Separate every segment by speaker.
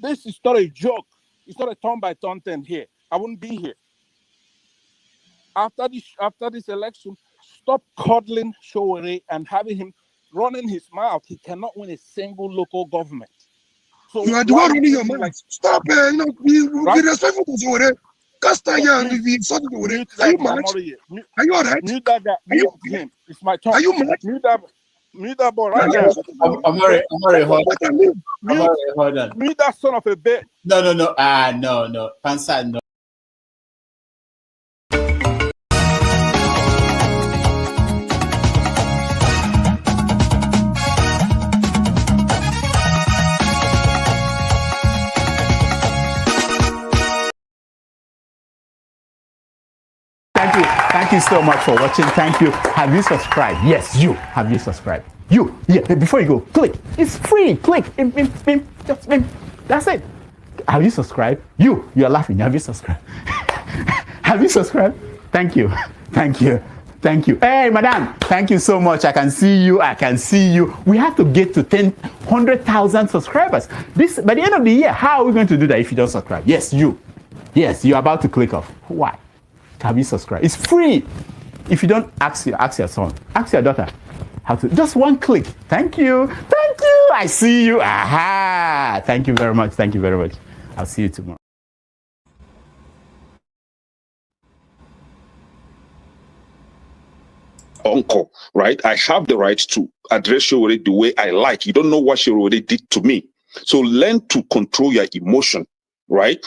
Speaker 1: this is not a joke. It's not a turn-by-turn thing here. I wouldn't be here. After this election, stop coddling Sowore and having him running his mouth. He cannot win a single local government. So
Speaker 2: you are the one running your mouth. Like, stop, be respectful to Sowore. Are you mad? Are you alright?
Speaker 1: Mute that guy. Mute him. It's my turn.
Speaker 2: Are you mad?
Speaker 1: Mute that boy right now.
Speaker 3: I'm very hold on.
Speaker 1: Mute that son of a bitch.
Speaker 3: No. No. Pansa, no.
Speaker 4: Thank you so much for watching. Thank you. Have you subscribed? Yes, you. Have you subscribed? You. Yeah, before you go, click. It's free. Click. Just that's it. Have you subscribed? You are laughing. Have you subscribed? Have you subscribed? Thank you. Hey, madam. Thank you so much. I can see you. We have to get to 100,000 subscribers. By the end of the year, how are we going to do that if you don't subscribe? Yes, you. Yes, you're about to click off. Why? Have you subscribed? It's free. If you don't, ask your son, ask your daughter how to. Just one click. Thank you. I see you. Aha. Thank you very much. I'll see you tomorrow.
Speaker 5: Uncle, right? I have the right to address Sowore the way I like. You don't know what Sowore did to me. So learn to control your emotion. Right?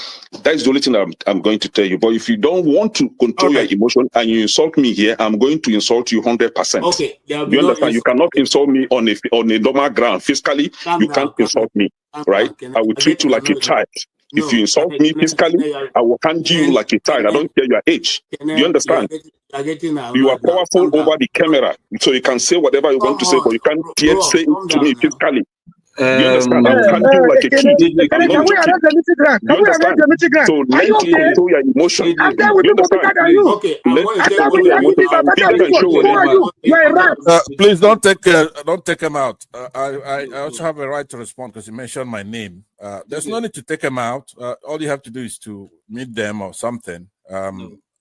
Speaker 5: That's the only thing I'm going to tell you. But if you don't want to control your emotion and you insult me here, I'm going to insult you 100%.
Speaker 6: Okay.
Speaker 5: You understand? You cannot insult me on a normal ground. Physically, you can't insult me. Right? I will treat you like a child. If you insult me physically, I will handle you like a child. I don't care your age. You understand? You are powerful over the camera. So you can say whatever you want to say, but you can't dare say it to me physically. You understand? I will handle you like a kid.
Speaker 2: Can we arrange the meeting ground? So
Speaker 5: learn to control your emotion. You understand?
Speaker 1: Please don't take him out. I also have a right to respond because you mentioned my name. There's no need to take him out. All you have to do is to meet them or something.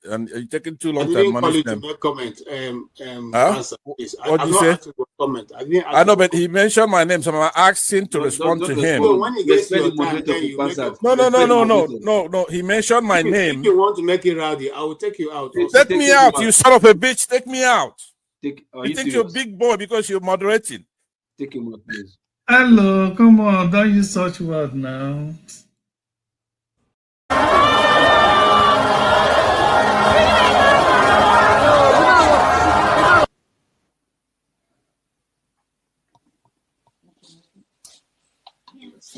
Speaker 1: And you're taking too long to admonish them.
Speaker 6: Comment.
Speaker 1: What did you say?
Speaker 6: Comment.
Speaker 1: I know, but he mentioned my name, so I'm asking to respond to him.
Speaker 6: When he gets your time,
Speaker 1: No. He mentioned my name.
Speaker 6: If you want to make it rowdy, I will take you out.
Speaker 1: Take me out, you son of a bitch. Take me out. You think you're a big boy because you're moderating.
Speaker 3: Take him out, please.
Speaker 7: Hello, come on, don't use such word now.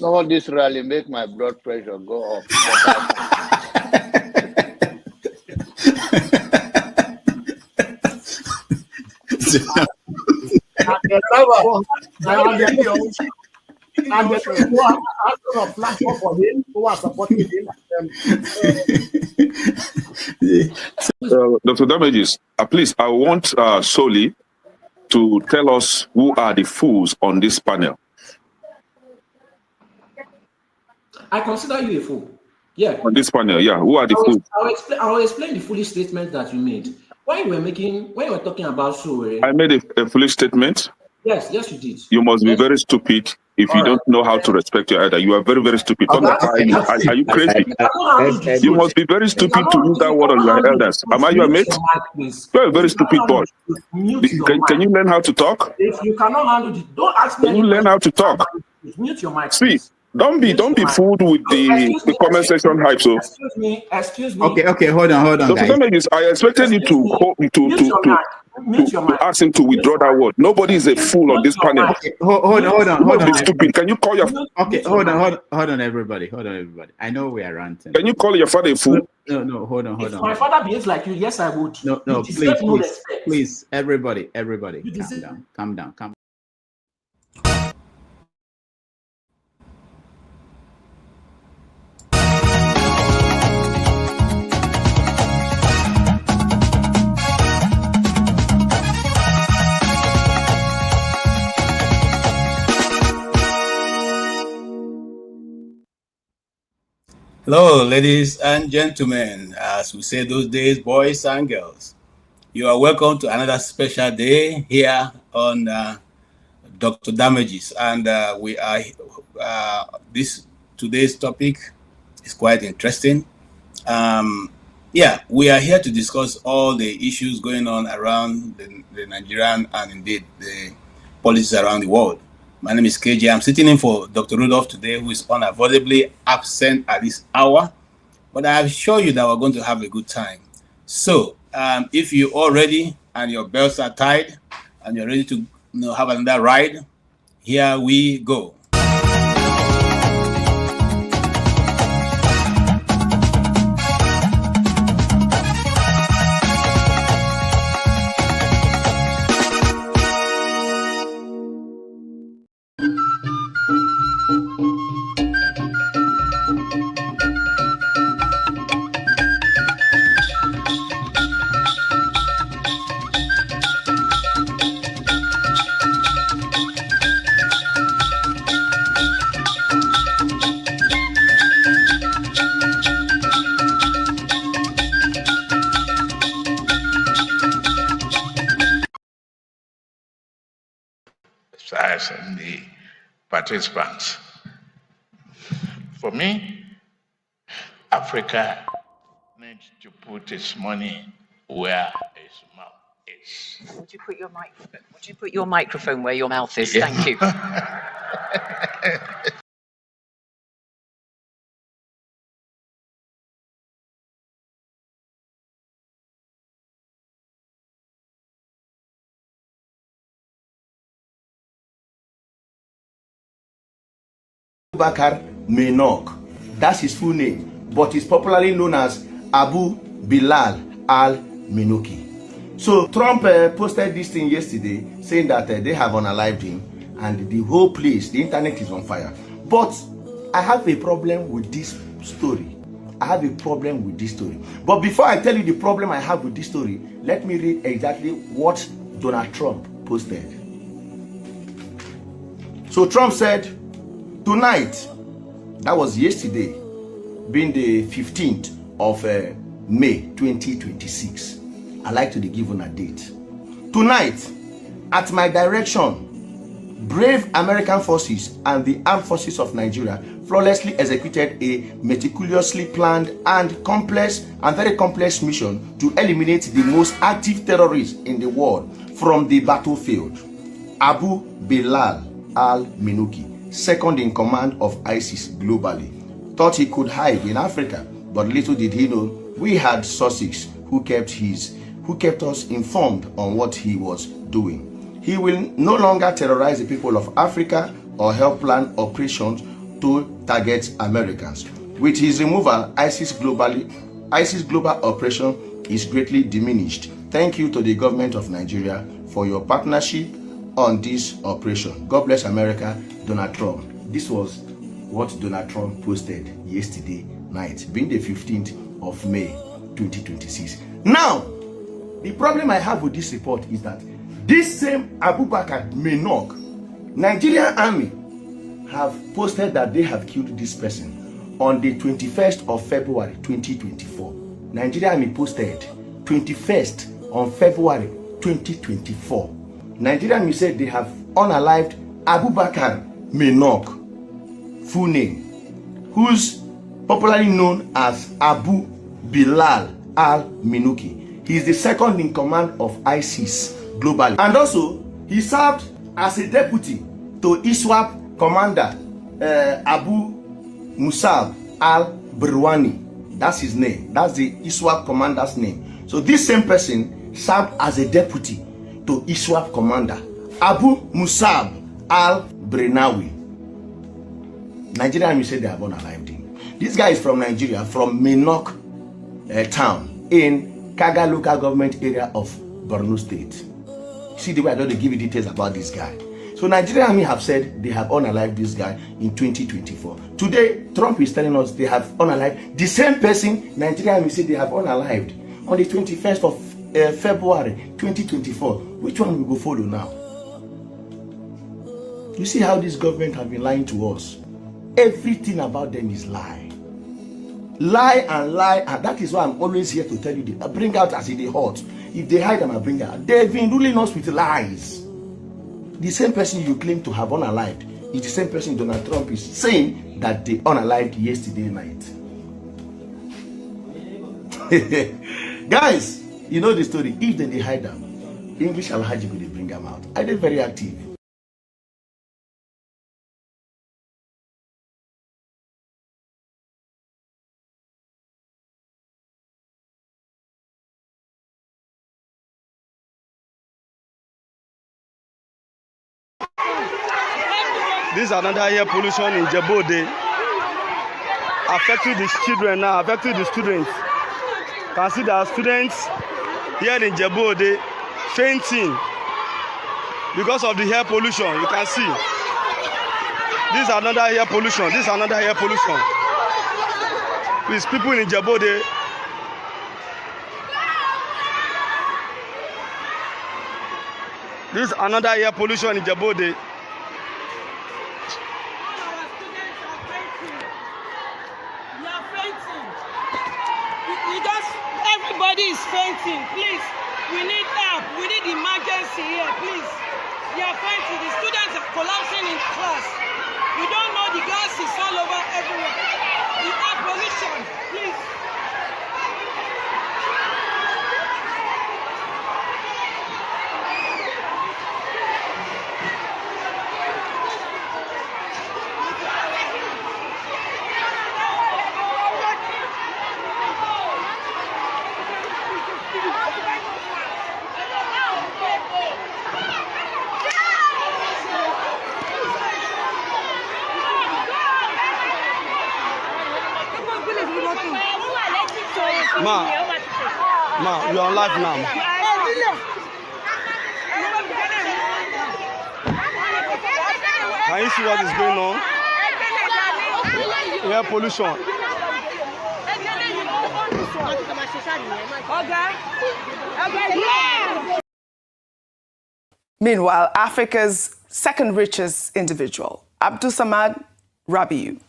Speaker 8: No, this rally make my blood pressure go up.
Speaker 5: Dr. Damages, please, I want Soli to tell us who are the fools on this panel.
Speaker 9: I consider you a fool. Yeah.
Speaker 5: On this panel, yeah. Who are the fools?
Speaker 9: I will explain the foolish statement that you made. When you were talking about Sowore.
Speaker 5: I made a foolish statement.
Speaker 9: Yes, you did.
Speaker 5: You must be very stupid if you don't know how to respect your elder. You are very, very stupid. Are you crazy? You must be very stupid to use that word on your elders. Am I your mate? You are a very stupid boy. Can you learn how to talk?
Speaker 9: If you cannot handle it, don't ask me.
Speaker 5: Can you learn how to talk?
Speaker 9: Mute your mic.
Speaker 5: See, don't be fooled with the comment section hype. So
Speaker 9: excuse me.
Speaker 4: Okay, hold on, guys.
Speaker 5: I expected you to ask him to withdraw that word. Nobody is a fool on this panel.
Speaker 4: Okay, hold on.
Speaker 5: Stupid. Can you call your?
Speaker 4: Okay, hold on, everybody. I know we are ranting.
Speaker 5: Can you call your father a fool?
Speaker 4: No, hold on.
Speaker 9: If my father behaves like you, yes, I would.
Speaker 4: No, please, everybody, calm down.
Speaker 10: Hello, ladies and gentlemen. As we say those days, boys and girls, you are welcome to another special day here on Dr. Damages. And we are today's topic is quite interesting. We are here to discuss all the issues going on around the Nigerian and indeed the policies around the world. My name is KJ. I'm sitting in for Dr. Rudolph today, who is unavoidably absent at this hour. But I assure you that we're going to have a good time. So if you're all ready and your belts are tied and you're ready to have another ride, here we go.
Speaker 11: And the participants. For me, Africa needs to put its money where its mouth is.
Speaker 12: Would you put your microphone where your mouth is? Thank you.
Speaker 13: Bakar Menok, that's his full name, but he's popularly known as Abu Bilal al-Minoki. So Trump posted this thing yesterday saying that they have unalived him and the whole place, the internet is on fire. But I have a problem with this story. But before I tell you the problem I have with this story, let me read exactly what Donald Trump posted. So Trump said, tonight, that was yesterday, being the 15th of May 2026. I like to give on a date. Tonight, at my direction, brave American forces and the armed forces of Nigeria flawlessly executed a meticulously planned and very complex mission to eliminate the most active terrorists in the world from the battlefield. Abu Bilal al-Minoki, second in command of ISIS globally, thought he could hide in Africa, but little did he know we had sources who kept us informed on what he was doing. He will no longer terrorize the people of Africa or help plan operations to target Americans. With his removal, ISIS global operation is greatly diminished. Thank you to the government of Nigeria for your partnership on this operation. God bless America, Donald Trump. This was what Donald Trump posted yesterday night, being the 15th of May 2026. Now, the problem I have with this report is that this same Abu Bakar Menok, Nigerian army, have posted that they have killed this person on the 21st of February 2024. Nigerian army posted 21st on February 2024. Nigerian army said they have unalived Abu Bakar Menok, full name, who's popularly known as Abu Bilal al-Minoki. He is the second in command of ISIS globally. And also, he served as a deputy to ISWAP commander Abu Musab al-Burwani. That's his name. That's the ISWAP commander's name. So this same person served as a deputy to ISWAP commander Abu Musab al-Brenawi. Nigerian army said they have unalived him. This guy is from Nigeria, from Menok town in Kaga local government area of Borno State. See the way I don't give you details about this guy. So Nigerian army have said they have unalived this guy in 2024. Today, Trump is telling us they have unalived the same person Nigerian army said they have unalived on the 21st of February 2024. Which one will go follow now? You see how this government have been lying to us. Everything about them is lie. Lie and lie, and that is why I'm always here to tell you, bring out as they hot. If they hide them, I bring out. They've been ruling us with lies. The same person you claim to have unalived is the same person Donald Trump is saying that they unalived yesterday night. Guys, you know the story. If they hide them, English Alhaji will bring them out. I did very active.
Speaker 14: This is another air pollution in Djibouti, affecting the children now, affecting the students. You can see that students here in Djibouti fainting because of the air pollution. You can see. This is another air pollution. This is another air pollution. Please, people in Djibouti. This is another air pollution in Djibouti.
Speaker 15: Everybody is fainting. Please, we need help. We need emergency here. Please, they are fainting. The students are collapsing in class. We don't know, the gas is all over everywhere. The air pollution. Please.
Speaker 14: Ma, you're on live now. Can you see what is going on? Air pollution.
Speaker 16: Meanwhile, Africa's second richest individual, Abdulsamad Rabiu,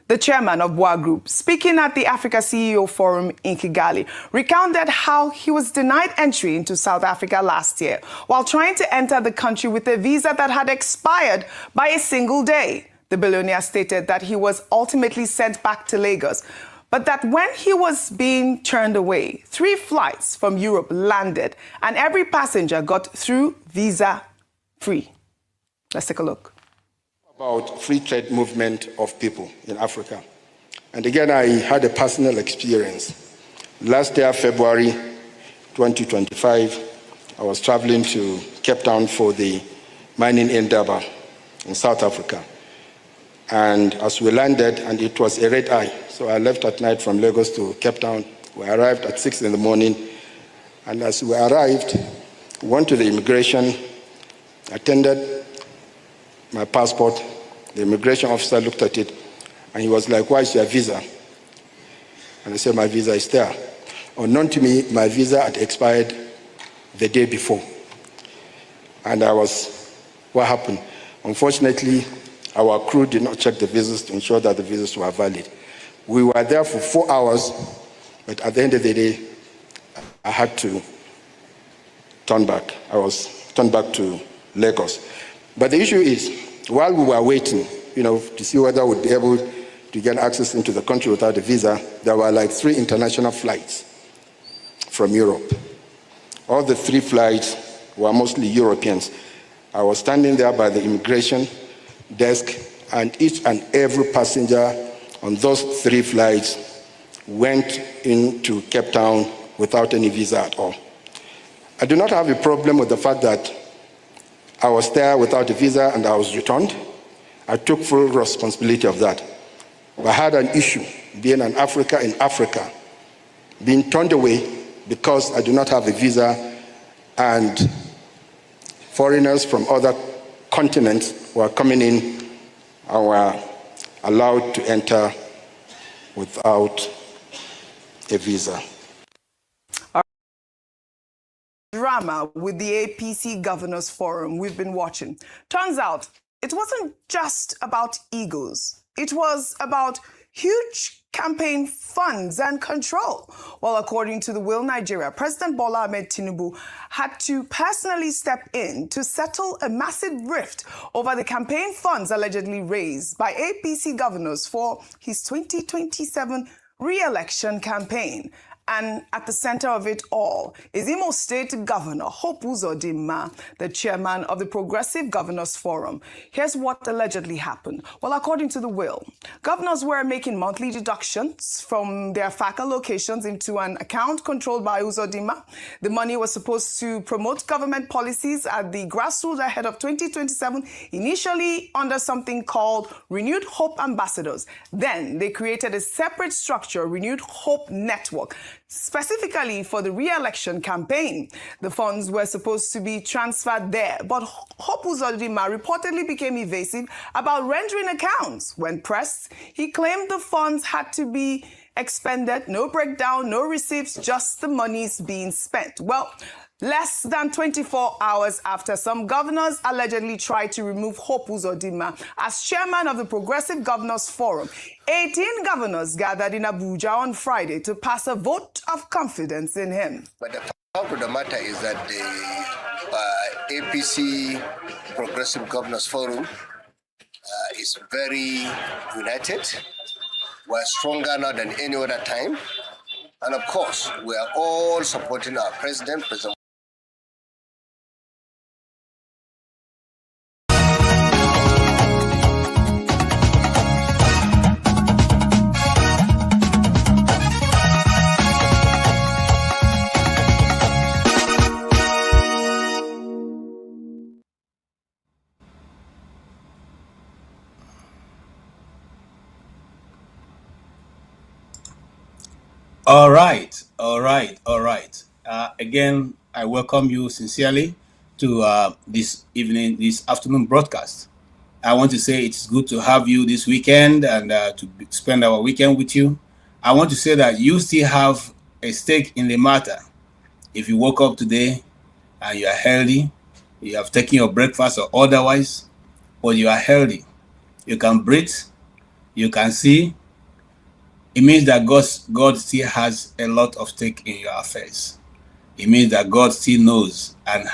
Speaker 16: the chairman of Boa Group, speaking at the Africa CEO Forum in Kigali, recounted how he was denied entry into South Africa last year while trying to enter the country with a visa that had expired by a single day. The billionaire stated that he was ultimately sent back to Lagos, but that when he was being turned away, 3 flights from Europe landed and every passenger got through visa-free. Let's take a look.
Speaker 17: About free trade movement of people in Africa. And again, I had a personal experience. Last year, February 2025, I was traveling to Cape Town for the mining endeavor in South Africa. And as we landed, and it was a red eye, so I left at night from Lagos to Cape Town. We arrived at 6 in the morning. And as we arrived, we went to the immigration, attended my passport. The immigration officer looked at it and he was like, "Why is your visa?" And I said, "My visa is there." Unknown to me, my visa had expired the day before. And what happened? Unfortunately, our crew did not check the visas to ensure that the visas were valid. We were there for 4 hours, but at the end of the day, I had to turn back. I was turned back to Lagos. But the issue is, while we were waiting, to see whether we'd be able to get access into the country without a visa, there were like 3 international flights from Europe. All the 3 flights were mostly Europeans. I was standing there by the immigration desk, and each and every passenger on those 3 flights went into Cape Town without any visa at all. I do not have a problem with the fact that I was there without a visa and I was returned. I took full responsibility of that. But I had an issue being in Africa, being turned away because I do not have a visa, and foreigners from other continents were coming in and were allowed to enter without a visa.
Speaker 16: Drama with the APC Governors Forum we've been watching. Turns out it wasn't just about egos. It was about huge campaign funds and control. Well, according to the Will Nigeria, President Bola Ahmed Tinubu had to personally step in to settle a massive rift over the campaign funds allegedly raised by APC governors for his 2027 re-election campaign. And at the center of it all is Imo State Governor Hope Uzodinma, the chairman of the Progressive Governors Forum. Here's what allegedly happened. Well, according to the will, governors were making monthly deductions from their FACA locations into an account controlled by Uzodinma. The money was supposed to promote government policies at the grassroots ahead of 2027, initially under something called Renewed Hope Ambassadors. Then they created a separate structure, Renewed Hope Network, specifically for the re-election campaign. The funds were supposed to be transferred there, but Hope Uzodinma reportedly became evasive about rendering accounts. When pressed, he claimed the funds had to be expended, no breakdown, no receipts, just the monies being spent. Well, less than 24 hours after some governors allegedly tried to remove Hope Uzodinma as chairman of the Progressive Governors Forum, 18 governors gathered in Abuja on Friday to pass a vote of confidence in him.
Speaker 18: But the fact of the matter is that the APC Progressive Governors Forum is very united. We're stronger now than any other time. And of course, we are all supporting our president, President.
Speaker 10: All right. Again, I welcome you sincerely to this afternoon broadcast. I want to say it's good to have you this weekend and to spend our weekend with you. I want to say that you still have a stake in the matter. If you woke up today and you are healthy, you have taken your breakfast or otherwise, but you are healthy, you can breathe, you can see, it means that God still has a lot of stake in your affairs. It means that God still knows and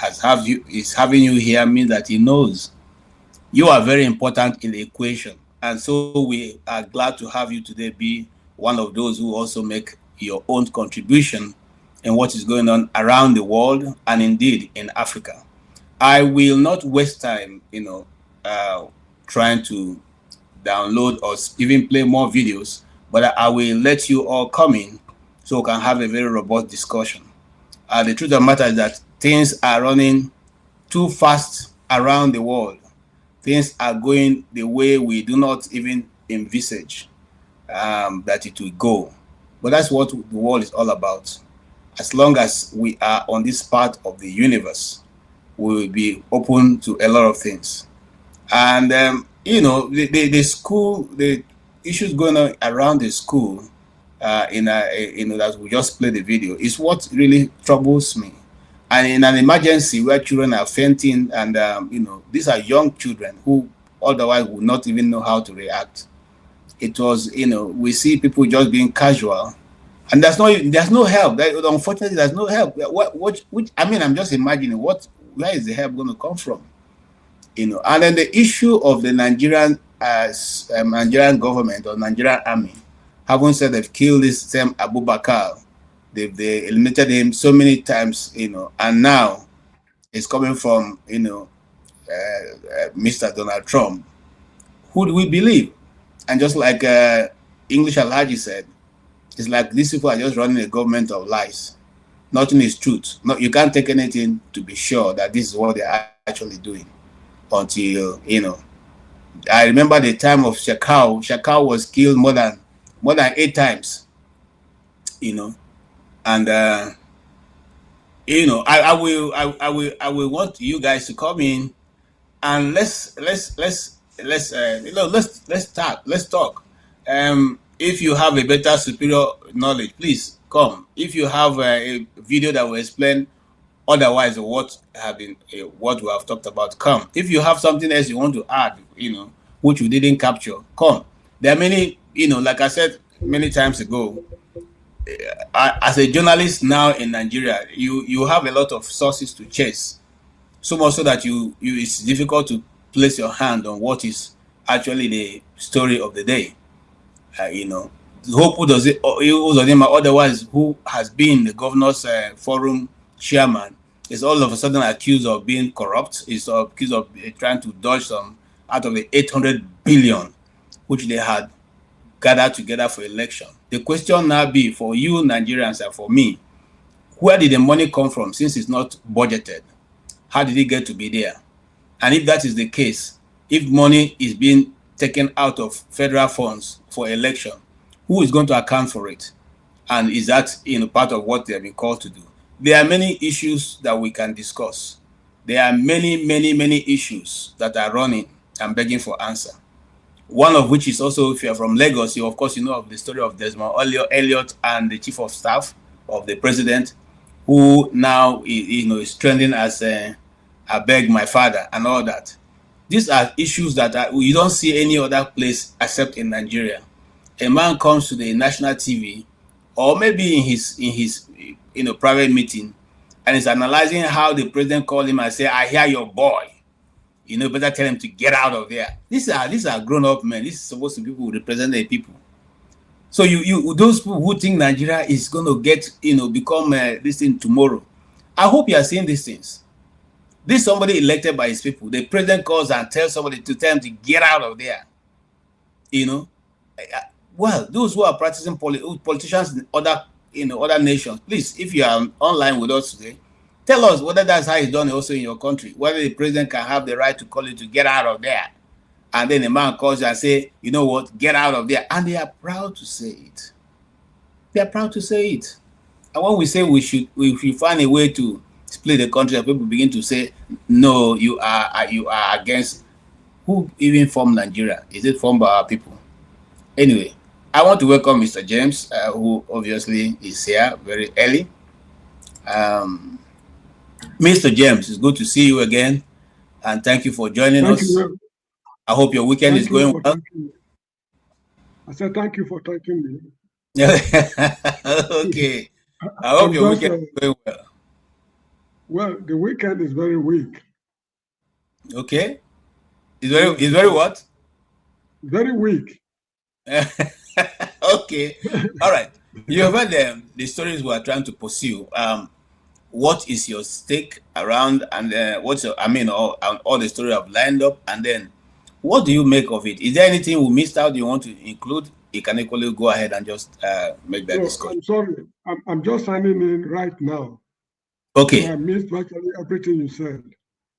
Speaker 10: is having you here means that he knows. You are very important in the equation. And so we are glad to have you today be one of those who also make your own contribution in what is going on around the world and indeed in Africa. I will not waste time, trying to download or even play more videos, but I will let you all come in so we can have a very robust discussion. The truth of the matter is that things are running too fast around the world. Things are going the way we do not even envisage that it will go. But that's what the world is all about. As long as we are on this part of the universe, we will be open to a lot of things. And, the issues going on around the school, that we just played the video, is what really troubles me. And in an emergency where children are fainting, and these are young children who otherwise would not even know how to react. It was, we see people just being casual, and there's no help. Unfortunately, there's no help. I'm just imagining where is the help going to come from? And then the issue of the Nigerian government or Nigerian army, having said they've killed this same Abu Bakr, they eliminated him so many times, and now it's coming from, Mr. Donald Trump. Who do we believe? And just like English Alhaji said, it's like these people are just running a government of lies. Nothing is truth. No, you can't take anything to be sure that this is what they're actually doing until, I remember the time of Shakau. Shakau was killed more than 8 times, and I will want you guys to come in and let's talk. If you have a better superior knowledge, please come. If you have a video that will explain otherwise what we have talked about, come. If you have something else you want to add, which we didn't capture, come. There are many like I said many times ago, as a journalist now in Nigeria, you have a lot of sources to chase, so much so that it's difficult to place your hand on what is actually the story of the day. Who does it? Otherwise, who has been the governor's forum chairman is all of a sudden accused of being corrupt. Is accused of trying to dodge some out of the 800 billion which they had gathered together for election. The question now be for you Nigerians and for me, where did the money come from since it's not budgeted? How did it get to be there? And if that is the case, if money is being taken out of federal funds for election, who is going to account for it? And is that part of what they have been called to do? There are many issues that we can discuss. There are many, many, many issues that are running and begging for answer. One of which is also, if you're from Lagos, of course you know of the story of Desmond Elliott and the chief of staff of the president, who now is trending as I beg my father and all that. These are issues that you don't see any other place except in Nigeria. A man comes to the national TV, or maybe in his private meeting, and is analyzing how the president called him and say, "I hear your boy. Better tell him to get out of there." These are grown-up men. This is supposed to be people who represent the people. So those people who think Nigeria is going to get become this thing tomorrow, I hope you are seeing these things. This somebody elected by his people. The president calls and tells somebody to tell him to get out of there. Well, those who are practicing politicians in other nations, please, if you are online with us today, tell us whether that's how it's done also in your country, whether the president can have the right to call you to get out of there. And then the man calls you and say, "You know what, get out of there." And they are proud to say it. They are proud to say it. And when we say we should find a way to split the country, people begin to say, "No, you are against." Who even formed Nigeria? Is it formed by our people? Anyway, I want to welcome Mr. James, who obviously is here very early. Mr. James, it's good to see you again, and thank you for joining us. I hope your weekend is going well.
Speaker 2: I said thank you for thanking me.
Speaker 10: Okay. I hope your weekend is going well.
Speaker 2: Well, the weekend is very weak.
Speaker 10: Okay. It's very what?
Speaker 2: Very weak.
Speaker 10: Okay. All right. You have heard the stories we are trying to pursue. What is your stake around, and all the story I've lined up, and then what do you make of it? Is there anything we missed out you want to include? You can equally go ahead and just make that discussion.
Speaker 2: I'm sorry. I'm just signing in right now.
Speaker 10: Okay.
Speaker 2: So I missed virtually everything you said.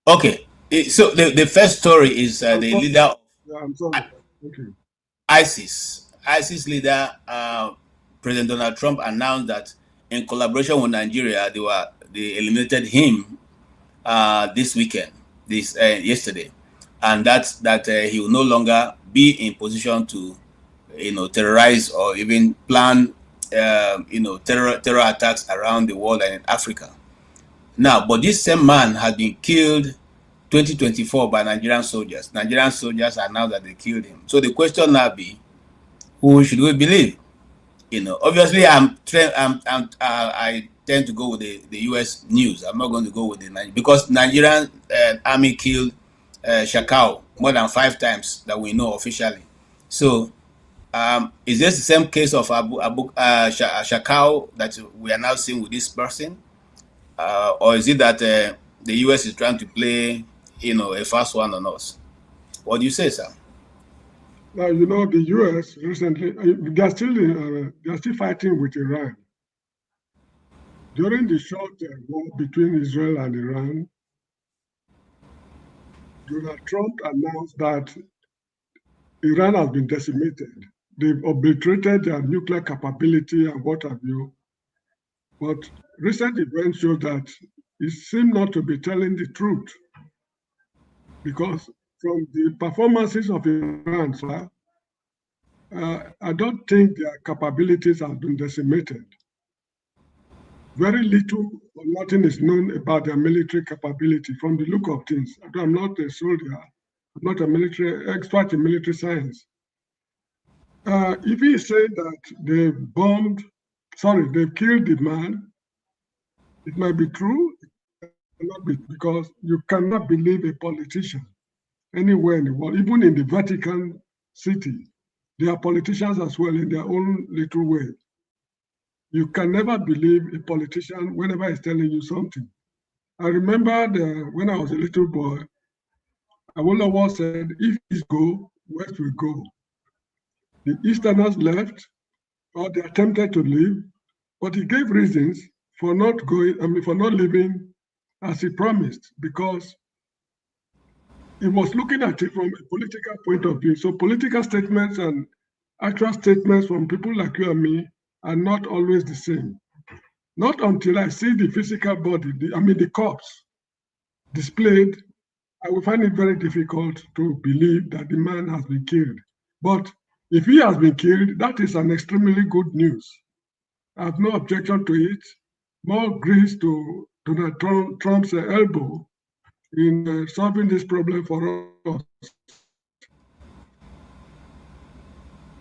Speaker 10: Okay. So the first story is the leader of
Speaker 2: I'm sorry. Okay.
Speaker 10: ISIS leader, President Donald Trump, announced that in collaboration with Nigeria, they eliminated him yesterday, and that he will no longer be in position to terrorize or even plan terror attacks around the world and in Africa. Now, but this same man had been killed 2024 by Nigerian soldiers. Nigerian soldiers announced that they killed him. So the question now be, who should we believe? Obviously, I tend to go with the U.S. news. I'm not going to go with because Nigerian army killed Shakau more than 5 times that we know officially. So, is this the same case of Shakau that we are now seeing with this person, or is it that the U.S. is trying to play, a fast one on us? What do you say, sir?
Speaker 2: Now, the U.S. recently, they are still fighting with Iran. During the short war between Israel and Iran, Donald Trump announced that Iran has been decimated. They've obliterated their nuclear capability and what have you. But recent events show that he seemed not to be telling the truth. Because from the performances of Iran, sir, I don't think their capabilities have been decimated. Very little or nothing is known about their military capability from the look of things. I'm not a soldier. I'm not a military expert in military science. If he said that they killed the man, it might be true, it cannot be, because you cannot believe a politician anywhere in the world, even in the Vatican City. They are politicians as well in their own little way. You can never believe a politician whenever he's telling you something. I remember when I was a little boy, Awolowo said, if East go, West will go. The Easterners left, or they attempted to leave, but he gave reasons for not going, for not leaving as he promised, because he was looking at it from a political point of view. So political statements and actual statements from people like you and me are not always the same. Not until I see the physical body, the corpse displayed, I will find it very difficult to believe that the man has been killed. But if he has been killed, that is an extremely good news. I have no objection to it. More grease to Donald Trump's elbow in solving this problem for us.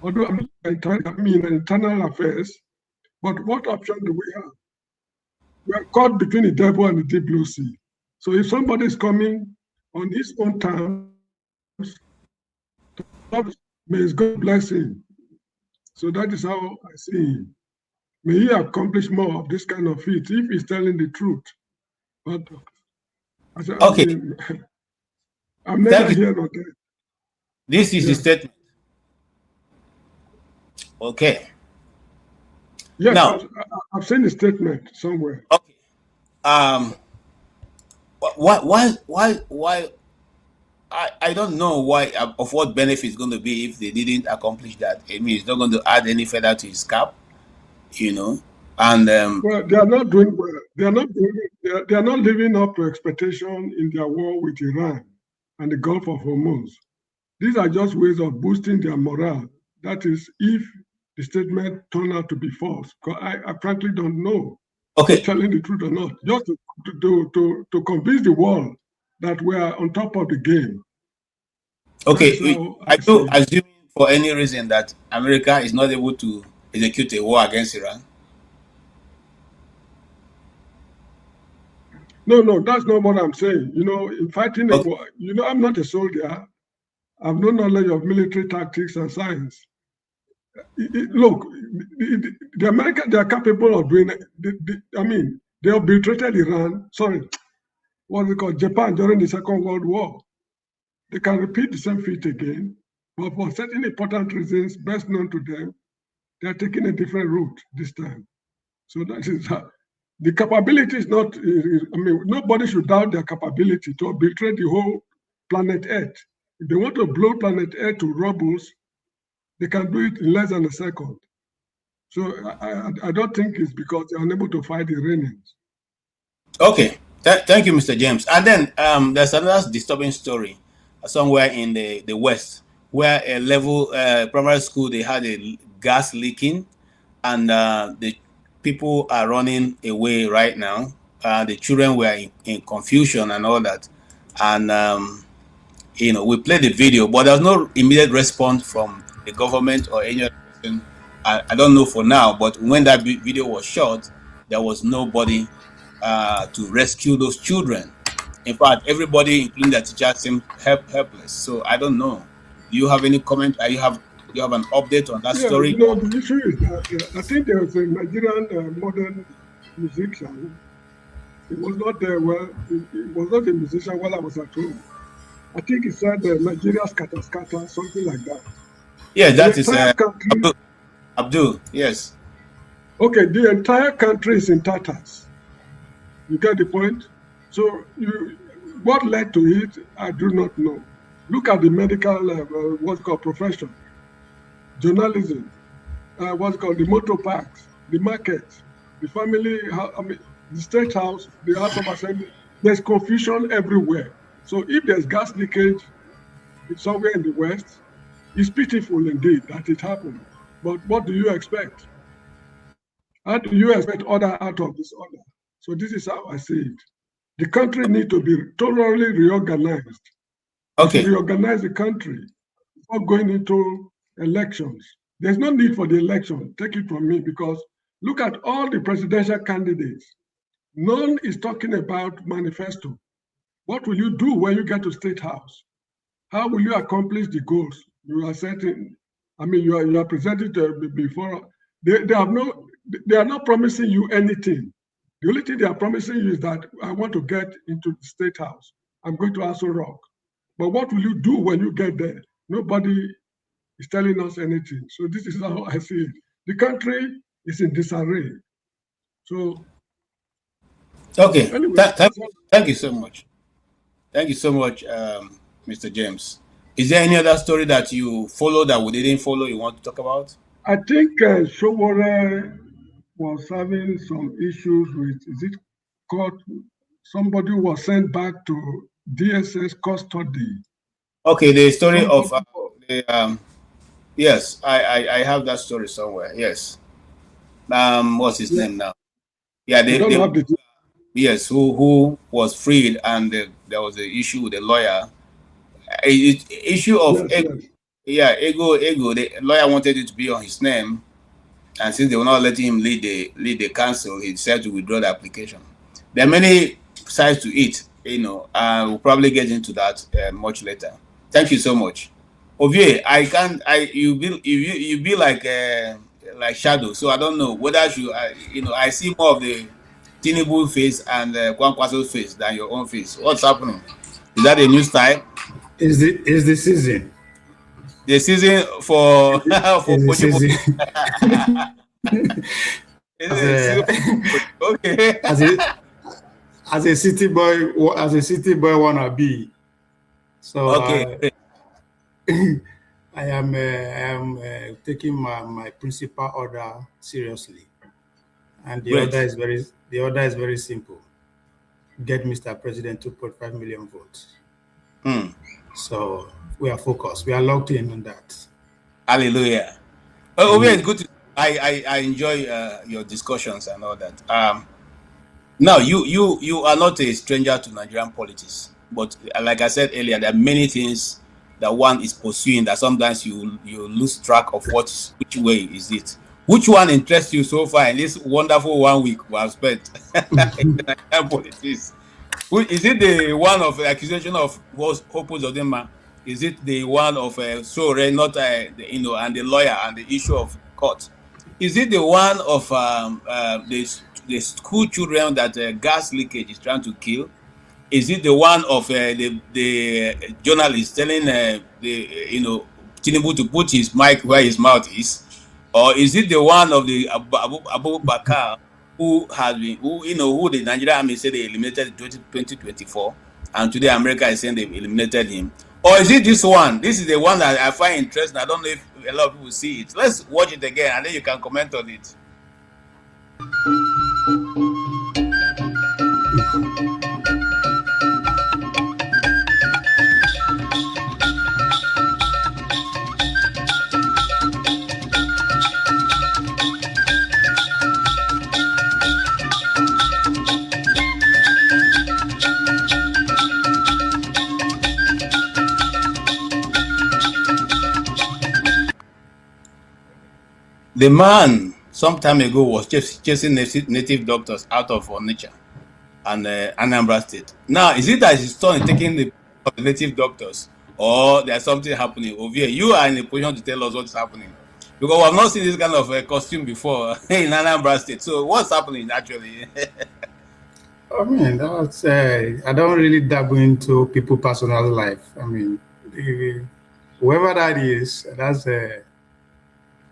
Speaker 2: Although I mean internal affairs, but what option do we have? We are caught between the devil and the deep blue sea. So if somebody is coming on his own terms, may God bless him. So that is how I see him. May he accomplish more of this kind of feat if he's telling the truth. But
Speaker 10: okay,
Speaker 2: I'm never here nor there.
Speaker 10: This is the statement. Okay.
Speaker 2: Yes,
Speaker 10: now
Speaker 2: I've seen the statement somewhere.
Speaker 10: Okay. Why? I don't know why, of what benefit it's going to be if they didn't accomplish that. I mean, it's not going to add any feather to his cap, you know. And
Speaker 2: well, they are not doing well. They are not living up to expectation in their war with Iran and the Gulf of Hormuz. These are just ways of boosting their morale. That is, if the statement turned out to be false, because I frankly don't know.
Speaker 10: Okay,
Speaker 2: telling the truth or not, just to convince the world that we are on top of the game.
Speaker 10: Okay, I do assume for any reason that America is not able to execute a war against Iran.
Speaker 2: No, that's not what I'm saying. You know, in fighting a war, you know, I'm not a soldier. I have no knowledge of military tactics and science. Look, the Americans, they are capable of doing it. I mean, they obliterated Iran, what's it called, Japan during the Second World War. They can repeat the same feat again, but for certain important reasons best known to them, they are taking a different route this time. So that is the capability is not, I mean, nobody should doubt their capability to obliterate the whole planet Earth. If they want to blow planet Earth to rubble, they can do it in less than a second. So I don't think it's because they're unable to fight the Iranians.
Speaker 10: Okay, thank you, Mr. James. And then there's another disturbing story somewhere in the West, where a level primary school, they had a gas leaking, and the people are running away right now. The children were in confusion and all that. And, you know, we played the video, but there's no immediate response from the government or any other person. I don't know for now, but when that video was shot, there was nobody to rescue those children. In fact, everybody, including the teachers, seemed helpless. So I don't know. Do you have any comment? Do you have an update on that story?
Speaker 2: You know, the issue is that I think there was a Nigerian modern musician. He was not there. Well, he was not a musician while I was at home. I think he said Nigeria scatter, something like that.
Speaker 10: Yeah, that is Abdul. Yes.
Speaker 2: Okay, the entire country is in tatters. You get the point? So what led to it, I do not know. Look at the medical, what's called profession, journalism, what's called the motor parks, the markets, the family, the state house, the House of Assembly. There's confusion everywhere. So if there's gas leakage somewhere in the West, it's pitiful indeed that it happened. But what do you expect? How do you expect order out of disorder? So this is how I see it. The country needs to be totally reorganized.
Speaker 10: Okay.
Speaker 2: To reorganize the country before going into elections. There's no need for the election. Take it from me, because look at all the presidential candidates. None is talking about manifesto. What will you do when you get to State House? How will you accomplish the goals you are setting? I mean, you are presenting before. They are not promising you anything. The only thing they are promising you is that I want to get into the State House. I'm going to Aso Rock. But what will you do when you get there? Nobody is telling us anything. So this is how I see it. The country is in disarray. So,
Speaker 10: okay.
Speaker 2: Anyway,
Speaker 10: Thank you so much. Thank you so much, Mr. James. Is there any other story that you follow that we didn't follow you want to talk about?
Speaker 2: I think Showore was having some issues with, is it called, somebody was sent back to DSS custody.
Speaker 10: Okay, the story of yes, I have that story somewhere. Yes. What's his name now? Yeah, yes, who was freed, and there was an issue with the lawyer. Issue of ego. The lawyer wanted it to be on his name, and since they were not letting him lead the council, he decided to withdraw the application. There are many sides to it, we'll probably get into that much later. Thank you so much. Ovie, you be like shadow, so I don't know whether I see more of the Tinubu face and Kwankwaso's face than your own face. What's happening? Is that a new style?
Speaker 19: Is the season?
Speaker 10: The season for
Speaker 19: season.
Speaker 10: Okay.
Speaker 19: As a city boy wannabe. So
Speaker 10: okay.
Speaker 19: I am taking my principal order seriously, and the order is very simple. Get Mr. President 2.5 million votes. So we are focused. We are locked in on that.
Speaker 10: Hallelujah. Oh, it's good. I enjoy your discussions and all that. Now you are not a stranger to Nigerian politics, but like I said earlier, there are many things that one is pursuing that sometimes you lose track of which way is it. Which one interests you so far in this wonderful 1 week we have spent in Nigerian politics? Is it the one of the accusation of Opus Odema? Is it the one of Sore, not and the lawyer and the issue of court? Is it the one of the school children that gas leakage is trying to kill? Is it the one of the journalist telling Tinubu to put his mic where his mouth is? Or is it the one of the Abu Bakr who the Nigerian army said they eliminated in 2024, and today America is saying they've eliminated him? Or is it this one? This is the one that I find interesting. I don't know if a lot of people see it. Let's watch it again, and then you can comment on it. The man some time ago was chasing native doctors out of Onitsha and Anambra State. Now, is it that his son is taking the native doctors, or there's something happening over here? You are in a position to tell us what's happening, because we have not seen this kind of costume before in Anambra State. So what's happening actually?
Speaker 19: I mean, that's I don't really dabble into people's personal life. I mean, whoever that is, that's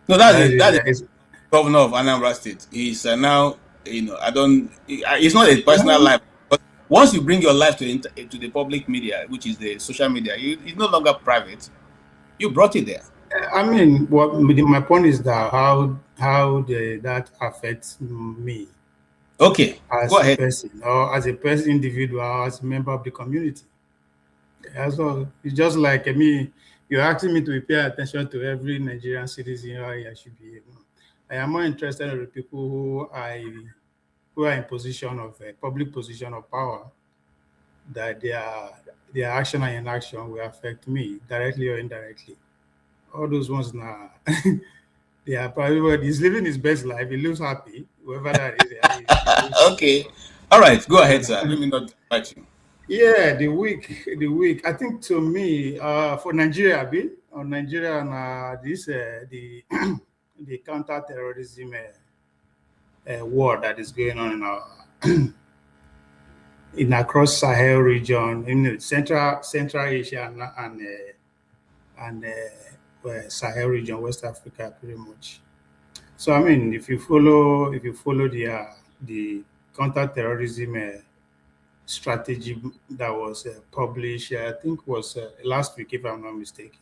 Speaker 10: no, that is governor of Anambra State. He's now, it's not a personal life. But once you bring your life to the public media, which is the social media, it's no longer private. You brought it there.
Speaker 19: I mean, my point is that how that affects me.
Speaker 10: Okay,
Speaker 19: as
Speaker 10: go ahead.
Speaker 19: Person, or as a person, individual, as a member of the community. So it's just like me. You're asking me to pay attention to every Nigerian citizen how I should be. I am more interested in the people who are in position of a public position of power, that their action and inaction will affect me directly or indirectly. All those ones now, Yeah, probably he's living his best life. He looks happy. Whoever that is.
Speaker 10: Okay. All right. Go ahead, sir. Let me not fight you.
Speaker 19: Yeah, the week. I think to me, for Nigeria, Nigeria and this the the counterterrorism war that is going on in our in across Sahel region, in Central Asia and Sahel region, West Africa, pretty much. So I mean, if you follow the counterterrorism strategy that was published, I think was last week, if I'm not mistaken,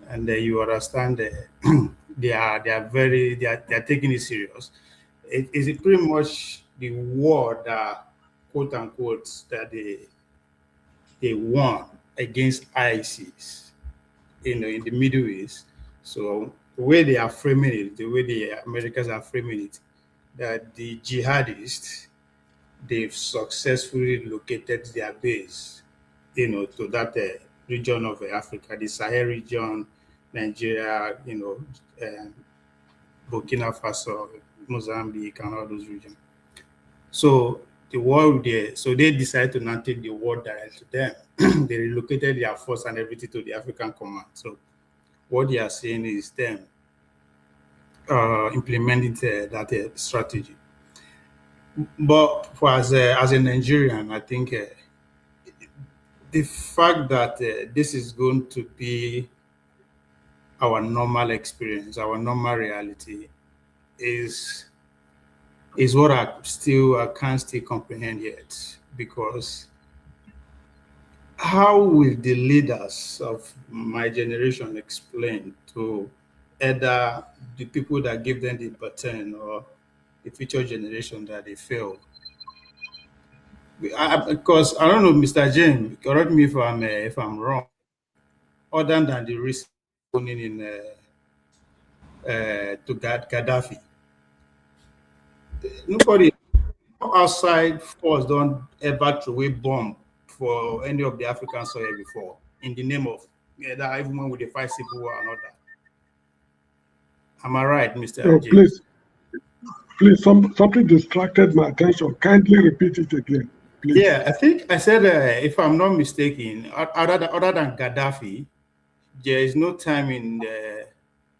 Speaker 19: and you understand they are taking it serious. It is pretty much the war that, quote unquote, that they won against ISIS, in the Middle East. So the way they are framing it, the way the Americans are framing it, that the jihadists, they've successfully located their base, to that region of Africa, the Sahel region, Nigeria, Burkina Faso, Mozambique, and all those regions. So the war there, so they decided to not take the war direct to them. They relocated their force and everything to the African command. So what they are saying is them implementing that strategy. But as a Nigerian, I think the fact that this is going to be our normal experience, our normal reality, is what I can't still comprehend yet. Because how will the leaders of my generation explain to either the people that give them the baton or the future generation that they failed? Because I don't know, Mr. James, correct me if I'm wrong. Other than the risk in to Gaddafi, nobody outside force don't ever throw away bomb for any of the African soil before in the name of that, even when we fight civil war and all that. Am I right, Mr.
Speaker 2: No,
Speaker 19: James?
Speaker 2: please, something distracted my attention. Kindly repeat it again, please.
Speaker 19: Yeah, I think I said, if I'm not mistaken, other than Gaddafi, there is no time in the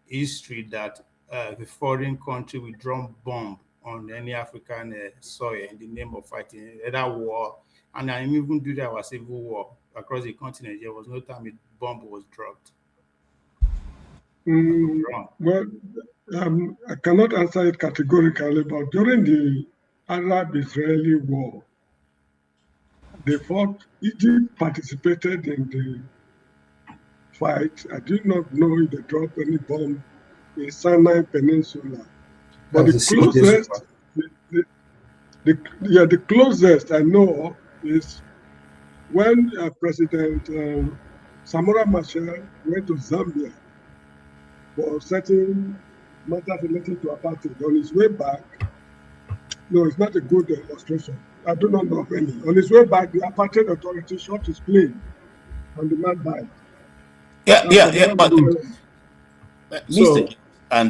Speaker 19: history that the foreign country will drop bomb on any African soil in the name of fighting either war, and I even do that was civil war across the continent. There was no time a bomb was dropped.
Speaker 2: Well, I cannot answer it categorically, but during the Arab-Israeli war, they fought. Egypt participated in the fight. I did not know if they dropped any bomb in Sinai Peninsula. But the closest I know is when President Samora Machel went to Zambia for certain matters related to apartheid. On his way back, no, it's not a good illustration. I do not know of any. On his way back, the apartheid authority shot his plane, and the man died.
Speaker 10: But Mr. And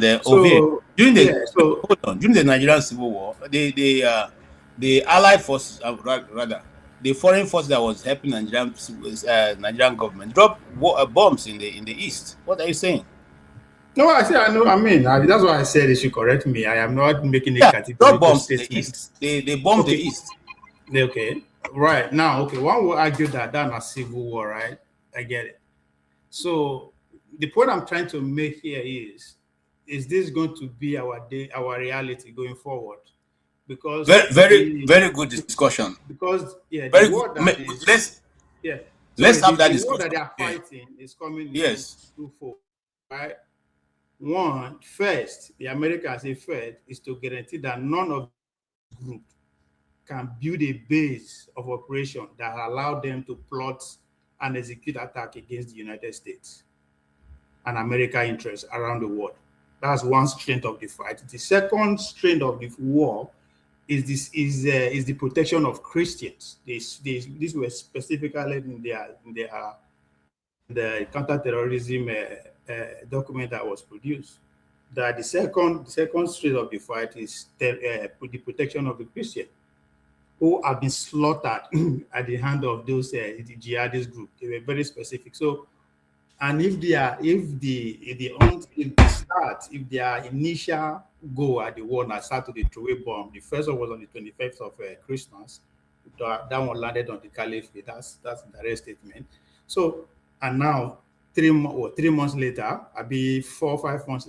Speaker 10: during the Nigerian Civil War, the Allied forces, rather, the foreign force that was helping Nigerian government dropped bombs in the east. What are you saying?
Speaker 19: No, I know. I mean, that's why I said they should correct me. I am not making a categorical
Speaker 10: bombs
Speaker 19: statement.
Speaker 10: In the east. They bombed the east.
Speaker 19: Okay, right now. Okay, one will argue that that's a civil war, right? I get it. So the point I'm trying to make here is this going to be our reality going forward? Because
Speaker 10: very good discussion.
Speaker 19: Because
Speaker 10: very good. Let's have that discussion.
Speaker 19: The war that they are fighting is coming in twofold, right? One, first, the Americans say first is to guarantee that none of the group can build a base of operation that allow them to plot and execute attack against the United States and American interests around the world. That's one strength of the fight. The second strength of the war is the protection of Christians. These were specifically in the counterterrorism document that was produced. that the second stage of the fight is the protection of the Christian, who have been slaughtered at the hand of those the jihadist group. They were very specific. So, and if their initial goal at the war now start to the throwaway bomb, the first one was on the 25th of Christmas. That one landed on the Caliphate. That's the direct statement. So, and now 3 months later, I'll be 5 months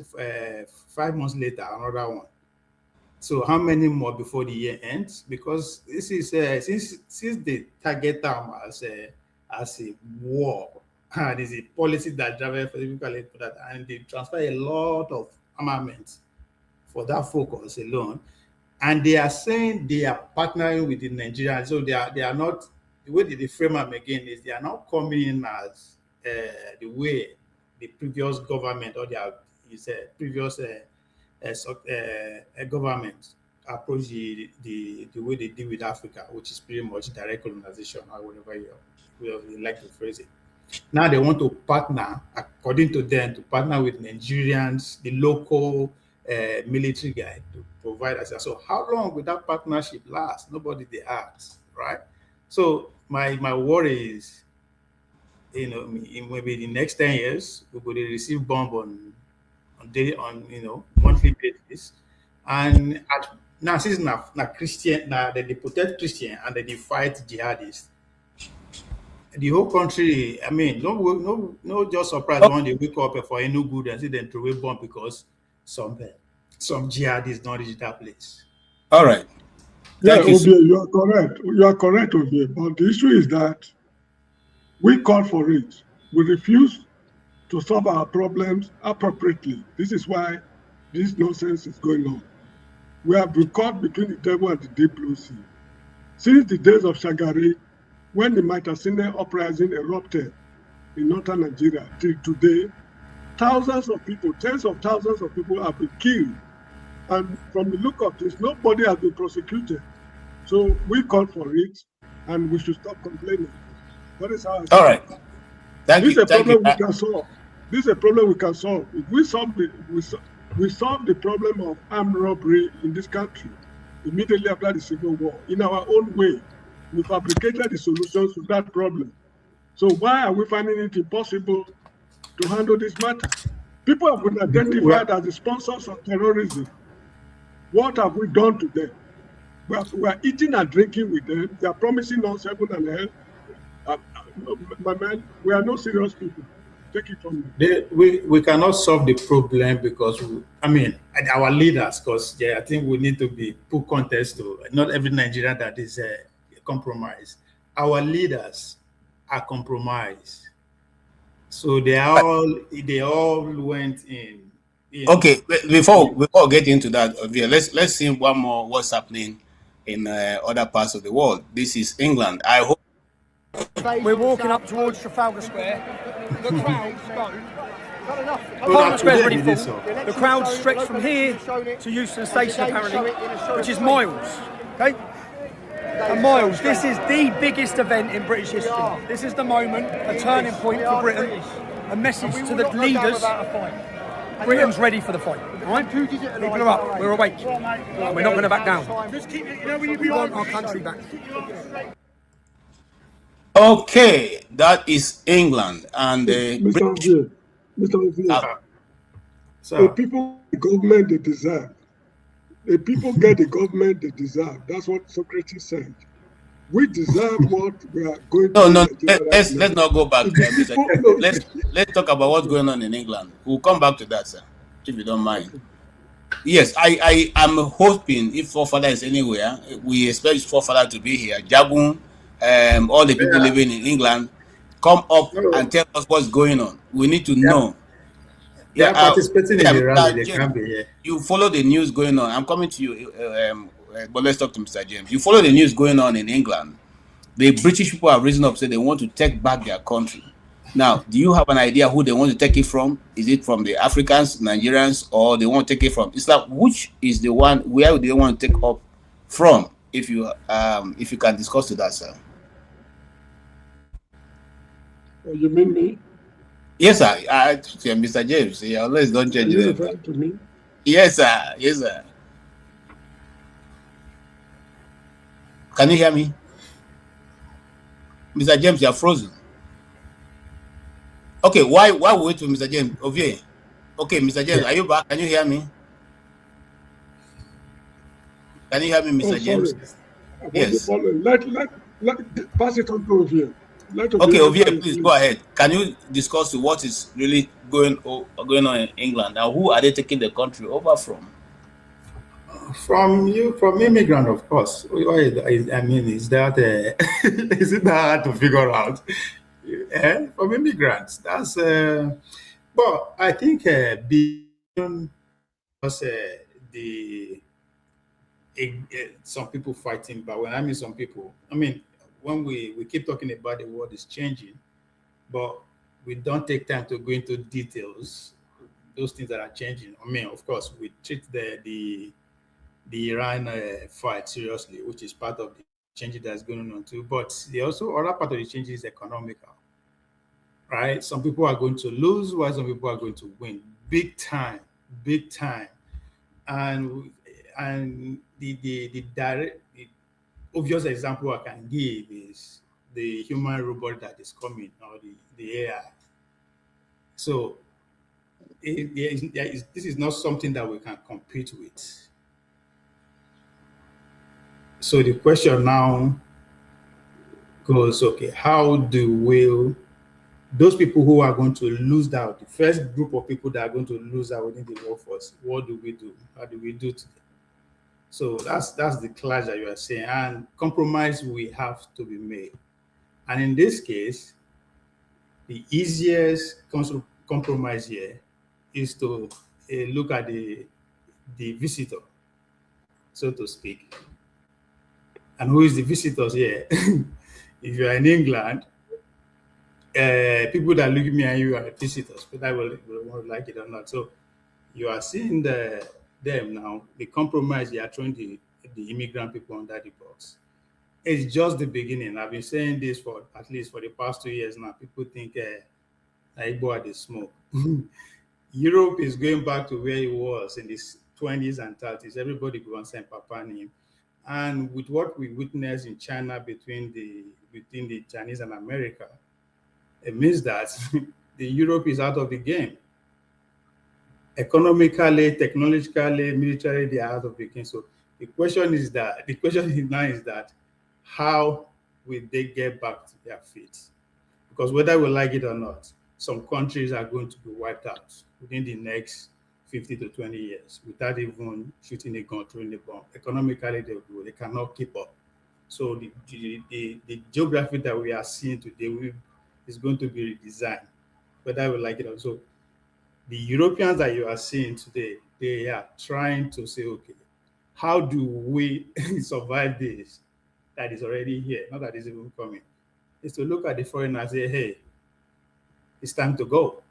Speaker 19: later, another one. So how many more before the year ends? Because this is since they target them as a war, and it's a policy that drives specifically for that, and they transfer a lot of armaments for that focus alone. And they are saying they are partnering with the Nigerians. So they are not, the way they frame them again is they are not coming in as the way the previous government or their previous government approach the way they deal with Africa, which is pretty much direct colonization or whatever you like to phrase it. Now they want to partner, according to them, to partner with Nigerians, the local military guy to provide us. So how long will that partnership last? Nobody they ask, right? So my worry is, maybe the next 10 years we will receive bomb on monthly basis, and now since now Christian, now they protect Christian and they fight jihadists. The whole country, I mean, no just surprise when they wake up for any good and see them throw a bomb because some jihadists don't reach that place.
Speaker 10: All right.
Speaker 2: Yeah, Obie, you are correct. You are correct, Obie. But the issue is that we call for it. We refuse to solve our problems appropriately. This is why this nonsense is going on. We have been caught between the devil and the deep blue sea. Since the days of Shagari, when the Matasine uprising erupted in northern Nigeria, till today, thousands of people, tens of thousands of people have been killed. And from the look of this, nobody has been prosecuted. So we call for it, and we should stop complaining. That is how I see
Speaker 10: All right.
Speaker 2: This is a problem we can solve. This is a problem we can solve. If we solve the problem of armed robbery in this country immediately after the Civil War in our own way. We fabricated the solutions to that problem. So why are we finding it impossible to handle this matter? People have been identified as the sponsors of terrorism. What have we done to them? We are eating and drinking with them. They are promising us heaven and hell. My man, we are no serious people. Take it from me.
Speaker 19: We cannot solve the problem because, our leaders, because I think we need to put context to not every Nigerian that is compromised. Our leaders are compromised. So they all went in.
Speaker 10: Okay, before we get into that, let's see one more what's happening in other parts of the world. This is England. I hope
Speaker 20: we're walking up towards Trafalgar Square. The crowd's gone. Parliament Square is already full. The crowd stretched from here to Euston Station apparently, which is miles. Okay. And miles, this is the biggest event in British history. This is the moment, a turning point for Britain, a message to the leaders. Britain's ready for the fight. All right? People are up, we're awake, and we're not going to back down. We want our country back.
Speaker 10: Okay, that is England and
Speaker 2: Mr. The people, the government they deserve. The people get the government they deserve. That's what Socrates said. We deserve what we are going to.
Speaker 10: No. Let's not go back there, Mr. Let's talk about what's going on in England. We'll come back to that, sir, if you don't mind. Yes, I am hoping if forefather is anywhere, we expect forefather to be here. Jagun, all the people living in England, come up and tell us what's going on. We need to know.
Speaker 19: They are participating in the rally. They can't be here.
Speaker 10: You follow the news going on. I'm coming to you, but let's talk to Mr. James. You follow the news going on in England. The British people have risen up, say they want to take back their country. Now, do you have an idea who they want to take it from? Is it from the Africans, Nigerians, or they want to take it from Islam? Which is the one? Where do they want to take up from? If you can discuss to that, sir.
Speaker 2: You mean me?
Speaker 10: Yes, sir. Mr. James. Yeah, let's don't change it.
Speaker 2: To me?
Speaker 10: Yes, sir. Yes, sir. Can you hear me? Mr. James, you are frozen. Okay, why wait for Mr. James? Okay, Mr. James, are you back? Can you hear me? Can you hear me, Mr. James? Yes.
Speaker 2: Let pass it on to Ovie.
Speaker 10: Okay, Ovie, please go ahead. Can you discuss what is really going on in England and who are they taking the country over from?
Speaker 19: From immigrant, of course. I mean, is that is it that hard to figure out? From immigrants, that's. But I think beyond some people fighting, but when I mean some people, I mean when we keep talking about the world is changing, but we don't take time to go into details, those things that are changing. I mean, of course, we treat the Iran fight seriously, which is part of the changes that's going on too. But the also other part of the change is economical, right? Some people are going to lose, while some people are going to win, big time, and the obvious example I can give is the human robot that is coming, or the AI. So this is not something that we can compete with. So the question now goes, okay, how do those people who are going to lose out, the first group of people that are going to lose out within the workforce, what do we do? How do we do to them? So that's the clash that you are saying, and compromise we have to be made. And in this case, the easiest compromise here is to look at the visitor, so to speak. And who is the visitors here? If you are in England, people that look at me and you are visitors, but I will like it or not. So you are seeing them now, the compromise, they are throwing the immigrant people under the box. It's just the beginning. I've been saying this for at least for the past 2 years now. People think Igbo are the smoke. Europe is going back to where it was in the 20s and 30s. Everybody goes and Papa name. And with what we witnessed in China between the Chinese and America, it means that the Europe is out of the game. Economically, technologically, militarily, they are out of the game. So the question now is that how will they get back to their feet? Because whether we like it or not, some countries are going to be wiped out within the next 50 to 20 years without even shooting a gun, throwing a bomb. Economically, they cannot keep up. So the geography that we are seeing today is going to be redesigned, whether we like it or so. The Europeans that you are seeing today, they are trying to say, okay, how do we survive this that is already here, not that it's even coming? Is to look at the foreigner and say, hey, it's time to go.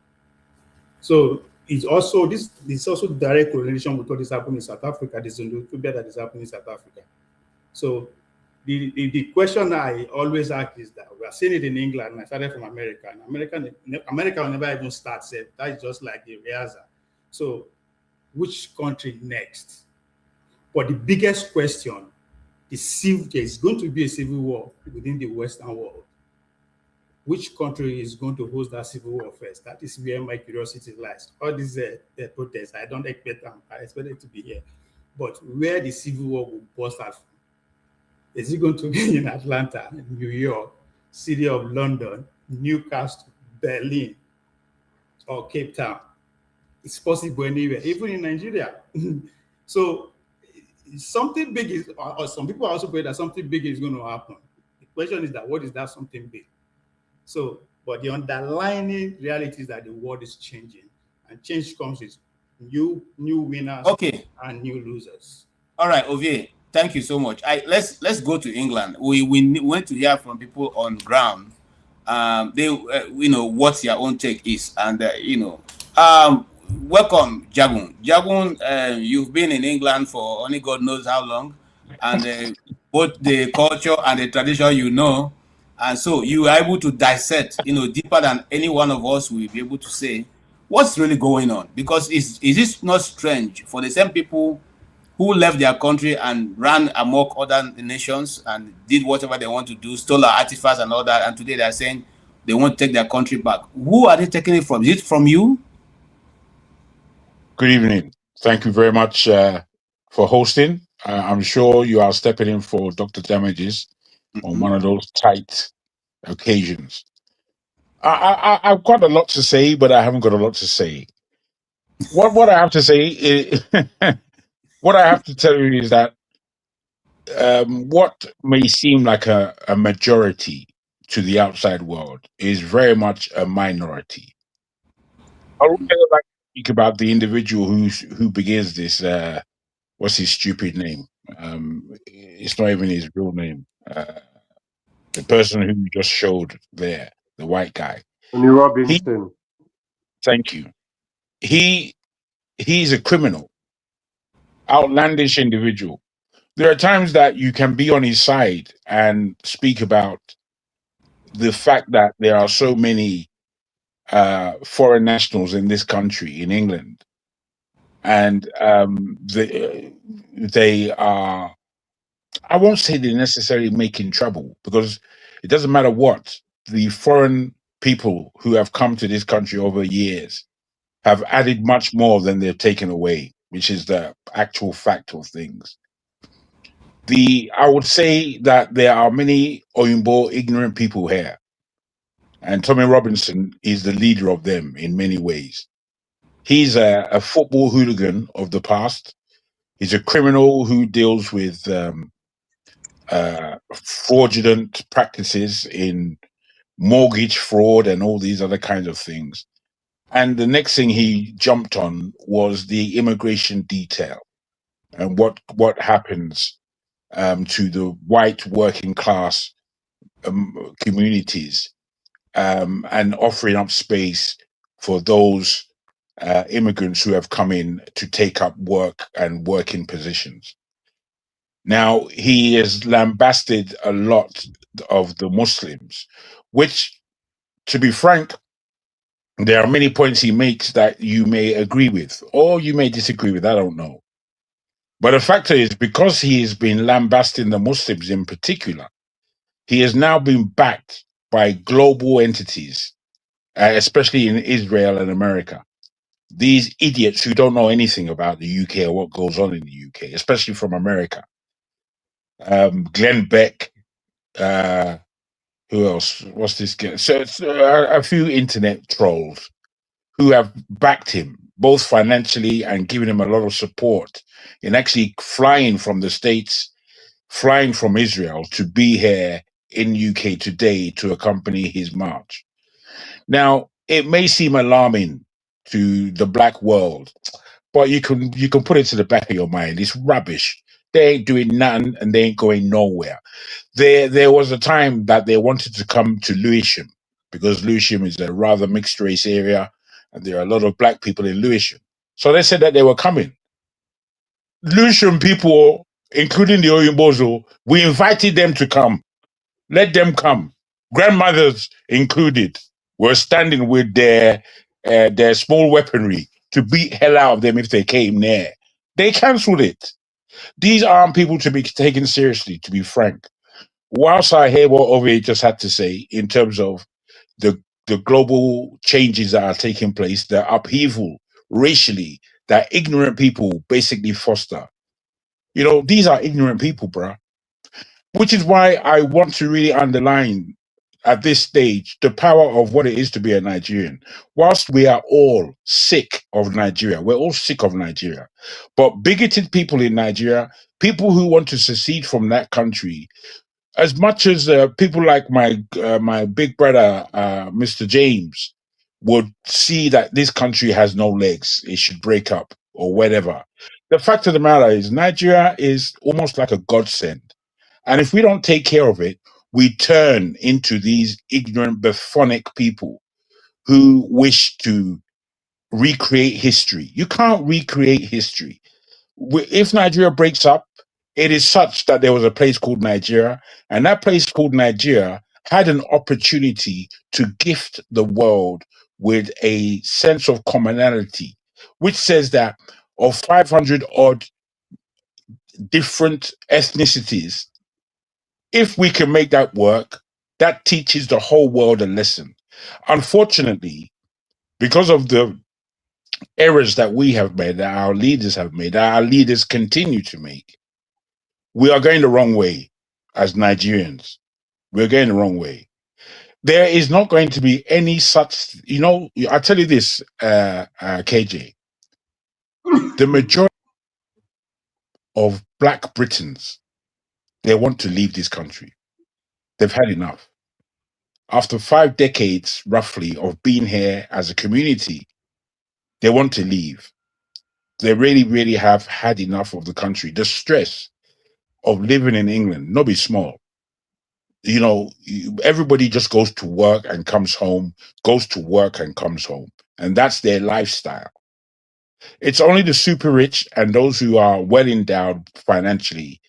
Speaker 19: So it's also direct correlation with what is happening in South Africa, the xenophobia that is happening in South Africa. So the question I always ask is that we are seeing it in England, and I started from America. And America will never even start. That is just like the rehearsal. So which country next? But the biggest question, there is going to be a civil war within the Western world. Which country is going to host that civil war first? That is where my curiosity lies. All these protests, I don't expect them. I expect it to be here. But where the civil war will burst out from? Is it going to be in Atlanta, New York, City of London, Newcastle, Berlin, or Cape Town? It's possible anywhere, even in Nigeria. So something big is, or some people are also afraid that something big is going to happen. The question is that what is that something big? So, but the underlying reality is that the world is changing, and change comes with new winners and new losers.
Speaker 10: All right, Ovie, thank you so much. Let's go to England. We went to hear from people on ground. They what their own take is, and welcome, Jagun. Jagun, you've been in England for only God knows how long, and both the culture and the tradition, and so you are able to dissect, deeper than any one of us will be able to say What's really going on? Because is this not strange for the same people who left their country and ran amok other nations and did whatever they want to do, stole our artifacts and all that, and today they are saying they want to take their country back? Who are they taking it from? Is it from you?
Speaker 21: Good evening. Thank you very much for hosting. I'm sure you are stepping in for Dr. Damages on one of those tight occasions. I've got a lot to say, but I haven't got a lot to say. What I have to say is, what I have to tell you is that what may seem like a majority to the outside world is very much a minority. I would really like to speak about the individual who begins this. What's his stupid name? It's not even his real name. The person who you just showed there, the white guy.
Speaker 22: Tony Robinson.
Speaker 21: Thank you. He's a criminal, outlandish individual. There are times that you can be on his side and speak about the fact that there are so many foreign nationals in this country, in England, and they are, I won't say they're necessarily making trouble, because it doesn't matter what. The foreign people who have come to this country over years have added much more than they've taken away, which is the actual fact of things. I would say that there are many Oyinbo ignorant people here, and Tommy Robinson is the leader of them in many ways. He's a football hooligan of the past. He's a criminal who deals with fraudulent practices in mortgage fraud and all these other kinds of things. And the next thing he jumped on was the immigration detail and what happens to the white working class communities, and offering up space for those immigrants who have come in to take up work and working positions. Now, he has lambasted a lot of the Muslims, which, to be frank, there are many points he makes that you may agree with, or you may disagree with, I don't know. But the fact is, because he has been lambasting the Muslims in particular, he has now been backed by global entities, especially in Israel and America. These idiots who don't know anything about the UK or what goes on in the UK, especially from America. Glenn Beck, who else? What's this guy? So it's a few internet trolls who have backed him, both financially and given him a lot of support in actually flying from the States, flying from Israel to be here in UK today to accompany his march. Now, it may seem alarming to the black world, but you can put it to the back of your mind. It's rubbish. They ain't doing nothing and they ain't going nowhere. There was a time that they wanted to come to Lewisham, because Lewisham is a rather mixed race area and there are a lot of black people in Lewisham. So they said that they were coming. Lewisham people, including the Oyinbozo, we invited them to come. Let them come. Grandmothers included were standing with their small weaponry to beat hell out of them if they came near. They cancelled it. These aren't people to be taken seriously, to be frank. Whilst I hear what Ove just had to say in terms of the global changes that are taking place, the upheaval racially that ignorant people basically foster. You know, these are ignorant people, bruh. Which is why I want to really underline at this stage the power of what it is to be a Nigerian. Whilst we are all sick of Nigeria, we're all sick of Nigeria, but bigoted people in Nigeria, people who want to secede from that country, as much as people like my big brother, Mr. James, would see that this country has no legs, it should break up or whatever. The fact of the matter is Nigeria is almost like a godsend. And if we don't take care of it, we turn into these ignorant, buffonic people who wish to recreate history. You can't recreate history. If Nigeria breaks up, it is such that there was a place called Nigeria, and that place called Nigeria had an opportunity to gift the world with a sense of commonality, which says that of 500 odd different ethnicities, if we can make that work, that teaches the whole world a lesson. Unfortunately, because of the errors that we have made, that our leaders have made, that our leaders continue to make, we are going the wrong way as Nigerians. We're going the wrong way. There is not going to be any such, I tell you this, KJ, the majority of Black Britons, they want to leave this country. They've had enough. After 5 decades, roughly, of being here as a community, they want to leave. They really, really have had enough of the country. The stress of living in England, not be small. Everybody just goes to work and comes home, goes to work and comes home. And that's their lifestyle. It's only the super rich and those who are well endowed financially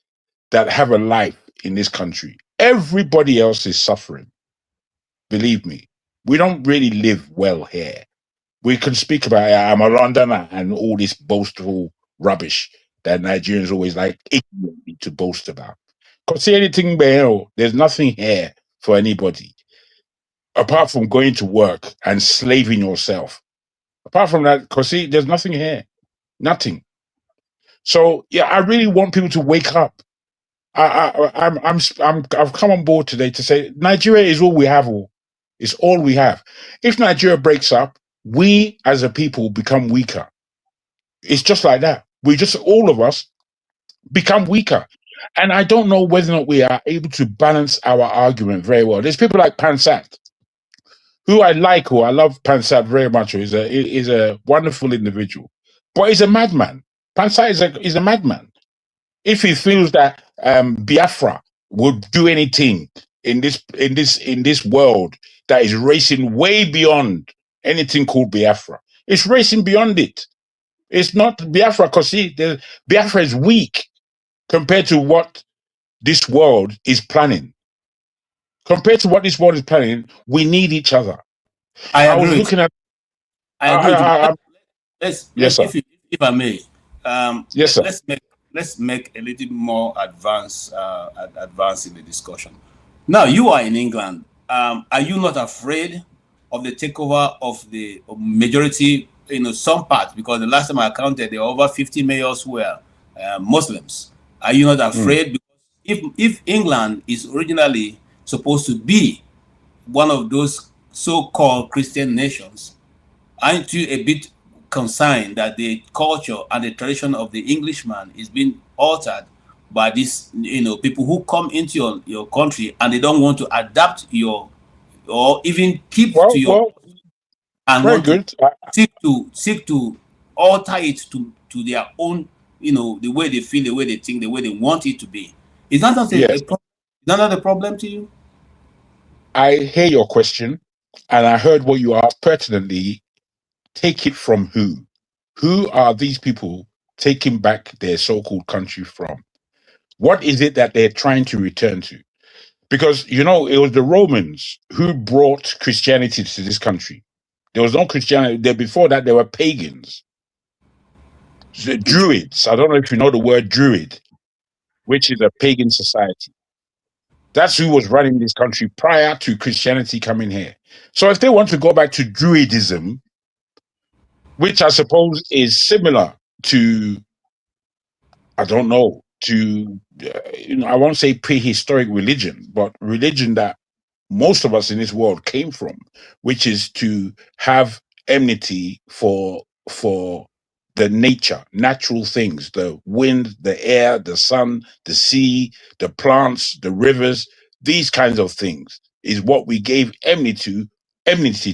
Speaker 21: that have a life in this country. Everybody else is suffering. Believe me, we don't really live well here. We can speak about I'm a Londoner and all this boastful rubbish that Nigerians always like ignorantly to boast about. Because see anything there, there's nothing here for anybody apart from going to work and slaving yourself. Apart from that, because see, there's nothing here, nothing. So yeah, I really want people to wake up. I've come on board today to say Nigeria is all we have. It's all we have. If Nigeria breaks up, we as a people become weaker. It's just like that. All of us become weaker. And I don't know whether or not we are able to balance our argument very well. There's people like Pansat, who I love Pansat very much. He's a wonderful individual, but he's a madman. Pansat is a madman. If he feels that Biafra would do anything in this world that is racing way beyond anything called Biafra, it's racing beyond it. It's not Biafra, because Biafra is weak compared to what this world is planning. Compared to what this world is planning, we need each other. I was looking at.
Speaker 10: Yes, sir. If I may,
Speaker 21: yes, sir.
Speaker 10: Let's make a little more advance in the discussion. Now, you are in England. Are you not afraid of the takeover of the majority, some parts? Because the last time I counted, there were over 50 mayors who were Muslims. Are you not afraid? Because if England is originally supposed to be one of those so-called Christian nations, aren't you a bit concerned that the culture and the tradition of the Englishman is being altered by these, people who come into your country and they don't want to adapt or even keep to your and want to seek to alter it to their own, the way they feel, the way they think, the way they want it to be. Is that not a problem to you?
Speaker 21: I hear your question, and I heard what you asked pertinently. Take it from who? Who are these people taking back their so-called country from? What is it that they're trying to return to? Because, it was the Romans who brought Christianity to this country. There was no Christianity. Before that, there were pagans. The Druids. I don't know if you know the word Druid, which is a pagan society. That's who was running this country prior to Christianity coming here. So if they want to go back to Druidism, which I suppose is similar to, I don't know, I won't say prehistoric religion, but religion that most of us in this world came from, which is to have enmity for the natural things, the wind, the air, the sun, the sea, the plants, the rivers, these kinds of things is what we gave enmity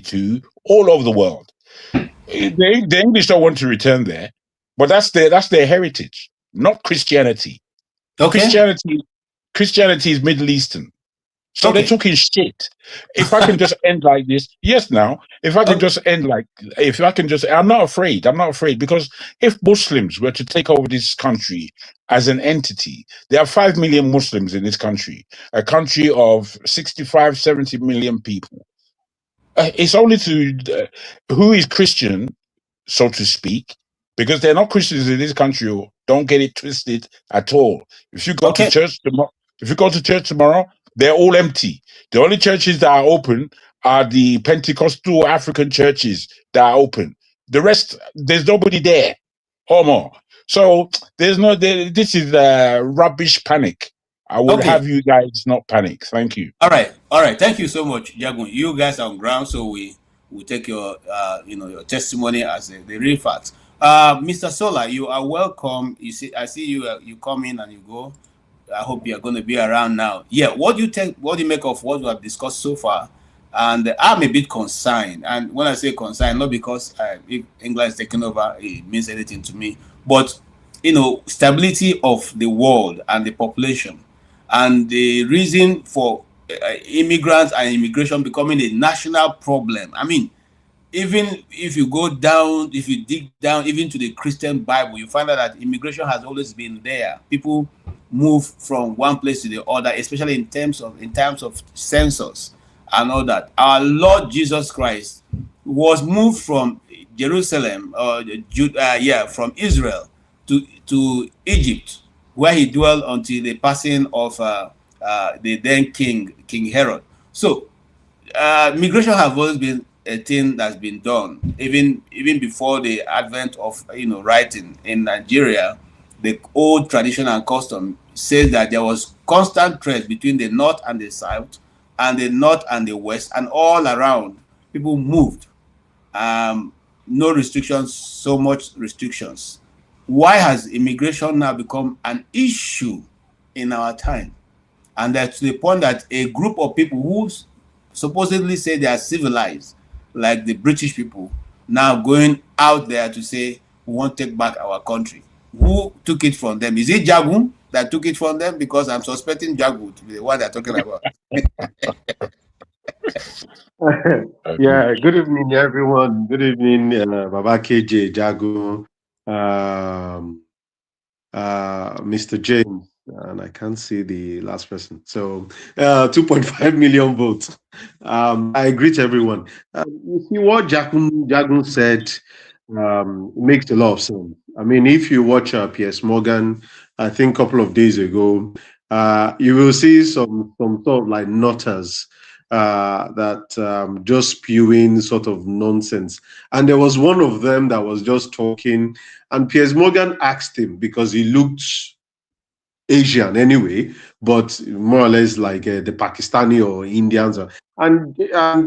Speaker 21: to all over the world. The English don't want to return there, but that's their heritage, not Christianity.
Speaker 10: Okay.
Speaker 21: Christianity is Middle Eastern. So they're talking shit. If I can just end like this, I'm not afraid because if Muslims were to take over this country as an entity, there are 5 million Muslims in this country, a country of 65, 70 million people. It's only to who is Christian, so to speak, because they're not Christians in this country. Don't get it twisted at all. If you go to church tomorrow, they're all empty. The only churches that are open are the Pentecostal African churches that are open. The rest, there's nobody there. Homo. So there's no. This is rubbish panic. I would have you guys not panic. Thank you.
Speaker 10: All right. Thank you so much, Jagun. You guys are on ground, so we take your your testimony as the real facts. Mr. Sola, you are welcome. I see you come in and you go. I hope you are going to be around now. Yeah. What do you make of what we have discussed so far? And I'm a bit concerned. And when I say concerned, not because if England is taking over, it means anything to me, but stability of the world and the population, and the reason for immigrants and immigration becoming a national problem. I mean, even if you go down, if you dig down even to the Christian Bible, you find out that immigration has always been there. People move from one place to the other, especially in terms of census and all that. Our Lord Jesus Christ was moved from Jerusalem, from Israel to Egypt, where he dwelled until the passing of the then King Herod. So migration has always been a thing that's been done, even before the advent of writing in Nigeria. The old tradition and custom says that there was constant threat between the north and the south, and the north and the west, and all around. People moved. No restrictions, so much restrictions. Why has immigration now become an issue in our time? And that's to the point that a group of people who supposedly say they are civilized, like the British people, now going out there to say, we want to take back our country. Who took it from them? Is it Jagun that took it from them? Because I'm suspecting Jagun to be the one they're talking about.
Speaker 6: Yeah, good evening, everyone. Good evening, Baba KJ, Jagun, Mr. James, and I can't see the last person. So 2.5 million votes. I greet everyone. You see what Jagun said makes a lot of sense. I mean, if you watch Piers Morgan, I think a couple of days ago, you will see some sort of like nutters that just spewing sort of nonsense. And there was one of them that was just talking, and Piers Morgan asked him, because he looked Asian anyway, but more or less like the Pakistani or Indians. And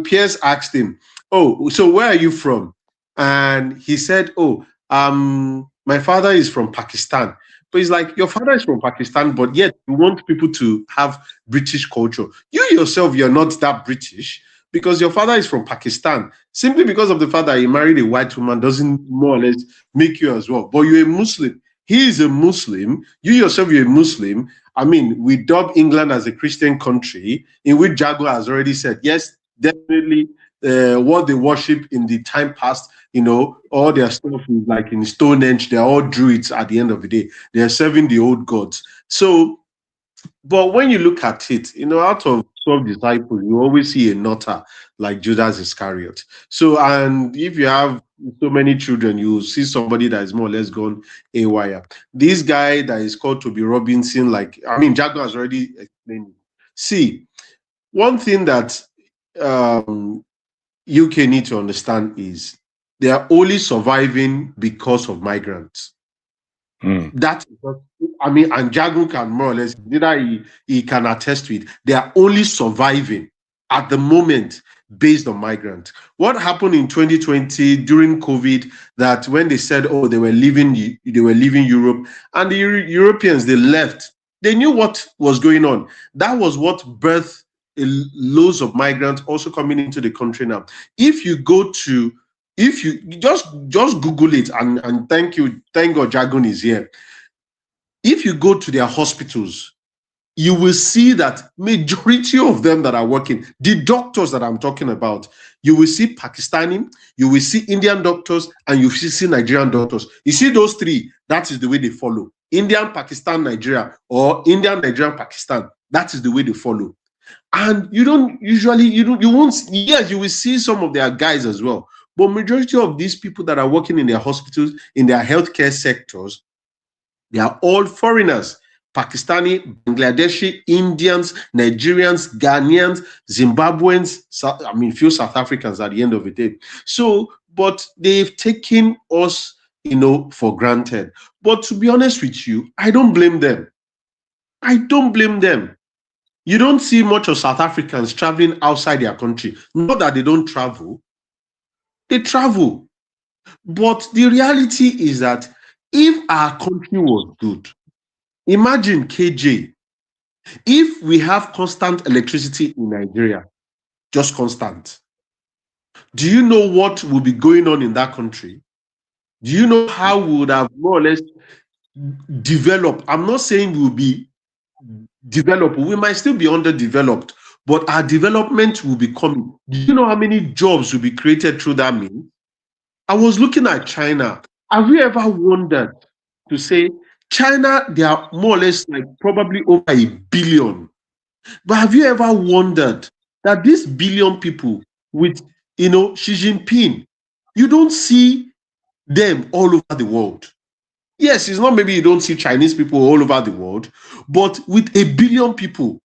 Speaker 6: Piers asked him, oh, so where are you from? And he said, oh, my father is from Pakistan. But he's like, your father is from Pakistan, but yet you want people to have British culture. You yourself, you're not that British, because your father is from Pakistan. Simply because of the fact that he married a white woman doesn't more or less make you as well. But you're a Muslim. He is a Muslim. You yourself, you're a Muslim. I mean, we dub England as a Christian country, in which Jaguar has already said, yes, definitely what they worship in the time past, all their stuff is like in Stonehenge. They're all druids at the end of the day. They're serving the old gods. So, but when you look at it, out of 12 disciples, you always see a nutter like Judas Iscariot. So, and if you have so many children, you see somebody that is more or less gone haywire. This guy that is called Toby Robinson, Jago has already explained it. See, one thing that UK need to understand is they are only surviving because of migrants. That, and Jagu can more or less, he can attest to it. They are only surviving at the moment based on migrants. What happened in 2020 during COVID, that when they said, oh, they were leaving Europe, and the Europeans, they left. They knew what was going on. That was what birthed loads of migrants also coming into the country now. If you just Google it, and thank God Jagun is here. If you go to their hospitals, you will see that majority of them that are working, the doctors that I'm talking about, you will see Pakistani, you will see Indian doctors, and you will see Nigerian doctors. You see those three, that is the way they follow. Indian, Pakistan, Nigeria, or Indian, Nigerian, Pakistan. That is the way they follow. And you don't usually, you won't, yes, you will see some of their guys as well. But majority of these people that are working in their hospitals, in their healthcare sectors, they are all foreigners. Pakistani, Bangladeshi, Indians, Nigerians, Ghanaians, Zimbabweans, few South Africans at the end of the day. So, but they've taken us, for granted. But to be honest with you, I don't blame them. I don't blame them. You don't see much of South Africans traveling outside their country. Not that they don't travel. They travel. But the reality is that if our country was good, imagine KJ, if we have constant electricity in Nigeria, just constant, do you know what will be going on in that country? Do you know how we would have more or less developed? I'm not saying we will be developed. We might still be underdeveloped, but our development will be coming. Do you know how many jobs will be created through that means? I was looking at China. Have you ever wondered to say, China, they are more or less like probably over 1 billion. But have you ever wondered that these billion people with, Xi Jinping, you don't see them all over the world. Yes, it's not maybe you don't see Chinese people all over the world, but with 1 billion people,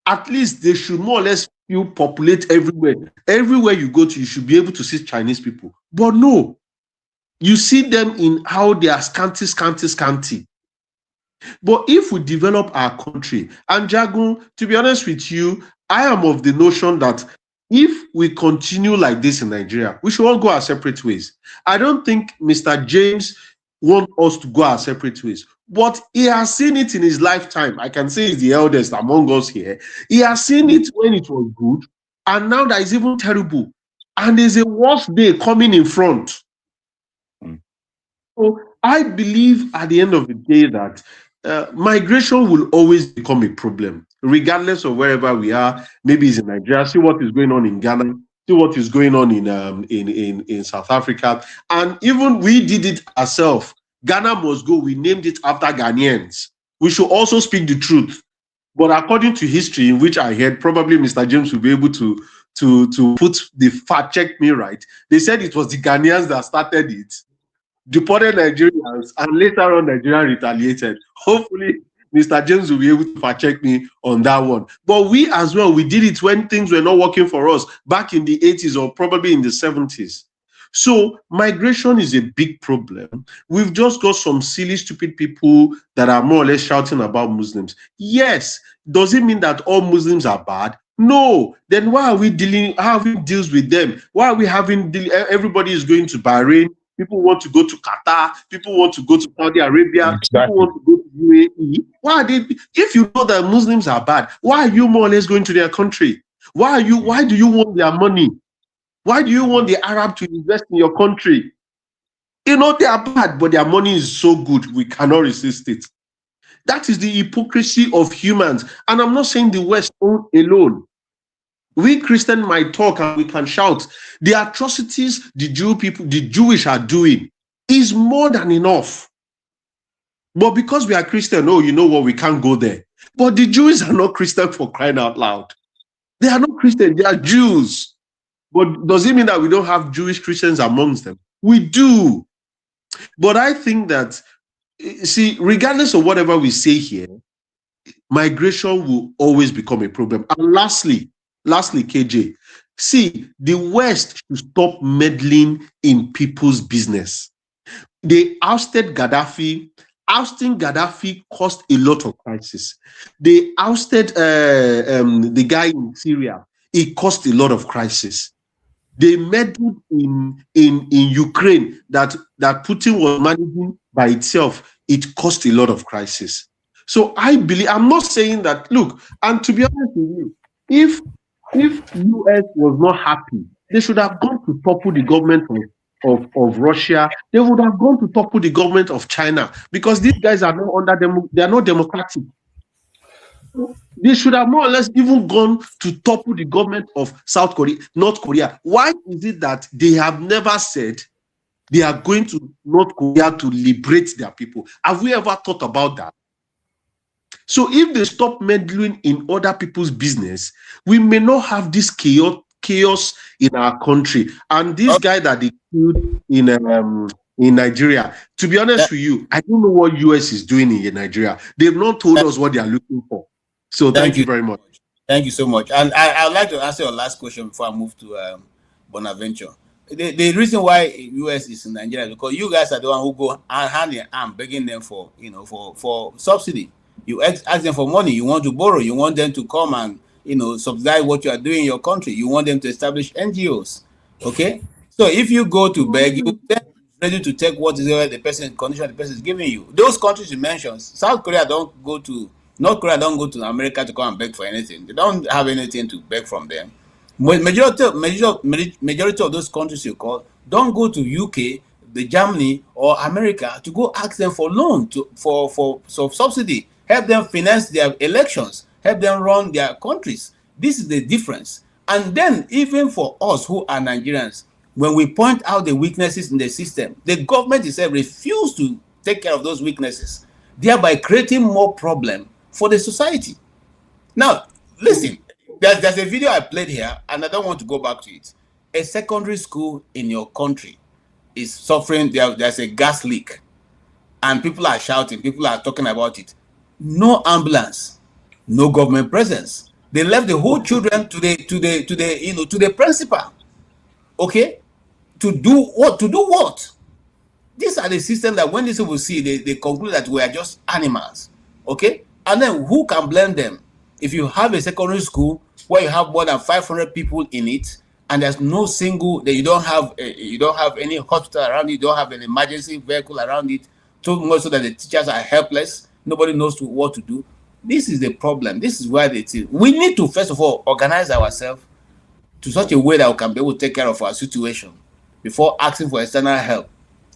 Speaker 6: at least they should more or less populate everywhere. Everywhere you go to, you should be able to see Chinese people. But no, you see them in how they are scanty. But if we develop our country, and Jagun, to be honest with you, I am of the notion that if we continue like this in Nigeria, we should all go our separate ways. I don't think Mr. James wants us to go our separate ways, but he has seen it in his lifetime. I can say he's the eldest among us here. He has seen it when it was good, and now that is even terrible. And there's a worse day coming in front. So I believe at the end of the day that migration will always become a problem, regardless of wherever we are. Maybe it's in Nigeria. See what is going on in Ghana. See what is going on in South Africa. And even we did it ourselves. Ghana must go. We named it after Ghanaians. We should also speak the truth. But according to history, in which I heard, probably Mr. James will be able to put the fact check me right. They said it was the Ghanaians that started it, deported Nigerians, and later on Nigeria retaliated. Hopefully, Mr. James will be able to fact check me on that one. But we as well, we did it when things were not working for us back in the 80s or probably in the 70s. So migration is a big problem. We've just got some silly, stupid people that are more or less shouting about Muslims. Yes, does it mean that all Muslims are bad? No. Then why are we having deals with them? Why are we having everybody is going to Bahrain? People want to go to Qatar. People want to go to Saudi Arabia.
Speaker 21: Exactly.
Speaker 6: People want to go to UAE. Why are they? If you know that Muslims are bad, why are you more or less going to their country? Why do you want their money? Why do you want the Arab to invest in your country? They are bad, but their money is so good, we cannot resist it. That is the hypocrisy of humans. And I'm not saying the West alone. We Christians might talk and we can shout. The atrocities the Jewish are doing is more than enough. But because we are Christian, you know what, we can't go there. But the Jews are not Christian, for crying out loud. They are not Christian, they are Jews. But does it mean that we don't have Jewish Christians amongst them? We do. But I think that, see, regardless of whatever we say here, migration will always become a problem. And lastly, KJ, see, the West should stop meddling in people's business. They ousted Gaddafi. Ousting Gaddafi caused a lot of crisis. They ousted the guy in Syria. It caused a lot of crisis. They meddled in Ukraine that Putin was managing by itself. It caused a lot of crisis. So I believe, I'm not saying that, look, and to be honest with you, if US was not happy, they should have gone to topple the government of Russia. They would have gone to topple the government of China, because these guys are not under them. They are not democratic. They should have more or less even gone to topple the government of North Korea. Why is it that they have never said they are going to North Korea to liberate their people? Have we ever thought about that? So if they stop meddling in other people's business, we may not have this chaos in our country. And this guy that they killed in Nigeria, to be honest with you, I don't know what US is doing in Nigeria. They've not told us what they are looking for. So thank you very much.
Speaker 10: Thank you so much. And I'd like to answer your last question before I move to Bonaventure. The reason why US is in Nigeria is because you guys are the one who go hand in hand begging them for, you know, for subsidy. You ask them for money. You want to borrow. You want them to come and, you know, subsidize what you are doing in your country. You want them to establish NGOs. Okay. So if you go to beg, you then ready to take what is the person condition the person is giving you. Those countries you mentioned, South Korea don't go to, North Korea don't go to America to come and beg for anything. They don't have anything to beg from them. Majority of those countries you call don't go to UK, the Germany or America to go ask them for loan for subsidy, help them finance their elections, help them run their countries. This is the difference. And then even for us who are Nigerians, when we point out the weaknesses in the system, the government itself refuses to take care of those weaknesses, thereby creating more problem for the society. Now, listen, there's a video I played here, and I don't want to go back to it. A secondary school in your country is suffering, there's a gas leak, and people are shouting, people are talking about it. No ambulance, no government presence. They left the whole children to the principal. Okay? To do what? These are the systems that when these people see, they conclude that we are just animals. Okay? And then who can blame them? If you have a secondary school where you have more than 500 people in it, and there's no single, you don't have any hospital around it, you don't have an emergency vehicle around it, so much so that the teachers are helpless, nobody knows what to do. This is the problem. This is why we need to first of all organize ourselves to such a way that we can be able to take care of our situation before asking for external help.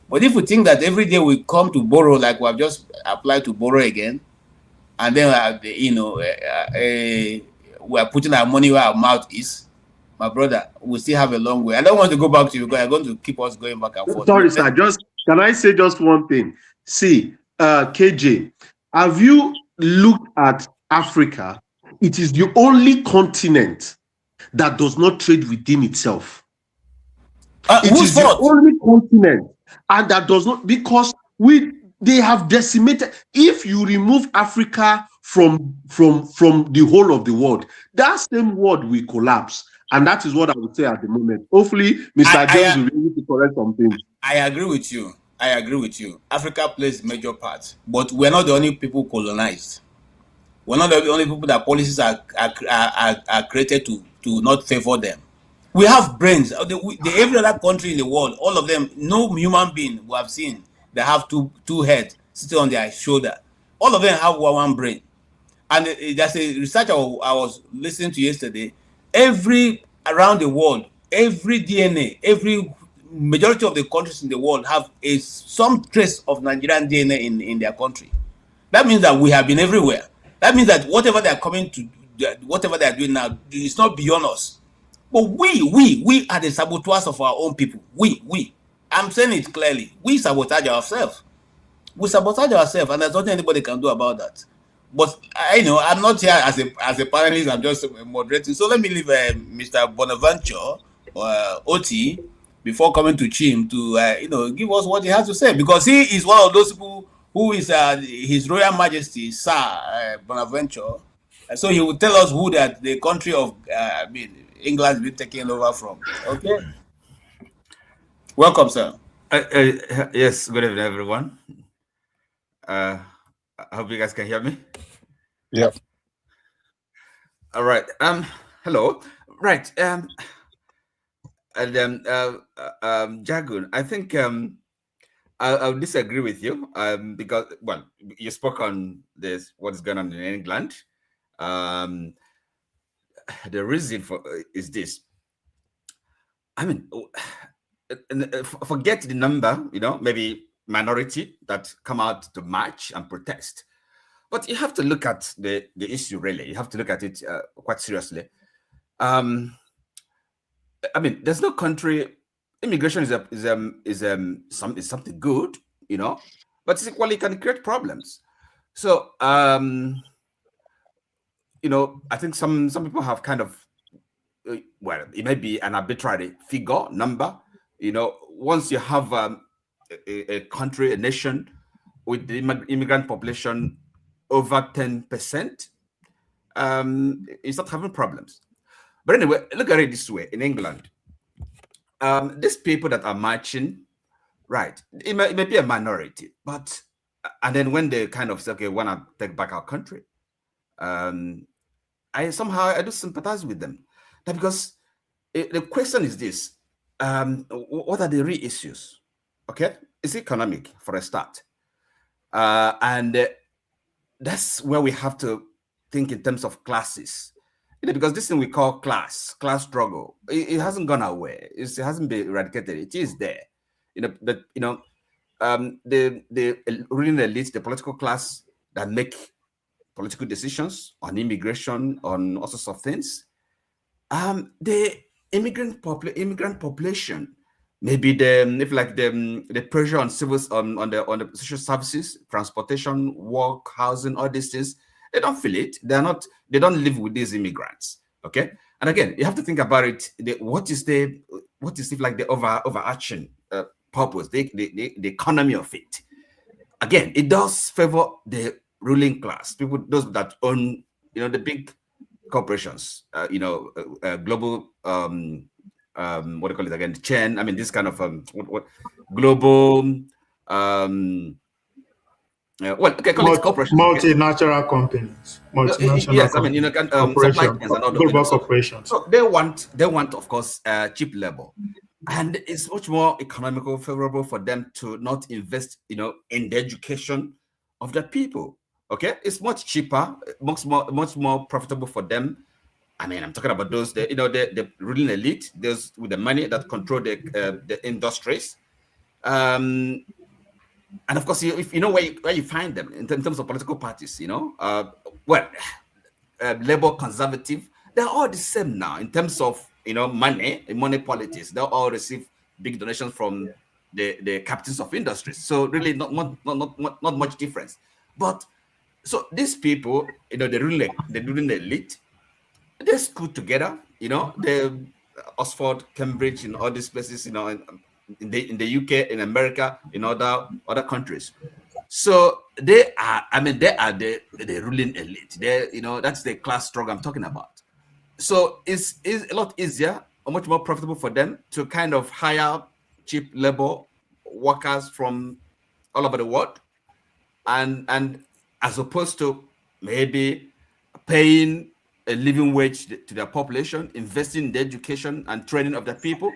Speaker 10: But if we think that every day we come to borrow, like we have just applied to borrow again, and then we are putting our money where our mouth is, my brother, we still have a long way. I don't want to go back to you because I'm going to keep us going back and forth.
Speaker 6: Sorry, sir. Can I say just one thing? See, KJ, have you looked at Africa? It is the only continent that does not trade within itself. It is the only continent, and that does not, because they have decimated. If you remove Africa from the whole of the world, that same world will collapse. And that is what I would say at the moment. Hopefully, Mr. James will be able to correct some things.
Speaker 10: I agree with you. Africa plays a major part, but we're not the only people colonized. We're not the only people that policies are created to not favor them. We have brains. Every other country in the world, all of them, no human being we have seen they have two heads sitting on their shoulder. All of them have one brain. And there's a research I was listening to yesterday. Around the world, every DNA, every majority of the countries in the world have some trace of Nigerian DNA in their country. That means that we have been everywhere. That means that whatever they are coming to, whatever they are doing now, it's not beyond us. But we are the saboteurs of our own people. We. I'm saying it clearly. We sabotage ourselves. We sabotage ourselves, and there's nothing anybody can do about that. But I'm not here as a panelist. I'm just moderating. So let me leave Mr. Bonaventure or Oti before coming to Chim to give us what he has to say, because he is one of those people who is His Royal Majesty Sir Bonaventure. So he will tell us who the country of England has been taken over from. Okay. Welcome, sir.
Speaker 1: Yes. Good evening, everyone. I hope you guys can hear me.
Speaker 21: Yeah.
Speaker 1: All right. Hello. Right. Jagun, I think I'll disagree with you. Because you spoke on this, what's going on in England. The reason is this. I mean, forget the number. Maybe minority that come out to march and protest. But you have to look at the issue, really. You have to look at it quite seriously. I mean, there's no country. Immigration is something good, but it equally can create problems. So I think some people have kind of, well, it may be an arbitrary figure, number. Once you have a country, a nation with the immigrant population over 10%, you start having problems. But anyway, look at it this way. In England, these people that are marching, right, it may be a minority, but, and then when they kind of say, okay, we want to take back our country, I do sympathize with them. Because the question is this, what are the real issues? Okay, it's economic for a start. And that's where we have to think in terms of classes. Because this thing we call class struggle, it hasn't gone away. It hasn't been eradicated. It is there. But the ruling elite, the political class that make political decisions on immigration, on all sorts of things, the immigrant population, maybe the pressure on civils on the social services, transportation, work, housing, all these things, they don't feel it. They don't live with these immigrants. Okay, and again, you have to think about it. What is the overarching purpose, the economy of it? Again, it does favor the ruling class, people, those that own, the big corporations, global, what do you call it again? The chain. I mean, this kind of global.
Speaker 19: Multinational companies. Multinational
Speaker 1: yes,
Speaker 19: companies.
Speaker 1: I mean, supply chains and all
Speaker 19: global
Speaker 1: those.
Speaker 19: corporations.
Speaker 1: So they want, of course, cheap labor, and it's much more economical, favorable for them to not invest, in the education of the people. Okay, it's much cheaper, much more profitable for them. I mean, I'm talking about those, the ruling elite, those with the money that control the industries. And of course, if where you find them in terms of political parties, Labour, Conservative, they're all the same now in terms of money politics. They all receive big donations from the captains of industries. So really, not much difference. But so these people, the ruling elite, they school together. The Oxford, Cambridge, in all these places, in the UK, in America, in other countries. So they are the ruling elite. That's the class struggle I'm talking about. So it's a lot easier or much more profitable for them to kind of hire cheap labor workers from all over the world, and as opposed to maybe paying a living wage to their population, investing in the education and training of the people.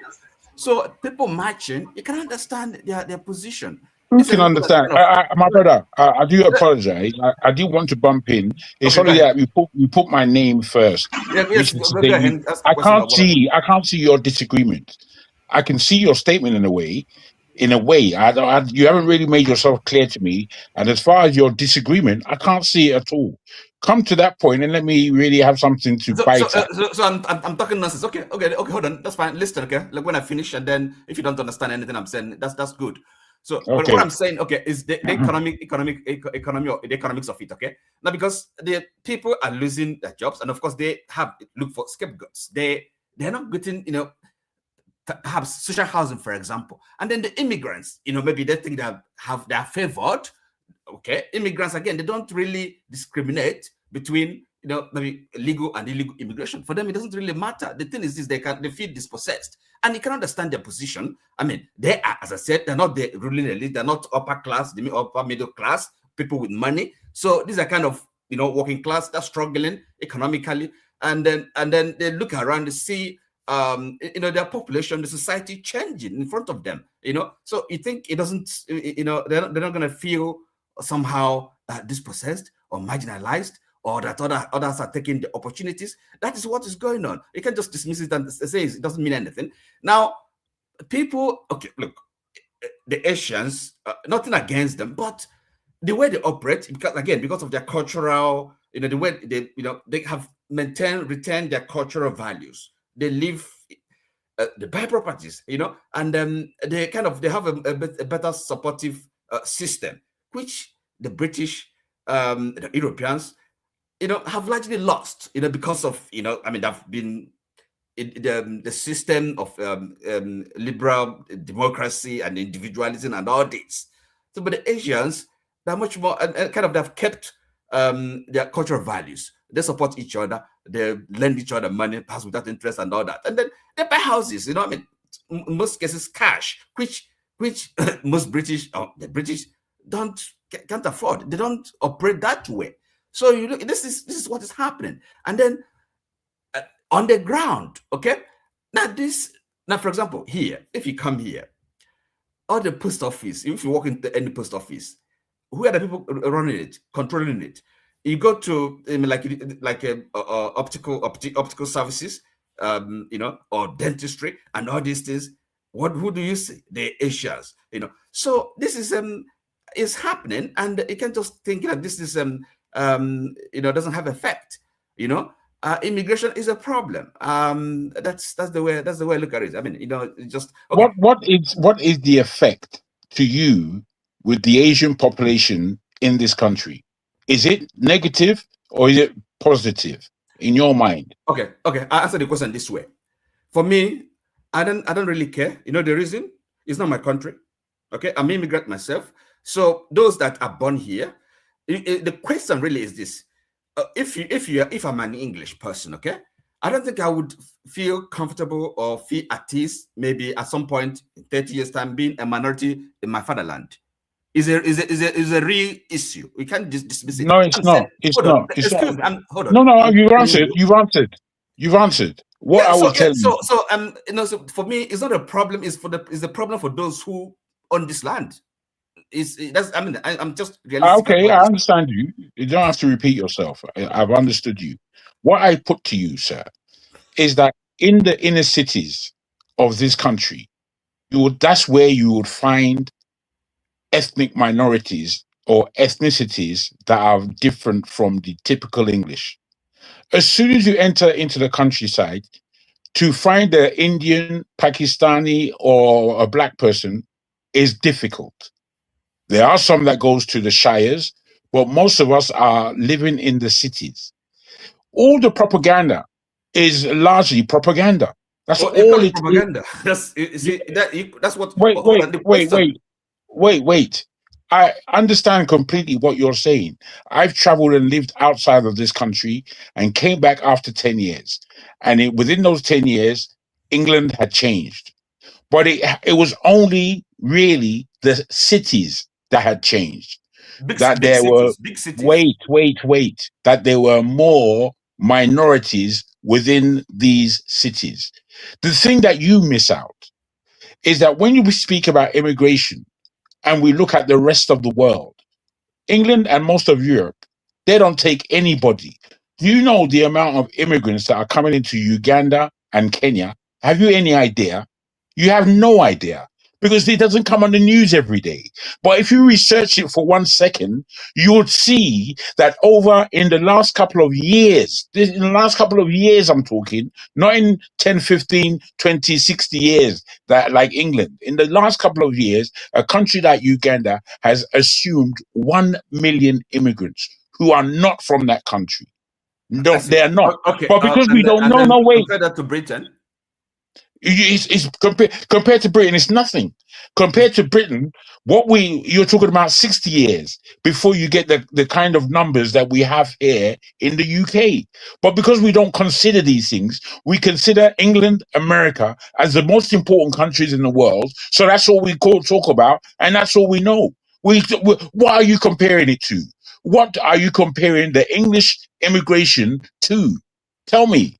Speaker 1: So people marching, you can understand their position.
Speaker 21: You can understand. My brother, I do apologize. I did want to bump in. It's only that you put my name first.
Speaker 1: Yes,
Speaker 21: I can't see your disagreement. I can see your statement in a way. You haven't really made yourself clear to me. And as far as your disagreement, I can't see it at all. Come to that point and let me really have something to bite at.
Speaker 1: So I'm talking nonsense. Okay, hold on. That's fine. Listen, okay. Like when I finish, and then if you don't understand anything I'm saying, that's good. So but what I'm saying, okay, is the economics of it, okay? Now, because the people are losing their jobs, and of course they have look for scapegoats. They're not getting, perhaps social housing, for example, and then the immigrants, maybe they think they're favored. Okay, immigrants again, they don't really discriminate between maybe legal and illegal immigration. For them, it doesn't really matter. The thing is this: they feel dispossessed, and you can understand their position. I mean, they are, as I said, they're not the ruling elite. They're not upper class, upper middle class people with money. So these are kind of working class that's struggling economically, and then they look around to see their population, the society changing in front of them. So you think it doesn't? They're not going to feel somehow dispossessed or marginalized, or that others are taking the opportunities. That is what is going on. You can't just dismiss it and say it doesn't mean anything. Now, people, okay, look, the Asians, nothing against them, but the way they operate, because of their cultural, the way they have retained their cultural values. They live, they buy properties, and they have a better supportive system, which the British, the Europeans, have largely lost, because of, I mean, they've been in the system of liberal democracy and individualism and all this. So, but the Asians, they're much more, and kind of, they've kept their cultural values. They support each other. They lend each other money, perhaps without interest and all that. And then they buy houses, I mean, in most cases cash, which most British, the British can't afford. They don't operate that way. So you look, this is what is happening. And then on the ground, okay? Now, for example, here, if you come here, all the post office, if you walk into any post office, who are the people running it, controlling it? You go to optical services, or dentistry and all these things. Who do you see? The Asians, So this is happening, and you can just think that this is doesn't have effect. Immigration is a problem. That's the way I look at it. I mean, just okay.
Speaker 21: What is the effect to you with the Asian population in this country? Is it negative or is it positive in your mind?
Speaker 1: Okay. I answer the question this way. For me, I don't really care. The reason? It's not my country. Okay, I'm an immigrant myself. So those that are born here, the question really is this: if I'm an English person, okay, I don't think I would feel comfortable or feel at ease maybe at some point in 30 years' time being a minority in my fatherland. Is a real issue. We can't just dismiss it.
Speaker 21: No, it's not. It's not.
Speaker 1: Excuse me. Hold on.
Speaker 21: No, you've answered. You've answered. What I will tell you.
Speaker 1: So for me, it's not a problem. It's the problem for those who own this land. I'm just realistic.
Speaker 21: Okay, I understand you. You don't have to repeat yourself. I've understood you. What I put to you, sir, is that in the inner cities of this country, that's where you would find ethnic minorities or ethnicities that are different from the typical English. As soon as you enter into the countryside, to find an Indian, Pakistani, or a black person is difficult. There are some that goes to the shires, but most of us are living in the cities. All the propaganda is largely propaganda. That's all it
Speaker 1: propaganda. That's what.
Speaker 21: Wait. I understand completely what you're saying. I've traveled and lived outside of this country and came back after 10 years. And within those 10 years, England had changed. But it was only really the cities that had changed. Big cities. Wait. That there were more minorities within these cities. The thing that you miss out is that when you speak about immigration, and we look at the rest of the world, England and most of Europe, they don't take anybody. Do you know the amount of immigrants that are coming into Uganda and Kenya? Have you any idea? You have no idea, because it doesn't come on the news every day. But if you research it for 1 second, you would see that in the last couple of years, I'm talking, not in 10, 15, 20, 60 years, that like England. In the last couple of years, a country like Uganda has assumed 1 million immigrants who are not from that country. No, they are not.
Speaker 1: Okay,
Speaker 21: but because we don't know, no, wait.
Speaker 1: Compare that to Britain.
Speaker 21: It's compared to Britain, it's nothing. Compared to Britain, you're talking about 60 years before you get the kind of numbers that we have here in the UK. But because we don't consider these things, we consider England, America as the most important countries in the world. So that's all we talk about, and that's all we know. What are you comparing it to? What are you comparing the English immigration to? Tell me.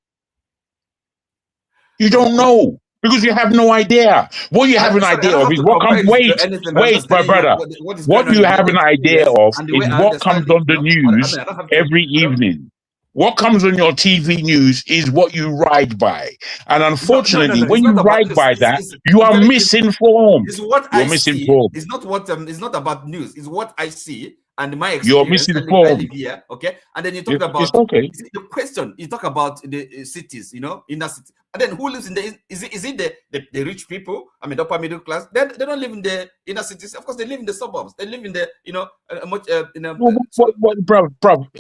Speaker 21: You don't know, because you have no idea. What you have an idea of is what comes. Wait, my brother. What you have an idea of is what comes on the news every evening. What comes on your TV news is what you ride by. And unfortunately, when you ride by that, you are misinformed.
Speaker 1: It's what
Speaker 21: You're
Speaker 1: I
Speaker 21: misinformed.
Speaker 1: see. It's not about news. It's what I see and my
Speaker 21: You're
Speaker 1: experience. I
Speaker 21: misinformed.
Speaker 1: live here, okay? And then you talk about
Speaker 21: It's okay.
Speaker 1: the question. You talk about the cities, you know, inner city. And then who lives in the? Is it the rich people? I mean, the upper middle class. They don't live in the inner cities. Of course, they live in the suburbs. They live in the, you know,
Speaker 21: Bro,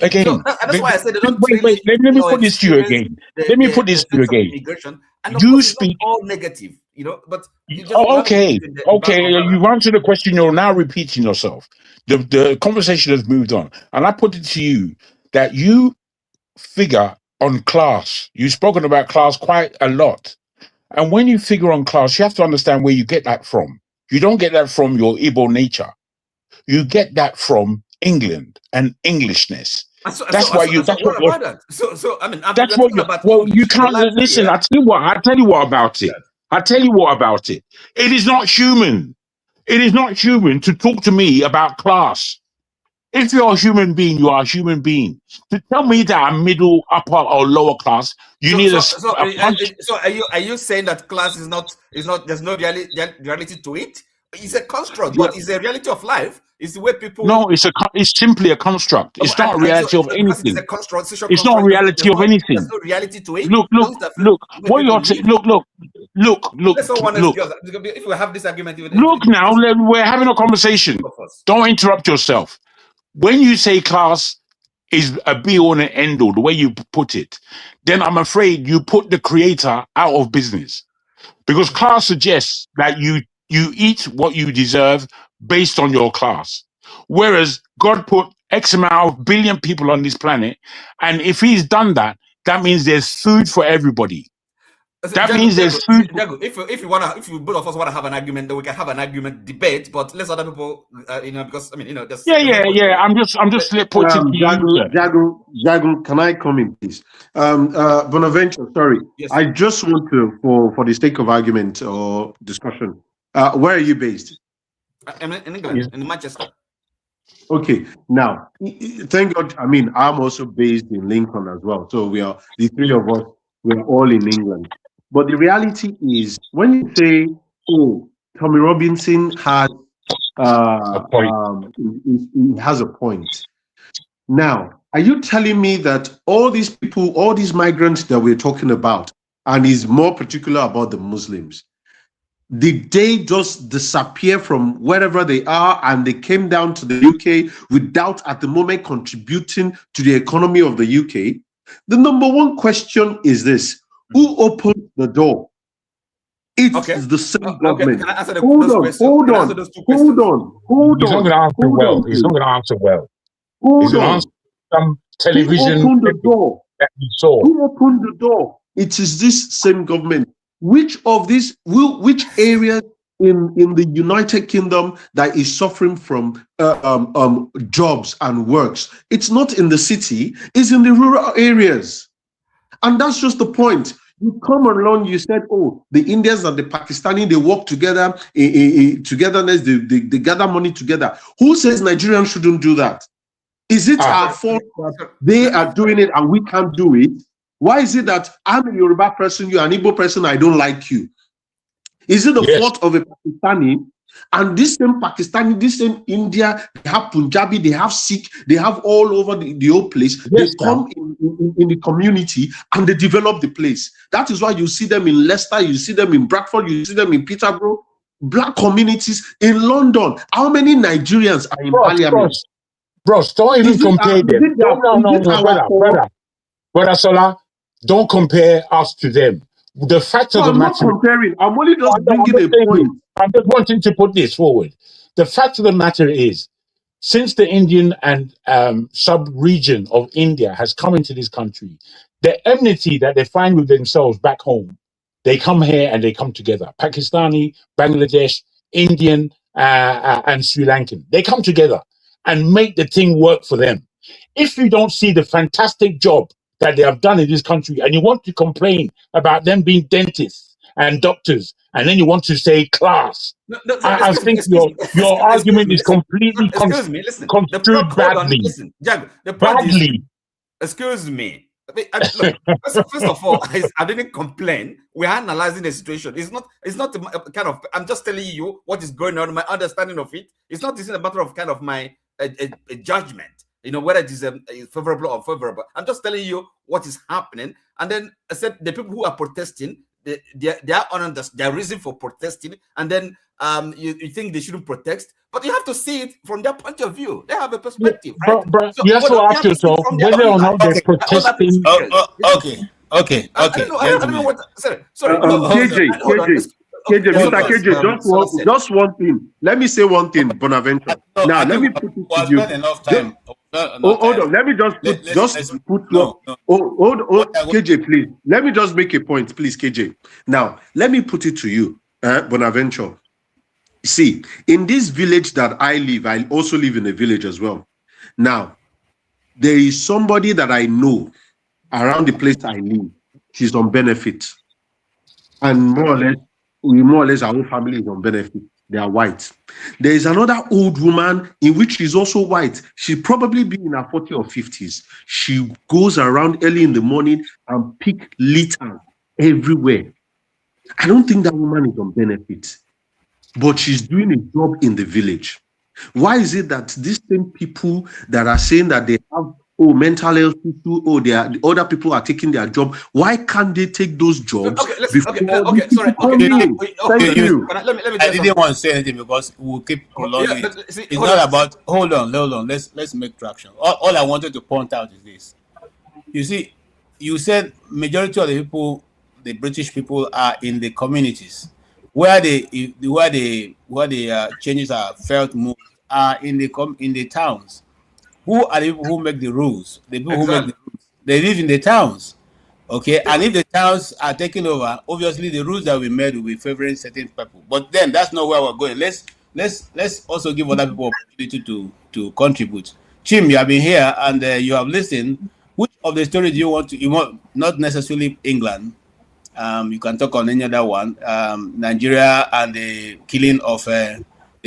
Speaker 21: again.
Speaker 1: So that's why I said they don't
Speaker 21: wait. Let me put this to you again. Let me put this to you again.
Speaker 1: Immigration. And of
Speaker 21: You
Speaker 1: course,
Speaker 21: speak.
Speaker 1: it's not all negative, you know, but you just
Speaker 21: Okay. You answered the question. You're now repeating yourself. The conversation has moved on, and I put it to you that you figure on class. You've spoken about class quite a lot, and when you figure on class, you have to understand where you get that from. You don't get that from your Igbo nature. You get that from England and Englishness. So I mean, that's what you. Well, you can't listen. I tell you what about it. I tell you what about it. It is not human. It is not human to talk to me about class. If you're a human being, you are a human being. To tell me that I'm middle, upper, or lower class, you need a.
Speaker 1: So are you saying that class is not? There's no reality to it? It's a construct, but it's a reality of life. It's the way people.
Speaker 21: No, it's simply a construct. It's not a reality of anything.
Speaker 1: It's a construct.
Speaker 21: It's not a reality of anything.
Speaker 1: There's no reality to it.
Speaker 21: Look. What you're saying? Look.
Speaker 1: If we have this argument,
Speaker 21: look now, we're having a conversation. Don't interrupt yourself. When you say class is a be-all and end-all, the way you put it, then I'm afraid you put the creator out of business, because class suggests that you eat what you deserve based on your class. Whereas God put X amount of billion people on this planet, and if he's done that, that means there's food for everybody. That means there's food.
Speaker 1: If both of us want to have an argument, then we can have an argument debate. But let's other people, because I mean, just
Speaker 21: yeah. I'm just putting.
Speaker 6: Jago, can I come in, please? Bonaventure, sorry. Yes. I just want to, for the sake of argument or discussion, where are you based?
Speaker 1: I'm in England, in Manchester.
Speaker 6: Okay, now thank God. I mean, I'm also based in Lincoln as well. So we are the three of us. We're all in England. But the reality is, when you say, "Oh, Tommy Robinson has a point," he has a point. Now, are you telling me that all these people, all these migrants that we're talking about, and he's more particular about the Muslims, did they just disappear from wherever they are and they came down to the UK without at the moment contributing to the economy of the UK? The number one question is this: who opened the door? It's the same government.
Speaker 1: Can I answer
Speaker 6: Hold on.
Speaker 21: He's not going to answer well. He's not going to answer well. He's going to answer some television.
Speaker 6: Who opened the door?
Speaker 21: That he saw.
Speaker 6: Who opened the door? It is this same government. Which of these, which areas in the United Kingdom that is suffering from jobs and works? It's not in the city, it's in the rural areas. And that's just the point. You come along, you said, oh, the Indians and the Pakistani, they work together, togetherness, they gather money together. Who says Nigerians shouldn't do that? Is it our fault that they are doing it and we can't do it? Why is it that I'm a Yoruba person, you're an Igbo person, I don't like you? Is it the fault of a Pakistani? And this same Pakistani, this same India, they have Punjabi, they have Sikh, they have all over the whole place. They come in the community and they develop the place. That is why you see them in Leicester, you see them in Bradford, you see them in Peterborough. Black communities in London. How many Nigerians are in parliament?
Speaker 21: Bros, don't even compare them. No, brother Sola, don't compare us to them. The fact of the matter,
Speaker 6: I'm not comparing. I'm only just bringing a point.
Speaker 21: I'm just wanting to put this forward. The fact of the matter is, since the Indian and sub-region of India has come into this country, the enmity that they find with themselves back home, they come here and they come together. Pakistani, Bangladesh, Indian, and Sri Lankan. They come together and make the thing work for them. If you don't see the fantastic job that they have done in this country and you want to complain about them being dentists and doctors, and then you want to say class, I think your argument is completely construed badly.
Speaker 1: Badly. Excuse me. Look, first of all, I didn't complain. We are analyzing the situation. It's not kind of. I'm just telling you what is going on. My understanding of it. It's not a matter of kind of my a judgment, whether it is favorable or unfavorable. I'm just telling you what is happening. And then I said the people who are protesting, they are on their reason for protesting, and then you think they shouldn't protest, but you have to see it from their point of view. They have a perspective, right?
Speaker 21: But you also have to talk whether or not they're protesting.
Speaker 10: Okay.
Speaker 1: I don't know what. Sorry.
Speaker 6: KJ, just one thing. Let me say one thing, Bonaventure. Now, let me put it to you.
Speaker 10: Not enough time.
Speaker 6: Hold on. Let me KJ, please. Let me just make a point, please, KJ. Now, let me put it to you, Bonaventure. See, in this village that I live, I also live in a village as well. Now, there is somebody that I know around the place I live. She's on benefit. And more or less, our whole family is on benefit. They are white. There is another old woman in which she's also white. She'll probably be in her 40s or 50s. She goes around early in the morning and pick litter everywhere. I don't think that woman is on benefit, but she's doing a job in the village. Why is it that these same people that are saying that they have mental health issue, the other people are taking their job, why can't they take those jobs?
Speaker 10: I didn't want to say anything because we'll keep prolonging it. It's not about hold on. Let's make traction. All I wanted to point out is this. You see, you said majority of the people, the British people, are in the communities where the changes are felt most are in the towns. Who are the people who make the rules? The people who make the rules, they live in the towns, okay? And if the towns are taken over, obviously the rules that we made will be favoring certain people. But then that's not where we're going. Let's also give other people opportunity to contribute. Chim, you have been here and you have listened. Which of the stories do you want to? Not necessarily England. You can talk on any other one. Nigeria and the killing of the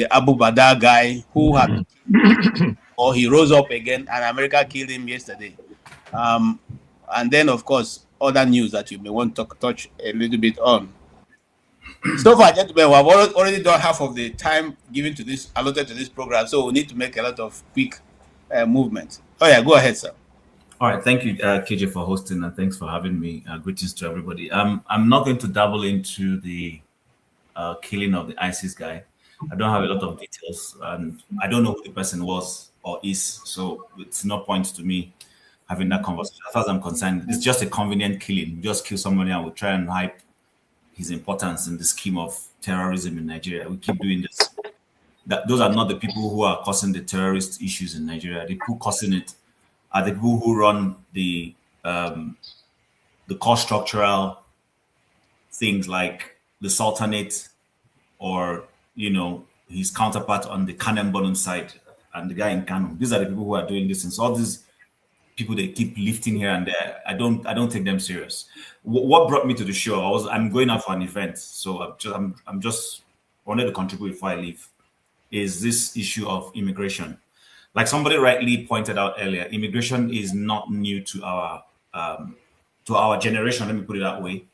Speaker 10: Abu Badr guy who had. Or he rose up again, and America killed him yesterday. And then, of course, other news that you may want to touch a little bit on. So far, gentlemen, we have already done half of the time given to this, allotted to this program, so we need to make a lot of quick movement. Oh yeah, go ahead, sir.
Speaker 3: All right, thank you, KJ, for hosting, and thanks for having me. Greetings to everybody. I'm not going to dabble into the killing of the ISIS guy. I don't have a lot of details, and I don't know who the person was or is, so it's no point to me having that conversation. As far as I'm concerned, it's just a convenient killing. We just kill somebody and we try and hype his importance in the scheme of terrorism in Nigeria. We keep doing this. Those are not the people who are causing the terrorist issues in Nigeria. The people causing it are the people who run the core structural things like the Sultanate or, his counterpart on the Kanem side and the guy in Kano. These are the people who are doing this. And so all these people they keep lifting here and there, I don't take them serious. What brought me to the show? I'm going out for an event, so I'm just wanted to contribute before I leave. Is this issue of immigration? Like somebody rightly pointed out earlier, immigration is not new to our generation. Let me put it that way.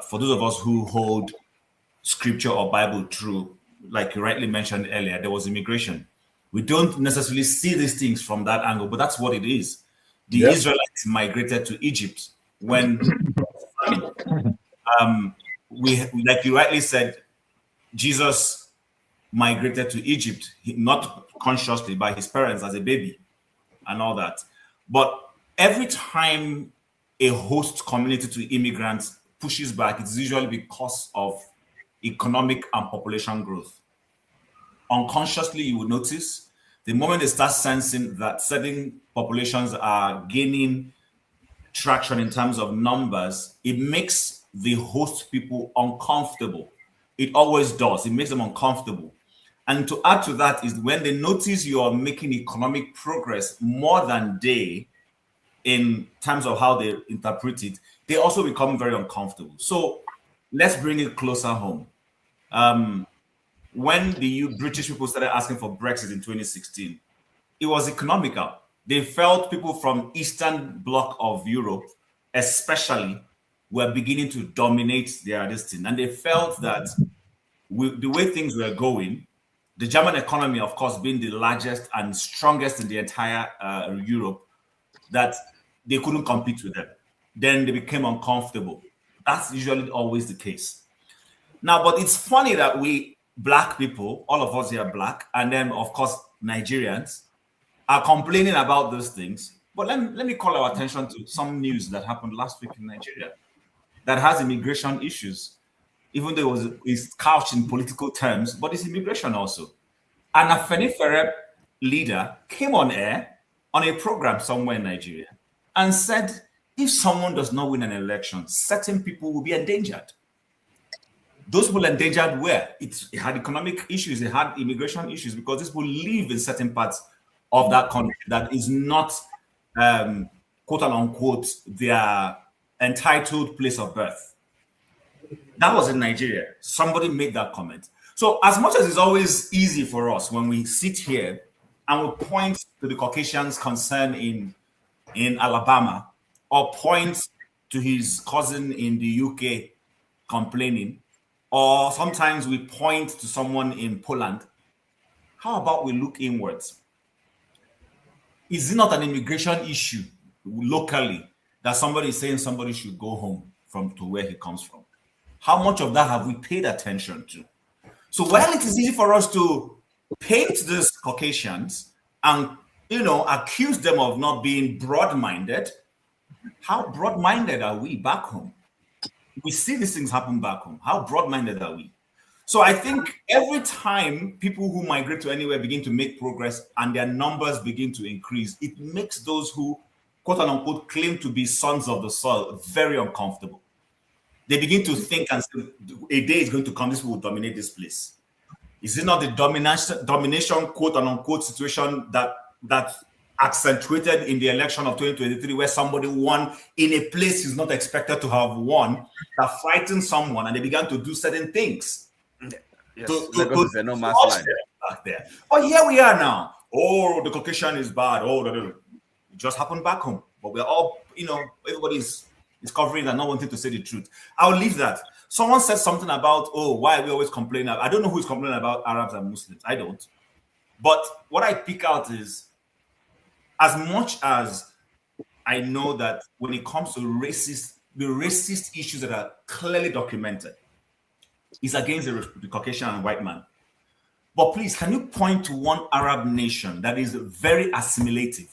Speaker 3: For those of us who hold scripture or Bible true, like you rightly mentioned earlier, there was immigration. We don't necessarily see these things from that angle, but that's what it is. The Israelites migrated to Egypt when like you rightly said, Jesus migrated to Egypt, not consciously by his parents as a baby and all that. But every time a host community to immigrants pushes back, it's usually because of economic and population growth. Unconsciously, you will notice the moment they start sensing that certain populations are gaining traction in terms of numbers, it makes the host people uncomfortable. It always does. It makes them uncomfortable. And to add to that is when they notice you are making economic progress more than they, in terms of how they interpret it, they also become very uncomfortable. So let's bring it closer home. When the British people started asking for Brexit in 2016, it was economical. They felt people from Eastern Bloc of Europe, especially, were beginning to dominate their destiny. And they felt that with the way things were going, the German economy, of course, being the largest and strongest in the entire Europe, that they couldn't compete with them. Then they became uncomfortable. That's usually always the case. Now, but it's funny that we black people, all of us here are black, and then, of course, Nigerians, are complaining about those things. But let me call our attention to some news that happened last week in Nigeria that has immigration issues, even though it's couched in political terms, but it's immigration also. And a Afenifere leader came on air on a program somewhere in Nigeria and said, if someone does not win an election, certain people will be endangered. Those people endangered were, it had economic issues, it had immigration issues, because these people live in certain parts of that country that is not, quote unquote, their entitled place of birth. That was in Nigeria. Somebody made that comment. So as much as it's always easy for us when we sit here and we point to the Caucasian's concern in Alabama, or point to his cousin in the UK complaining, or sometimes we point to someone in Poland, how about we look inwards? Is it not an immigration issue locally that somebody is saying somebody should go home to where he comes from? How much of that have we paid attention to? So while it is easy for us to paint these Caucasians and, accuse them of not being broad-minded, how broad-minded are we back home? We see these things happen back home. How broad-minded are we? So I think every time people who migrate to anywhere begin to make progress and their numbers begin to increase, it makes those who, quote unquote, claim to be sons of the soil very uncomfortable. They begin to think and say, a day is going to come, this will dominate this place. Is it not the domination, quote unquote, situation that accentuated in the election of 2023, where somebody won in a place he's not expected to have won, that frightened someone and they began to do certain things?
Speaker 1: Yes,
Speaker 3: to
Speaker 1: is a no man's land.
Speaker 3: Back there. But here we are now. Oh, the Caucasian is bad. Oh, it just happened back home. But we're all, everybody's covering and not wanting to say the truth. I'll leave that. Someone said something about, why are we always complaining? I don't know who's complaining about Arabs and Muslims. I don't. But what I pick out is, as much as I know that when it comes to the racist issues that are clearly documented, is against the Caucasian and white man. But please, can you point to one Arab nation that is very assimilative,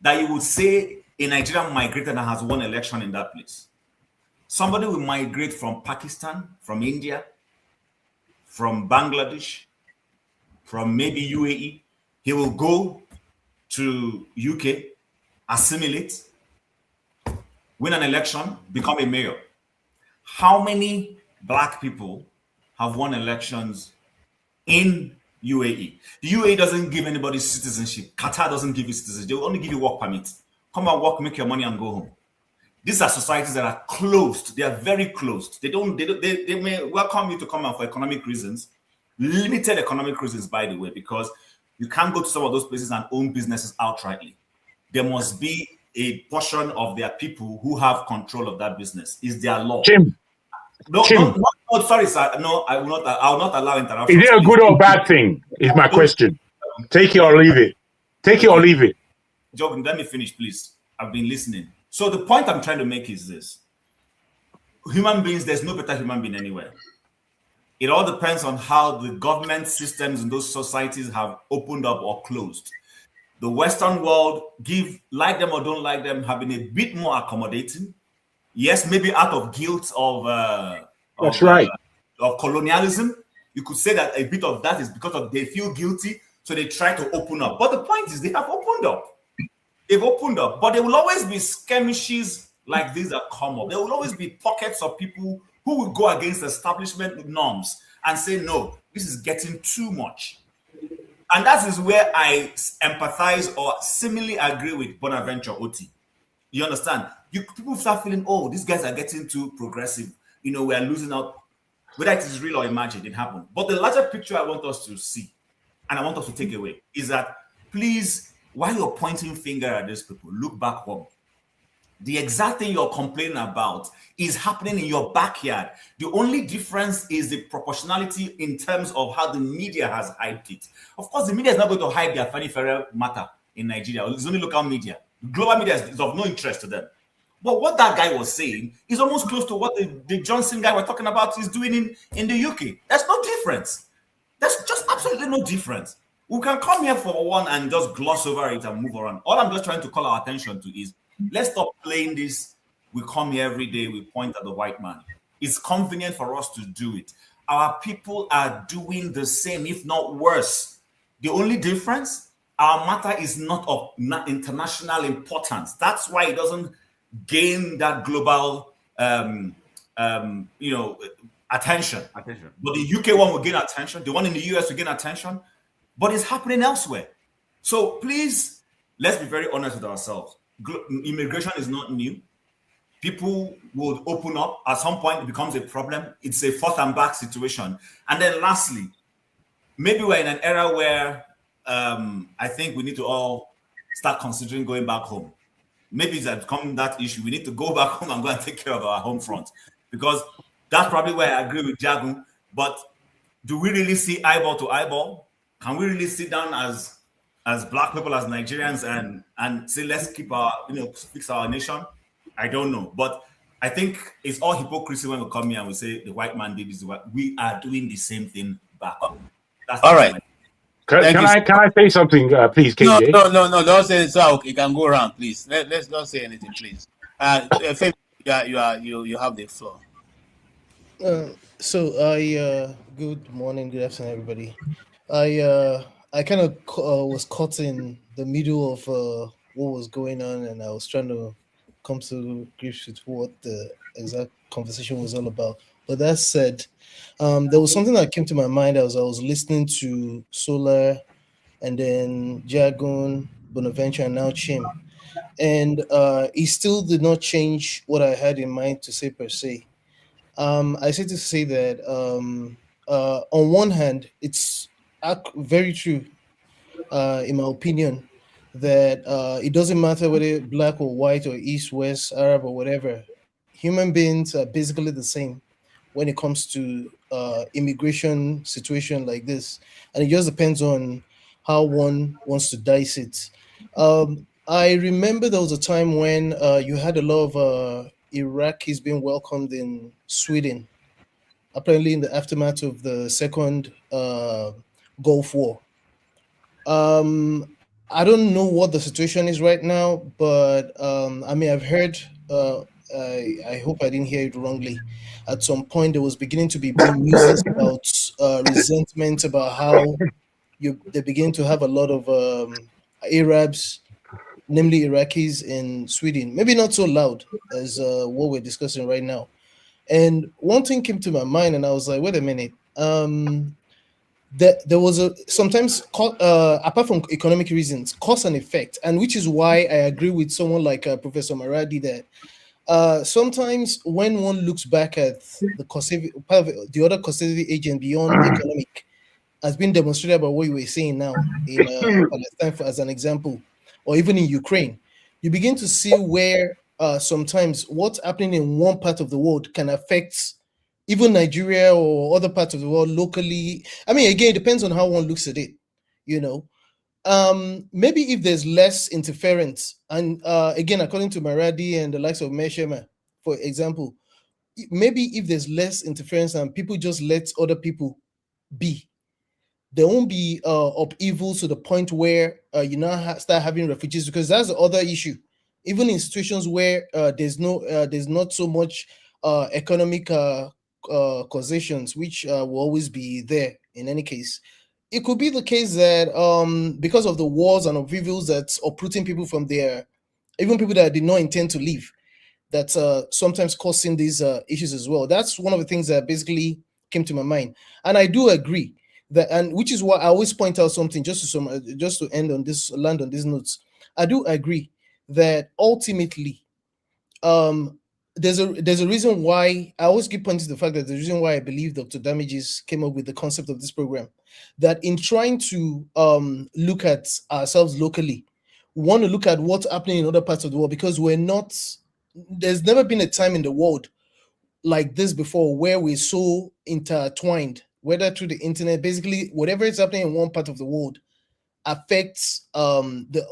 Speaker 3: that you would say a Nigerian migrator that has won election in that place? Somebody will migrate from Pakistan, from India, from Bangladesh, from maybe UAE. He will go to UK, assimilate, win an election, become a mayor. How many Black people have won elections in UAE? The UAE doesn't give anybody citizenship. Qatar doesn't give you citizenship. They will only give you work permit. Come and work, make your money, and go home. These are societies that are closed. They are very closed. They may welcome you to come out for economic reasons, limited economic reasons, by the way, because you can't go to some of those places and own businesses outrightly. There must be a portion of their people who have control of that business. Is their law.
Speaker 21: Tim.
Speaker 3: No, sorry, sir. No, I will not allow interruption.
Speaker 21: Is it a good or bad thing? Is my question. Take it or leave it. Take it or leave it.
Speaker 3: Jordan, let me finish, please. I've been listening. So the point I'm trying to make is this. Human beings, there's no better human being anywhere. It all depends on how the government systems in those societies have opened up or closed. The Western world, like them or don't like them, have been a bit more accommodating. Yes, maybe out of guilt of colonialism. You could say that a bit of that is because they feel guilty, so they try to open up. But the point is, they have opened up. They've opened up, but there will always be skirmishes like these that come up. There will always be pockets of people who will go against establishment norms and say, no, this is getting too much. And that is where I empathize or similarly agree with Bonaventure Oti. You understand? People start feeling, these guys are getting too progressive. We are losing out. Whether it is real or imagined, it happened. But the larger picture I want us to see, and I want us to take away, is that please, while you're pointing finger at these people, look back home.
Speaker 7: The exact thing you're complaining about is happening in your backyard. The only difference is the proportionality in terms of how the media has hyped it. Of course, the media is not going to hype the Afeni Ferrer matter in Nigeria. It's only local media. Global media is of no interest to them. But what that guy was saying is almost close to what the Johnson guy we're talking about is doing in the UK. There's no difference. There's just absolutely no difference. We can come here for one and just gloss over it and move around. All I'm just trying to call our attention to is let's stop playing this. We come here every day, we point at the white man. It's convenient for us to do it. Our people are doing the same, if not worse. The only difference, our matter is not of international importance. That's why it doesn't gain that global, attention. But the UK one will gain attention. The one in the US will gain attention. But it's happening elsewhere. So please, let's be very honest with ourselves. Immigration is not new. People will open up. At some point, it becomes a problem. It's a forth and back situation. And then lastly, maybe we're in an era where I think we need to all start considering going back home. Maybe it's become that issue. We need to go back home and go and take care of our home front. Because that's probably where I agree with Jagun. But do we really see eyeball to eyeball? Can we really sit down as Black people, as Nigerians, and say, let's keep our, fix our nation? I don't know. But I think it's all hypocrisy when we come here and we say the white man did this. We are doing the same thing back home. That's
Speaker 21: all right. Can I say something, please, KJ?
Speaker 10: No. Don't say it. So you can go around, please. Let's not say anything, please. You have the floor.
Speaker 22: Good morning, good afternoon, everybody. I kind of was caught in the middle of what was going on, and I was trying to come to grips with what the exact conversation was all about. But that said, there was something that came to my mind as I was listening to Solar, and then Jagun, Bonaventure, and now Chim, and he still did not change what I had in mind to say per se. I said to say that on one hand, it's very true, in my opinion, that it doesn't matter whether black or white or east, west, Arab or whatever. Human beings are basically the same when it comes to immigration situation like this, and it just depends on how one wants to dice it. I remember there was a time when you had a lot of Iraqis being welcomed in Sweden, apparently in the aftermath of the second Gulf War. I don't know what the situation is right now, but I've heard, I hope I didn't hear it wrongly. At some point, there was beginning to be news about resentment about how they begin to have a lot of Arabs, namely Iraqis, in Sweden. Maybe not so loud as what we're discussing right now. And one thing came to my mind, and I was like, wait a minute. There was sometimes, apart from economic reasons, cause and effect, and which is why I agree with someone like Professor Maradi that sometimes when one looks back at the other causative agent beyond economic, has been demonstrated by what you were saying now in Palestine, as an example, or even in Ukraine, you begin to see where sometimes what's happening in one part of the world can affect even Nigeria or other parts of the world locally. Again, it depends on how one looks at it, Maybe if there's less interference, and again, according to Maradi and the likes of Meshema, for example, maybe if there's less interference and people just let other people be, there won't be upheavals to the point where you now start having refugees, because that's the other issue. Even in situations where there's not so much economic causations, which will always be there in any case. It could be the case that because of the wars and upheavals that's uprooting people from there, even people that did not intend to leave, that's sometimes causing these issues as well. That's one of the things that basically came to my mind. And I do agree that, and which is why I always point out something, just to land on these notes. I do agree that ultimately, there's a reason why I always keep pointing to the fact that the reason why I believe Dr. Damages came up with the concept of this program, that in trying to look at ourselves locally, we want to look at what's happening in other parts of the world, because we're not there's never been a time in the world like this before where we're so intertwined, whether through the internet. Basically, whatever is happening in one part of the world affects it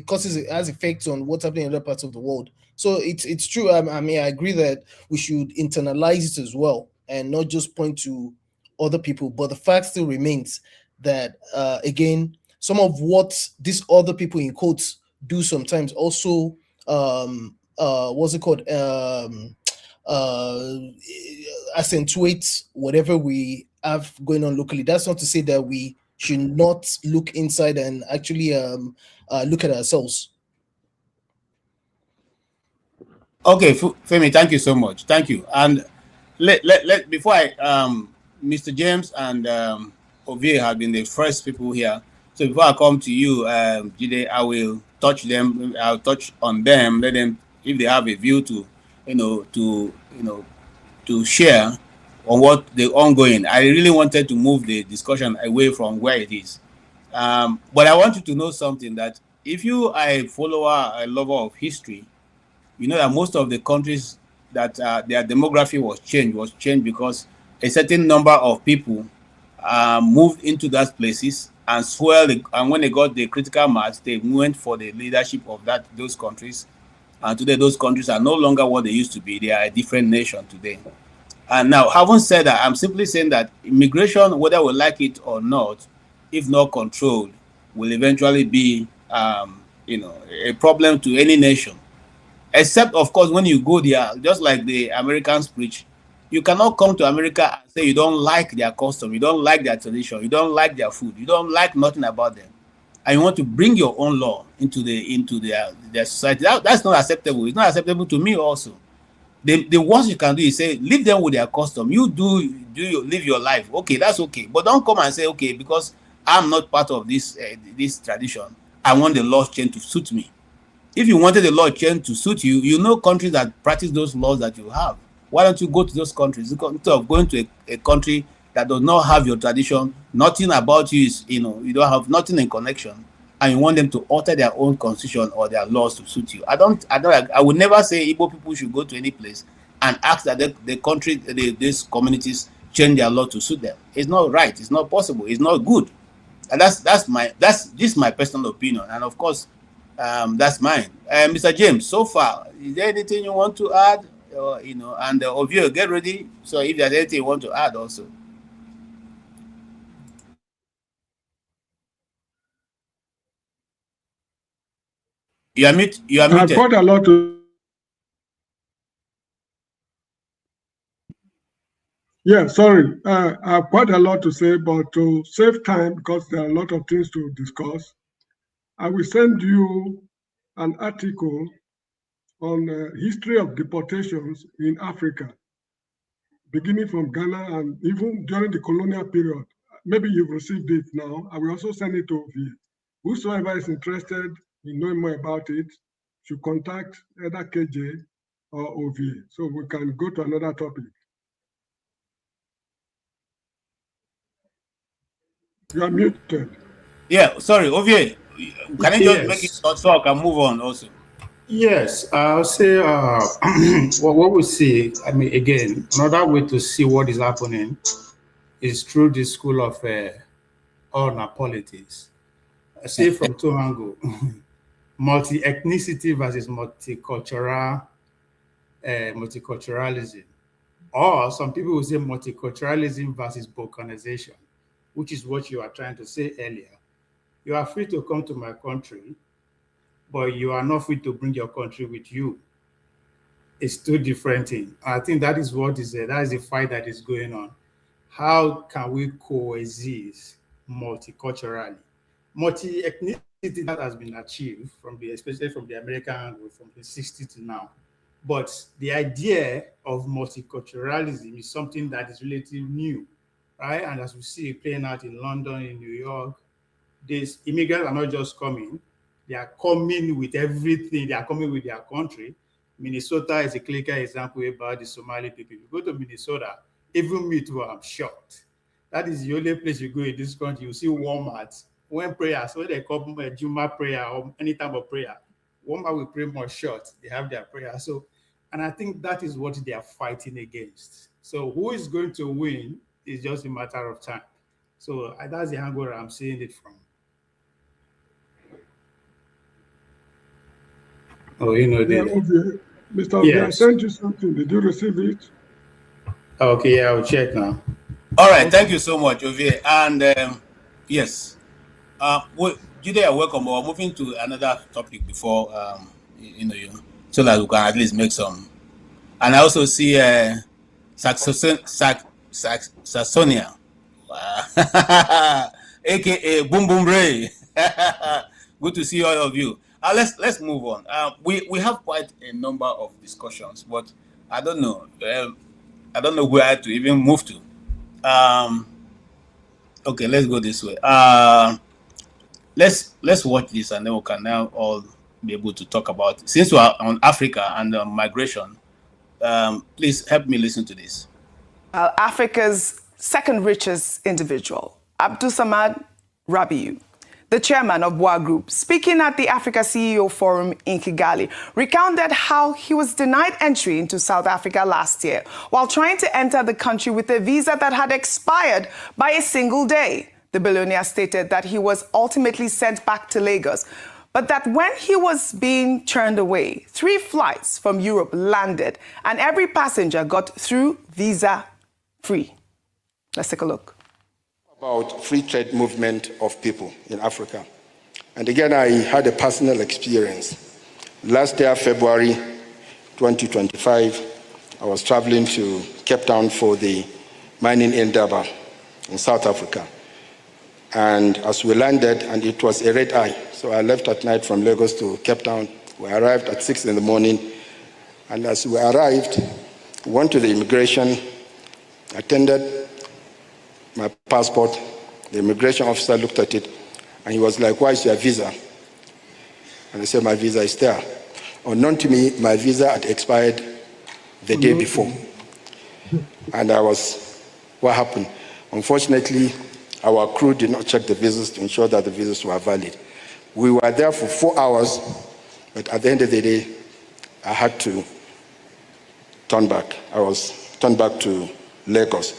Speaker 22: causes, it has effects on what's happening in other parts of the world. So it's true. I mean, I agree that we should internalize it as well and not just point to other people. But the fact still remains that again, some of what these other people in quotes do sometimes also what's it called? Accentuates whatever we have going on locally. That's not to say that we should not look inside and actually look at ourselves.
Speaker 10: Okay, Femi, thank you so much. Thank you. And let before Mr. James and Ovie have been the first people here. So before I come to you, Jide, I will touch them. I'll touch on them. Let them, if they have a view to, to share on what the ongoing. I really wanted to move the discussion away from where it is. But I want you to know something, that if you are a follower, a lover of history, you know that most of the countries that their demography was changed because a certain number of people moved into those places and and when they got the critical mass, they went for the leadership of those countries. And today, those countries are no longer what they used to be. They are a different nation today. And now, having said that, I'm simply saying that immigration, whether we like it or not, if not controlled, will eventually be, a problem to any nation. Except, of course, when you go there, just like the Americans preach, you cannot come to America and say you don't like their custom, you don't like their tradition, you don't like their food, you don't like nothing about them, and you want to bring your own law into their society. That's not acceptable. It's not acceptable to me also. The worst you can do is say, leave them with their custom. You live your life. Okay, that's okay. But don't come and say, okay, because I'm not part of this tradition, I want the law change to suit me. If you wanted the law change to suit you, you know countries that practice those laws that you have. Why don't you go to those countries instead of going to a country that does not have your tradition, nothing about you is, you don't have nothing in connection, and you want them to alter their own constitution or their laws to suit you. I would never say Igbo people should go to any place and ask that the country, these communities change their law to suit them. It's not right. It's not possible. It's not good. And that's just my personal opinion. And of course, that's mine. Mr. James, so far, is there anything you want to add? And Ovio, get ready. So if there's anything you want to add also. You are muted.
Speaker 2: I've got a lot to. Yeah, sorry. I've quite a lot to say, but to save time, because there are a lot of things to discuss, I will send you an article on history of deportations in Africa, beginning from Ghana and even during the colonial period. Maybe you've received it now. I will also send it to you. Whosoever is interested in knowing more about it should contact either KJ or OV, so we can go to another topic. You are muted.
Speaker 10: Yeah, sorry, Ovie. Can you just make it short so I can move on also?
Speaker 19: Yes, I'll say what we see, I mean, again, another way to see what is happening is through the school of honor politics. I say from two angles, multi-ethnicity versus multiculturalism. Or some people will say multiculturalism versus balkanization, which is what you are trying to say earlier. You are free to come to my country, but you are not free to bring your country with you. It's two different things. I think that is what is that is the fight that is going on. How can we coexist multiculturally? Multi-ethnicity that has been achieved especially from the American angle from the 60s to now. But the idea of multiculturalism is something that is relatively new, right? And as we see it playing out in London, in New York, these immigrants are not just coming, they are coming with everything, they are coming with their country. Minnesota is a clear example about the Somali people. You go to Minnesota, even me too, I'm shocked. That is the only place you go in this country, you see Walmart. When they come Juma prayer or any type of prayer, one man will pray more short. They have their prayer. So, and I think that is what they are fighting against. So who is going to win is just a matter of time. So that's the angle I'm seeing it from. Oh, you know,
Speaker 2: Mr. Obi, I sent you something. Did you receive it?
Speaker 19: Okay, yeah, I'll check now.
Speaker 10: All right, thank you so much, Ovie. And yes, Jude, you're welcome. We're moving to another topic before so that we can at least make some. And I also see Saxonia, aka Boom Boom Ray. Good to see all of you. Let's move on. We have quite a number of discussions, but I don't know. I don't know where to even move to. Okay, let's go this way. Let's watch this, and then we can now all be able to talk about. Since we are on Africa and migration, please help me listen to this.
Speaker 16: Africa's second richest individual, Abdulsamad Rabiu, the chairman of Boa Group, speaking at the Africa CEO Forum in Kigali, recounted how he was denied entry into South Africa last year while trying to enter the country with a visa that had expired by a single day. The billionaire stated that he was ultimately sent back to Lagos, but that when he was being turned away, 3 flights from Europe landed and every passenger got through visa-free. Let's take a look.
Speaker 17: About free trade movement of people in Africa. And again, I had a personal experience. Last year, February 2025, I was traveling to Cape Town for the mining endeavor in South Africa. And as we landed, and it was a red eye, so I left at night from Lagos to Cape Town. We arrived at 6 in the morning. And as we arrived, we went to the immigration, attended my passport. The immigration officer looked at it and he was like, "Why is your visa?" And I said, "My visa is there." Unknown to me, my visa had expired the day before. And what happened? Unfortunately, our crew did not check the visas to ensure that the visas were valid. We were there for 4 hours, but at the end of the day, I had to turn back. I was turned back to Lagos.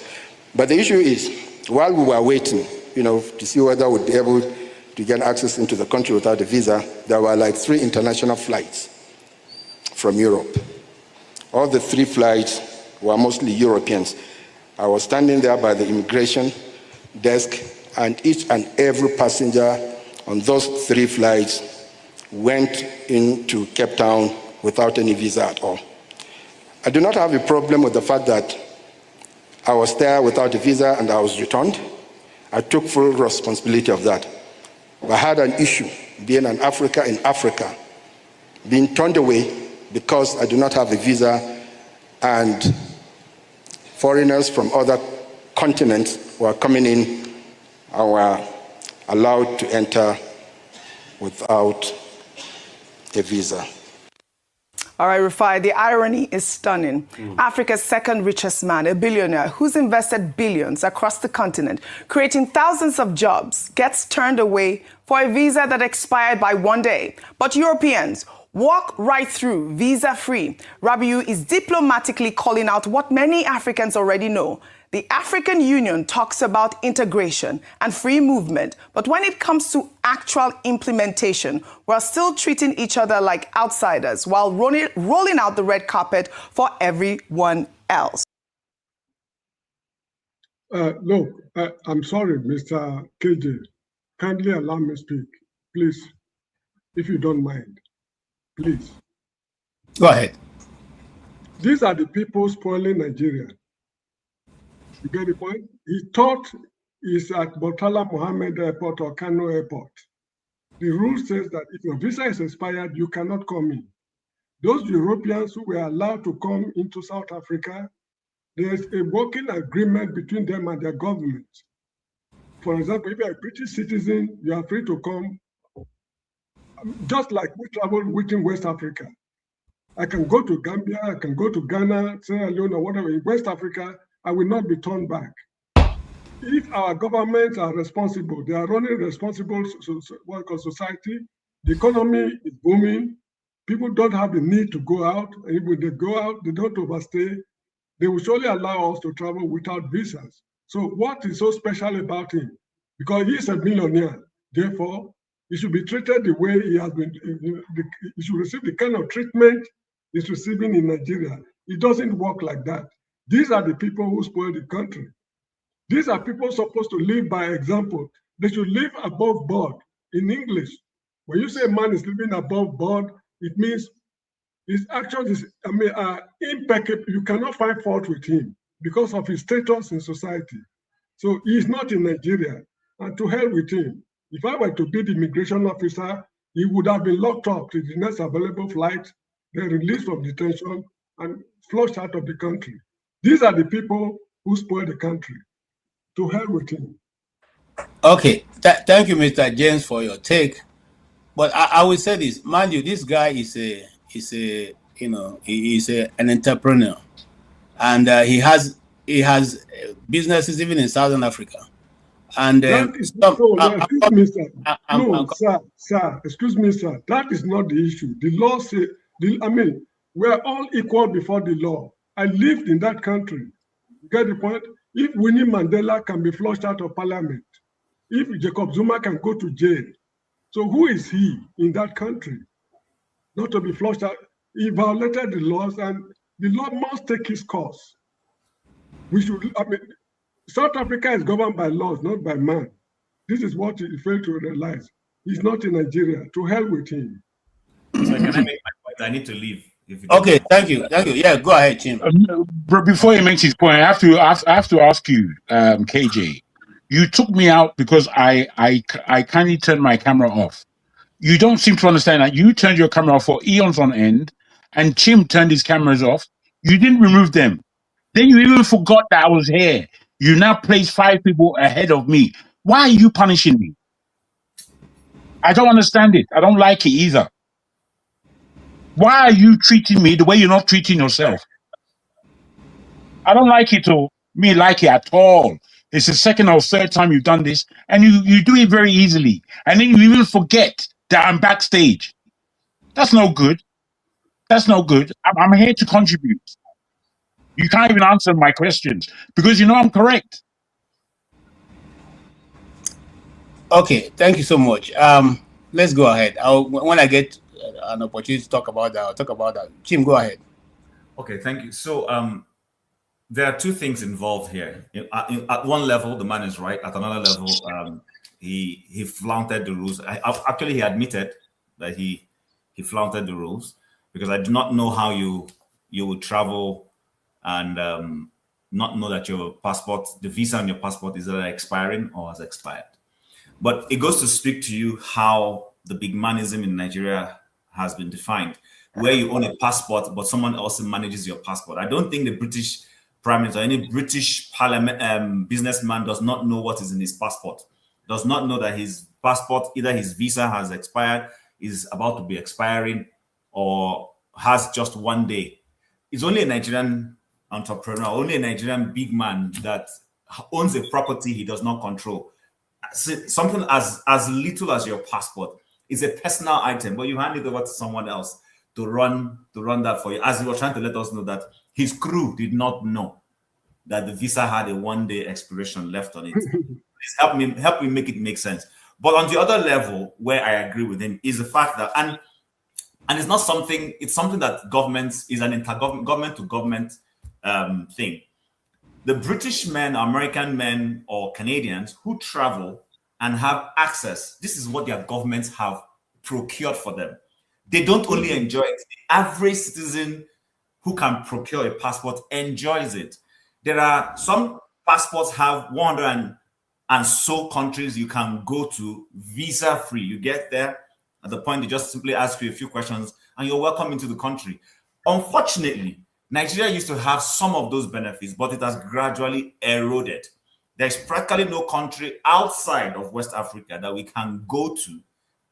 Speaker 17: But the issue is, while we were waiting, to see whether we'd be able to get access into the country without a visa, there were like 3 international flights from Europe. All the 3 flights were mostly Europeans. I was standing there by the immigration desk, and each and every passenger on those 3 flights went into Cape Town without any visa at all. I do not have a problem with the fact that I was there without a visa and I was returned. I took full responsibility of that. I had an issue being an African in Africa, being turned away because I do not have a visa, and foreigners from other continents were coming in and were allowed to enter without a visa.
Speaker 16: All right, Rufai, the irony is stunning. Africa's second richest man, a billionaire who's invested billions across the continent, creating thousands of jobs, gets turned away for a visa that expired by 1 day. But Europeans walk right through visa-free. Rabiu is diplomatically calling out what many Africans already know. The African Union talks about integration and free movement, but when it comes to actual implementation, we're still treating each other like outsiders while rolling out the red carpet for everyone else.
Speaker 2: Look, I'm sorry, Mr. KJ. Kindly allow me to speak, please, if you don't mind. Please.
Speaker 10: Go ahead.
Speaker 2: These are the people spoiling Nigeria. You get the point? He thought he's at Murtala Mohammed Airport or Kano Airport. The rule says that if your visa is expired, you cannot come in. Those Europeans who were allowed to come into South Africa, there's a working agreement between them and their government. For example, if you're a British citizen, you are free to come, just like we travel within West Africa. I can go to Gambia, I can go to Ghana, Sierra Leone, or whatever. In West Africa, I will not be turned back. If our governments are responsible, they are running responsible society, the economy is booming, People don't have the need to go out. And if they go out, they don't overstay. They will surely allow us to travel without visas. So what is so special about him? Because he is a millionaire. Therefore, he should be treated the way he has been. He should receive the kind of treatment he's receiving in Nigeria. It doesn't work like that. These are the people who spoil the country. These are people supposed to live by example. They should live above board. In English, when you say a man is living above board, it means his actions is, impeccable. You cannot find fault with him because of his status in society. So he is not in Nigeria, and to hell with him. If I were to be the immigration officer, he would have been locked up to the next available flight, then released from detention and flushed out of the country. These are the people who spoil the country. To hell with him.
Speaker 10: Okay, thank you, Mr. James, for your take. But I will say this, mind you, this guy is an entrepreneur, and he has businesses even in Southern Africa. And
Speaker 2: excuse me, sir. That is not the issue. The law says, we are all equal before the law. I lived in that country. You get the point? If Winnie Mandela can be flushed out of parliament, if Jacob Zuma can go to jail, so who is he in that country not to be flushed out? He violated the laws, and the law must take its course. South Africa is governed by laws, not by man. This is what he failed to realize. He's not in Nigeria. To hell with him.
Speaker 7: So can I make my point? I need to leave.
Speaker 10: Okay, thank you. Yeah, go ahead, Tim.
Speaker 21: Before he makes his point, I have to ask you, KJ. You took me out because I kindly turned my camera off. You don't seem to understand that. You turned your camera off for eons on end, and Tim turned his cameras off. You didn't remove them. Then you even forgot that I was here. You now placed 5 people ahead of me. Why are you punishing me? I don't understand it. I don't like it either. Why are you treating me the way you're not treating yourself? I don't like it at all. It's the second or third time you've done this, and you do it very easily. And then you even forget that I'm backstage. That's no good. That's no good. I'm here to contribute. You can't even answer my questions because you know I'm correct.
Speaker 10: Okay, thank you so much. Let's go ahead. When I get an opportunity to talk about that, I'll talk about that. Jim, go ahead.
Speaker 7: Okay, thank you. So there are 2 things involved here. At one level, the man is right. At another level, he flaunted the rules. Actually, he admitted that he flaunted the rules, because I do not know how you would travel and not know that your passport, the visa on your passport, is either expiring or has expired. But it goes to speak to you how the big manism in Nigeria has been defined, where you own a passport, but someone else manages your passport. I don't think the British Prime Minister or any British Parliament businessman does not know what is in his passport, does not know that his passport, either his visa has expired, is about to be expiring, or has just 1 day. It's only a Nigerian entrepreneur, only a Nigerian big man that owns a property he does not control. Something as little as your passport is a personal item, but you hand it over to someone else to run that for you. As he was trying to let us know that his crew did not know that the visa had a 1-day expiration left on it. Please help me make it make sense. But on the other level, where I agree with him, is the fact that and it's not something. It's something that governments is an intergovernment to government thing. The British men, American men, or Canadians who travel and have access, this is what their governments have procured for them. They don't only enjoy it. The average citizen who can procure a passport enjoys it. There are some passports have 100 and so countries you can go to visa free. You get there at the point they just simply ask you a few questions and you're welcome into the country. Unfortunately, Nigeria used to have some of those benefits, but it has gradually eroded. There's practically no country outside of West Africa that we can go to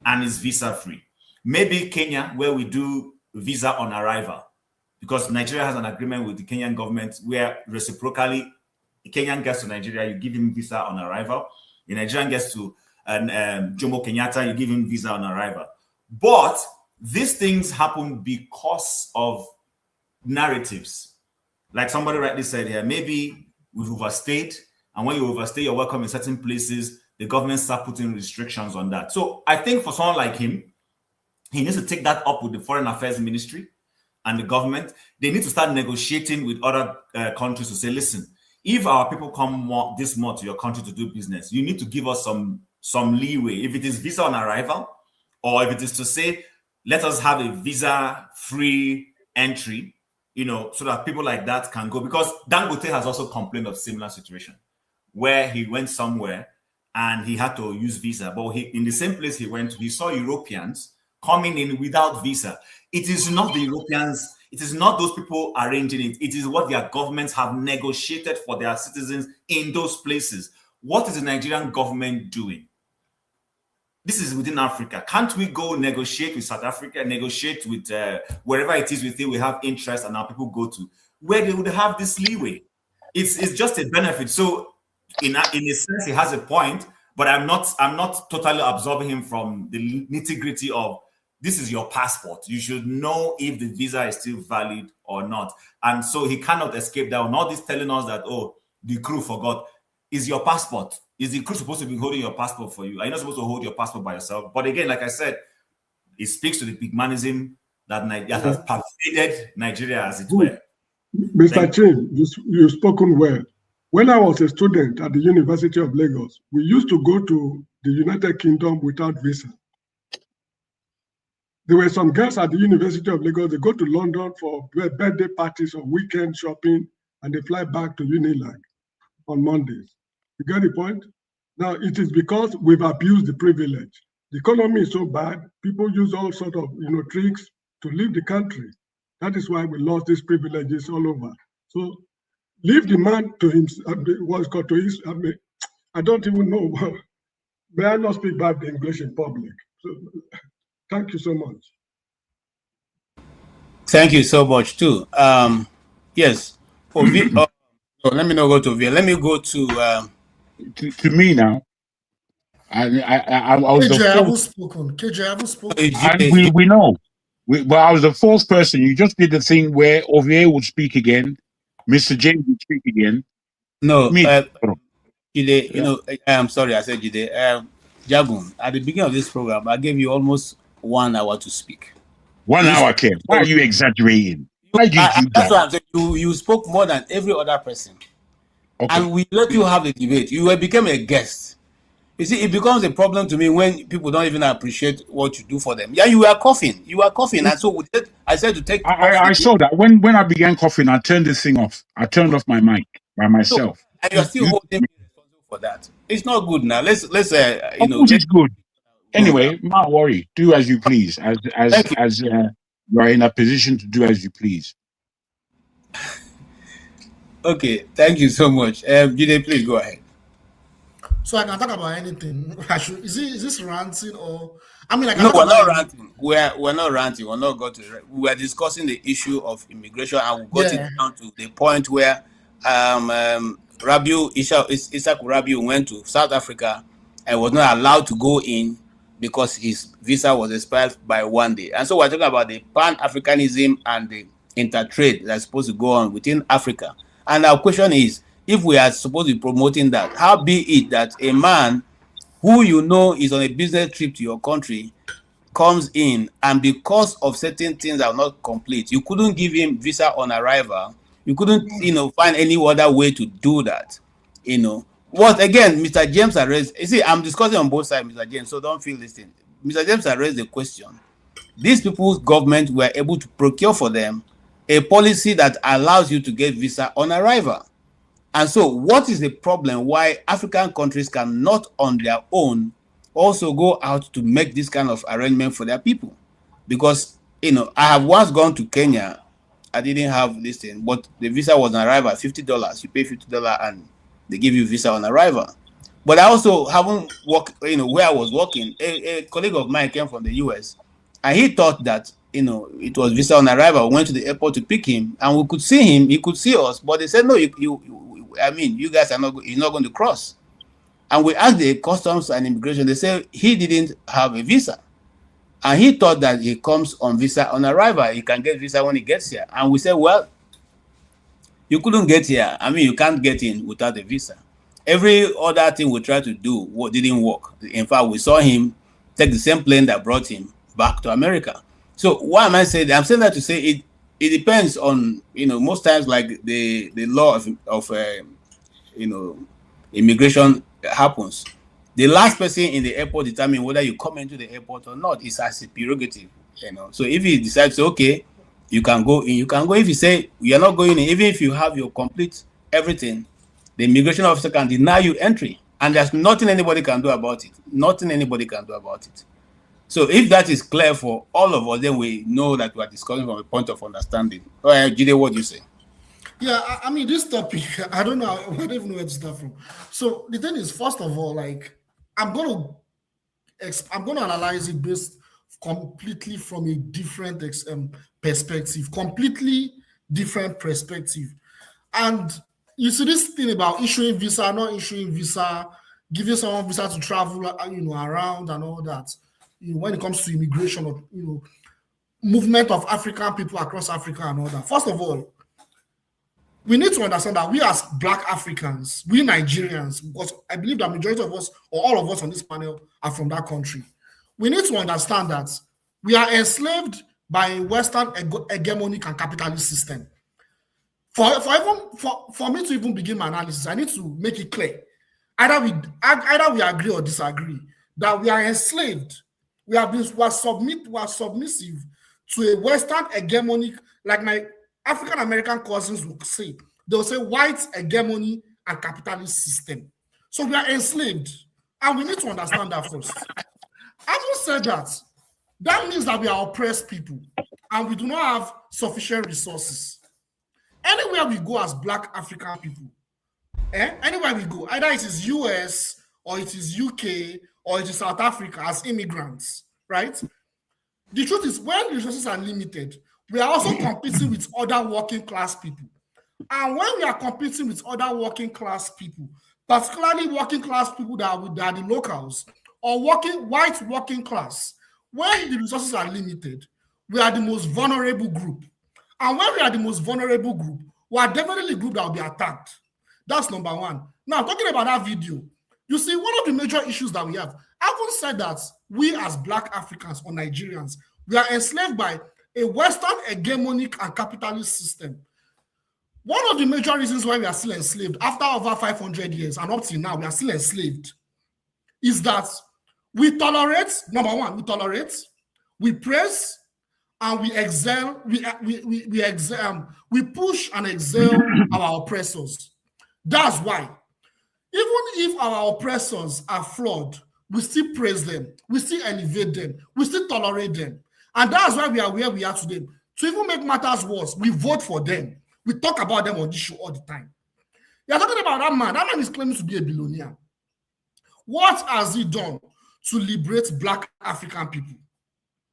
Speaker 7: and is visa free. Maybe Kenya, where we do visa on arrival, because Nigeria has an agreement with the Kenyan government where reciprocally, the Kenyan gets to Nigeria, you give him visa on arrival. The Nigerian gets to Jomo Kenyatta, you give him visa on arrival. But these things happen because of narratives. Like somebody rightly said here, maybe we've overstayed, and when you overstay your welcome in certain places, the government start putting restrictions on that. So I think for someone like him, he needs to take that up with the Foreign Affairs Ministry and the government. They need to start negotiating with other countries to say, listen, if our people come this month to your country to do business, you need to give us some leeway. If it is visa on arrival, or if it is to say, let us have a visa-free entry, so that people like that can go. Because Dangote has also complained of similar situation where he went somewhere and he had to use visa. But in the same place he went to, he saw Europeans coming in without visa. It is not the Europeans, it is not those people arranging it. It is what their governments have negotiated for their citizens in those places. What is the Nigerian government doing? This is within Africa. Can't we go negotiate with South Africa, negotiate with wherever it is we think we have interest and our people go to, where they would have this leeway? It's just a benefit. So in a sense, he has a point, but I'm not totally absolving him from the nitty-gritty of this is your passport. You should know if the visa is still valid or not. And so he cannot escape that. Not this telling us that, oh, the crew forgot. Is your passport? Is the crew supposed to be holding your passport for you? Are you not supposed to hold your passport by yourself? But again, like I said, it speaks to the pigmanism that has pervaded Nigeria, as it were.
Speaker 2: Mr. Chin, you've spoken well. When I was a student at the University of Lagos, we used to go to the United Kingdom without visa. There were some girls at the University of Lagos, they go to London for birthday parties or weekend shopping, and they fly back to Unilag on Mondays. You get the point? Now, it is because we've abused the privilege. The economy is so bad, people use all sorts of tricks to leave the country. That is why we lost these privileges all over. So leave the man to himself. What's called to his, I don't even know. May I not speak bad English in public? So, thank you so much.
Speaker 10: Thank you so much too. Yes. For let me not go to Ovia. Let me go
Speaker 21: to me now. I was
Speaker 5: KJ,
Speaker 21: the
Speaker 5: I haven't
Speaker 21: fourth.
Speaker 5: spoken. KJ, I haven't spoken.
Speaker 21: And we know. But I was the fourth person. You just did the thing where Ovia would speak again, Mr. James would speak again.
Speaker 10: No,
Speaker 21: Me.
Speaker 10: Jide, I'm sorry, I said Jide. Jagun, at the beginning of this program, I gave you almost 1 hour to speak.
Speaker 21: 1 hour, Ken. Why are you exaggerating? Why did you do
Speaker 10: That's
Speaker 21: that?
Speaker 10: what I'm saying. You spoke more than every other person. Okay. And we let you have the debate. You became a guest. You see, it becomes a problem to me when people don't even appreciate what you do for them. Yeah, you were coughing. And so I said to take...
Speaker 21: I saw that. When I began coughing, I turned this thing off. I turned off my mic by myself.
Speaker 10: So, and you're still holding me responsible for that. It's not good now. Let's
Speaker 21: it's good. Anyway, not worry. Do as you please. As you are in a position to do as you please.
Speaker 10: Okay, thank you so much. Jide, please go ahead.
Speaker 5: So I can talk about anything. Is this ranting or? I mean,
Speaker 10: no, we're not ranting. We're not ranting. We're not going to. We were discussing the issue of immigration, and we got it down to the point where Isaac Rabiu went to South Africa and was not allowed to go in because his visa was expired by 1 day. And so we're talking about the Pan-Africanism and the intertrade that's supposed to go on within Africa. And our question is, if we are supposed to be promoting that, how be it that a man who is on a business trip to your country comes in, and because of certain things that are not complete, you couldn't give him visa on arrival, you couldn't find any other way to do that. What again, Mr. James has raised, you see, I'm discussing on both sides, Mr. James, so don't feel this thing. Mr. James has raised the question. These people's government were able to procure for them a policy that allows you to get visa on arrival. And so what is the problem why African countries cannot on their own also go out to make this kind of arrangement for their people? Because, I have once gone to Kenya. I didn't have this thing, but the visa was on arrival, $50. You pay $50 and they give you visa on arrival. But I also haven't worked, where I was working. A colleague of mine came from the US, and he thought that, it was visa on arrival. We went to the airport to pick him, and we could see him. He could see us, but they said, no, you guys are you're not going to cross. And we asked the customs and immigration. They said he didn't have a visa. And he thought that he comes on visa on arrival. He can get visa when he gets here. And we said, well, you couldn't get here. I mean, you can't get in without a visa. Every other thing we tried to do didn't work. In fact, we saw him take the same plane that brought him back to America. So why am I saying that? I'm saying that to say it depends on, most times, like the law of immigration happens. The last person in the airport determines whether you come into the airport or not. It's as a prerogative, So if he decides, okay, you can go in, you can go. If you say you're not going in, even if you have your complete everything, the immigration officer can deny you entry. And there's nothing anybody can do about it. Nothing anybody can do about it. So if that is clear for all of us, then we know that we are discussing from a point of understanding. All right, Jide, what do you say?
Speaker 5: Yeah, I mean, this topic, I don't know, I don't even know where to start from. So the thing is, first of all, like, I'm going to analyze it based completely from a different perspective, completely different perspective. And you see this thing about issuing visa, not issuing visa, giving someone visa to travel, around and all that. When it comes to immigration or movement of African people across Africa and all that. First of all, we need to understand that we as Black Africans, we Nigerians, because I believe the majority of us or all of us on this panel are from that country. We need to understand that we are enslaved by a Western hegemonic and capitalist system. For me to even begin my analysis, I need to make it clear. Either we agree or disagree that we are enslaved. We are submissive to a Western hegemonic, like my African American cousins will say. They'll say white hegemony and capitalist system. So we are enslaved, and we need to understand that first. Having said that, that means that we are oppressed people, and we do not have sufficient resources. Anywhere we go as Black African people, anywhere we go, either it is US or it is UK or it is South Africa as immigrants, right? The truth is, when resources are limited, we are also competing with other working class people. And when we are competing with other working class people, particularly working class people that are the locals or white working class, when the resources are limited, we are the most vulnerable group. And when we are the most vulnerable group, we are definitely the group that will be attacked. That's number one. Now, talking about that video, you see, one of the major issues that we have, I haven't said that we as Black Africans or Nigerians, we are enslaved by a Western hegemonic and capitalist system. One of the major reasons why we are still enslaved, after over 500 years and up till now, we are still enslaved, is that we tolerate, number one, we praise, and we excel, we push and excel our oppressors. That's why, even if our oppressors are flawed, we still praise them, we still elevate them, we still tolerate them. And that's why we are where we are today. To even make matters worse, we vote for them. We talk about them on this show all the time. You're talking about that man. That man is claiming to be a billionaire. What has he done to liberate Black African people?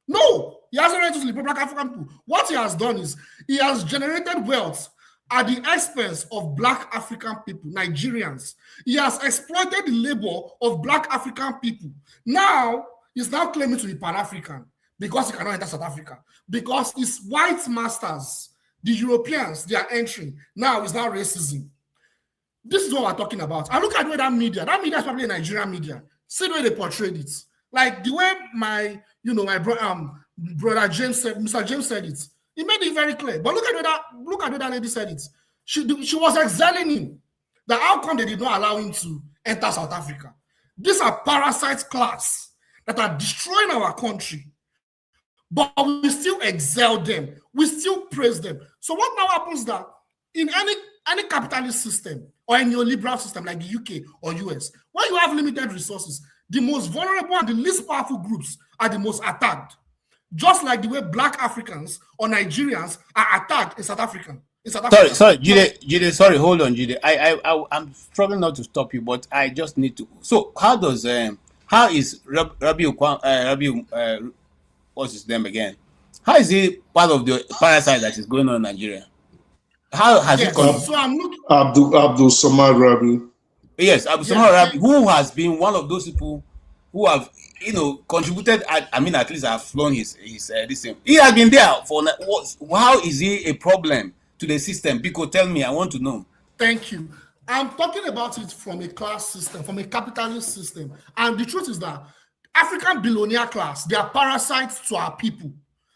Speaker 5: No, he hasn't done to liberate Black African people. What he has done is he has generated wealth at the expense of Black African people, Nigerians. He has exploited the labor of Black African people. Now, he's now claiming to be Pan-African because he cannot enter South Africa. Because his white masters, the Europeans, they are entering. Now it's not racism. This is what we're talking about. I look at the way that media is probably a Nigerian media. See the way they portrayed it. Like the way my brother James said, Mr. James said it. He made it very clear. But look at the way that lady said it. She was excelling him. That how come they did not allow him to enter South Africa? These are parasite class that are destroying our country. But we still excel them. We still praise them. So what now happens that in any capitalist system or a neoliberal system like the UK or US, when you have limited resources, the most vulnerable and the least powerful groups are the most attacked. Just like the way Black Africans or Nigerians are attacked in South Africa.
Speaker 10: Sorry, Jide, sorry, hold on, Jide. I'm struggling not to stop you, but I just need to. So how is Rabiu, what's his name again? How is he part of the parasite that is going on in Nigeria? How has it gone?
Speaker 5: So I'm looking.
Speaker 8: Abdul Samad Rabiu.
Speaker 10: Yes, Abdul Samad Rabiu, who has been one of those people who have contributed. I mean, at least I've flown his this thing. He has been there for how is he a problem to the system? Because tell me, I want to know.
Speaker 5: Thank you. I'm talking about it from a class system, from a capitalist system. And the truth is that African billionaire class, they are parasites to our people.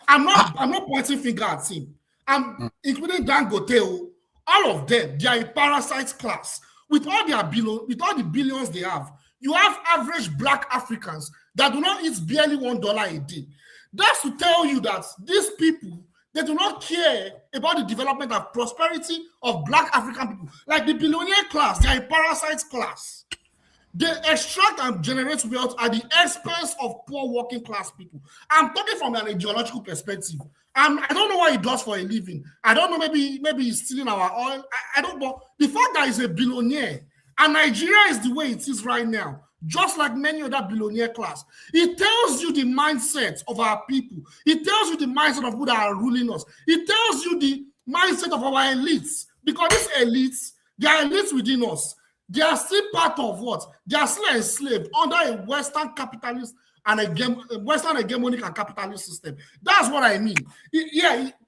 Speaker 5: I'm not pointing finger at him. I'm including Dangote, all of them, they are a parasite class. With all the billions they have, you have average black Africans that do not eat barely $1 a day. That's to tell you that these people, they do not care about the development and prosperity of black African people. Like the billionaire class, they are a parasite class. They extract and generate wealth at the expense of poor working class people. I'm talking from an ideological perspective. I don't know what he does for a living. I don't know, maybe he's stealing our oil. I don't know. The fact that he's a billionaire and Nigeria is the way it is right now, just like many other billionaire class, it tells you the mindset of our people. It tells you the mindset of who that are ruling us. It tells you the mindset of our elites. Because these elites, they are elites within us. They are still part of what? They are still enslaved under a Western capitalist and a Western hegemonic and capitalist system. That's what I mean.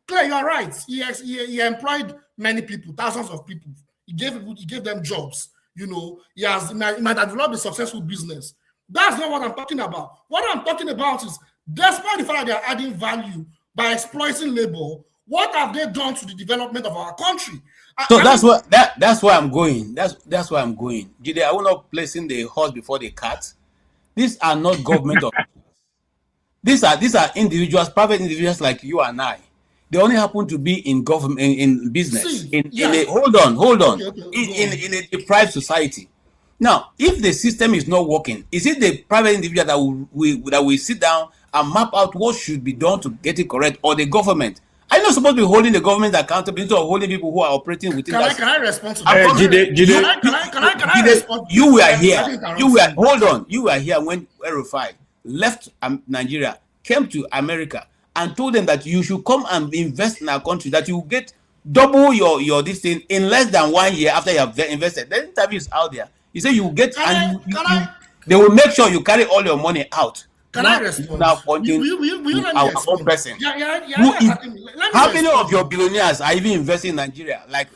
Speaker 5: Claire, you're right. He employed many people, thousands of people. He gave them jobs. He might have developed a successful business. That's not what I'm talking about. What I'm talking about is, despite the fact that they are adding value by exploiting labor, what have they done to the development of our country?
Speaker 10: So that's where I'm going. That's where I'm going. Jide, I will not placing the horse before the cart. These are not government officials. These are individuals, private individuals like you and I. They only happen to be in government, in business. Hold on. In a deprived society. Now, if the system is not working, is it the private individual that will sit down and map out what should be done to get it correct, or the government? I'm not supposed to be holding the government accountable, instead of holding people who are operating within that.
Speaker 5: Can I respond to that? Can I respond?
Speaker 10: You were here. You were here when El-Rufai left Nigeria, came to America, and told them that you should come and invest in our country, that you will get double your this thing in less than 1 year after you have invested. The interview is out there. He said you will get, they will make sure you carry all your money out.
Speaker 5: Can I respond?
Speaker 10: Now pointing our own person. How many of your billionaires are even investing in Nigeria? Like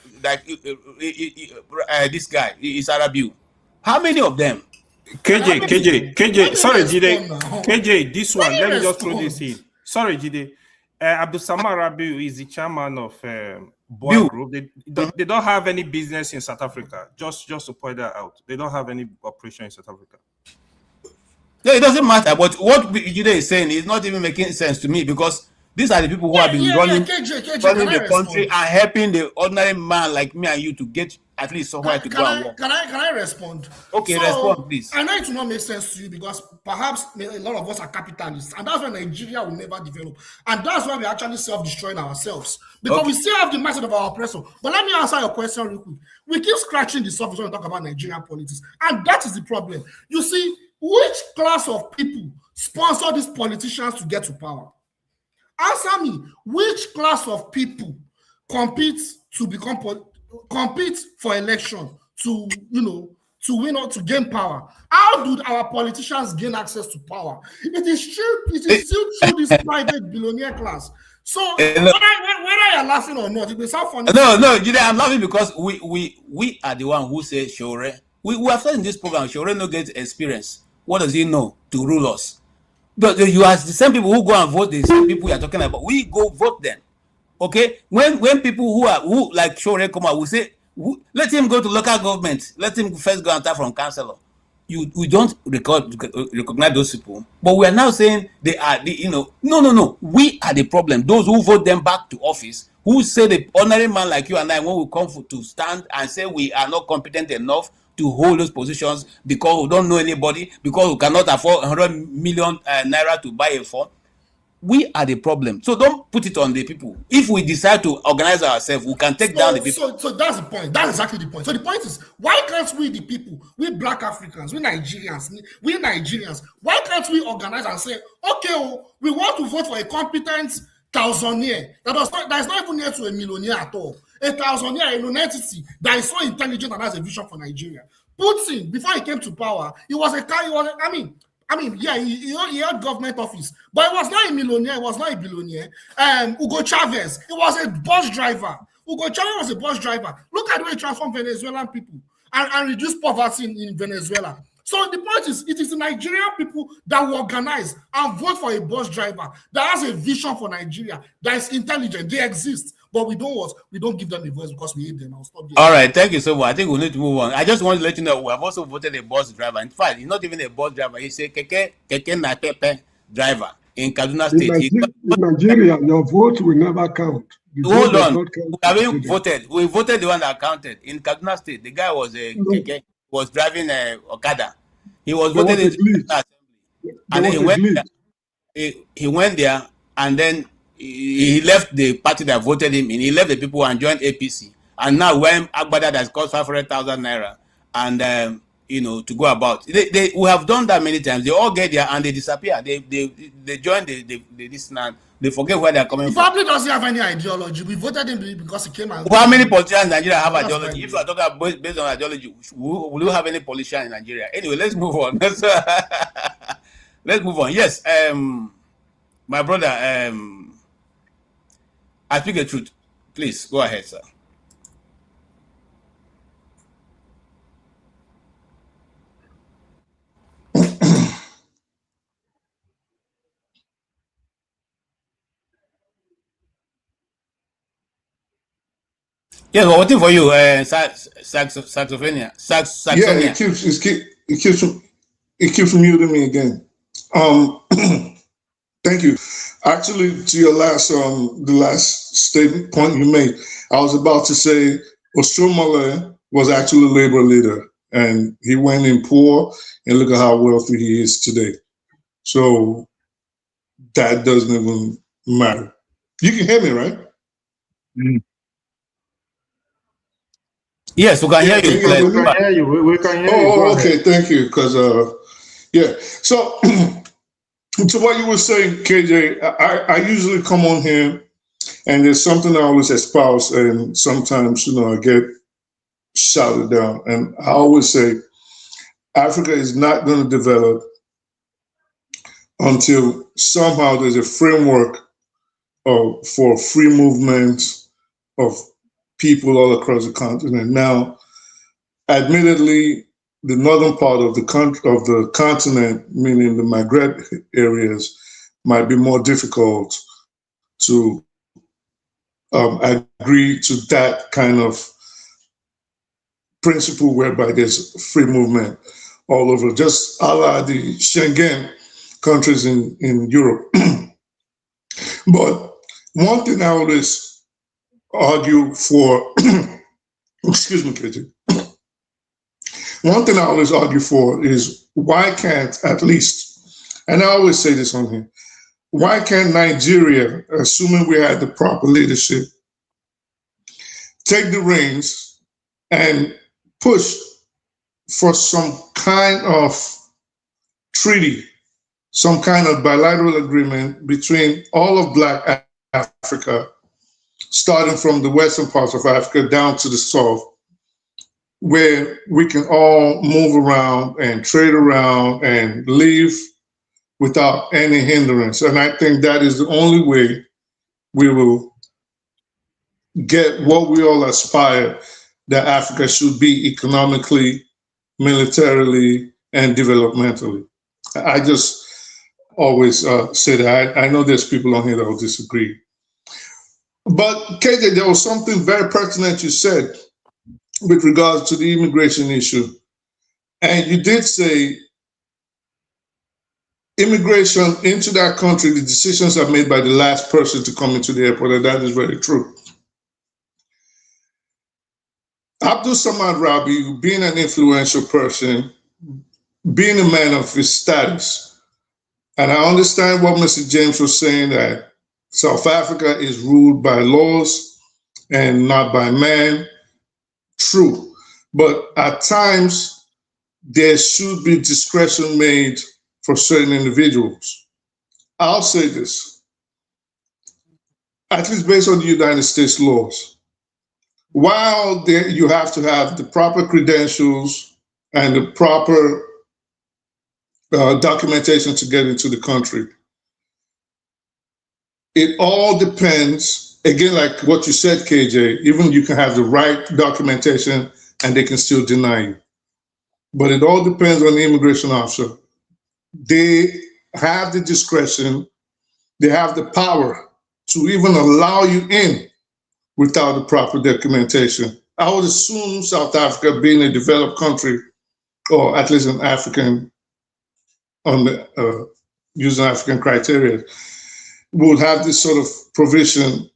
Speaker 10: this guy, Isarabiu. How many of them?
Speaker 8: KJ, sorry, Jide. KJ, this one, let me just throw this in. Sorry, Jide. Abdul Samad Rabiu is the chairman of Boa Group. They don't have any business in South Africa. Just to point that out. They don't have any operation in South Africa.
Speaker 10: Yeah, it doesn't matter. But what Jide is saying is not even making sense to me, because these are the people who have been running the country and helping the ordinary man like me and you to get at least somewhere to go and work.
Speaker 5: Can I respond?
Speaker 10: Okay, respond, please.
Speaker 5: I know it will not make sense to you because perhaps a lot of us are capitalists, and that's why Nigeria will never develop. And that's why we're actually self-destroying ourselves, because we still have the mindset of our oppressor. But let me answer your question real quick. We keep scratching the surface when we talk about Nigerian politics, and that is the problem. You see, which class of people sponsor these politicians to get to power? Answer me. Which class of people compete for election to win or to gain power? How do our politicians gain access to power? It is still through this private billionaire class. So whether you're laughing or not, it may sound funny.
Speaker 10: No, Jide, I'm laughing because we are the one who say Shore. We have said in this program, Shore no get experience. What does he know to rule us? But you are the same people who go and vote, the same people you are talking about. We go vote them. Okay? When people who like Shore come out, we say, let him go to local government. Let him first go and start from councillor. We don't recognize those people. But we are now saying they are no. We are the problem. Those who vote them back to office, who say the ordinary man like you and I, when we come to stand and say we are not competent enough to hold those positions because we don't know anybody, because we cannot afford 100 million naira to buy a phone. We are the problem. So don't put it on the people. If we decide to organize ourselves, we can take down the people.
Speaker 5: So that's the point. That's exactly the point. So the point is, why can't we, the people, we black Africans, we Nigerians, why can't we organize and say, okay, we want to vote for a competent thousandaire that is not even near to a millionaire at all. A thousandaire, a non-entity that is so intelligent and has a vision for Nigeria. Putin, before he came to power, he was I mean, yeah, he had government office, but he was not a millionaire. He was not a billionaire. Hugo Chavez, he was a bus driver. Hugo Chavez was a bus driver. Look at the way he transformed Venezuelan people and reduced poverty in Venezuela. So the point is, it is the Nigerian people that will organize and vote for a bus driver that has a vision for Nigeria, that is intelligent. They exist, but we don't give them a voice because we hate them. I'll stop there.
Speaker 10: All right, thank you so much. I think we need to move on. I just want to let you know we have also voted a bus driver. In fact, he's not even a bus driver. He's a keke na pepe driver in Kaduna State.
Speaker 2: In Nigeria, your vote will never count.
Speaker 10: Hold on. We voted the one that counted in Kaduna State. The guy was a keke, was driving a Okada. He was voted into the assembly, and then he went there, and then he left the party that voted him, and he left the people and joined APC. And now when Agbada has cost 500,000 naira, and to go about, we have done that many times. They all get there and they disappear. They join this now. They forget where they're coming from.
Speaker 5: The public doesn't have any ideology. We voted him because he came out.
Speaker 10: How many politicians in Nigeria have ideology? If you are talking about based on ideology, will you have any politician in Nigeria? Anyway, let's move on. Let's move on. Yes, my brother, I speak the truth. Please go ahead, sir. Yes, we're waiting for you, Saxophonia.
Speaker 4: Yeah, it keeps muting me again. Thank you. Actually, to your the last statement point you made, I was about to say Oshiomhole was actually a labor leader, and he went in poor, and look at how wealthy he is today. So that doesn't even matter. You can hear me, right?
Speaker 10: Mm. Yes, we can hear you.
Speaker 4: We can hear you. We can hear you. Oh, okay. Thank you. Because, yeah. So, to what you were saying, KJ, I usually come on here and there's something I always espouse, and sometimes, I get shouted down. And I always say, Africa is not going to develop until somehow there's a framework for free movement of people all across the continent. Now, admittedly, the northern part of the continent, meaning the Maghreb areas, might be more difficult to agree to that kind of principle whereby there's free movement all over, just a la the Schengen countries in Europe. But one thing I always argue for, excuse me, KJ. One thing I always argue for is why can't, at least, and I always say this on here, why can't Nigeria, assuming we had the proper leadership, take the reins and push for some kind of treaty, some kind of bilateral agreement between all of Black Africa, starting from the western parts of Africa down to the south, where we can all move around and trade around and live without any hindrance. And I think that is the only way we will get what we all aspire that Africa should be economically, militarily, and developmentally. I just always say that. I know there's people on here that will disagree. But KJ, there was something very pertinent you said with regards to the immigration issue. And you did say immigration into that country, the decisions are made by the last person to come into the airport, and that is very true. Abdul Samad Rabi, being an influential person, being a man of his status, and I understand what Mr. James was saying, that South Africa is ruled by laws and not by man. True. But at times, there should be discretion made for certain individuals. I'll say this, at least based on the United States laws. While you have to have the proper credentials and the proper documentation to get into the country. It all depends, again, like what you said, KJ, even you can have the right documentation and they can still deny you. But it all depends on the immigration officer. They have the discretion, they have the power to even allow you in without the proper documentation. I would assume South Africa, being a developed country, or at least an African, using African criteria, would have this sort of provision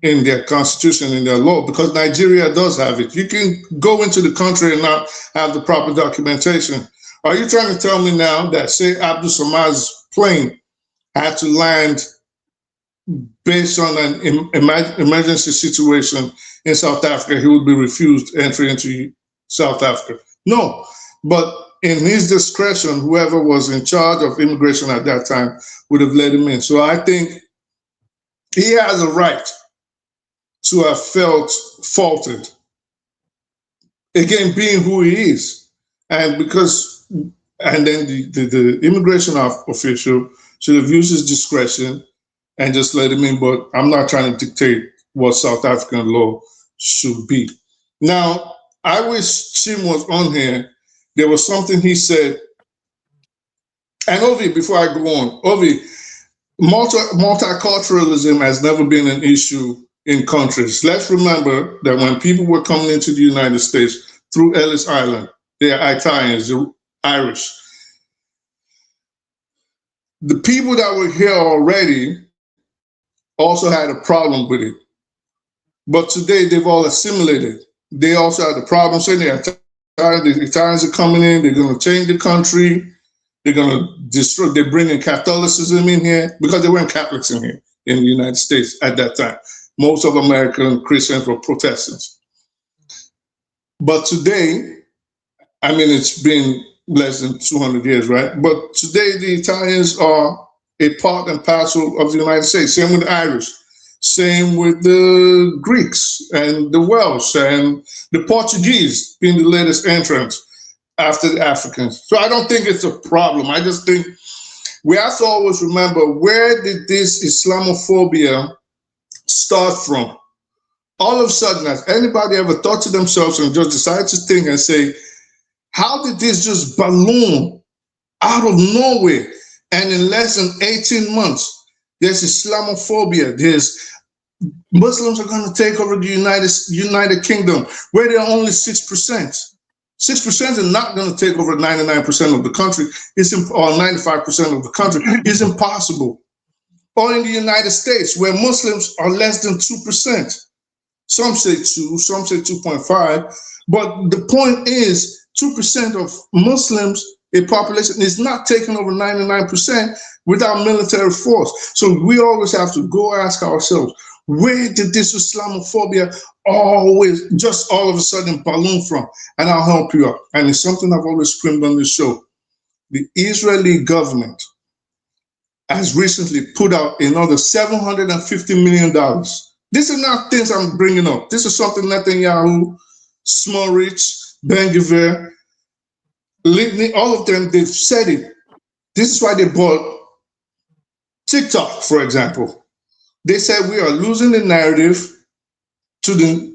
Speaker 4: in their constitution, in their law, because Nigeria does have it. You can go into the country and not have the proper documentation. Are you trying to tell me now that, say, Abdul Samad's plane had to land based on an emergency situation in South Africa, he would be refused entry into South Africa? No, but in his discretion, whoever was in charge of immigration at that time would have let him in. So I think he has a right to have felt faulted, again, being who he is. And then the immigration official should have used his discretion and just let him in. But I'm not trying to dictate what South African law should be. Now, I wish Chim was on here. There was something he said. And Ovi, before I go on, Ovi, multiculturalism has never been an issue in countries. Let's remember that when people were coming into the United States through Ellis Island, they are Italians, they're Irish. The people that were here already also had a problem with it. But today they've all assimilated. They also had a problem saying the Italians are coming in, they're going to change the country, they're going to destroy, they're bringing Catholicism in here, because there weren't Catholics in here in the United States at that time. Most of American Christians were Protestants. But today, I mean, it's been less than 200 years, right? But today, the Italians are a part and parcel of the United States. Same with the Irish. Same with the Greeks and the Welsh and the Portuguese being the latest entrants after the Africans. So I don't think it's a problem. I just think we have to always remember, where did this Islamophobia start from? All of a sudden, has anybody ever thought to themselves and just decided to think and say, how did this just balloon out of nowhere? And in less than 18 months, there's Islamophobia. There's Muslims are going to take over the United Kingdom, where they're only 6%. 6% are not going to take over 99% of the country, or 95% of the country. It's impossible. Or in the United States, where Muslims are less than 2%. Some say 2, some say 2.5. But the point is, 2% of Muslims, a population, is not taking over 99% without military force. So we always have to go ask ourselves, where did this Islamophobia always, just all of a sudden, balloon from? And I'll help you out. And it's something I've always screamed on the show. The Israeli government has recently put out another $750 million. These are not things I'm bringing up. This is something Netanyahu, Smotrich, Ben-Gvir, all of them, they've said it. This is why they bought TikTok, for example. They said we are losing the narrative to the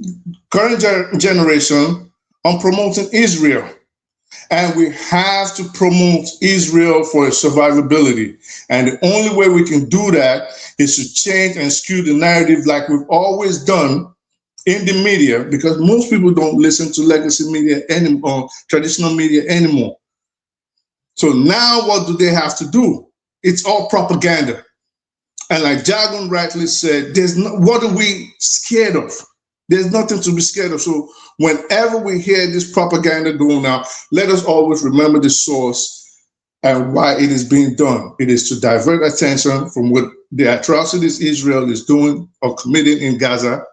Speaker 4: current generation on promoting Israel. And we have to promote Israel for its survivability. And the only way we can do that is to change and skew the narrative like we've always done in the media, because most people don't listen to legacy media anymore, traditional media anymore. So now what do they have to do? It's all propaganda. And like Jagun rightly said, what are we scared of? There's nothing to be scared of. So whenever we hear this propaganda going out, let us always remember the source and why it is being done. It is to divert attention from what the atrocities Israel is doing or committing in Gaza,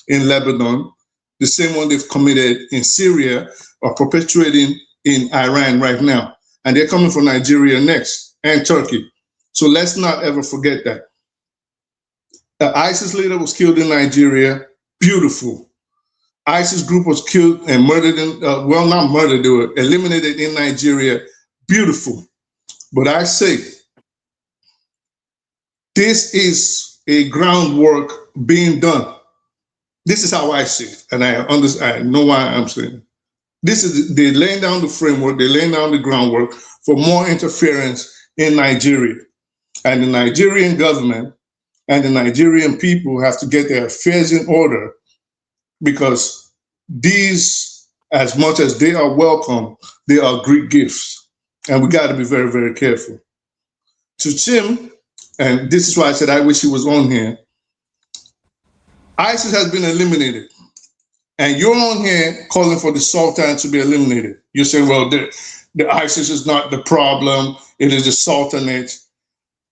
Speaker 4: in Lebanon, the same one they've committed in Syria or perpetuating in Iran right now. And they're coming for Nigeria next, and Turkey. So let's not ever forget that. The ISIS leader was killed in Nigeria. Beautiful. ISIS group was killed and murdered in, well, not murdered, they were eliminated in Nigeria. Beautiful. But I say, this is a groundwork being done. This is how I see it, and I understand. I know why I'm saying it. This is, they're laying down the framework, they're laying down the groundwork for more interference in Nigeria. And the Nigerian government and the Nigerian people have to get their affairs in order, because these, as much as they are welcome, they are Greek gifts. And we got to be very, very careful. To Tim, and this is why I said I wish he was on here, ISIS has been eliminated. And you're on here calling for the Sultan to be eliminated. You're saying, well, the ISIS is not the problem, it is the Sultanate.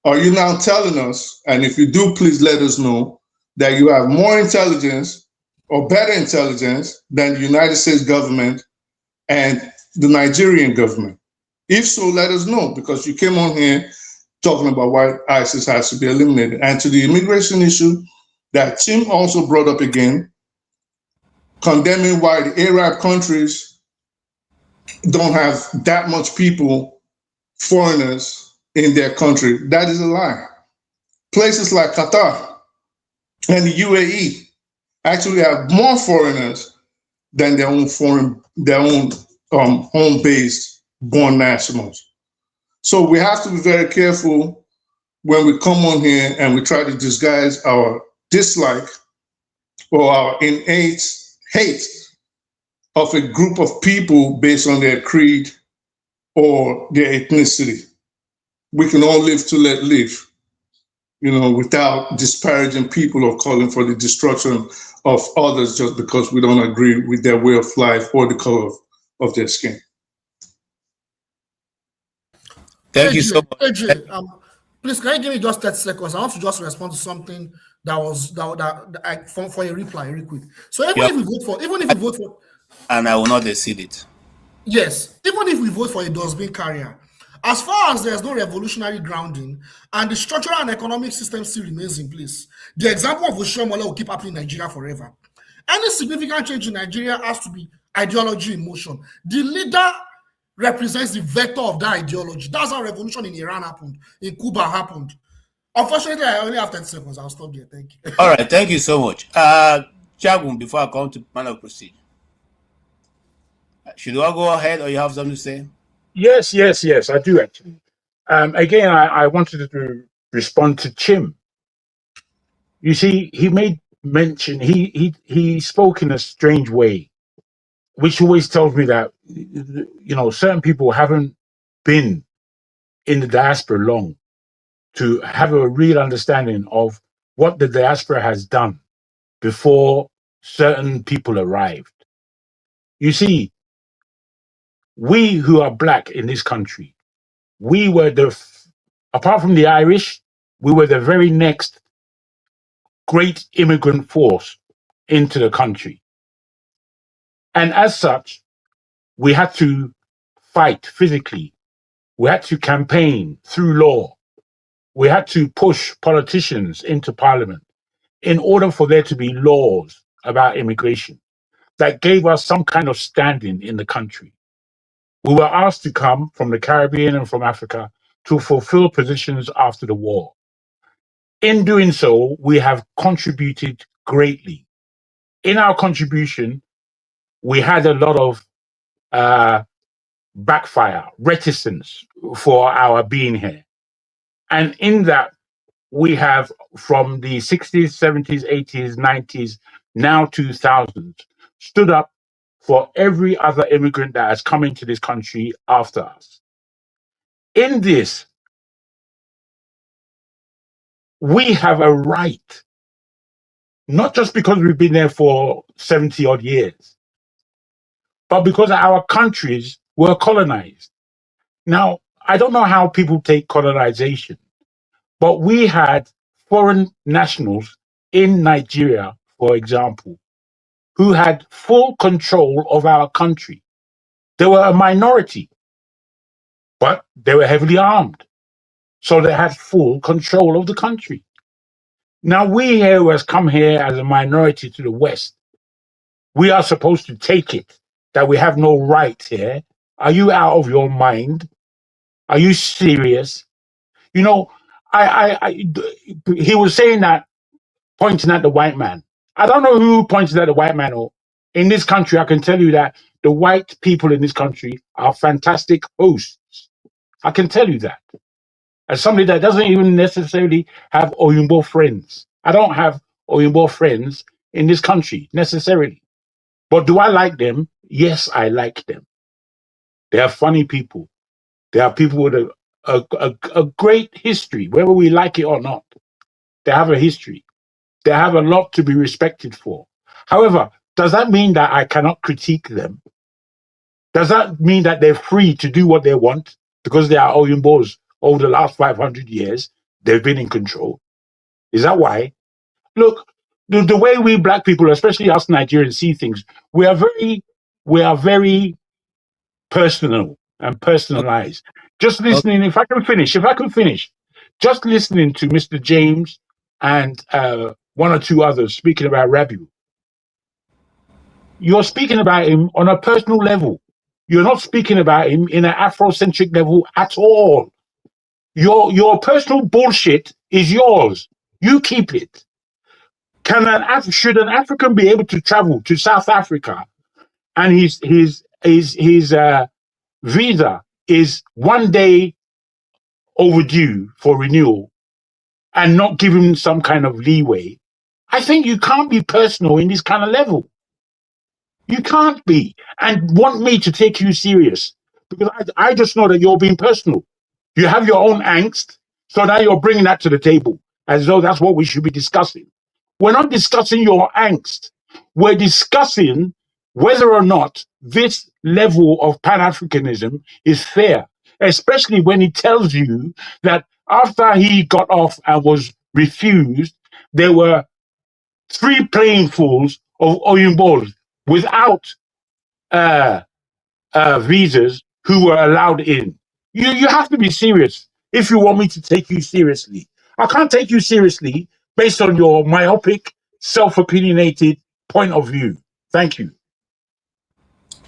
Speaker 4: Are you now telling us, and if you do, please let us know, that you have more intelligence or better intelligence than the United States government and the Nigerian government? If so, let us know, because you came on here talking about why ISIS has to be eliminated. And to the immigration issue that Tim also brought up again, condemning why the Arab countries don't have that much people, foreigners in their country. That is a lie. Places like Qatar and the UAE actually have more foreigners than their own home-based born nationals. So we have to be very careful when we come on here and we try to disguise our dislike or our innate hate of a group of people based on their creed or their ethnicity. We can all live to let live, without disparaging people or calling for the destruction of others just because we don't agree with their way of life or the color of their skin.
Speaker 10: Thank you so much.
Speaker 5: AJ, please, can you give me just 30 seconds? I want to just respond to something that was for a reply real quick. So even if we vote for,
Speaker 10: and I will not exceed it.
Speaker 5: Yes, even if we vote for a dustbin carrier, as far as there's no revolutionary grounding and the structural and economic system still remains in place, the example of Oshiomhole will keep happening in Nigeria forever. Any significant change in Nigeria has to be ideology in motion. The leader represents the vector of that ideology. That's how revolution in Iran happened, in Cuba happened. Unfortunately, I only have 10 seconds. I'll stop there. Thank you.
Speaker 10: All right, thank you so much. Chagun, before I come to man of procedure, should I go ahead or you have something to say?
Speaker 21: Yes, I do actually. Again, I wanted to respond to Chim. You see, he made mention, he spoke in a strange way, which always tells me that, certain people haven't been in the diaspora long to have a real understanding of what the diaspora has done before certain people arrived. You see, we who are black in this country, we were apart from the Irish, we were the very next great immigrant force into the country. And as such, we had to fight physically. We had to campaign through law. We had to push politicians into parliament in order for there to be laws about immigration that gave us some kind of standing in the country. We were asked to come from the Caribbean and from Africa to fulfill positions after the war. In doing so, we have contributed greatly. In our contribution, we had a lot of backfire, reticence for our being here. And in that, we have from the 60s, 70s, 80s, 90s, now 2000s, stood up for every other immigrant that has come into this country after us. In this, we have a right, not just because we've been there for 70 odd years, but because our countries were colonized. Now, I don't know how people take colonization, but we had foreign nationals in Nigeria, for example, who had full control of our country. They were a minority, but they were heavily armed. So they had full control of the country. Now we here who has come here as a minority to the West, we are supposed to take it that we have no right here. Are you out of your mind? Are you serious? You know, he was saying that, pointing at the white man. I don't know who pointed at the white man, or in this country, I can tell you that the white people in this country are fantastic hosts. I can tell you that. As somebody that doesn't even necessarily have Oyinbo friends. I don't have Oyinbo friends in this country necessarily. But do I like them? Yes, I like them. They are funny people. They are people with a great history, whether we like it or not. They have a history. They have a lot to be respected for. However, does that mean that I cannot critique them? Does that mean that they're free to do what they want because they are Oyimbos over the last 500 years? They've been in control. Is that why? Look, the way we black people, especially us Nigerians, see things, we are very personal and personalized. Just listening, if I can finish, just listening to Mr. James and one or two others speaking about Rabiu, you're speaking about him on a personal level. You're not speaking about him in an Afrocentric level at all. Your personal bullshit is yours. You keep it. Should an African be able to travel to South Africa and his visa is 1 day overdue for renewal and not give him some kind of leeway? I think you can't be personal in this kind of level. You can't be and want me to take you serious, because I just know that you're being personal. You have your own angst, so now you're bringing that to the table as though that's what we should be discussing. We're not discussing your angst. We're discussing whether or not this level of Pan-Africanism is fair, especially when he tells you that after he got off and was refused, there were 3 planefuls of Oyimbos without visas who were allowed in. You have to be serious if you want me to take you seriously. I can't take you seriously based on your myopic, self-opinionated point of view. Thank you.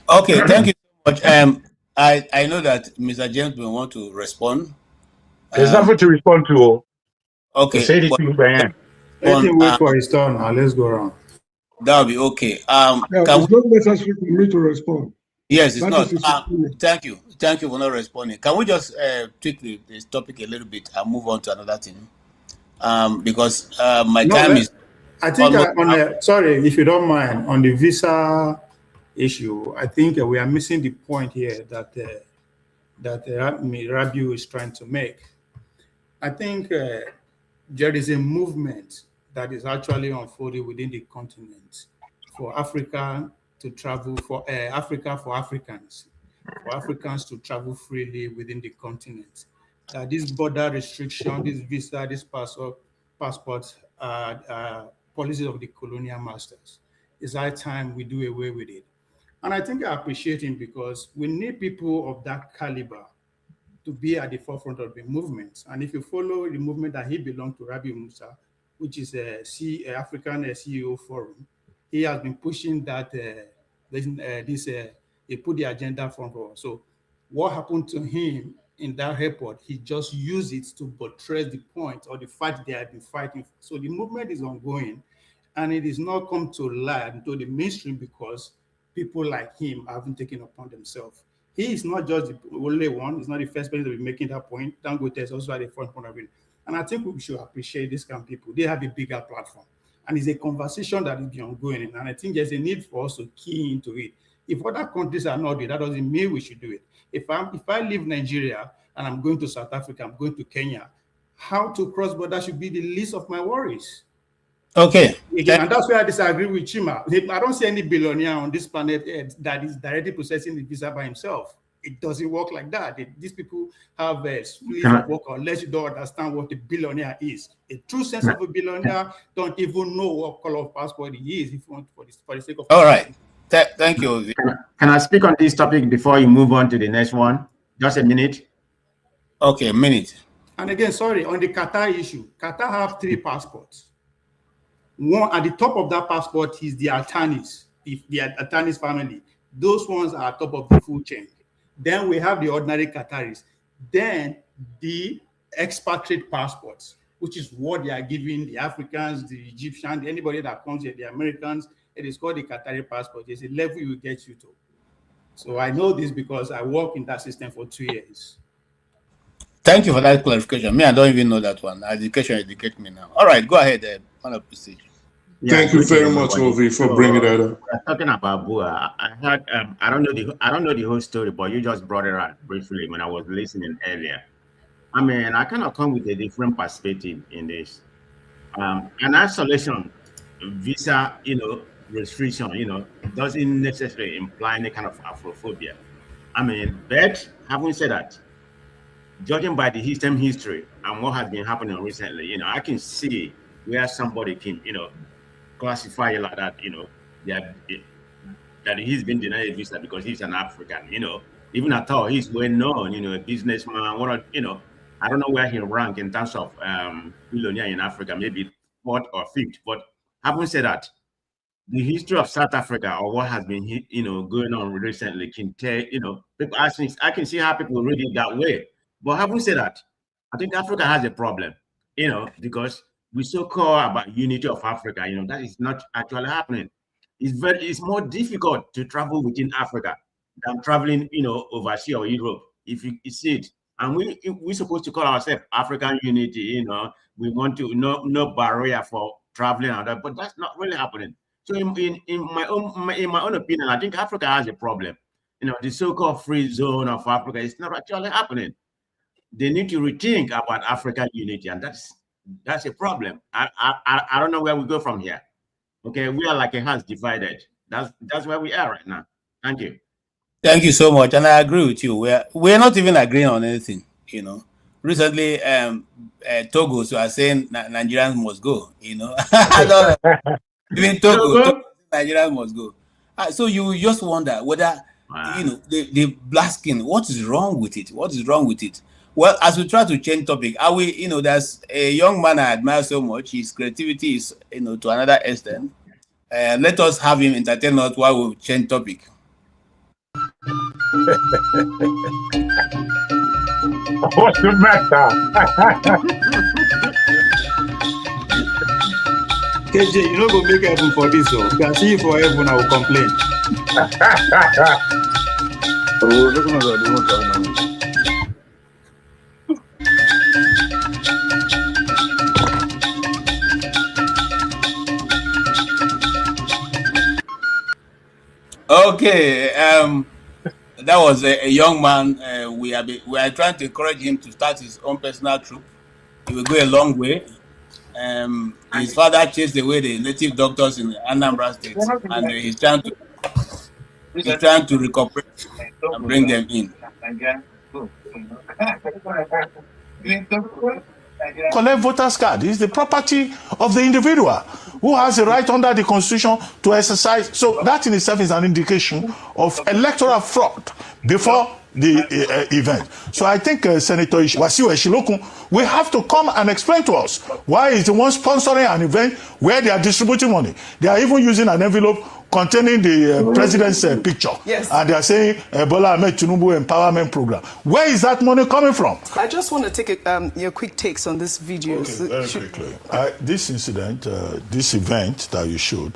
Speaker 10: Okay, thank you so much. I know that Mr. James will want to respond.
Speaker 21: There's nothing to respond to.
Speaker 10: Okay.
Speaker 21: Say it to you, Brian.
Speaker 19: Let him wait for his turn. Now let's go around.
Speaker 10: That'll be okay.
Speaker 2: Yeah, it's not necessary for me to respond.
Speaker 10: Yes, it's
Speaker 2: That
Speaker 10: not.
Speaker 2: is his opinion.
Speaker 10: Thank you. Thank you for not responding. Can we just tweak this topic a little bit and move on to another thing? Because my time is.
Speaker 19: I think sorry, if you don't mind, on the visa issue, I think we are missing the point here that Rabiu is trying to make. I think there is a movement that is actually unfolding within the continent for Africa to travel, for Africa for Africans, for Africans to travel freely within the continent. This border restriction, this visa, this passport policies of the colonial masters. It's high time we do away with it. And I think I appreciate him because we need people of that caliber to be at the forefront of the movement. And if you follow the movement that he belonged to, Rabiu Musa, which is a African CEO Forum, he has been pushing that he put the agenda front for us. So what happened to him in that report, he just used it to buttress the point or the fight they have been fighting. So the movement is ongoing, and it is not come to light into the mainstream because people like him haven't taken upon themselves. He is not just the only one. He's not the first person to be making that point. Dangote is also at the front of it. And I think we should appreciate these kind of people. They have a bigger platform. And it's a conversation that is ongoing. And I think there's a need for us to key into it. If other countries are not doing it, that doesn't mean we should do it. If I leave Nigeria and I'm going to South Africa, I'm going to Kenya, how to cross border should be the least of my worries.
Speaker 10: Okay.
Speaker 19: Again, and that's where I disagree with Chima. I don't see any billionaire on this planet that is directly processing the visa by himself. It doesn't work like that. These people have a split of work unless you don't understand what a billionaire is. A true sense of a billionaire don't even know what color of passport he is if you want for the sake of.
Speaker 10: All right. Thank you.
Speaker 9: Can I speak on this topic before you move on to the next one? Just a minute.
Speaker 10: Okay, a minute.
Speaker 19: And again, sorry, on the Qatar issue, Qatar have 3 passports. One at the top of that passport is the Altanis, the Altanis family. Those ones are top of the food chain. Then we have the ordinary Qataris.
Speaker 11: than the expatriate passports, which is what they are giving the Africans, the Egyptians, anybody that comes here, the Americans. It is called the Qatari passport. It's a level you get you to. So I know this because I work in that system for 2 years.
Speaker 10: Thank you for that clarification. Me, I don't even know that one. Education educate me now. All right, go ahead, man of prestige.
Speaker 4: Thank you very much, Ovi, for bringing that up.
Speaker 9: Talking about Bua, I heard I don't know the whole story, but you just brought it out briefly when I was listening earlier. I mean, I kind of come with a different perspective in this. An isolation visa, restriction, doesn't necessarily imply any kind of Afrophobia. I mean, but having said that, judging by the history and what has been happening recently, I can see where somebody can, classify it like that, that he's been denied a visa because he's an African, even at all, he's well known, a businessman, I don't know where he ranked in terms of billionaire in Africa, maybe 4th or 5th. But having said that, the history of South Africa or what has been, going on recently can tell, people, I can see how people read it that way. But having said that, I think Africa has a problem, because we so call about unity of Africa, that is not actually happening. It's more difficult to travel within Africa than traveling, overseas or Europe, if you see it. And we're supposed to call ourselves African unity, we want to no barrier for traveling and that, but that's not really happening. So in my own opinion, I think Africa has a problem. The so-called free zone of Africa is not actually happening. They need to rethink about African unity, and that's a problem. I don't know where we go from here. Okay, we are like a house divided. That's where we are right now. Thank you.
Speaker 10: Thank you so much, and I agree with you. We're not even agreeing on anything. Recently, Togo, so are saying Nigerians must go. Even Togo, Nigerians must go. So you just wonder whether the blasting. What is wrong with it? What is wrong with it? Well, as we try to change topic, are we? There's a young man I admire so much. His creativity is, to another extent. Let us have him entertain us while we change topic.
Speaker 21: What's the matter?
Speaker 11: KJ, you know, go make heaven for this, so you can see you for heaven, I will complain.
Speaker 10: Okay, that was a young man. We are trying to encourage him to start his own personal troop. He will go a long way. His father chased away the native doctors in Anambra State, and he's trying to recuperate and bring them in.
Speaker 12: Collect voters card is the property of the individual who has the right under the constitution to exercise. So that in itself is an indication of electoral fraud before the event. So I think Senator Wasiu Eshilokun will have to come and explain to us why is the one sponsoring an event where they are distributing money. They are even using an envelope containing the president's picture. Yes. And they are saying Bola Ahmed Tinubu Empowerment Program. Where is that money coming from?
Speaker 16: I just want to take your quick takes on this video.
Speaker 12: Okay, very quickly. This incident, this event that you showed,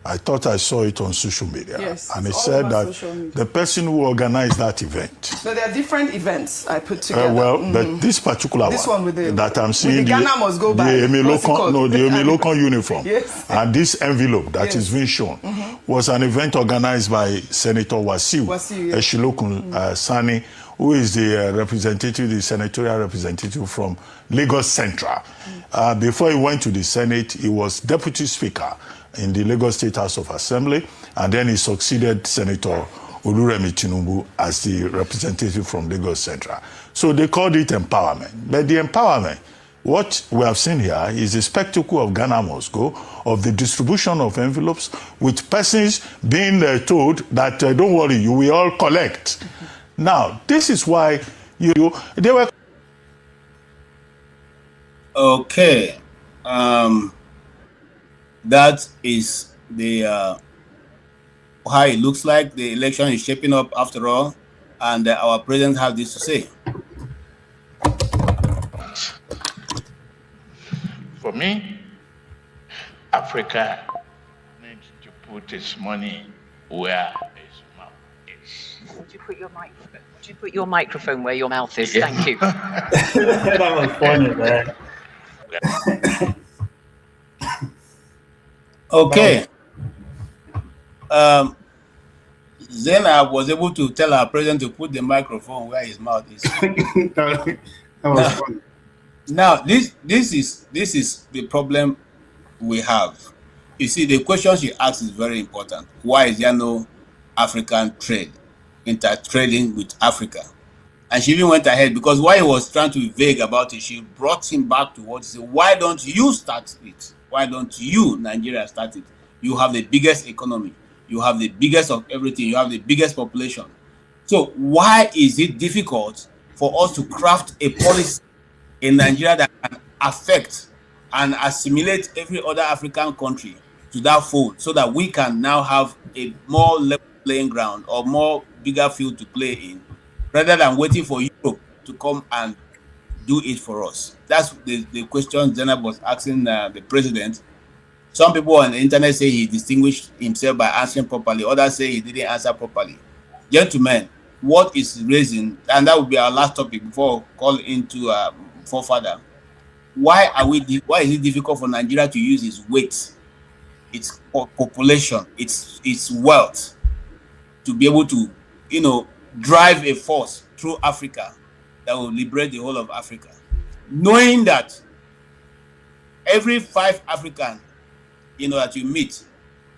Speaker 12: I thought I saw it on social media.
Speaker 16: Yes,
Speaker 12: and it said that the person who organized that event.
Speaker 16: No, there are different events I put together.
Speaker 12: But this particular one
Speaker 16: with the,
Speaker 12: that I'm seeing,
Speaker 16: the Ghana must go by.
Speaker 12: The Emelokon uniform.
Speaker 16: Yes.
Speaker 12: And this envelope that is being shown was an event organized by Senator Wasiu Eshilokun Sani, who is the representative, the senatorial representative from Lagos Central. Before he went to the Senate, he was deputy speaker in the Lagos State House of Assembly, and then he succeeded Senator Oluremi Tinubu as the representative from Lagos Central. So they called it empowerment. But the empowerment, what we have seen here is a spectacle of Ghana must go, of the distribution of envelopes, with persons being told that, don't worry, you will all collect. Now, this is why they were...
Speaker 10: Okay. That is the how it looks like. The election is shaping up after all, and our president has this to say.
Speaker 21: me, Africa needs to put its money where its mouth is.
Speaker 13: Would you put your microphone where your mouth is?
Speaker 21: Yeah.
Speaker 13: Thank you.
Speaker 19: That was funny, man.
Speaker 10: Okay. Zainab was able to tell our president to put the microphone where his mouth is.
Speaker 19: That was funny.
Speaker 10: Now, this is the problem we have. You see, the question she asked is very important. Why is there no African trade, inter-trading with Africa? And she even went ahead, because while he was trying to be vague about it, she brought him back to what he said. Why don't you start it? Why don't you, Nigeria, start it? You have the biggest economy. You have the biggest of everything. You have the biggest population. So why is it difficult for us to craft a policy in Nigeria that can affect and assimilate every other African country to that fold, so that we can now have a more level playing ground or more bigger field to play in, rather than waiting for Europe to come and do it for us? That's the question Zainab was asking the president. Some people on the internet say he distinguished himself by answering properly. Others say he didn't answer properly. Gentlemen, what is raising, and that will be our last topic before we call into further. Why is it difficult for Nigeria to use its weight, its population, its wealth, to be able to, drive a force through Africa that will liberate the whole of Africa, knowing that every 5 Africans, that you meet,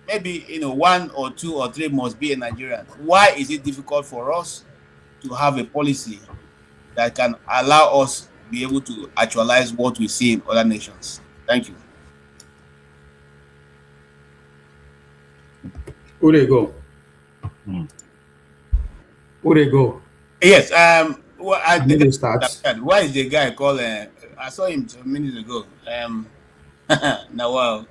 Speaker 10: maybe 1 or 2 or 3 must be a Nigerian? Why is it difficult for us to have a policy that can allow us be able to actualize what we see in other nations? Thank you.
Speaker 19: Who they go? Who they go?
Speaker 10: Yes. Well,
Speaker 19: I think start.
Speaker 10: Why is the guy called? I saw him 2 minutes ago. Now,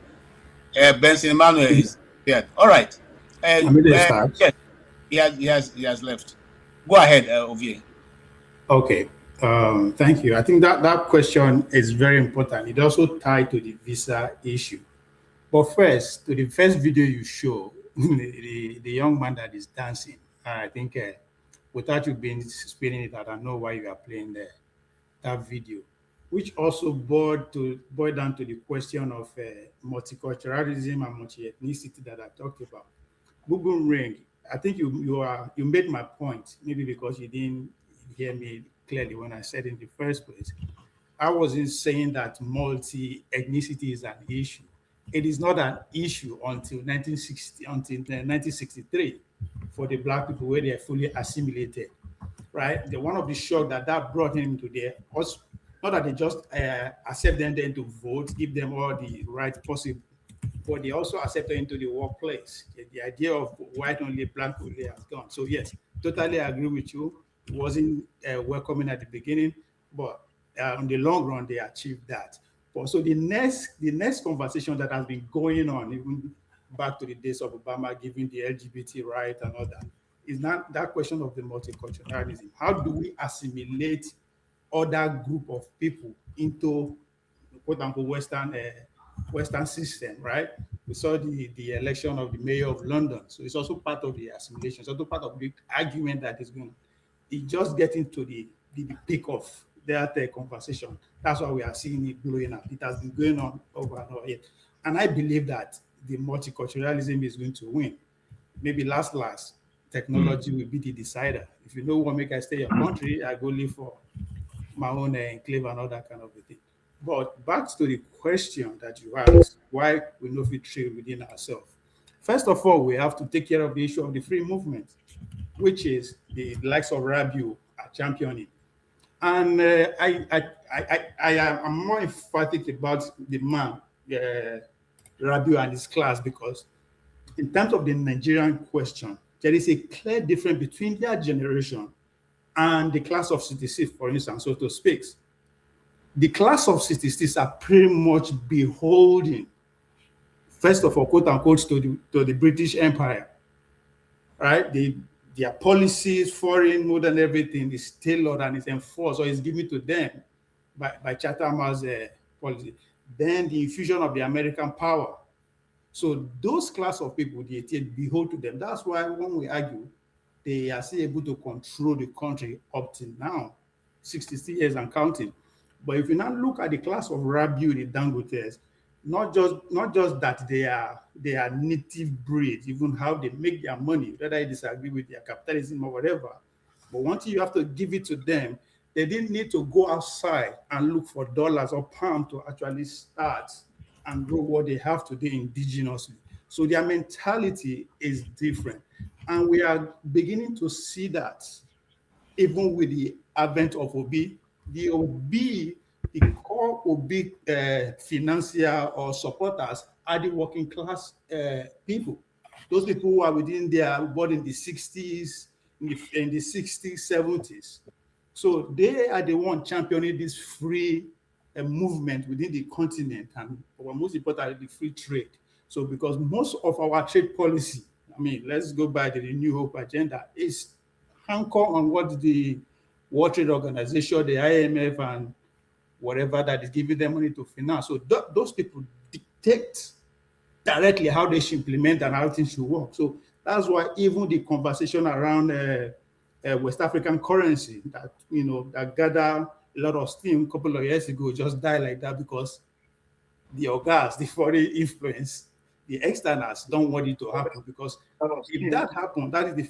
Speaker 10: Benson Emmanuel is here. All right. Yes, he has left. Go ahead, Ovie.
Speaker 19: Okay. Thank you. I think that question is very important. It also tied to the visa issue. But first, to the first video you show, the young man that is dancing, I think without you being spinning it, I don't know why you are playing that video, which also boiled down to the question of multiculturalism and multi-ethnicity that I talked about. Google Ring, I think you made my point, maybe because you didn't hear me clearly when I said in the first place. I wasn't saying that multi-ethnicity is an issue. It is not an issue until 1963 for the Black people, where they are fully assimilated, right? One of the shock that brought him to there was not that they just accept them then to vote, give them all the rights possible, but they also accept them into the workplace. The idea of white only, Black only has gone. So yes, totally agree with you. It wasn't welcoming at the beginning, but in the long run, they achieved that. But so the next conversation that has been going on, even back to the days of Obama giving the LGBT right and all that, is not that question of the multiculturalism. How do we assimilate other group of people into quote unquote Western system, right? We saw the election of the mayor of London. So it's also part of the assimilation. It's also part of the argument that is going on. It's just getting to the peak of that conversation. That's why we are seeing it blowing up. It has been going on over and over. And I believe that the multiculturalism is going to win. Maybe last, technology will be the decider. If you know what make I stay in your country, I go live for my own enclave and all that kind of a thing. But back to the question that you asked, why we know if we trade within ourselves. First of all, we have to take care of the issue of the free movement, which is the likes of Rabiu are championing. And I am more emphatic about the man, Rabiu and his class, because in terms of the Nigerian question, there is a clear difference between their generation and the class of 66, for instance, so to speak. The class of 66 are pretty much beholden, first of all, quote unquote, to the British Empire, right? Their policies, foreign, modern, everything is tailored and is enforced or is given to them by Chatham's policy.
Speaker 11: then the infusion of the American power. So those class of people, they behold to them. That's why when we argue, they are still able to control the country up to now, 63 years and counting. But if you now look at the class of Rabiu, the Dangotes, not just that they are native breed, even how they make their money, whether you disagree with their capitalism or whatever. But one thing you have to give it to them, they didn't need to go outside and look for dollars or pounds to actually start and grow what they have today indigenously. So their mentality is different. And we are beginning to see that even with the advent of Obi, the core Obi financier or supporters are the working class people. Those people who are within their born in the 60s, in the 60s, 70s. So they are the one championing this free movement within the continent, and most importantly, the free trade. So because most of our trade policy, I mean, let's go by the New Hope agenda, is anchored on what the World Trade Organization, the IMF, and whatever that is giving them money to finance. So those people dictate directly how they should implement and how things should work. So that's why even the conversation around West African currency that that gathered a lot of steam a couple of years ago just died like that, because the organs, the foreign influence, the externals don't want it to happen, because if that happens, that is the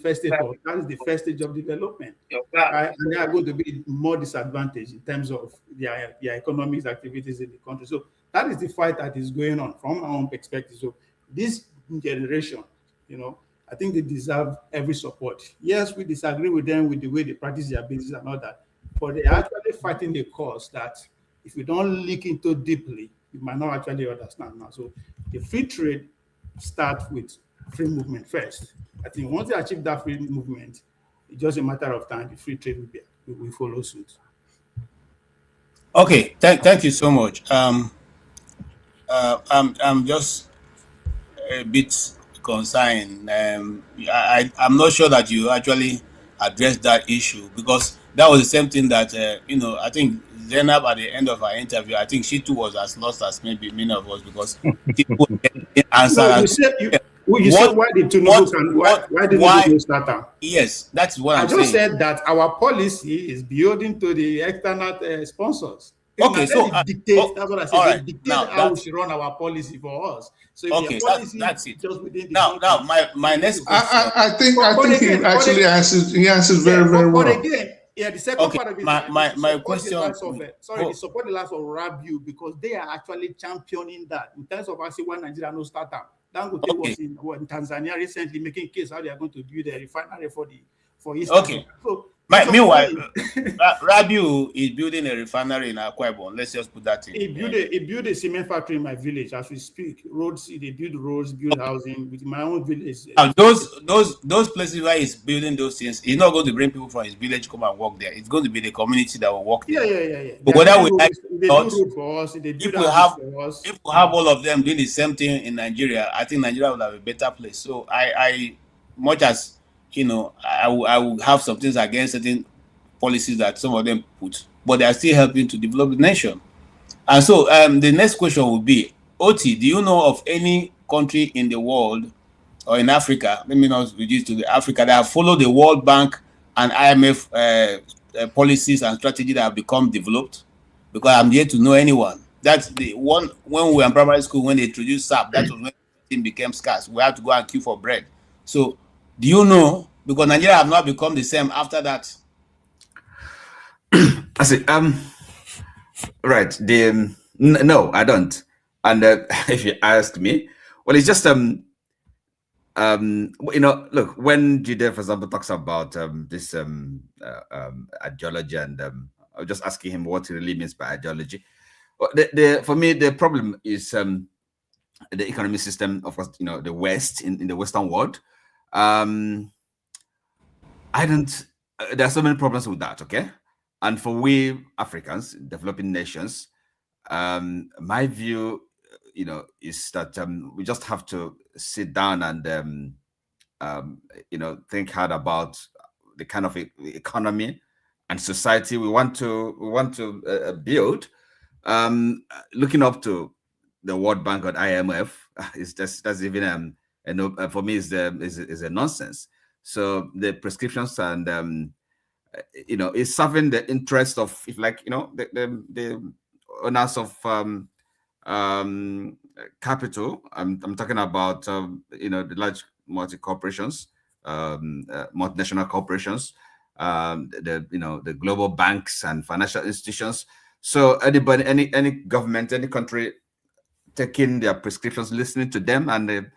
Speaker 11: first stage of development. Right? And they are going to be more disadvantaged in terms of their economic activities in the country. So that is the fight that is going on from our own perspective. So this generation, I think they deserve every support. Yes, we disagree with them with the way they practice their business and all that, but they're actually fighting the cause that if you don't look into deeply, you might not actually understand now. So the free trade starts with free movement first. I think once they achieve that free movement, it's just a matter of time. The free trade will follow suit.
Speaker 10: Okay, thank you so much. I'm just a bit concerned. I'm not sure that you actually addressed that issue, because that was the same thing that I think Zainab at the end of our interview, I think she too was as lost as maybe many of us, because people didn't answer.
Speaker 11: No, you said why did Tinubu and why did Tinubu start out?
Speaker 10: Yes, that's what I'm saying.
Speaker 11: I just said that our policy is building to the external sponsors.
Speaker 10: Okay, so
Speaker 11: dictate. That's what I said.
Speaker 10: Right.
Speaker 11: They dictate how we should run our policy for us. So
Speaker 10: okay, that's it.
Speaker 11: Just within the
Speaker 10: now my next question.
Speaker 4: I think he actually answers. He answers very well.
Speaker 11: But again, the second part of it.
Speaker 10: My question.
Speaker 11: They support the likes of Rabiu, because they are actually championing that in terms of actually why Nigeria no startup. Dangote was in Tanzania recently making case how they are going to build a refinery for East.
Speaker 10: Okay. So, meanwhile, Rabiu is building a refinery in Akwa Ibom. Let's just put that in.
Speaker 11: He built a cement factory in my village as we speak. Roads, they build roads, build housing with my own village.
Speaker 10: Those places where he's building those things, he's not going to bring people from his village to come and work there. It's going to be the community that will work there.
Speaker 11: Yeah.
Speaker 10: But whether we like
Speaker 11: they
Speaker 10: not,
Speaker 11: do road for us, they
Speaker 10: if we have all of them doing the same thing in Nigeria, I think Nigeria will have a better place. So I much as I will have some things against certain policies that some of them put, but they are still helping to develop the nation. And so the next question will be, Oti, do you know of any country in the world or in Africa, let me not reduce to the Africa, that have followed the World Bank and IMF policies and strategy that have become developed? Because I'm yet to know anyone. That's the one, when we were in primary school, when they introduced SAP, that was when it became scarce. We had to go and queue for bread. So do you know? Because Nigeria have not become the same after that.
Speaker 1: I see. Right. No, I don't. And if you ask me, well, it's just look, when Jide, for example, talks about this ideology, and I was just asking him what he really means by ideology. For me, the problem is the economic system of course, the West in the Western world. There are so many problems with that, okay? And for we Africans, developing nations, my view, is that we just have to sit down and, think hard about the kind of economy and society we want to build. looking up to the World Bank or IMF is that's even for me is a nonsense. So the prescriptions and is serving the interest of, if like, the owners of capital. I'm talking about the large multi-corporations, multinational corporations, the global banks and financial institutions. So anybody, any government, any country taking their prescriptions, listening to them, and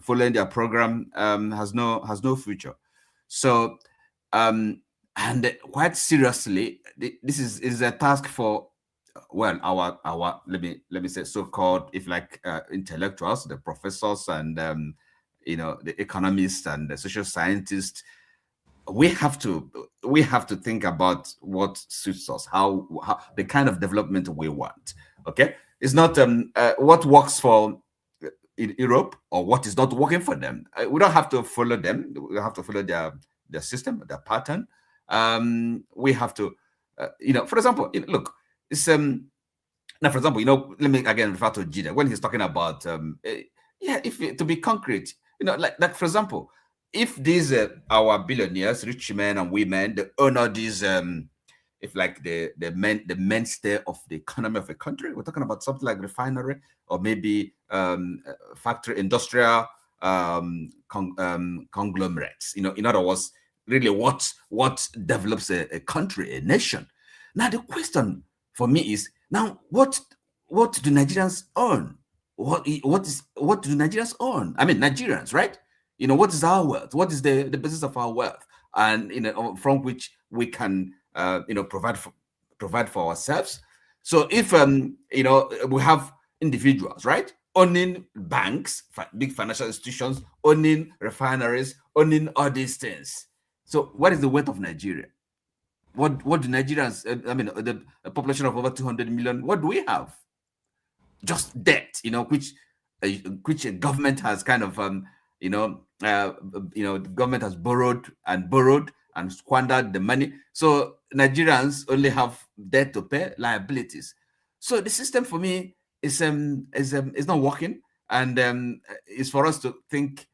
Speaker 1: following their program has no future. So and quite seriously, this is a task for, well, our let me say so-called, if like, intellectuals, the professors and the economists and the social scientists. We have to think about what suits us, how the kind of development we want. Okay, it's not what works for in Europe or what is not working for them. We don't have to follow them. We have to follow their system, their pattern. We have to, for example, look, it's now, for example, let me again refer to Jide when he's talking about to be concrete, like for example, if these our billionaires, rich men and women, they honor these if like the mainstay of the economy of a country, we're talking about something like refinery or maybe factory, industrial conglomerates. In other words, really what develops a country, a nation. Now the question for me is, now what do Nigerians own? What do Nigerians own? I mean, Nigerians, right? What is our wealth? What is the basis of our wealth? And from which we can provide for ourselves. So if we have individuals, right, owning banks, big financial institutions, owning refineries, owning all these things. So what is the wealth of Nigeria? What do Nigerians? I mean, the population of over 200 million. What do we have? Just debt, which a government has kind of the government has borrowed and squandered the money. So Nigerians only have debt to pay, liabilities. So the system for me is not working, and it's for us to think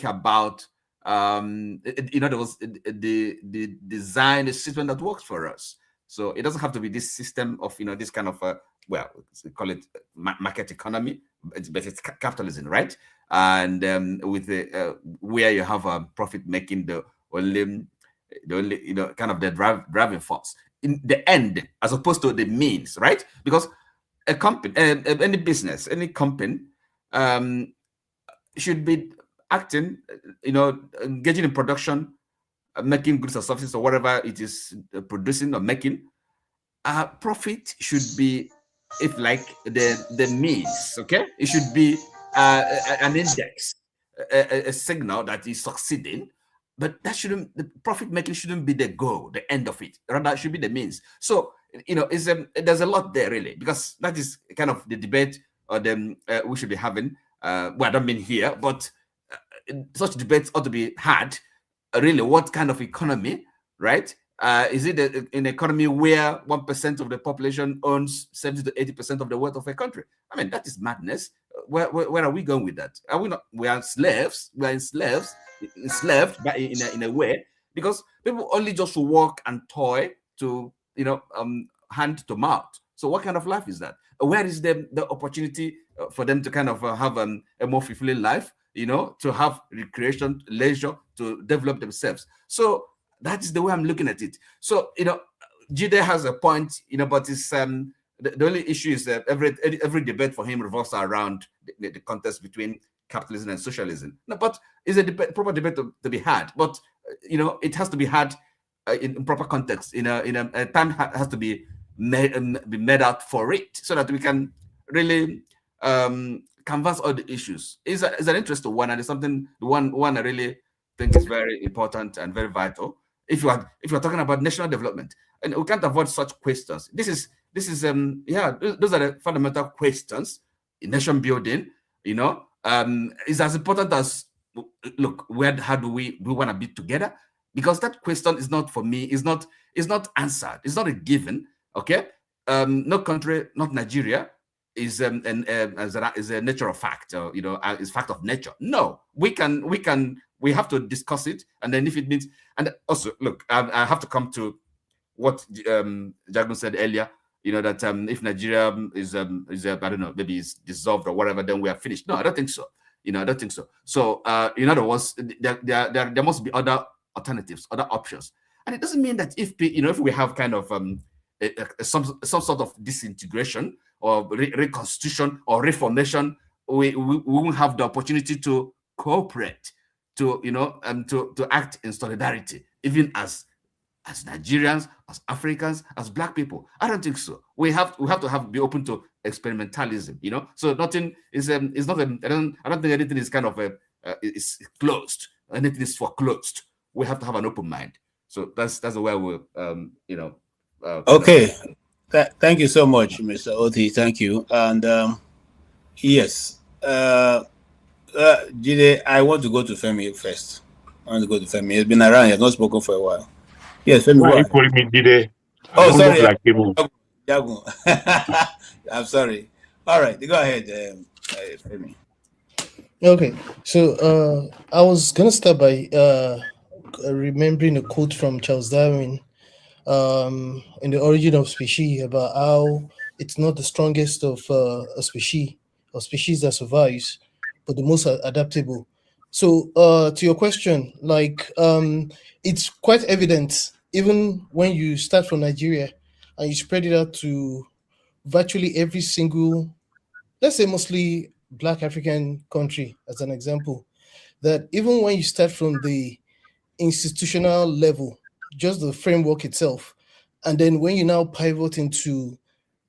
Speaker 1: about there was the design a system that works for us. So it doesn't have to be this system of this kind of well, call it market economy, but it's capitalism, right? And with the where you have a profit making the only kind of the driving force in the end, as opposed to the means, right? Because a company, any business, any company should be acting, engaging in production, making goods or services or whatever it is producing or making. Profit should be, if like the means, okay? It should be an index, a signal that is succeeding, but that shouldn't, the profit making shouldn't be the goal, the end of it. Rather, it should be the means. So, there's a lot there really, because that is kind of the debate or the we should be having. Well, I don't mean here, but such debates ought to be had. Really, what kind of economy, right? Is it an economy where 1% of the population owns 70 to 80% of the wealth of a country? I mean, that is madness. Where are we going with that? Are we not? We are slaves. We are enslaved by, in a way, because people only just work and toil to hand to mouth. So what kind of life is that? Where is the opportunity for them to kind of have a more fulfilling life? To have recreation, leisure, to develop themselves. So that is the way I'm looking at it. So, Jide has a point, but it's the only issue is that every debate for him revolves around the contest between capitalism and socialism. No, but it's a proper debate to be had. But it has to be had in proper context. A time has to be made out for it, so that we can really canvas all the issues. It's an interesting one, and it's something one I really think is very important and very vital. If you're talking about national development, and we can't avoid such questions. This is those are the fundamental questions in nation building. Is as important as, look, how do we want to be together? Because that question is not, for me, is not answered. It's not a given. Okay, no country, not Nigeria, is a nature of fact, or is fact of nature. No, we have to discuss it, and then if it needs, and also look, I have to come to what Jagun said earlier. That if Nigeria is I don't know, maybe it's dissolved or whatever, then we are finished. No, I don't think so. I don't think so. So in other words, there must be other alternatives, other options, and it doesn't mean that if we have kind of some sort of disintegration or reconstitution or reformation, we won't have the opportunity to cooperate, to act in solidarity, even as Nigerians, as Africans, as Black people. I don't think so. We have to be open to experimentalism. So nothing is not. I don't think anything is kind of is closed. Anything is foreclosed. We have to have an open mind. So that's the way we'll
Speaker 10: okay. Thank you so much, Mr. Oti. Thank you. And yes, Jide, I want to go to Femi first. He's been around. He has not spoken for a while. Yes, Femi.
Speaker 21: Why are you calling me Jide?
Speaker 10: Oh, sorry.
Speaker 21: Like
Speaker 10: I'm sorry. All right, go ahead, Femi.
Speaker 22: Okay, so I was gonna start by remembering a quote from Charles Darwin in The Origin of Species about how it's not the strongest of a species or species that survives, but the most adaptable. So to your question, it's quite evident even when you start from Nigeria and you spread it out to virtually every single, let's say mostly Black African country as an example, that even when you start from the institutional level, just the framework itself, and then when you now pivot into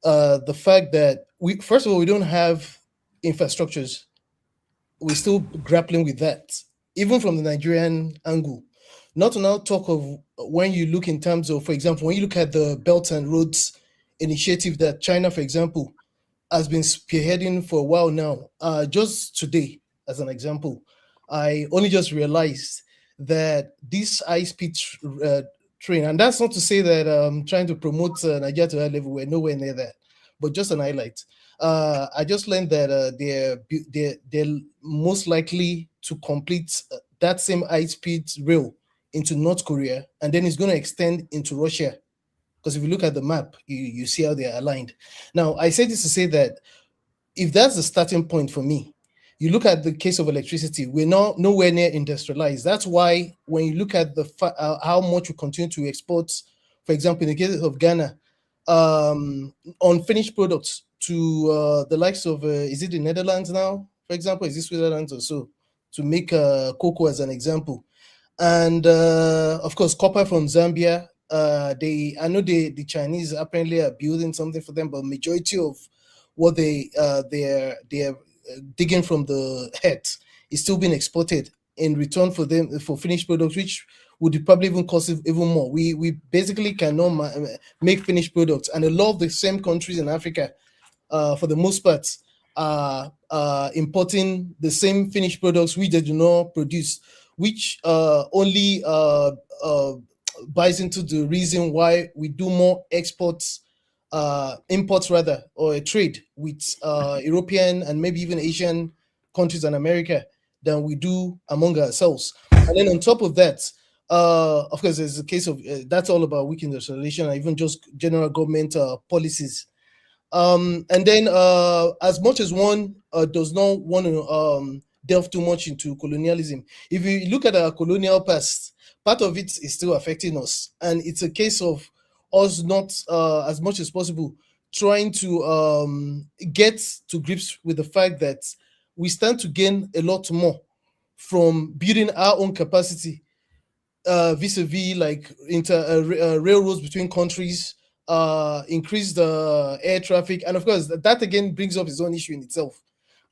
Speaker 22: the fact that first of all, we don't have infrastructures. We're still grappling with that, even from the Nigerian angle. Not to now talk of when you look in terms of, for example, when you look at the Belt and Roads initiative that China, for example, has been spearheading for a while now. Just today, as an example, I only just realized that this high-speed train, and that's not to say that I'm trying to promote Nigeria to that level, we're nowhere near that, but just an highlight. I just learned that they're most likely to complete that same high-speed rail into North Korea, and then it's going to extend into Russia. Because if you look at the map, you see how they're aligned. Now, I say this to say that if that's the starting point for me, you look at the case of electricity, we're nowhere near industrialized. That's why when you look at how much we continue to export, for example, in the case of Ghana, unfinished products to the likes of, is it the Netherlands now, for example? Is it Switzerland or so? To make cocoa as an example. And of course, copper from Zambia. I know the Chinese apparently are building something for them, but majority of what they're digging from the earth is still being exported in return for finished products, which would probably even cost even more. We basically cannot make finished products, and a lot of the same countries in Africa, for the most part, are importing the same finished products which they do not produce, which only buys into the reason why we do more imports rather, or a trade with European and maybe even Asian countries and America than we do among ourselves. And then on top of that, of course, there's a case of that's all about weak industrialization and even just general government policies. And then as much as one does not want to delve too much into colonialism, if you look at our colonial past, part of it is still affecting us, and it's a case of us not, as much as possible, trying to get to grips with the fact that we stand to gain a lot more from building our own capacity vis-a-vis like railroads between countries, increase the air traffic, and of course that again brings up its own issue in itself.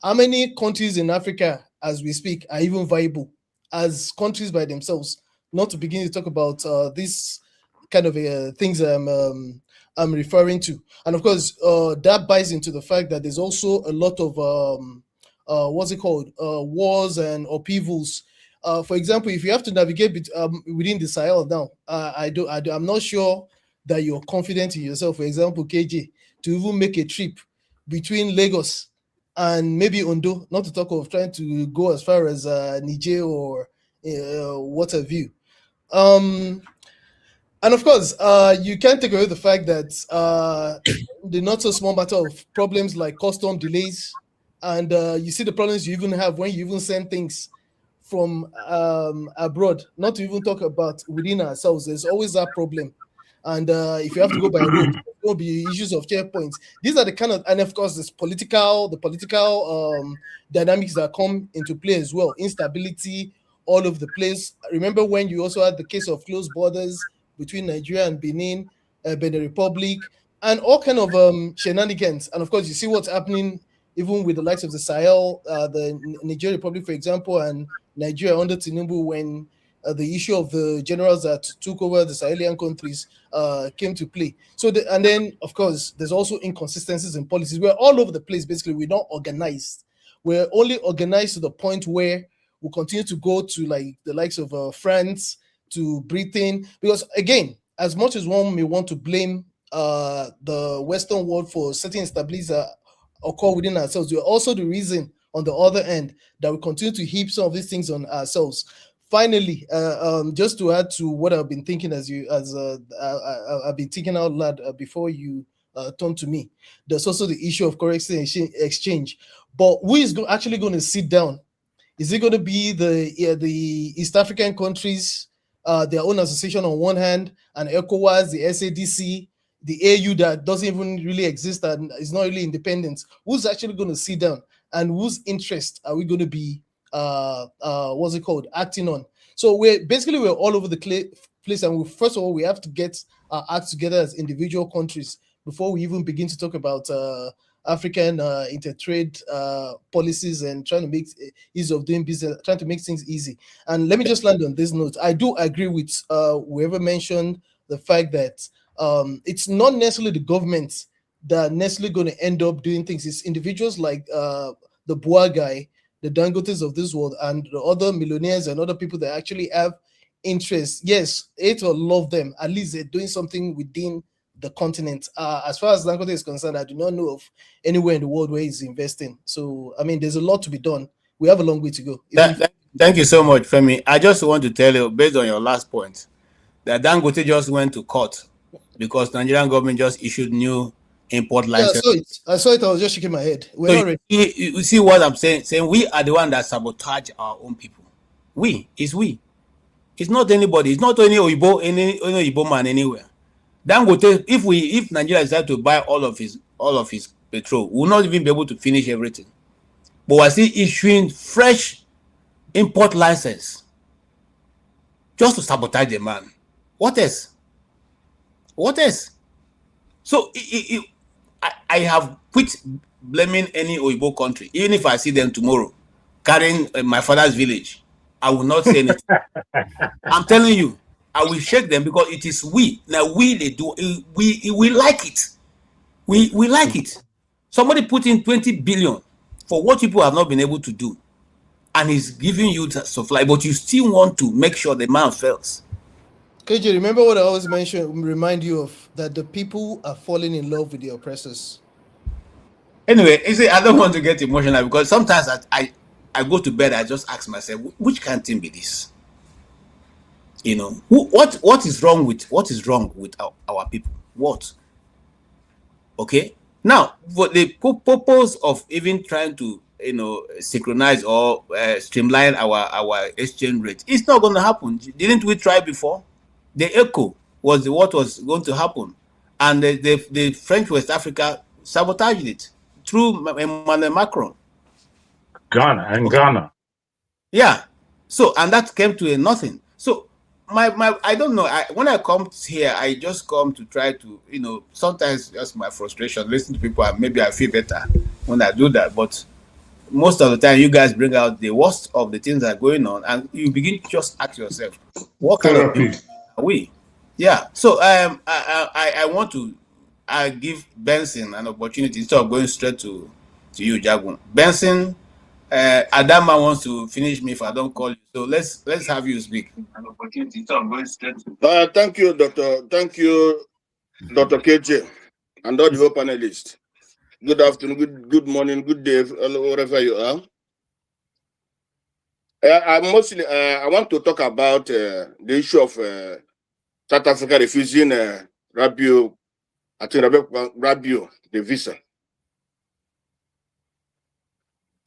Speaker 22: How many countries in Africa, as we speak, are even viable as countries by themselves? Not to begin to talk about this kind of things I'm referring to. And of course, that buys into the fact that there's also a lot of, wars and upheavals. For example, if you have to navigate within the Sahel now, I'm not sure that you're confident in yourself. For example, KJ, to even make a trip between Lagos and maybe Ondo, not to talk of trying to go as far as Niger or what have you. And of course, you can't take away the fact that the not so small matter of problems like custom delays, and you see the problems you even have when you even send things from abroad, not to even talk about within ourselves. There's always that problem. And if you have to go by road, there will be issues of checkpoints. These are the kind of, and of course, the political dynamics that come into play as well. Instability all over the place. Remember when you also had the case of closed borders between Nigeria and Benin Republic, and all kind of shenanigans. And of course, you see what's happening even with the likes of the Sahel, the Nigerian Republic, for example, and Nigeria under Tinubu, when the issue of the generals that took over the Sahelian countries came to play. So, and then, of course, there's also inconsistencies in policies. We're all over the place, basically. We're not organized. We're only organized to the point where we'll continue to go to like the likes of France, to Britain, because again, as much as one may want to blame the Western world for certain instabilities that occur within ourselves, we're also the reason on the other end that we continue to heap some of these things on ourselves. Finally, just to add to what I've been thinking I've been thinking out loud before you turn to me, there's also the issue of currency exchange. But who is actually going to sit down? Is it going to be the East African countries, their own association on one hand, and ECOWAS, the SADC, the AU that doesn't even really exist and is not really independent? Who's actually going to sit down, and whose interest are we going to be acting on? So we're all over the place, and first of all, we have to get our act together as individual countries before we even begin to talk about African intertrade policies and trying to make ease of doing business, trying to make things easy. And let me just land on this note. I do agree with whoever mentioned the fact that it's not necessarily the government that are necessarily going to end up doing things. It's individuals like the Boa guy, the Dangotes of this world, and the other millionaires and other people that actually have interest. Yes, hate or love them, at least they're doing something within the continent. As far as Dangote is concerned, I do not know of anywhere in the world where he's investing. So, I mean, there's a lot to be done. We have a long way to go.
Speaker 10: Thank you so much, Femi. I just want to tell you, based on your last point, that Dangote just went to court because the Nigerian government just issued new import license.
Speaker 22: Yeah, I saw it. I was just shaking my head. We're not ready.
Speaker 10: You see what I'm saying? Saying we are the one that sabotage our own people. We. It's not anybody. It's not any Igbo man anywhere. Dangote, if Nigeria decide to buy all of his petrol, we'll not even be able to finish everything. But we're still issuing fresh import license just to sabotage the man. What else? So I have quit blaming any Oyibo country. Even if I see them tomorrow carrying my father's village, I will not say anything. I'm telling you, I will shake them because it is we. Now we like it. We like it. Somebody put in 20 billion for what people have not been able to do, and he's giving you that supply, but you still want to make sure the man fails.
Speaker 22: KJ, remember what I always remind you of, that the people are falling in love with the oppressors.
Speaker 10: Anyway, you see, I don't want to get emotional because sometimes I go to bed, I just ask myself, which can thing be this? You know, what is wrong with our people? What? Okay. Now, for the purpose of even trying to synchronize or streamline our exchange rate, it's not going to happen. Didn't we try before? The echo was what was going to happen, and the French West Africa sabotaged it through Emmanuel Macron.
Speaker 21: Ghana.
Speaker 10: Yeah. So, and that came to a nothing. So, I don't know. When I come here, I just come to try to, sometimes just my frustration, listen to people, and maybe I feel better when I do that. But most of the time, you guys bring out the worst of the things that are going on, and you begin to just ask yourself, what kind of people are we? Yeah. So, I want to give Benson an opportunity instead of going straight to you, Jagun. Benson, Adama wants to finish me if I don't call you. So let's have you speak.
Speaker 4: Thank you, Doctor. Thank you,
Speaker 14: Dr. KJ, and all the whole panelists. Good afternoon, good morning, good day, wherever you are. I want to talk about the issue of South Africa refusing Rabiu, the visa.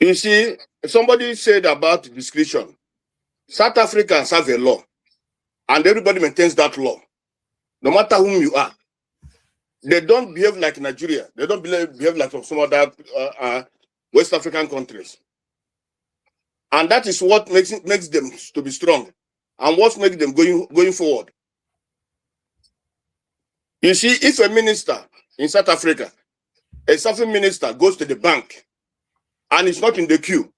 Speaker 14: You see, somebody said about discretion. South Africans have a law, and everybody maintains that law, no matter whom you are. They don't behave like Nigeria. They don't behave like some other West African countries. And that is what makes them to be strong, and what makes them going forward. You see, if a minister in South Africa, a serving minister goes to the bank and is not in the queue,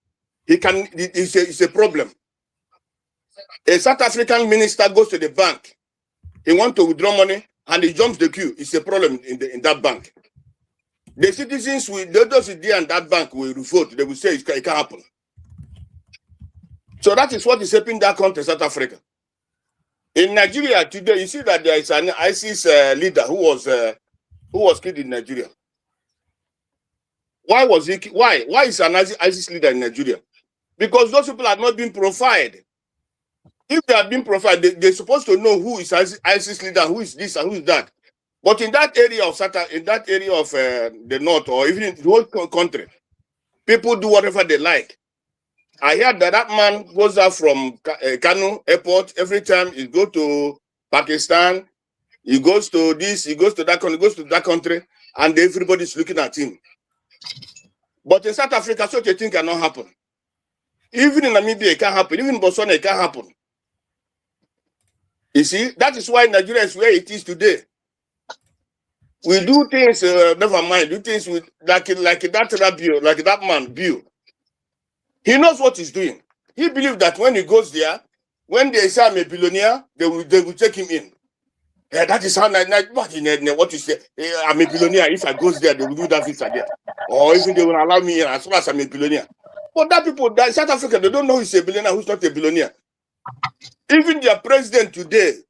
Speaker 14: it's a problem. A South African minister goes to the bank, he wants to withdraw money, and he jumps the queue, it's a problem in that bank. The citizens, those there in that bank will vote, they will say it can't happen. So that is what is happening in that country, South Africa. In Nigeria today, you see that there is an ISIS leader who was killed in Nigeria. Why was he? Why is an ISIS leader in Nigeria? Because those people have not been profiled. If they have been profiled, they're supposed to know who is ISIS leader, who is this and who is that. But in that area of the north, or even in the whole country, people do whatever they like. I heard that man goes out from Kano airport every time he goes to Pakistan, he goes to this, he goes to that country, he goes to that country, and everybody's looking at him. But in South Africa, such a thing cannot happen. Even in Namibia, it can't happen. Even in Botswana, it can't happen. You see, that is why Nigeria is where it is today. We do things, never mind, do things with like that man, Bill. He knows what he's doing. He believes that when he goes there, when they say I'm a billionaire, they will take him in. That is how what you say. I'm a billionaire. If I go there, they will do that visa there. Or even they will allow me in as long as I'm a billionaire. But that people, that South Africa, they don't know who's a billionaire, who's not a billionaire. Even their president today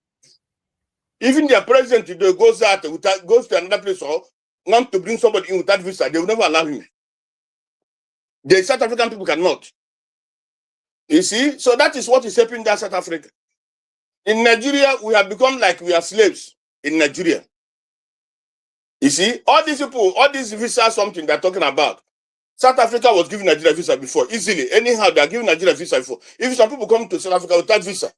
Speaker 14: goes to another place or wants to bring somebody in without visa, they will never allow him. The South African people cannot. You see? So that is what is happening in South Africa. In Nigeria, we have become like we are slaves in Nigeria. You see? All these people, all these visas, something they're talking about. South Africa was giving Nigeria visa before, easily. Anyhow, they're giving Nigeria visa before. If some people come to South Africa without visa,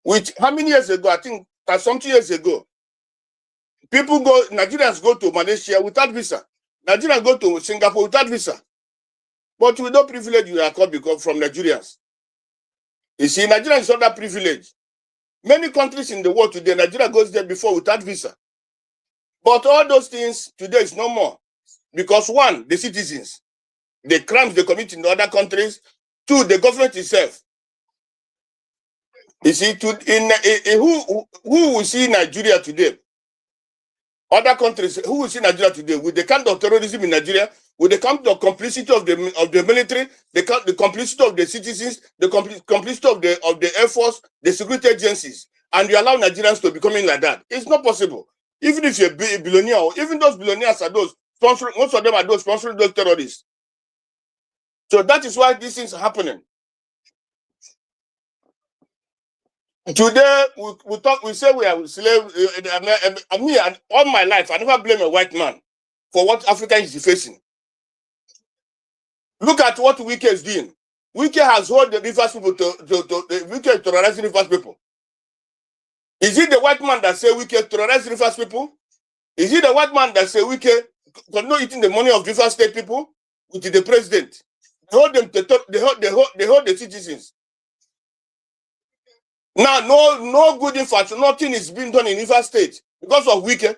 Speaker 14: which how many years ago? I think that something years ago, Nigerians go to Malaysia without visa. Nigerians go to Singapore without visa. But with no privilege, you are called because from Nigerians. You see, Nigeria is not that privilege. Many countries in the world today, Nigeria goes there before without visa. But all those things today is no more. Because one, the citizens, the crimes they commit in the other countries. Two, the government itself. You see, who will see Nigeria today? Other countries, who will see Nigeria today? With the kind of terrorism in Nigeria, with the kind of complicity of the military, the complicity of the citizens, the complicity of the Air Force, the security agencies, and you allow Nigerians to becoming like that. It's not possible. Even if you're a billionaire, or even those billionaires are those sponsoring, most of them are those sponsoring those terrorists. So that is why these things are happening. Today, we say we are slaves. Me, all my life, I never blame a white man for what Africa is facing. Look at what Wike is doing. Wike has held the rivers people Wike is terrorizing rivers people. Is it the white man that say Wike terrorize rivers people? Is it the white man that say Wike not eating the money of river state people with the president? They hold them. They hold the citizens. Now, no good infrastructure, nothing is being done in River State because of Wike.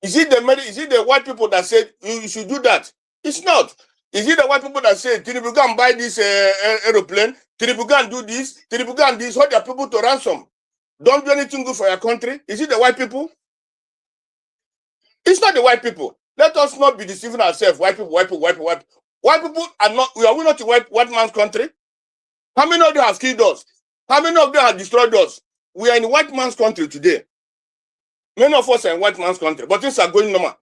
Speaker 14: Is it the white people that said you should do that? It's not. Is it the white people that say Tinubu go and buy this aeroplane? Tinubu go and do this? Tinubu go and do this? Hold their people to ransom. Don't do anything good for your country. Is it the white people? It's not the white people. Let us not be deceiving ourselves. White people. White people are not. We are not a white man's country. How many of them have killed us? How many of them have destroyed us? We are in white man's country today. Many of us are in white man's country, but things are going normal.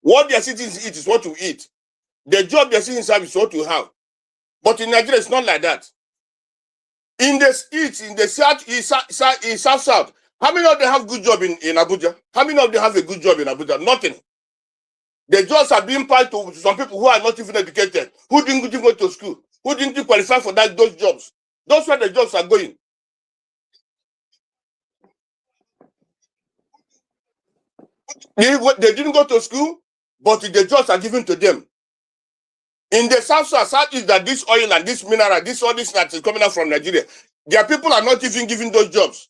Speaker 14: What their citizens eat is what you eat. The job their citizens have is what you have. But in Nigeria, it's not like that. In the east, in the south, how many of them have good job in Abuja? How many of them have a good job in Abuja? Nothing. The jobs are being passed to some people who are not even educated, who didn't go to school, who didn't qualify for those jobs. That's where the jobs are going. They didn't go to school, but the jobs are given to them. In the south is that this oil and this mineral, all this that is coming out from Nigeria, their people are not even given those jobs.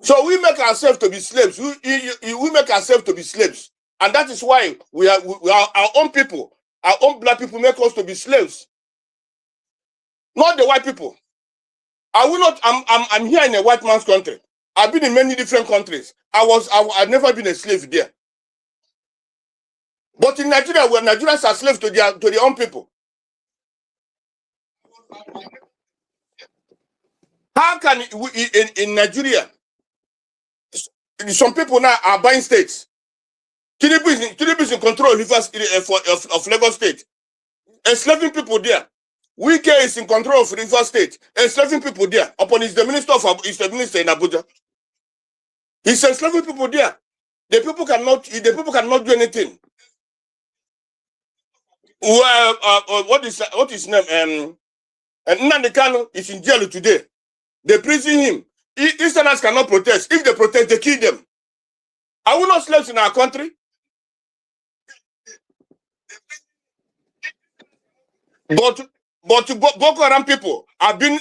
Speaker 14: So we make ourselves to be slaves. We make ourselves to be slaves. And that is why we are our own people, our own black people make us to be slaves. Not the white people. I'm here in a white man's country. I've been in many different countries. I've never been a slave there. But in Nigeria, where Nigerians are slaves to their own people. How can in Nigeria, some people now are buying states? Tinubu is in control of Lagos State, enslaving people there. Wike is in control of Rivers State, enslaving people there. Upon he's the minister in Abuja. He's enslaving people there. The people cannot do anything. What is his name? Nnamdi Kanu is in jail today. They prison him. Easterners cannot protest. If they protest, they kill them. Are we not slaves in our country? But Boko Haram people have been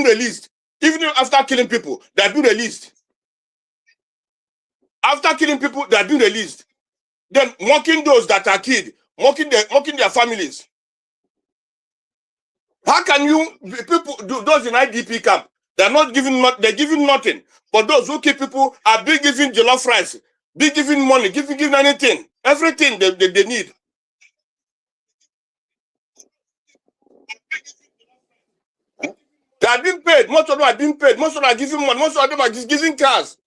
Speaker 14: released. Even after killing people, they have been released. After killing people, they have been released. Then mocking those that are killed, mocking their families. How can people do those in IDP camp? They're giving nothing. But those who kill people are being given jollof rice, being given money, giving anything, everything they need. They are being paid. Most of them are being paid. Most of them are giving money. Most of them are just giving cars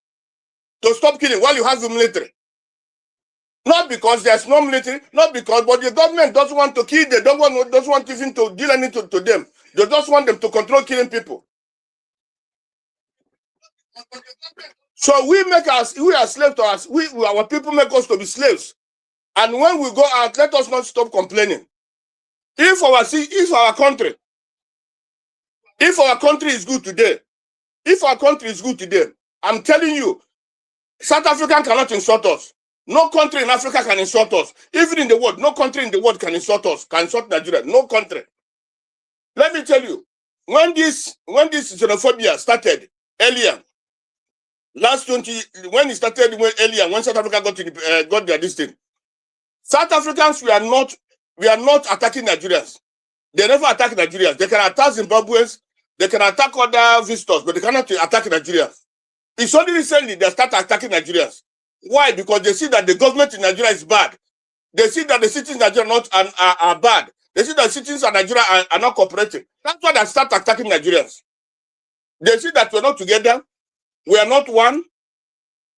Speaker 14: to stop killing while you have the military. Not because there's no military, but the government doesn't want to kill. They doesn't want even to deal anything to them. They just want them to control killing people. So we are slaves to us. Our people make us to be slaves. And when we go out, let us not stop complaining. If our country is good today, I'm telling you, South Africa cannot insult us. No country in Africa can insult us. Even in the world, no country in the world can insult us, can insult Nigeria. No country. Let me tell you, when this xenophobia started earlier, when South Africa got their distance, South Africans we are not attacking Nigerians. They never attack Nigerians. They can attack Zimbabweans, they can attack other visitors, but they cannot attack Nigerians. It's only recently they start attacking Nigerians. Why? Because they see that the government in Nigeria is bad. They see that the citizens in Nigeria are bad. They see that the citizens in Nigeria are not cooperating. That's why they start attacking Nigerians. They see that we're not together. We are not one.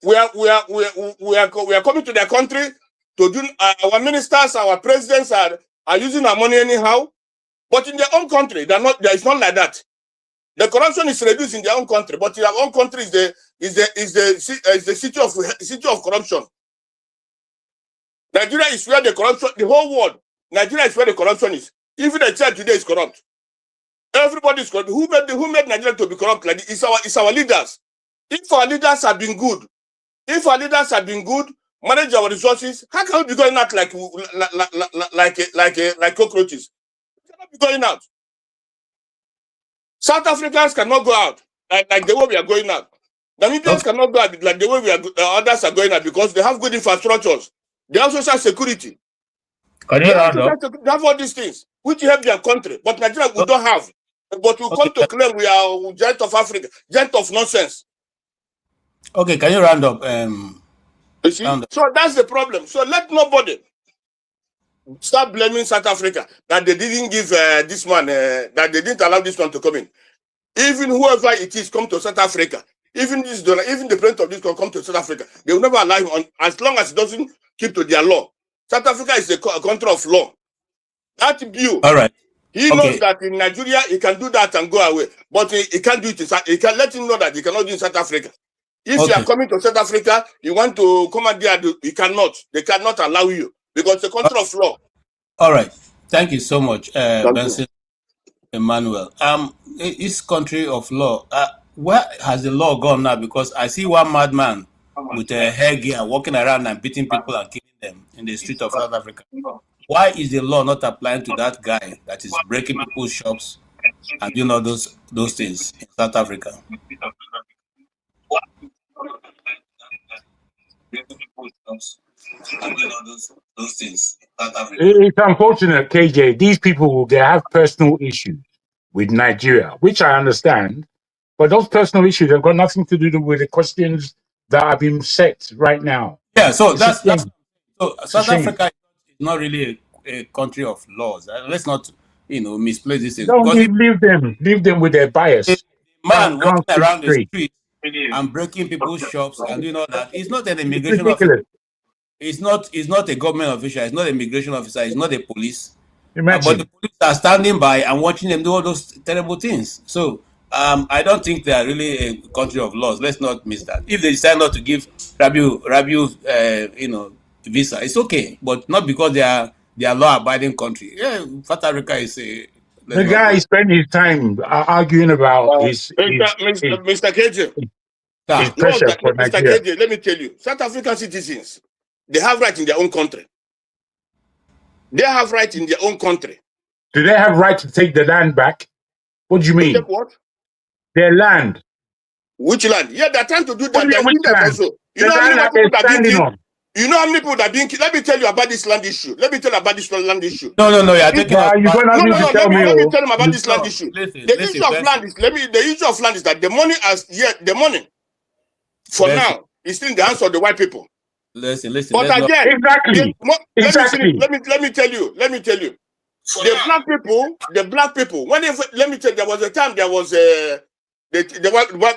Speaker 14: We are coming to their country to do. Our ministers, our presidents are using our money anyhow. But in their own country, there is not like that. The corruption is reduced in their own country, but in our own country is the city of corruption. Nigeria is where the corruption, the whole world. Nigeria is where the corruption is. Even the church today is corrupt. Everybody is corrupt. Who made Nigeria to be corrupt? Like it's our leaders. If our leaders have been good, manage our resources, how can we be going out like cockroaches? We cannot be going out. South Africans cannot go out like the way we are going out. Namibians cannot go out like the way others are going out because they have good infrastructures. They have social security. They have all these things which help their country, but Nigeria we don't have. But we come to claim we are giant of Africa, giant of nonsense.
Speaker 10: Okay, can you round up?
Speaker 14: You see? So that's the problem. So let nobody start blaming South Africa that they didn't give this man, that they didn't allow this one to come in. Even whoever it is come to South Africa, even this dollar, even the president of this can come to South Africa. They will never allow him on as long as it doesn't keep to their law. South Africa is a country of law. That bill.
Speaker 10: All right.
Speaker 14: He knows that in Nigeria he can do that and go away, but he can't do it. He can let him know that he cannot do it in South Africa. If you are coming to South Africa, you want to come and there, you cannot. They cannot allow you because it's a country of law.
Speaker 10: All right. Thank you so much, Benson Emmanuel. This country of law, where has the law gone now? Because I see one madman with a hairgear walking around and beating people and killing them in the street of South Africa. Why is the law not applying to that guy that is breaking people's shops and those things in South Africa?
Speaker 21: It's unfortunate, KJ. These people, they have personal issues with Nigeria, which I understand, but those personal issues have got nothing to do with the questions that are being set right now.
Speaker 10: Yeah, so that's so South Africa is not really a country of laws. Let's not, misplace this.
Speaker 21: Don't leave them with their bias.
Speaker 10: Man walking around the street and breaking people's shops and doing all that. It's not an immigration officer. It's not a government official. It's not an immigration officer. It's not a police. But the police are standing by and watching them do all those terrible things. So I don't think they are really a country of laws. Let's not miss that. If they decide not to give Rabiu, visa, it's okay, but not because they are law-abiding country. Yeah, South Africa is a.
Speaker 21: The guy spent his time arguing about his
Speaker 14: Mr. KJ. Mr. KJ, let me tell you, South African citizens, they have right in their own country. They have right in their own country.
Speaker 21: Do they have right to take the land back? What do you mean?
Speaker 14: Take what?
Speaker 21: Their land.
Speaker 14: Which land? Yeah, they're trying to do that. Also. You know how many people that are being killed? Let me tell you about this land issue. Let me tell you about this land issue.
Speaker 10: No. Let me tell you
Speaker 14: about this land issue. The issue of land is that the money for now is still in the hands of the white people.
Speaker 21: Listen.
Speaker 14: But again,
Speaker 21: exactly.
Speaker 14: Let me tell you. The black people. Let me tell you, there was a time the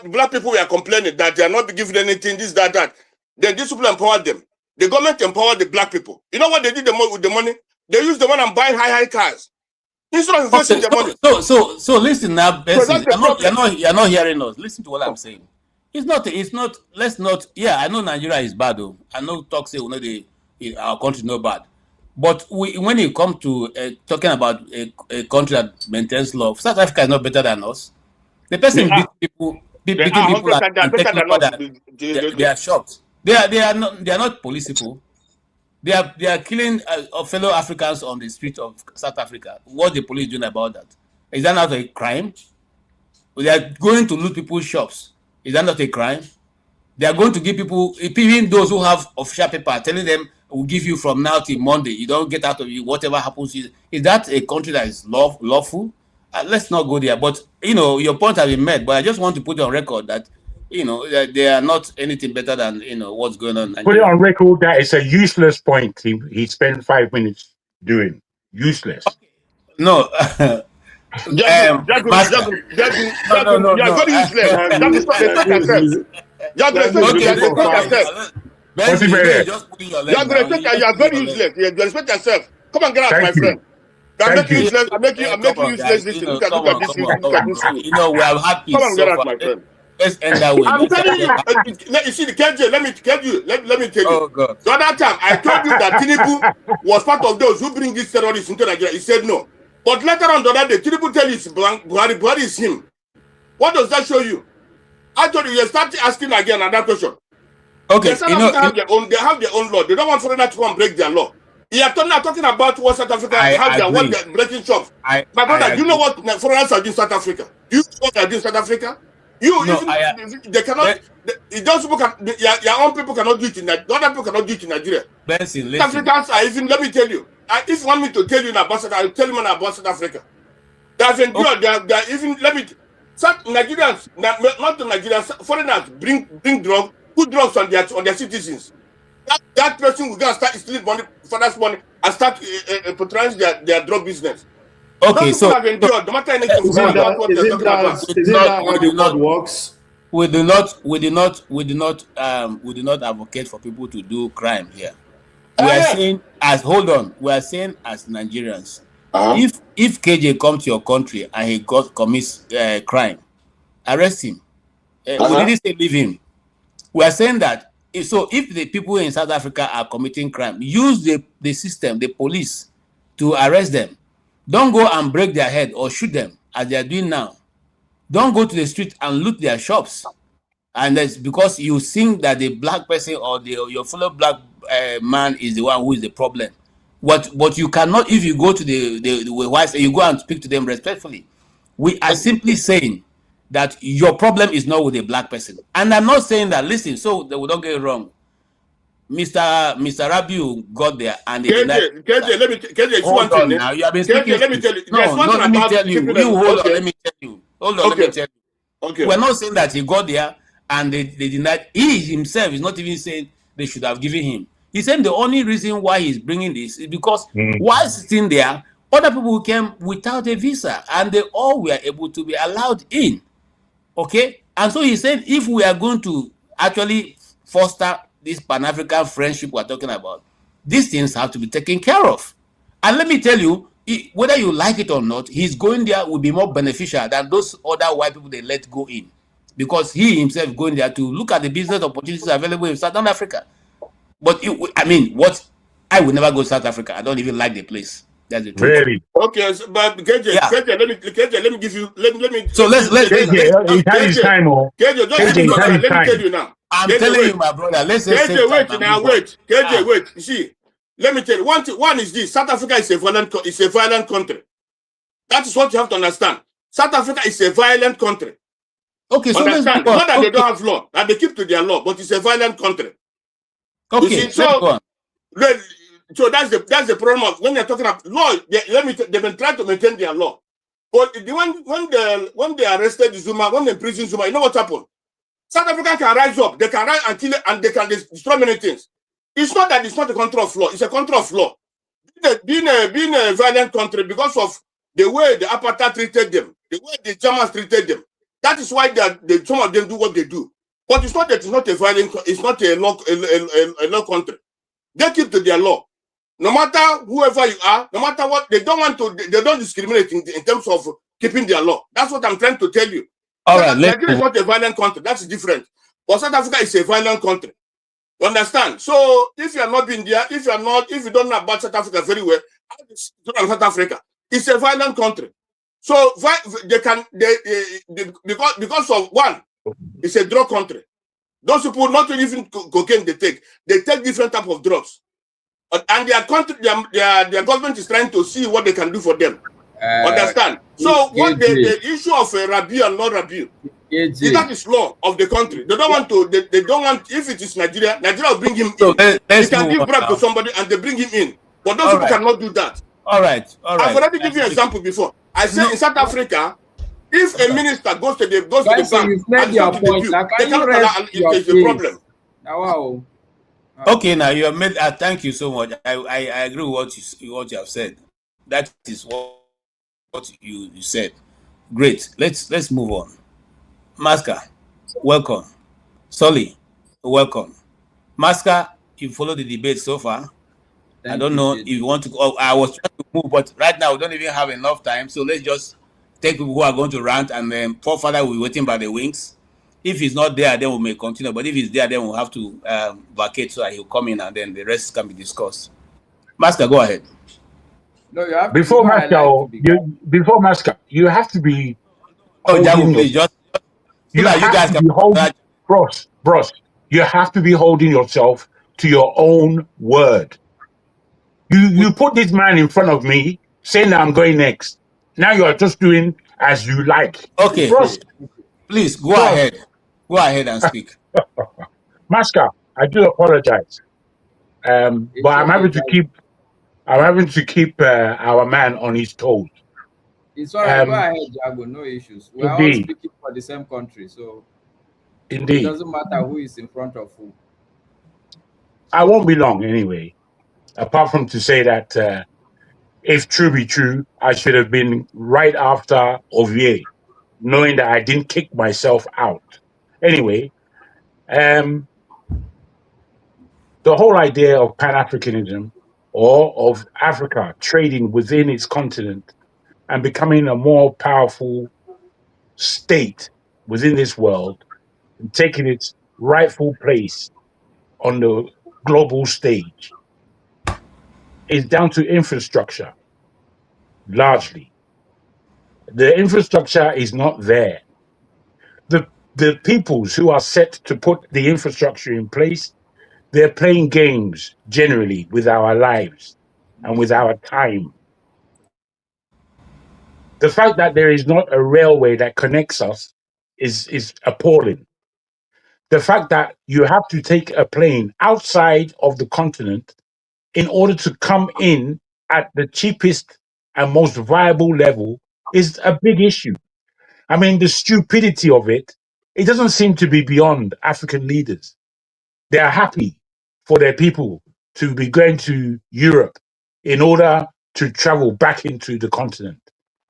Speaker 14: black people were complaining that they are not given anything, this, that. Then these people empowered them. The government empowered the black people. You know what they did with the money? They used the money and buy high cars instead of investing the money.
Speaker 10: So listen now, Bessie. You're not hearing us. Listen to what I'm saying. It's not. Let's not. Yeah, I know Nigeria is bad though. I know talk say our country no bad. But when you come to talking about a country that maintains law, South Africa is not better than us. The person beating people and they are shocked. They are not police people. They are killing fellow Africans on the streets of South Africa. What the police doing about that? Is that not a crime? They are going to loot people's shops. Is that not a crime? They are going to give people, even those who have official paper, telling them, we'll give you from now till Monday. You don't get out of you, whatever happens. Is that a country that is lawful? Let's not go there. But, your point has been made. But I just want to put on record that, that they are not anything better than, what's going on.
Speaker 21: Put it on record that it's a useless point he spent 5 minutes doing. Useless.
Speaker 10: Okay. No.
Speaker 14: You're very useless. You're very useless. You respect yourself. Come on, get out, my friend. I'm making you useless. Listen, look at this.
Speaker 10: We are happy.
Speaker 14: Come on, get out, my friend.
Speaker 10: Let's end that way.
Speaker 14: I'm telling you. You see, the KJ, let me tell you.
Speaker 10: Oh, God.
Speaker 14: The other time, I told you that Tinubu was part of those who bring these terrorists into Nigeria. He said no. But later on the other day, Tinubu tell you Buhari is him. What does that show you? I told you start asking again another question.
Speaker 10: Okay,
Speaker 14: they have their own law. They don't want foreigners to come and break their law. You are talking about what South Africa what they're breaking shops. My brother, you know what foreigners are doing in South Africa? Do you know what they're doing in South Africa? They cannot. Those people your own people cannot do it in Nigeria. Other people cannot do it in Nigeria.
Speaker 10: Benson,
Speaker 14: Africans are even. Let me tell you. If you want me to tell you about South Africa, I'll tell you about South Africa. They have endured. They are even. Let me. Nigerians, not the Nigerians, foreigners bring drugs, put drugs on their citizens. That person will go and start stealing money, father's money, and start patronizing their drug business.
Speaker 10: Okay, so
Speaker 2: is it that how the world works?
Speaker 10: we do not advocate for people to do crime here. We are saying we are saying as Nigerians, if KJ comes to your country and he commits crime, arrest him. We didn't say leave him. We are saying that if the people in South Africa are committing crime, use the system, the police, to arrest them. Don't go and break their head or shoot them as they are doing now. Don't go to the street and loot their shops. And that's because you think that the black person or your fellow black man is the one who is the problem. But you cannot, if you go to the whites and you go and speak to them respectfully. We are simply saying that your problem is not with the black person. And I'm not saying that, listen, so that we don't get it wrong. Mr. Rabiu got there and
Speaker 14: KJ, let me tell you.
Speaker 10: Now you have been speaking.
Speaker 14: Let me tell you.
Speaker 10: Let me tell you. Let me tell you. Hold on, let me tell you.
Speaker 14: Okay.
Speaker 10: We're not saying that he got there and they denied. He himself is not even saying they should have given him. He's saying the only reason why he's bringing this is because while sitting there, other people came without a visa and they all were able to be allowed in. Okay? And so he said if we are going to actually foster this Pan-African friendship we're talking about, these things have to be taken care of. And let me tell you, whether you like it or not, his going there will be more beneficial than those other white people they let go in. Because he himself going there to look at the business opportunities available in Southern Africa. But I would never go to South Africa. I don't even like the place. That's the truth.
Speaker 21: Really?
Speaker 14: Okay, so, but KJ, let me give you. Let me.
Speaker 10: So let's.
Speaker 21: KJ,
Speaker 14: let me tell you now.
Speaker 10: I'm telling you, my brother. Let's just
Speaker 14: KJ, wait now. Wait, KJ, wait. You see, let me tell you. One is this: South Africa is a violent country. That is what you have to understand. South Africa is a violent country.
Speaker 10: Okay, so
Speaker 14: understand. Not that they don't have law, and they keep to their law, but it's a violent country.
Speaker 10: Okay,
Speaker 14: you see, so that's the problem of when they're talking about law. They've been trying to maintain their law, but when they arrested Zuma, when they imprisoned Zuma, you know what happened? South Africa can rise up, they can rise and kill it, and they can destroy many things. It's not that it's not a country of law; it's a country of law. Being a violent country because of the way the apartheid treated them, the way the Germans treated them. That is why some of them do what they do. But it's not that it's not a violent, it's not a law country. They keep to their law. No matter whoever you are, no matter what, they don't discriminate in terms of keeping their law. That's what I'm trying to tell you.
Speaker 10: All right,
Speaker 14: Nigeria is not a violent country. That's different. But South Africa is a violent country. You understand? So if you are not been there, if you don't know about South Africa very well, South Africa, it's a violent country. So because of one, it's a drug country. Those people not even cocaine they take different type of drugs, and their country, their government is trying to see what they can do for them. Understand? So what the issue of Rabiu and not Rabiu, that is law of the country. They don't want to. They don't want. If it is Nigeria will bring him in. They can give bribe to somebody and they bring him in. But those people cannot do that.
Speaker 10: All right.
Speaker 14: I've already given you an example before. I said in South Africa, if a minister goes to the bank and comes to the view, they cannot allow it. A problem.
Speaker 10: Wow. Okay, now you have made. Thank you so much. I agree with what you have said. That is what you said. Great. Let's move on. Maska, welcome. Solly, welcome. Maska, you followed the debate so far. I don't know if you want to. I was trying to move, but right now we don't even have enough time. So let's just take people who are going to rant, and then poor father will be waiting by the wings. If he's not there, then we may continue. But if he's there, then we'll have to vacate so that he'll come in, and then the rest can be discussed. Master, go ahead.
Speaker 15: No, you have
Speaker 21: before Master, you have to be.
Speaker 10: Oh, Jago, please just.
Speaker 21: You have to be holding, bros. You have to be holding yourself to your own word. You put this man in front of me, saying that I'm going next. Now you are just doing as you like.
Speaker 10: Okay, please go ahead. Go ahead and speak.
Speaker 21: Maska, I do apologize, but I'm having to keep our man on his toes.
Speaker 15: It's all right. Go ahead, Jago. No issues. We are all speaking for the same country, so
Speaker 21: indeed,
Speaker 15: it doesn't matter who is in front of who.
Speaker 21: I won't be long anyway. Apart from to say that if true be true, I should have been right after Ovier, knowing that I didn't kick myself out. Anyway, the whole idea of Pan-Africanism or of Africa trading within its continent and becoming a more powerful state within this world and taking its rightful place on the global stage is down to infrastructure, largely. The infrastructure is not there. The peoples who are set to put the infrastructure in place, they're playing games generally with our lives and with our time. The fact that there is not a railway that connects us is appalling. The fact that you have to take a plane outside of the continent in order to come in at the cheapest and most viable level is a big issue. I mean, the stupidity of it doesn't seem to be beyond African leaders. They are happy for their people to be going to Europe in order to travel back into the continent.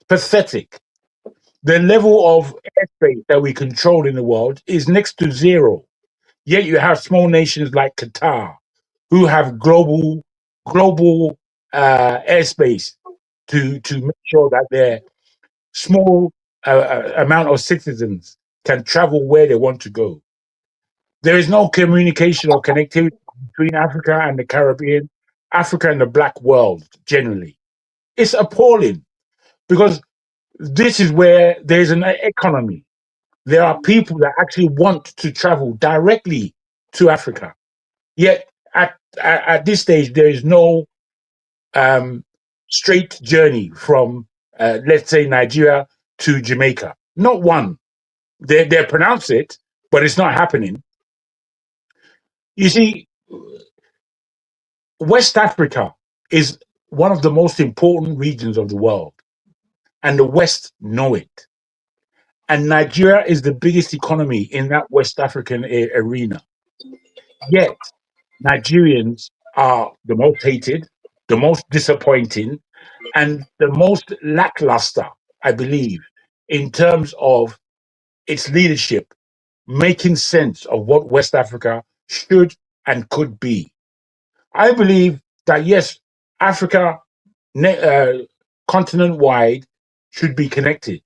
Speaker 21: Pathetic. The level of airspace that we control in the world is next to zero. Yet you have small nations like Qatar who have global airspace to make sure that their small amount of citizens can travel where they want to go. There is no communication or connectivity between Africa and the Caribbean, Africa and the Black world generally. It's appalling because this is where there's an economy. There are people that actually want to travel directly to Africa. Yet at this stage, there is no straight journey from, let's say, Nigeria to Jamaica. Not one. They pronounce it, but it's not happening. You see, West Africa is one of the most important regions of the world, and the West know it. And Nigeria is the biggest economy in that West African arena. Yet, Nigerians are the most hated, the most disappointing, and the most lackluster, I believe, in terms of its leadership, making sense of what West Africa should and could be. I believe that, yes, Africa, continent-wide, should be connected.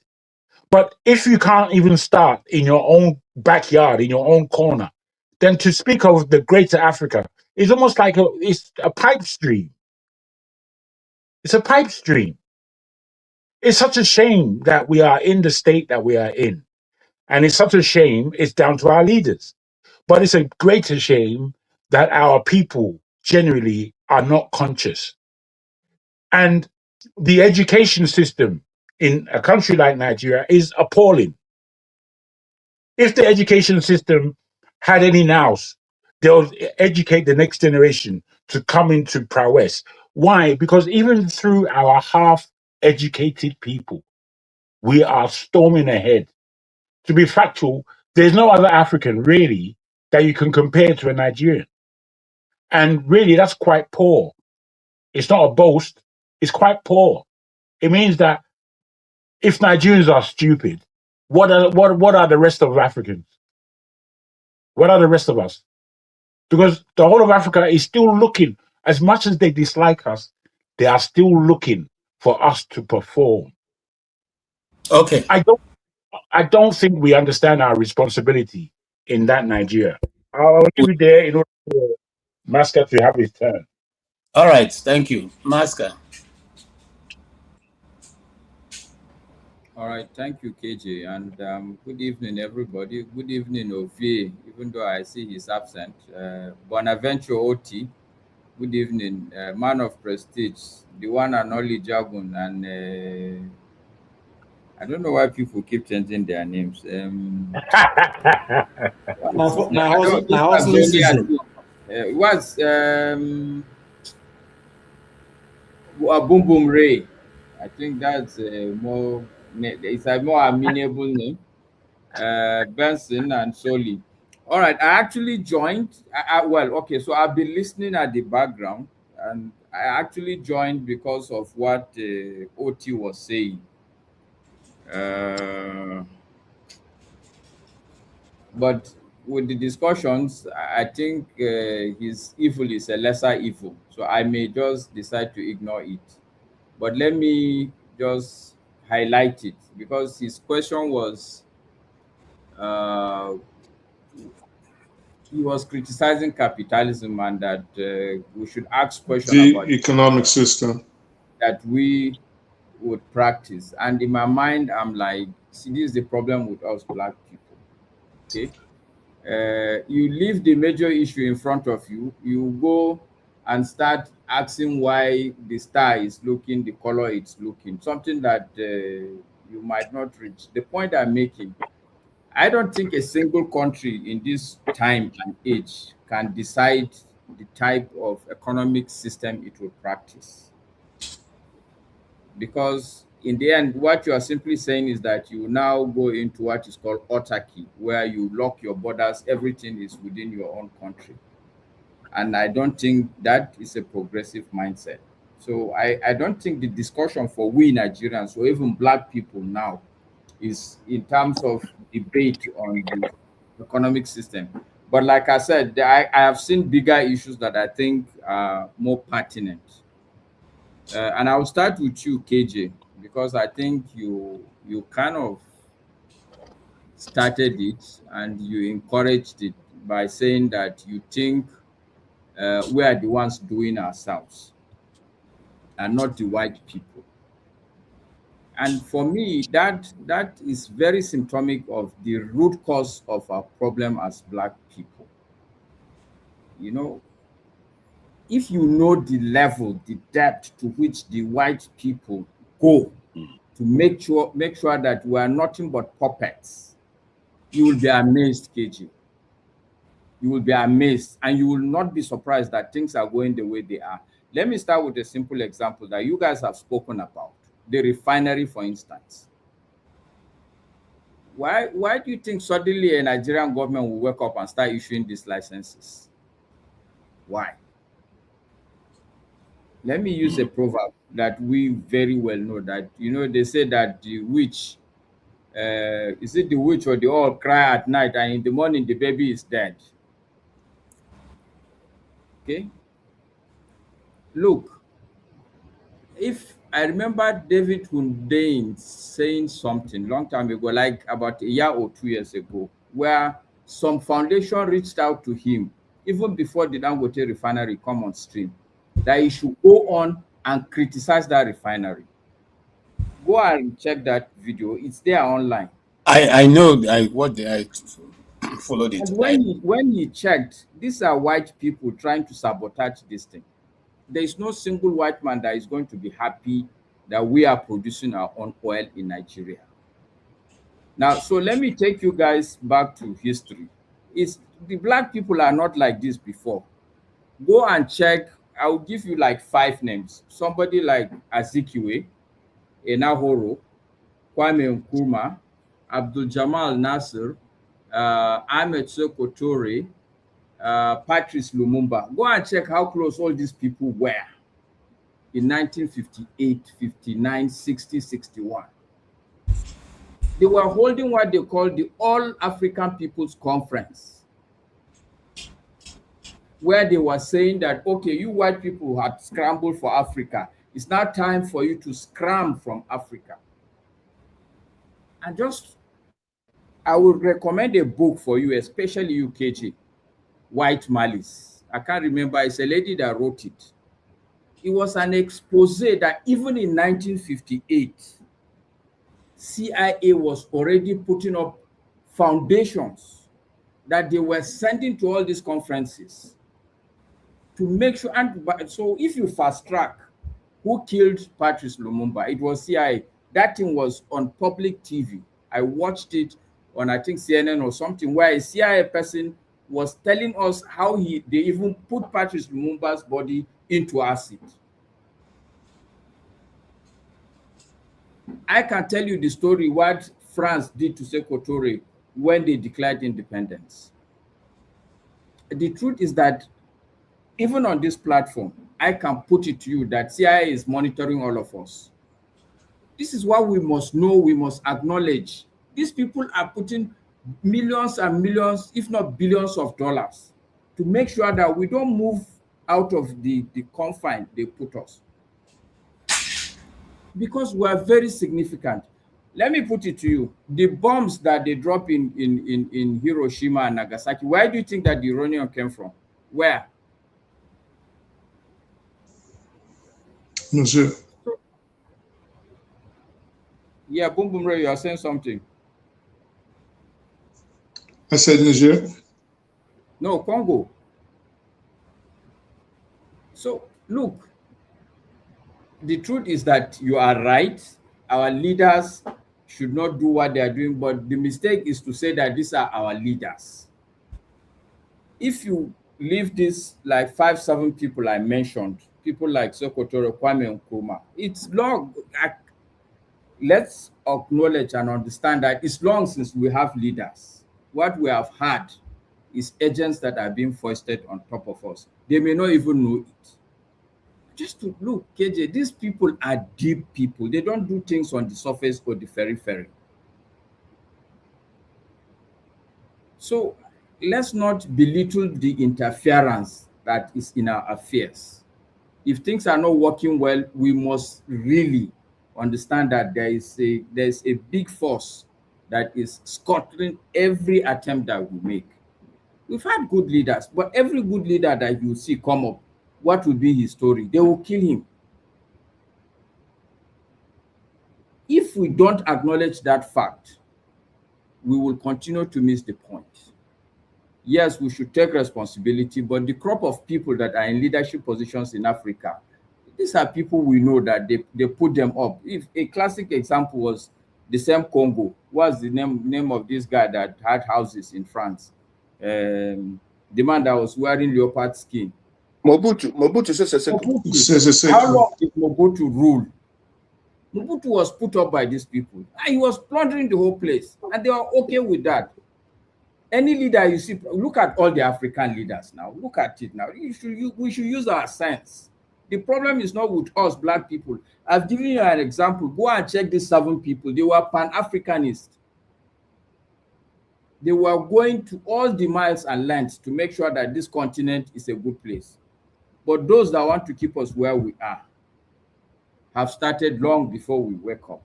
Speaker 21: But if you can't even start in your own backyard, in your own corner, then to speak of the greater Africa is almost like it's a pipe stream. It's a pipe stream. It's such a shame that we are in the state that we are in. And it's such a shame it's down to our leaders. But it's a greater shame that our people generally are not conscious. And the education system in a country like Nigeria is appalling. If the education system had any nous, they'll educate the next generation to come into prowess. Why? Because even through our half-educated people, we are storming ahead. To be factual, there's no other African really that you can compare to a Nigerian. And really, that's quite poor. It's not a boast. It's quite poor. It means that if Nigerians are stupid, what are the rest of Africans? What are the rest of us? Because the whole of Africa is still looking, as much as they dislike us, they are still looking for us to perform.
Speaker 10: Okay.
Speaker 21: I don't think we understand our responsibility in that Nigeria. I'll leave it there in order for Masker to have his turn.
Speaker 10: All right, thank you. Masker.
Speaker 15: All right, thank you, KJ, and good evening, everybody. Good evening, Ovie, even though I see he's absent. Bonaventure OT, good evening. Man of Prestige, the one and only Jagun, and I don't know why people keep changing their names. It was Boom Boom Ray. I think that's it's a more amenable name. Benson and Soli. All right, I actually joined. Well, okay, so I've been listening at the background, and I actually joined because of what OT was saying. But with the discussions, I think his evil is a lesser evil. So I may just decide to ignore it. But let me just highlight it, because his question was, he was criticizing capitalism, and that we should ask questions
Speaker 4: The
Speaker 15: about
Speaker 4: economic system
Speaker 15: that we would practice. And in my mind, I'm like, see, this is the problem with us Black people. Okay, you leave the major issue in front of you, you go and start asking why the star is looking the color it's looking, something that you might not reach. The point I'm making, I don't think a single country in this time and age can decide the type of economic system it will practice. Because in the end, what you are simply saying is that you now go into what is called autarky, where you lock your borders, everything is within your own country. And I don't think that is a progressive mindset. So I don't think the discussion for we Nigerians, or even Black people now, is in terms of debate on the economic system. But like I said, I have seen bigger issues that I think are more pertinent. And I'll start with you, KJ, because I think you kind of started it and you encouraged it by saying that you think we are the ones doing ourselves and not the white people. And for me, that is very symptomatic of the root cause of our problem as Black people. You know, if you know the level, the depth to which the white people go to make sure that we are nothing but puppets, you will be amazed, KG. You will be amazed, and you will not be surprised that things are going the way they are. Let me start with a simple example that you guys have spoken about. The refinery, for instance. Why do you think suddenly a Nigerian government will wake up and start issuing these licenses? Why? Let me use a proverb that we very well know, that, you know, they say that the witch, is it the witch or the owl cry at night, and in the morning the baby is dead? Okay. Look, if I remember David Hundain saying something long time ago, like about a year or 2 years ago, where some foundation reached out to him even before the Dangote refinery come on stream, that he should go on and criticize that refinery. Go and check that video; it's there online.
Speaker 10: I know. I followed it.
Speaker 15: And when he checked, these are white people trying to sabotage this thing. There is no single white man that is going to be happy that we are producing our own oil in Nigeria. Now, so let me take you guys back to history. The Black people are not like this before. Go and check. I'll give you like 5 names. Somebody like Azikiwe, Enahoro, Kwame Nkrumah, Abdul Jamal Nasser, Ahmed Sekou Patrice Lumumba. Go and check how close all these people were in 1958, 59, 60, 61. They were holding what they call the All African People's Conference, where they were saying that, okay, you white people had scrambled for Africa. It's now time for you to scram from Africa. And I would recommend a book for you, especially UKG, White Malice. I can't remember. It's a lady that wrote it. It was an expose that even in 1958, CIA was already putting up foundations that they were sending to all these conferences to make sure. And so if you fast track who killed Patrice Lumumba, it was CIA. That thing was on public TV. I watched it on, I think, CNN or something, where a CIA person was telling us how they even put Patrice Lumumba's body into acid. I can tell you the story what France did to Sekou Touré when they declared independence. The truth is that even on this platform, I can put it to you that CIA is monitoring all of us. This is what we must know, we must acknowledge. These people are putting
Speaker 18: millions and millions, if not billions of dollars to make sure that we don't move out of the confine they put us. Because we are very significant. Let me put it to you. The bombs that they drop in Hiroshima and Nagasaki, where do you think that the uranium came from? Where?
Speaker 4: No, sir.
Speaker 18: Yeah, Boom Boom Ray, you are saying something.
Speaker 4: I said Niger.
Speaker 18: No, Congo. So, look, the truth is that you are right. Our leaders should not do what they are doing, but the mistake is to say that these are our leaders. If you leave this, like 5-7 people I mentioned, people like Sokotoro, Kwame Nkrumah, it's long. Let's acknowledge and understand that it's long since we have leaders. What we have had is agents that are being foisted on top of us. They may not even know it. Just to look, KJ, these people are deep people. They don't do things on the surface or the periphery. So let's not belittle the interference that is in our affairs. If things are not working well, we must really understand that there's a big force that is scuttling every attempt that we make. We've had good leaders, but every good leader that you see come up, what will be his story? They will kill him. If we don't acknowledge that fact, we will continue to miss the point. Yes, we should take responsibility, but the crop of people that are in leadership positions in Africa, these are people we know that they put them up. If a classic example was the same Congo, what's the name of this guy that had houses in France? The man that was wearing leopard skin.
Speaker 14: Mobutu Sese.
Speaker 18: How long did Mobutu rule? Mobutu was put up by these people. And he was plundering the whole place, and they were okay with that. Any leader you see, look at all the African leaders now. Look at it now. We should use our sense. The problem is not with us, black people. I've given you an example. Go and check these 7 people. They were Pan-Africanists. They were going to all the miles and lengths to make sure that this continent is a good place. But those that want to keep us where we are have started long before we wake up.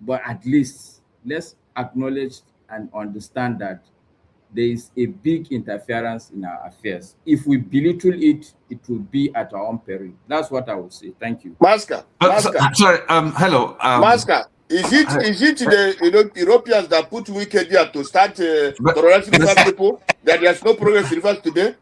Speaker 18: But at least let's acknowledge and understand that there is a big interference in our affairs. If we belittle it, it will be at our own peril. That's what I would say. Thank you.
Speaker 14: Maska.
Speaker 1: Sorry. Hello.
Speaker 14: Maska. Is it the Europeans that put wicked here to start terrorizing people that there's no progress in rivers today?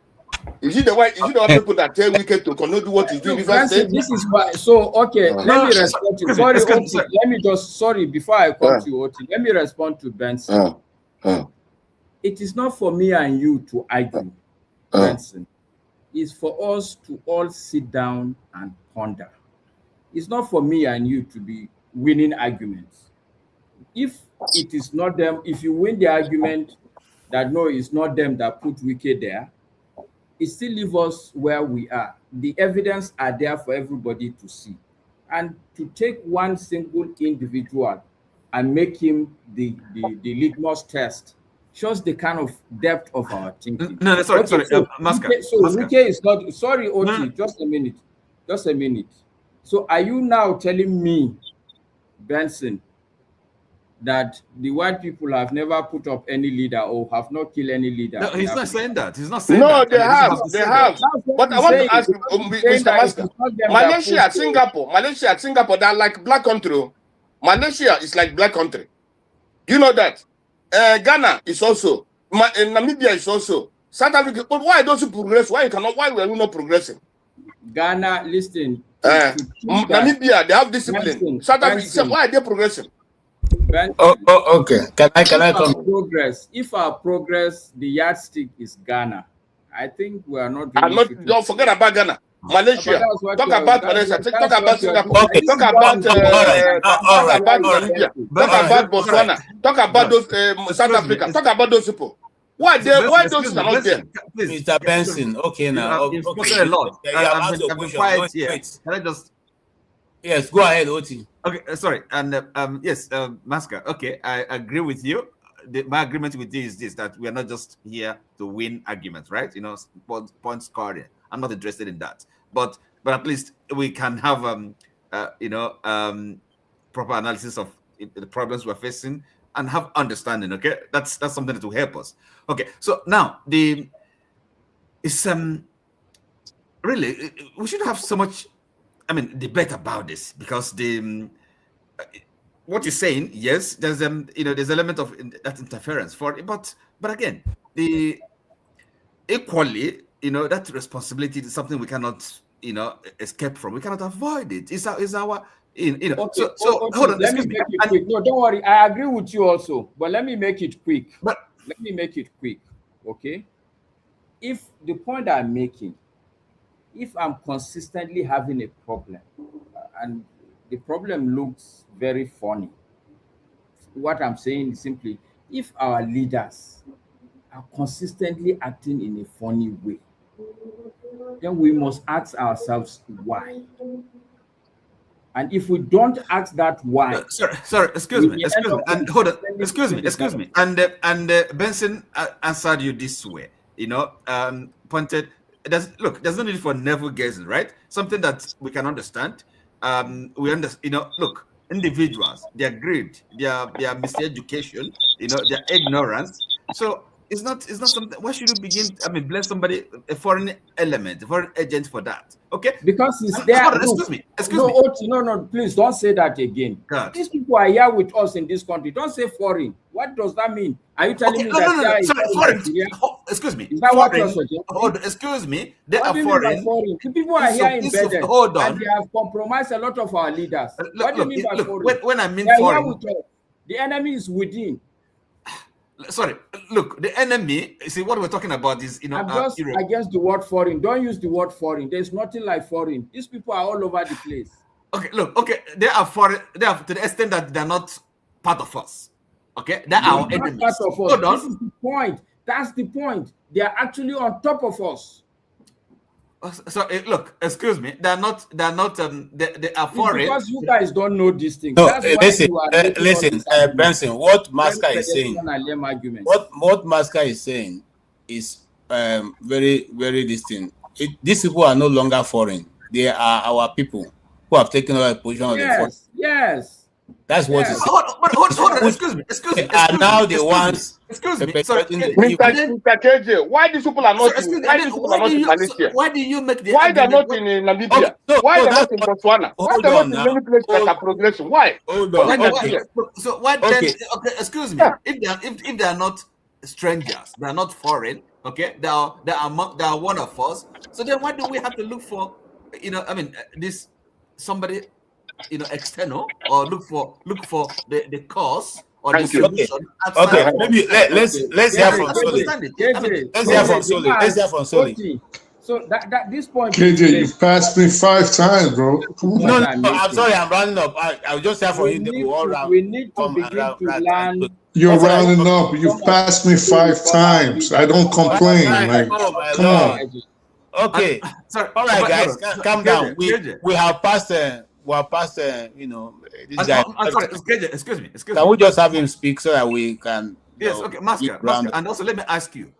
Speaker 14: Is it the white people that tell wicked to cannot do what is doing rivers state?
Speaker 18: This is why. So okay, let me respond to. Sorry, Oti, let me just before I come to you, Oti, let me respond to Benson. It is not for me and you to argue, Benson. It's for us to all sit down and ponder. It's not for me and you to be winning arguments. If it is not them, if you win the argument that no, it's not them that put wicked there, it still leaves us where we are. The evidence are there for everybody to see. And to take one single individual and make him the litmus test shows the kind of depth of our thinking.
Speaker 1: No, sorry, Maska.
Speaker 18: Wike is not, sorry, Oti, just a minute. So are you now telling me, Benson, that the white people have never put up any leader or have not killed any leader?
Speaker 1: No, he's not saying that. He's not saying
Speaker 14: that.
Speaker 1: No,
Speaker 14: they have. But I want to ask you, Mr. Maska, Malaysia, Singapore, they're like black country. Malaysia is like black country. You know that? Ghana is also. Namibia is also. South Africa. But why don't you progress? Why were we not progressing?
Speaker 18: Ghana, listen.
Speaker 14: Namibia, they have discipline. South Africa, why are they progressing?
Speaker 10: Okay. Can I come?
Speaker 18: Progress. If our progress, the yardstick is Ghana, I think we are not.
Speaker 14: Don't forget about Ghana. Malaysia. Talk about Malaysia. Talk about Singapore.
Speaker 10: Okay.
Speaker 14: Talk about Namibia. Talk about Botswana. Talk about those South Africa. Talk about those people. Why those are not there?
Speaker 10: Mr. Benson. Okay, now.
Speaker 1: You've spoken a lot. I've been quiet here. Can I just?
Speaker 10: Yes, go ahead, Oti.
Speaker 1: Okay, sorry. And yes, Maska. Okay, I agree with you. my agreement with this is this, that we are not just here to win arguments, right? Point scoring. I'm not interested in that. But at least we can have proper analysis of the problems we're facing and have understanding. Okay, that's something that will help us. Okay, so now it's really, we shouldn't have so much debate about this, because what you're saying, yes, there's there's element of that interference for it, but again, equally, that responsibility is something we cannot escape from. We cannot avoid it. It's our
Speaker 18: Okay,
Speaker 1: so hold on,
Speaker 18: let me make it quick. No, don't worry. I agree with you also, but let me make it quick. Okay. If the point I'm making, if I'm consistently having a problem, and the problem looks very funny, what I'm saying is simply, if our leaders are consistently acting in a funny way, then we must ask ourselves why. And if we don't ask that why,
Speaker 1: sorry, excuse me, and hold on, excuse me, and Benson answered you this way, pointed. There's no need for navel gazing, right? Something that we can understand. We understand, look, individuals, their greed, their miseducation, their ignorance. So it's not something. Why should you begin? Blame somebody, a foreign element, a foreign agent for that? Okay,
Speaker 18: because it's there.
Speaker 1: Excuse me.
Speaker 18: No, please don't say that again.
Speaker 1: God.
Speaker 18: These people are here with us in this country. Don't say foreign. What does that mean? Are you telling me that
Speaker 1: foreign? Excuse me.
Speaker 18: Is that what you're suggesting?
Speaker 1: Excuse me. They
Speaker 18: what
Speaker 1: are
Speaker 18: do you mean by
Speaker 1: foreign.
Speaker 18: foreign? The people are here embedded, and they have compromised a lot of our leaders. What do you mean by foreign?
Speaker 1: When I mean
Speaker 18: foreign, the enemy is within.
Speaker 1: Sorry, look, the enemy. See, what we're talking about is,
Speaker 18: I'm just against the word foreign. Don't use the word foreign. There's nothing like foreign. These people are all over the place.
Speaker 1: Okay, look, they are foreign. They are to the extent that they're not part of us. Okay, they're our enemies.
Speaker 18: Part of us. This is the point. That's the point. They are actually on top of us.
Speaker 1: So look, excuse me, they are not. They are foreign.
Speaker 18: Because you guys don't know these things.
Speaker 10: No, listen, Benson. What Masca is saying. What Masca is saying is very, very distinct. These people are no longer foreign. They are our people who have taken over a position of the force.
Speaker 18: Yes.
Speaker 1: That's what it's hold on, excuse me.
Speaker 10: And now the ones.
Speaker 14: Excuse me. Sorry, Mr. KJ, why these people are not in Malaysia?
Speaker 1: Why do you make the
Speaker 14: Why they're not in Namibia? Why they're not in Botswana? Why they're not in many places that are progressing? Why?
Speaker 10: Hold on.
Speaker 1: So why then? Okay, excuse me. If they are not strangers, they are not foreign. Okay, they are one of us. So then why do we have to look for, this somebody, external, or look for the cause or the solution?
Speaker 10: Okay. Maybe let's hear from Soli. Let's hear from Soli.
Speaker 18: So that this point,
Speaker 4: KJ, you passed me 5 times, bro.
Speaker 10: No, I'm sorry, I'm rounding up. I'll just have for you.
Speaker 18: We need to begin to learn.
Speaker 4: You're rounding up. You've passed me 5 times. I don't complain. Like, come on.
Speaker 10: Okay.
Speaker 1: Sorry.
Speaker 10: All right, guys, calm down. We have passed. This guy.
Speaker 1: I'm sorry. Excuse me.
Speaker 10: Can we just have him speak so that we can?
Speaker 1: Yes. Okay, Master. And also, let me ask you.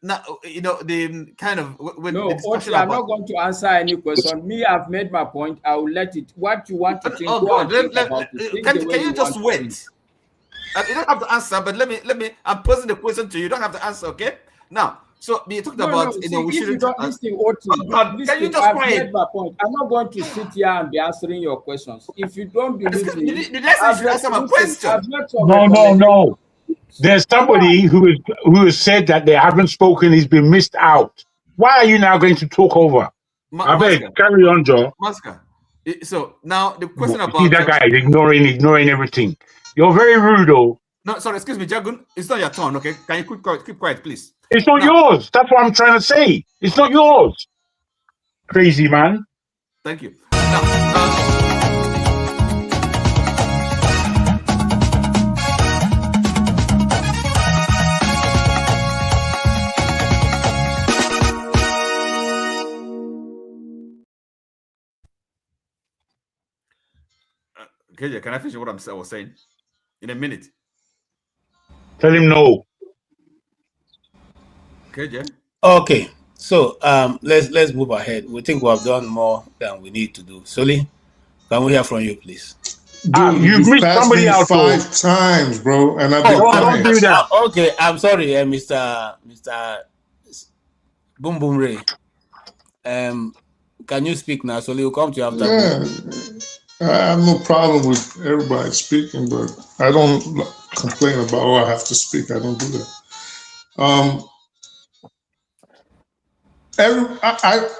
Speaker 1: Now, the kind of when
Speaker 18: no, I'm not going to answer any question. Me, I've made my point. I will let it. What you want to think?
Speaker 1: Oh God, can you just wait? You don't have to answer, but let me. I'm posing the question to you. You don't have to answer, okay? Now, so you talked about we shouldn't.
Speaker 18: If you don't listen,
Speaker 1: can you just quiet?
Speaker 18: My point. I'm not going to sit here and be answering your questions. If you don't believe me,
Speaker 1: let's answer my question.
Speaker 21: No. There's somebody who has said that they haven't spoken. He's been missed out. Why are you now going to talk over? I beg, carry on, Joe.
Speaker 1: Masker. So now the question about
Speaker 21: see that guy is ignoring everything. You're very rude, though.
Speaker 1: No, sorry, excuse me, Jagun. It's not your turn, okay? Can you keep quiet, please?
Speaker 21: It's not yours. That's what I'm trying to say. It's not yours. Crazy man.
Speaker 1: Thank you. Now, KJ, can I finish what I was saying in a minute?
Speaker 21: Tell him no.
Speaker 1: KJ.
Speaker 10: Okay, so let's move ahead. We think we have done more than we need to do. Soli, can we hear from you, please?
Speaker 4: Dude,
Speaker 21: you've missed
Speaker 4: passed
Speaker 21: somebody
Speaker 4: me
Speaker 21: out,
Speaker 4: 5 times, bro, and I've been
Speaker 21: don't do that.
Speaker 10: Okay, I'm sorry, Mr. Boom Boom Ray. Can you speak now? Soli will come to you after.
Speaker 4: Yeah, I have no problem with everybody speaking, but I don't complain about, oh, I have to speak. I don't do that.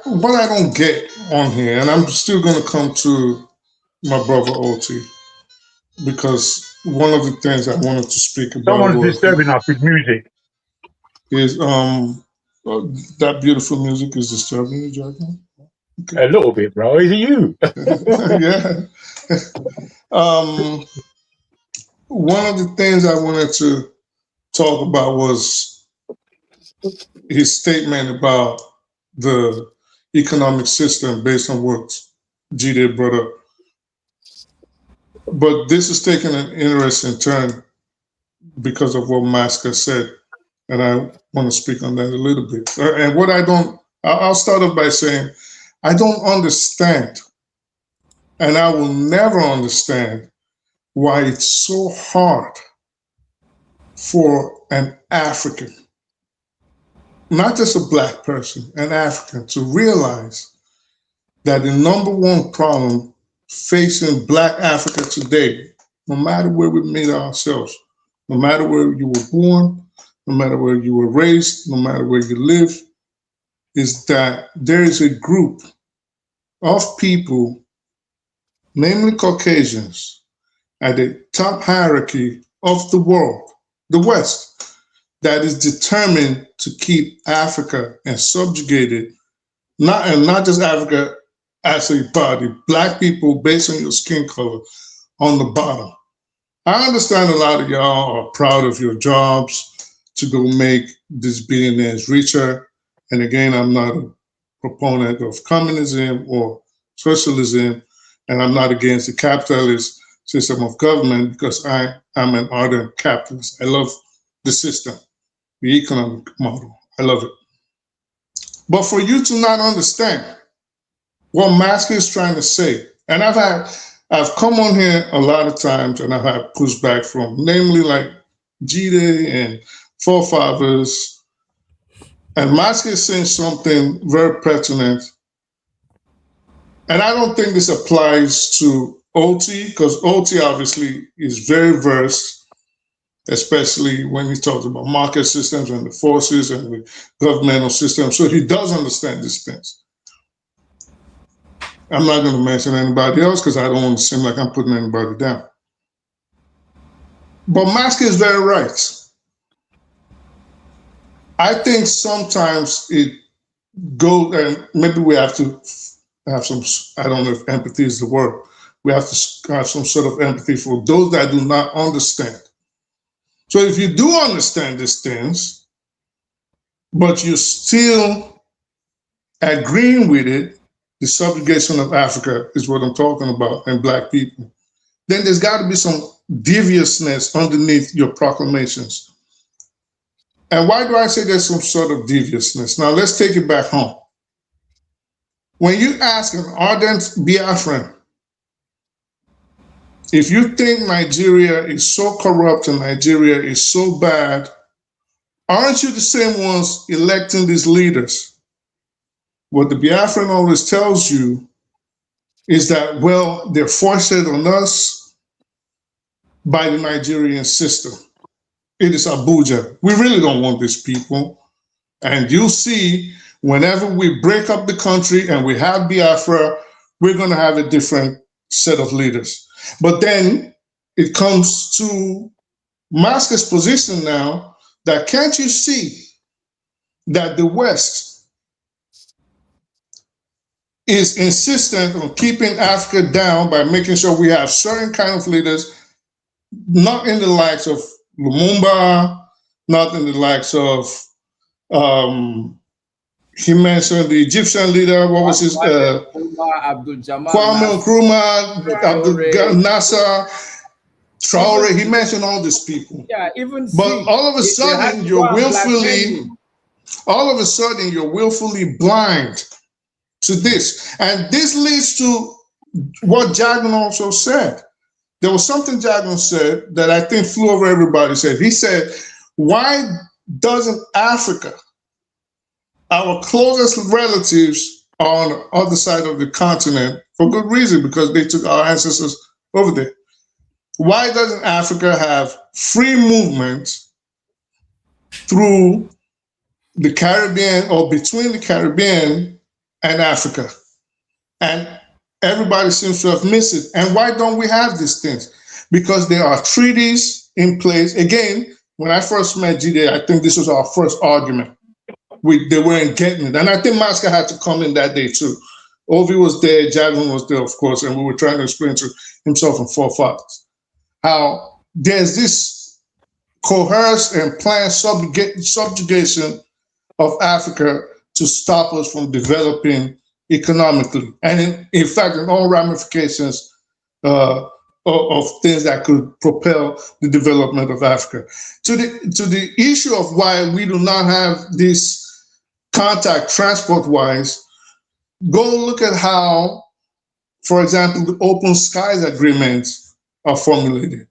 Speaker 4: What I don't get on here, and I'm still going to come to my brother OT, because one of the things I wanted to speak about
Speaker 21: Someone's disturbing us with music.
Speaker 4: is that beautiful music is disturbing you, Jacqueline?
Speaker 21: Okay. A little bit, bro. Is it you?
Speaker 4: Yeah. One of the things I wanted to talk about was his statement about the economic system based on what G brought up. But this is taking an interesting turn because of what Masker said, and I want to speak on that a little bit. And what I'll start off by saying, I don't understand, and I will never understand why it's so hard for an African, not just a Black person, an African, to realize that the number one problem facing Black Africa today, no matter where we meet ourselves, no matter where you were born, no matter where you were raised, no matter where you live, is that there is a group of people, namely Caucasians, at the top hierarchy of the world, the West, that is determined to keep Africa and subjugated, not just Africa as a body, Black people based on your skin color on the bottom. I understand a lot of y'all are proud of your jobs to go make these billionaires richer. And again, I'm not a proponent of communism or socialism, and I'm not against the capitalist system of government because I am an ardent capitalist. I love the system, the economic model. I love it. But for you to not understand what Masker is trying to say, and I've come on here a lot of times and I've had pushback from, namely like G-Day and forefathers, and Masker is saying something very pertinent. And I don't think this applies to OT, because OT obviously is very versed, especially when he talks about market systems and the forces and the governmental systems. So he does understand these things. I'm not going to mention anybody else because I don't want to seem like I'm putting anybody down. But Masker is very right. I think sometimes it goes, and maybe we have to have some, I don't know if empathy is the word, we have to have some sort of empathy for those that do not understand. So if you do understand these things, but you're still agreeing with it, the subjugation of Africa is what I'm talking about, and Black people, then there's got to be some deviousness underneath your proclamations. And why do I say there's some sort of deviousness? Now let's take it back home. When you ask an ardent Biafran, if you think Nigeria is so corrupt and Nigeria is so bad, aren't you the same ones electing these leaders? What the Biafran always tells you is that, well, they're forced on us by the Nigerian system. It is Abuja. We really don't want these people. And you'll see, whenever we break up the country and we have Biafra, we're going to have a different set of leaders. But then it comes to Masker's position now that can't you see that the West is insistent on keeping Africa down by making sure we have certain kind of leaders, not in the likes of Lumumba, not in the likes of, he mentioned the Egyptian leader, what was his, Kwame Nkrumah, Abdul Nasser. Traore, he mentioned all these people.
Speaker 18: Yeah, even
Speaker 4: but all of a sudden you're willfully blind to this. And this leads to what Jagan also said. There was something Jagan said that I think flew over everybody's head. He said, why doesn't Africa, our closest relatives on the other side of the continent, for good reason, because they took our ancestors over there, why doesn't Africa have free movement through the Caribbean or between the Caribbean and Africa? And everybody seems to have missed it. And why don't we have these things? Because there are treaties in place. Again, when I first met Jide, I think this was our first argument. They weren't getting it. And I think Masca had to come in that day too. Ovi was there, Jagan was there, of course, and we were trying to explain to himself and forefathers how there's this coerced and planned subjugation of Africa to stop us from developing economically, and in fact, in all ramifications of things that could propel the development of Africa. To the issue of why we do not have this contact transport-wise, go look at how, for example, the Open Skies agreements are formulated.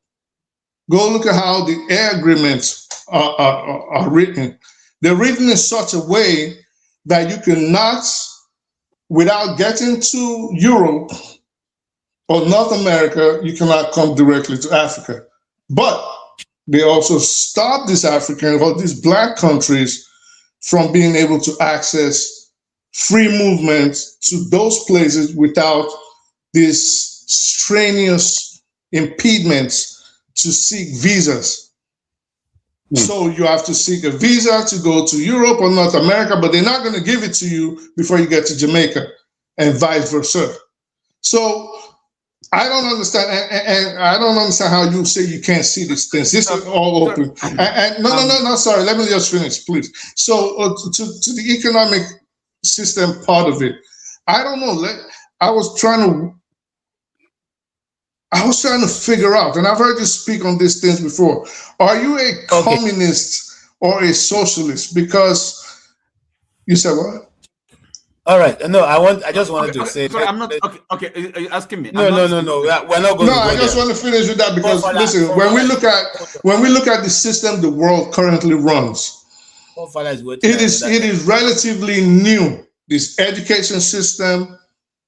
Speaker 4: Go look at how the air agreements are written. They're written in such a way that you cannot, without getting to Europe or North America, you cannot come directly to Africa. But they also stop these African or these Black countries from being able to access free movement to those places without these strenuous impediments to seek visas. So you have to seek a visa to go to Europe or North America, but they're not going to give it to you before you get to Jamaica, and vice versa. So I don't understand, and I don't understand how you say you can't see these things. This is all open. And no, sorry, let me just finish, please. So to the economic system part of it, I don't know. I was trying to figure out, and I've heard you speak on these things before. Are you a communist or a socialist? Because you said what?
Speaker 10: All right. No, I just wanted to say.
Speaker 1: Sorry, I'm not. Okay, are you asking me?
Speaker 10: No. We're not going.
Speaker 4: No, I just want to finish with that because listen, when we look at the system the world currently runs, it is relatively new. This education system,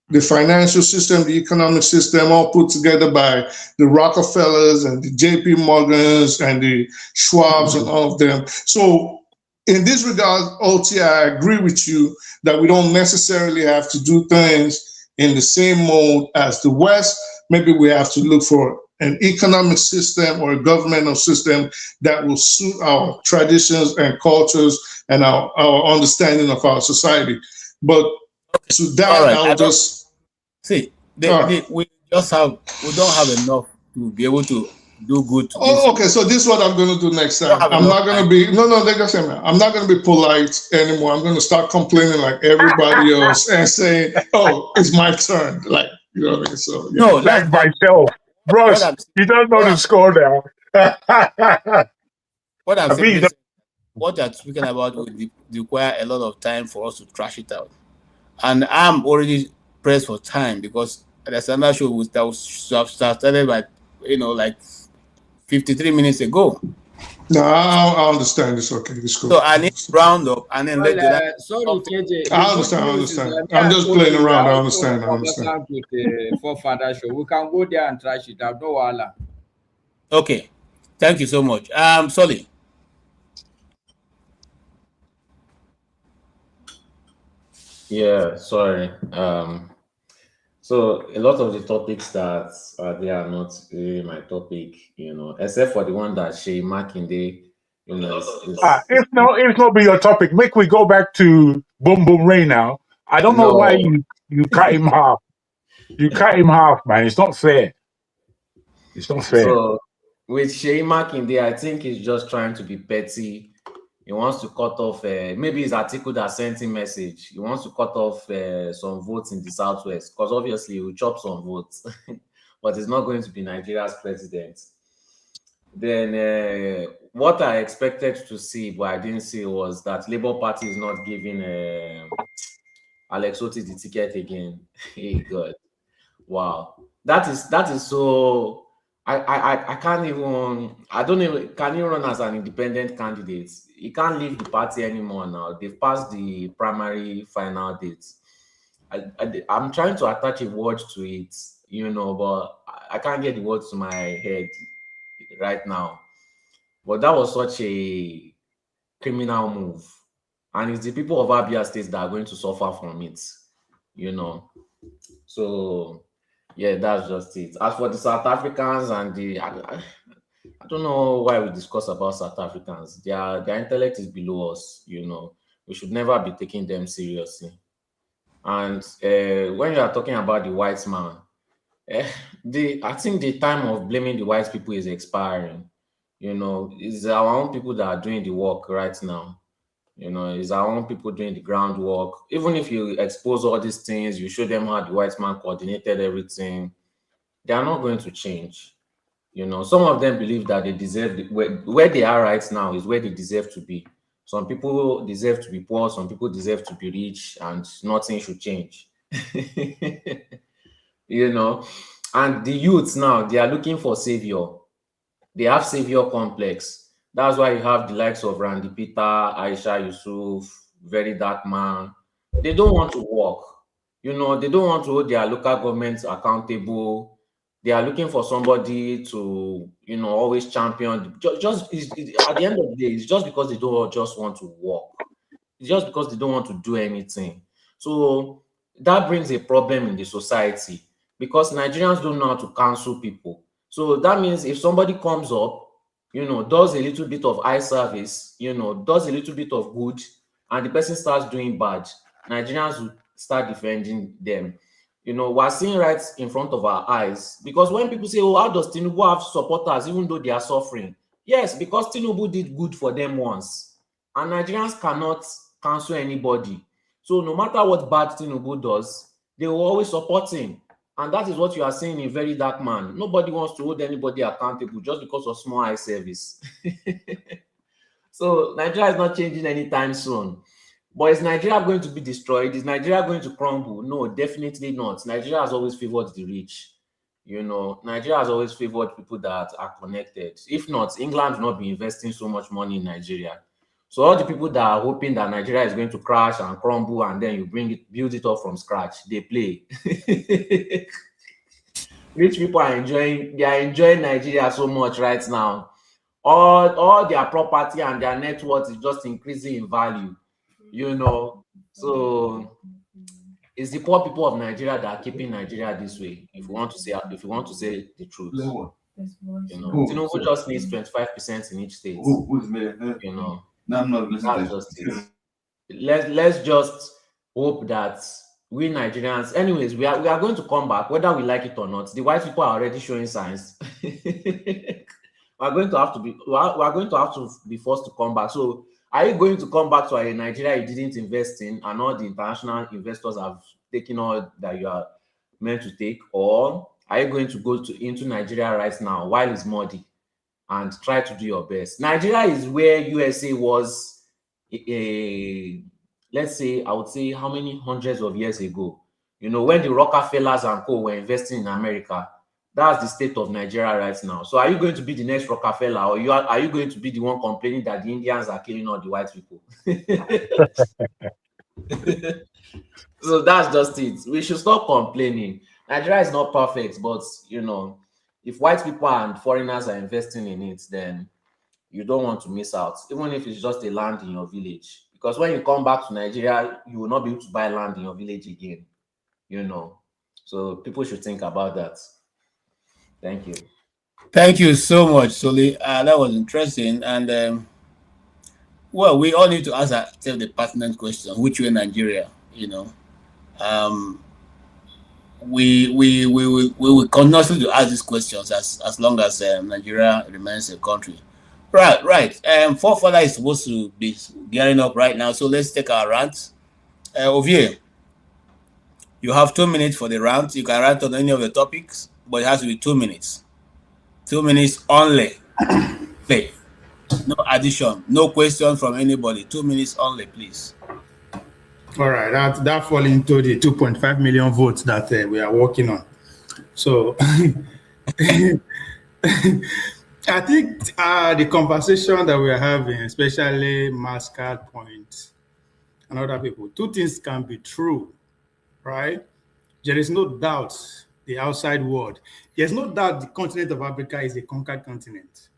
Speaker 4: the financial system, the economic system, all put together by the Rockefellers and the JP Morgans and the Schwabs and all of them. So in this regard, OT, I agree with you that we don't necessarily have to do things in the same mode as the West. Maybe we have to look for an economic system or a governmental system that will suit our traditions and cultures and our understanding of our society. But to that, I'll just
Speaker 10: see. We don't have enough to be able to do good.
Speaker 4: Okay. So this is what I'm going to do next time. I'm not going to be I'm not going to be polite anymore. I'm going to start complaining like everybody else and saying, "Oh, it's my turn." Like, you know what I mean? So yeah.
Speaker 21: No, that's myself, bro. You don't know the score now.
Speaker 10: What I'm saying is, what you're speaking about will require a lot of time for us to trash it out, and I'm already pressed for time because there's another show that was started by like 53 minutes ago.
Speaker 4: No, I understand. It's okay. It's cool.
Speaker 10: So I need to round up and then let the
Speaker 18: sorry, KJ.
Speaker 4: I understand. I'm just playing around. I understand.
Speaker 18: With the forefather show, we can go there and trash it out. No wala.
Speaker 10: Okay. Thank you so much. Solly.
Speaker 6: Yeah, sorry. So a lot of the topics that they are not really my topic, except for the one that Shea Makinde,
Speaker 21: if not be your topic, make we go back to Boom Boom Ray now. I don't know why you cut him half. You cut him half, man. It's not fair. It's not fair.
Speaker 6: So with Shea Makinde, I think he's just trying to be petty. He wants to cut off, maybe his article that sent him message. He wants to cut off some votes in the Southwest because obviously he will chop some votes, but he's not going to be Nigeria's president. Then what I expected to see, but I didn't see, was that Labour Party is not giving Alex Otis the ticket again. Hey God, wow, that is so. I can't even. I don't even. Can you run as an independent candidate? He can't leave the party anymore now. They've passed the primary final dates. I'm trying to attach a word to it, but I can't get the words to my head right now. But that was such a criminal move, and it's the people of Abia State that are going to suffer from it, So yeah, that's just it. As for the South Africans and I don't know why we discuss about South Africans. Their intellect is below us, We should never be taking them seriously. And when you are talking about the white man, I think the time of blaming the white people is expiring. It's our own people that are doing the work right now. It's our own people doing the groundwork. Even if you expose all these things, you show them how the white man coordinated everything, they are not going to change. Some of them believe that they deserve where they are right now is where they deserve to be. Some people deserve to be poor, some people deserve to be rich, and nothing should change. And the youths now, they are looking for savior. They have savior complex. That's why you have the likes of Randy Peter, Aisha Yusuf, Very Dark Man. They don't want to work. They don't want to hold their local governments accountable. They are looking for somebody to, always champion. Just at the end of the day, it's just because they don't just want to work. It's just because they don't want to do anything. So that brings a problem in the society because Nigerians don't know how to counsel people. So that means if somebody comes up, does a little bit of eye service, does a little bit of good, and the person starts doing bad, Nigerians will start defending them. We're seeing right in front of our eyes, because when people say, oh, how does Tinubu have supporters even though they are suffering? Yes, because Tinubu did good for them once, and Nigerians cannot cancel anybody. So no matter what bad Tinubu does, they will always support him. And that is what you are seeing in Very Dark Man. Nobody wants to hold anybody accountable just because of small eye service. So Nigeria is not changing anytime soon. But is Nigeria going to be destroyed? Is Nigeria going to crumble? No, definitely not. Nigeria has always favored the rich. Nigeria has always favored people that are connected. If not, England will not be investing so much money in Nigeria. So all the people that are hoping that Nigeria is going to crash and crumble and then you build it up from scratch, they play. Rich people are enjoying Nigeria so much right now. All their property and their net worth is just increasing in value. So it's the poor people of Nigeria that are keeping Nigeria this way. If you want to say the truth, Tinubu just needs 25% in each state. That's just it. Let's just hope that we Nigerians, anyways, we are going to come back whether we like it or not. The white people are already showing signs. we're going to have to be forced to come back. So are you going to come back to a Nigeria you didn't invest in and all the international investors have taken all that you are meant to take, or are you going to go into Nigeria right now while it's muddy and try to do your best? Nigeria is where USA was, let's say, I would say how many hundreds of years ago, when the Rockefellers and co were investing in America. That's the state of Nigeria right now. So are you going to be the next Rockefeller, or are you going to be the one complaining that the Indians are killing all the white people? So that's just it. We should stop complaining. Nigeria is not perfect, but if white people and foreigners are investing in it, then you don't want to miss out, even if it's just a land in your village. Because when you come back to Nigeria, you will not be able to buy land in your village again. So people should think about that. Thank you.
Speaker 10: Thank you so much, Soli. That was interesting. And well, we all need to ask ourselves the pertinent question: which way Nigeria? We will continue to ask these questions as long as Nigeria remains a country. Right. Forefather is supposed to be gearing up right now, so let's take our rant. Ovie, you have 2 minutes for the rant. You can rant on any of the topics, but it has to be 2 minutes. 2 minutes only. Play. No addition, no question from anybody. 2 minutes only, please.
Speaker 19: All right, that fall into the 2.5 million votes that we are working on. So I think the conversation that we are having, especially Mascard Point and other people, two things can be true, right? There is no doubt the outside world. There's no doubt the continent of Africa is a conquered continent,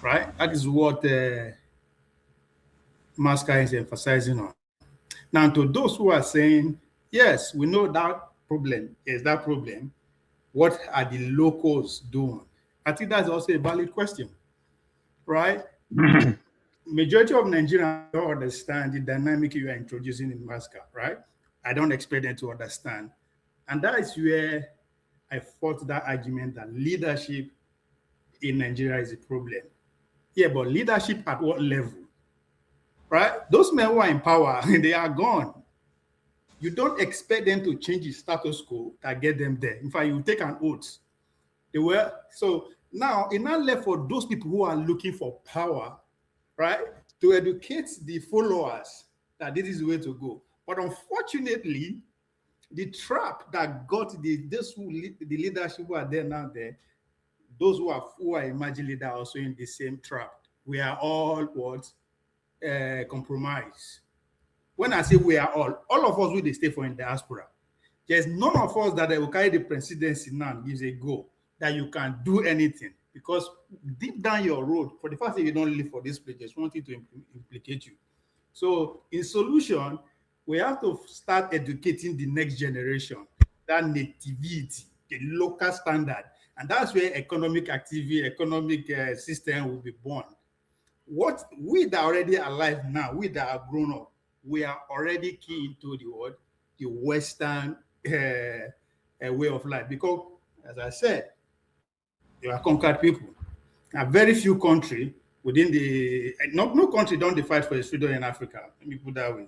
Speaker 19: right? That is what Mascard is emphasizing on. Now, to those who are saying, yes, we know that problem is that problem, what are the locals doing? I think that's also a valid question, right? Majority of Nigerians don't understand the dynamic you are introducing in Mascard, right? I don't expect them to understand. And that is where I fought that argument that leadership in Nigeria is a problem. Yeah, but leadership at what level? Right? Those men who are in power, they are gone. You don't expect them to change the status quo that get them there. In fact, you take an oath. They were so now it's not left for those people who are looking for power, right? To educate the followers that this is the way to go. But unfortunately, the trap that got the leadership who are there now there, those who are emerging leaders are also in the same trap. We are all what? Compromise. When I say we are all of us will stay for in diaspora. There's none of us that will carry the presidency now gives a go that you can do anything, because deep down your road, for the fact that you don't live for this place, just wanting to implicate you. So in solution, we have to start educating the next generation, that nativity, the local standard, and that's where economic activity, economic system will be born. What we that are already alive now, we that are grown up, we are already key into the Western way of life. Because, as I said, you are conquered people. Now, very few countries within no country don't fight for its freedom in Africa. Let me put that way.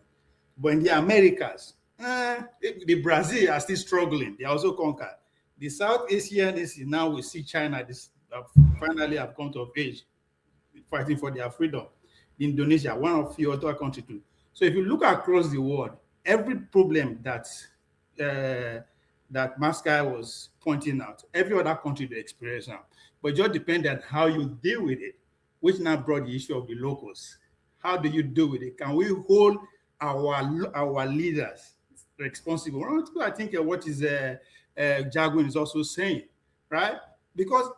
Speaker 19: But in the Americas, the Brazil are still struggling. They are also conquered. The South Asian is now we see China finally have come to age, fighting for their freedom. Indonesia, one of few other countries too. So if you look across the world, every problem that Mascard was pointing out, every other country they experience now. But it just depends on how you deal with it, which now brought the issue of the locals. How do you deal with it? Can we hold our leaders responsible? I think what is Jaguin is also saying, right? Because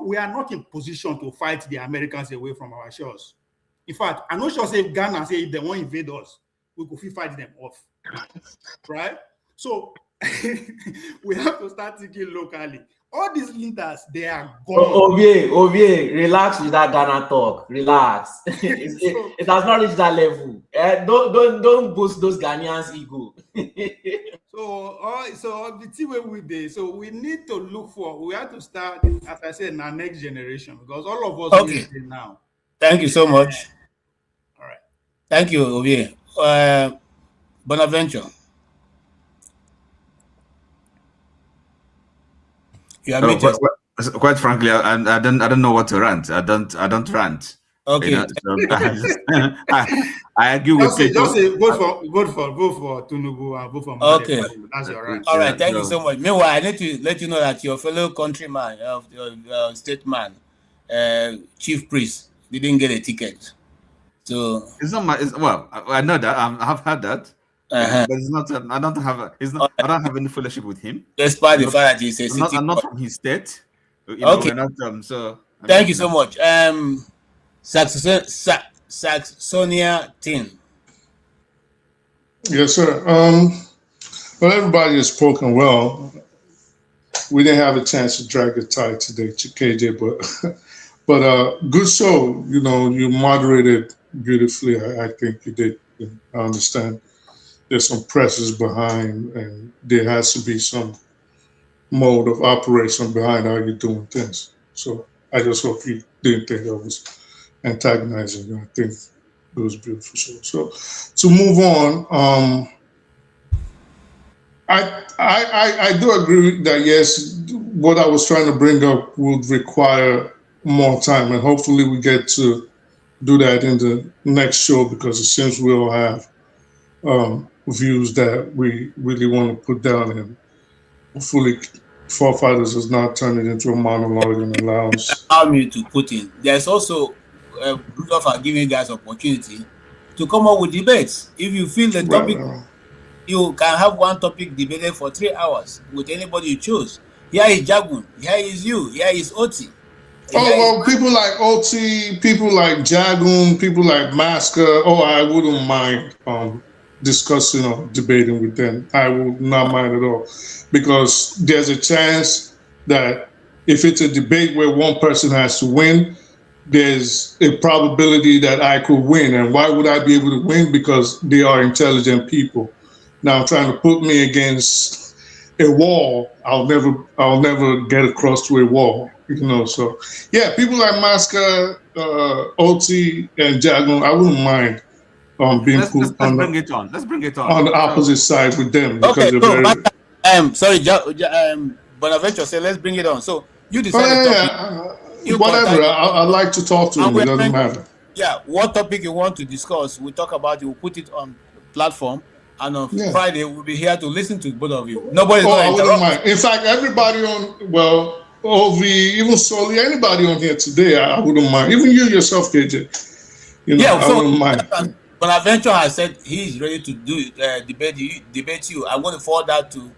Speaker 19: we are not in position to fight the Americans away from our shores. In fact, I'm not sure if Ghana say if they want to invade us, we could fight them off, right? So we have to start thinking locally. All these leaders, they are gone.
Speaker 6: Ovie, relax with that Ghana talk. Relax. It has not reached that level. Don't boost those Ghanaians' ego.
Speaker 19: So the team we did. So we need to look for. We have to start, as I said, in our next generation, because all of us will stay now.
Speaker 10: Thank you so much. All right. Thank you, Ovie. Bonaventure.
Speaker 1: Quite frankly, I don't know what to rant. I don't rant.
Speaker 10: Okay.
Speaker 1: You know, so I agree with people.
Speaker 19: Just say vote for Tinubu and vote for Mamman.
Speaker 10: Okay.
Speaker 19: That's all right.
Speaker 10: All right. Thank you so much. Meanwhile, I need to let you know that your fellow countryman, statesman, chief priest, didn't get a ticket. So
Speaker 1: it's not well, I know that I've had that. But it's not. I don't have any fellowship with him.
Speaker 10: Despite the fact that he's a city.
Speaker 1: I'm not from his state. You know,
Speaker 10: Okay.
Speaker 1: we're not, so.
Speaker 10: Thank you so much. Saxonia Tin.
Speaker 4: Yes, sir. Well, everybody has spoken well. We didn't have a chance to drag it tight today, KJ, but good show. You know, you moderated beautifully. I think you did. I understand. There's some pressures behind, and there has to be some mode of operation behind how you're doing things. So I just hope you didn't think I was antagonizing you. I think it was beautiful show. So to move on, I do agree that yes, what I was trying to bring up would require more time, and hopefully we get to do that in the next show, because it seems we all have views that we really want to put down, and hopefully Forefathers does not turn it into a monologue and allows.
Speaker 10: Allow me to put in. There's also Rudolph are giving you guys opportunity to come up with debates. If you feel the topic, you can have one topic debated for 3 hours with anybody you choose. Here is Jagun, here is you, here is Oti.
Speaker 4: Well, people like Oti, people like Jagun, people like Masker. I wouldn't mind discussing or debating with them. I would not mind at all, because there's a chance that if it's a debate where one person has to win, there's a probability that I could win. And why would I be able to win? Because they are intelligent people. Now, trying to put me against a wall, I'll never get across to a wall. So yeah, people like Masker, Oti, and Jagun, I wouldn't mind being put on
Speaker 1: bring it on. Let's bring it
Speaker 4: on the opposite side with them, because
Speaker 10: Okay,
Speaker 4: they're very.
Speaker 10: sorry, Bonaventure said, let's bring it on. So you decide the topic.
Speaker 4: Whatever. I like to talk to them. It doesn't matter.
Speaker 10: Yeah, what topic you want to discuss, we'll talk about it. We'll put it on platform, and on Friday we'll be here to listen to both of you. Nobody's
Speaker 4: I
Speaker 10: going to
Speaker 4: wouldn't
Speaker 10: interrupt.
Speaker 4: mind. In fact, everybody on OV, even Soli, anybody on here today, I wouldn't mind. Even you yourself, KJ. I wouldn't mind.
Speaker 10: Bonaventure has said he's ready to do debate you. I'm going to forward that to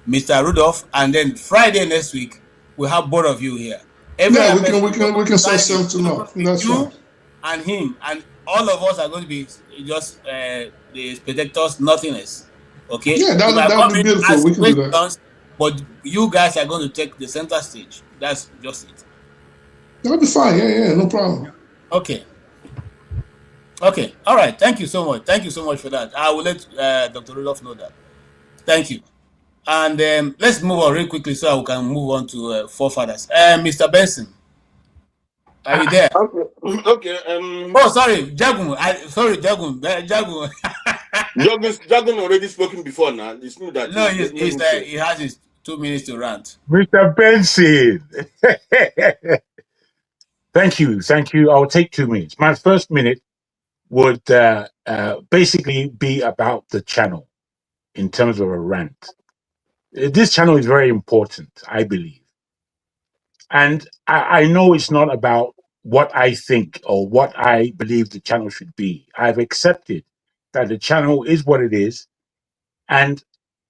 Speaker 10: Mr. Rudolph, and then Friday next week we'll have both of you here.
Speaker 4: We can say something else. That's fine.
Speaker 10: And him, and all of us are going to be just the spectators, nothing else. Okay?
Speaker 4: Yeah, that would be beautiful. We can do that.
Speaker 10: But you guys are going to take the center stage. That's just it.
Speaker 4: That'll be fine. Yeah, no problem.
Speaker 10: Okay. All right. Thank you so much. Thank you so much for that. I will let Dr. Rudolph know that. Thank you. And let's move on real quickly so we can move on to Forefathers. Mr. Benson, are you there?
Speaker 14: Okay.
Speaker 10: Sorry, Jagun. Jagun.
Speaker 14: Jagun already spoken before now. It's not that.
Speaker 10: No, he has his 2 minutes to rant.
Speaker 21: Mr. Benson. Thank you. I'll take 2 minutes. My first minute would basically be about the channel in terms of a rant. This channel is very important, I believe. And I know it's not about what I think or what I believe the channel should be. I've accepted that the channel is what it is. And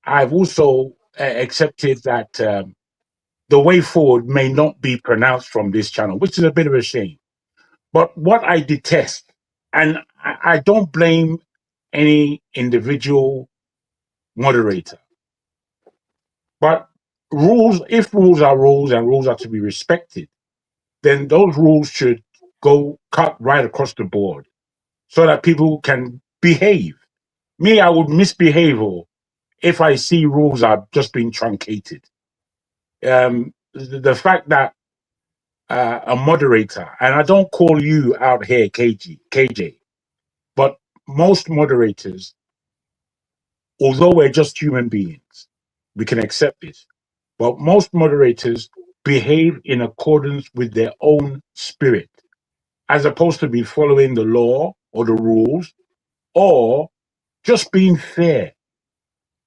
Speaker 21: I've also accepted that the way forward may not be pronounced from this channel, which is a bit of a shame. But what I detest, and I don't blame any individual moderator, but if rules are rules and rules are to be respected, then those rules should go cut right across the board so that people can behave. Me, I would misbehave if I see rules are just being truncated. The fact that a moderator, and I don't call you out here, KJ, but most moderators, although we're just human beings, we can accept this, but most moderators behave in accordance with their own spirit, as opposed to be following the law or the rules or just being fair.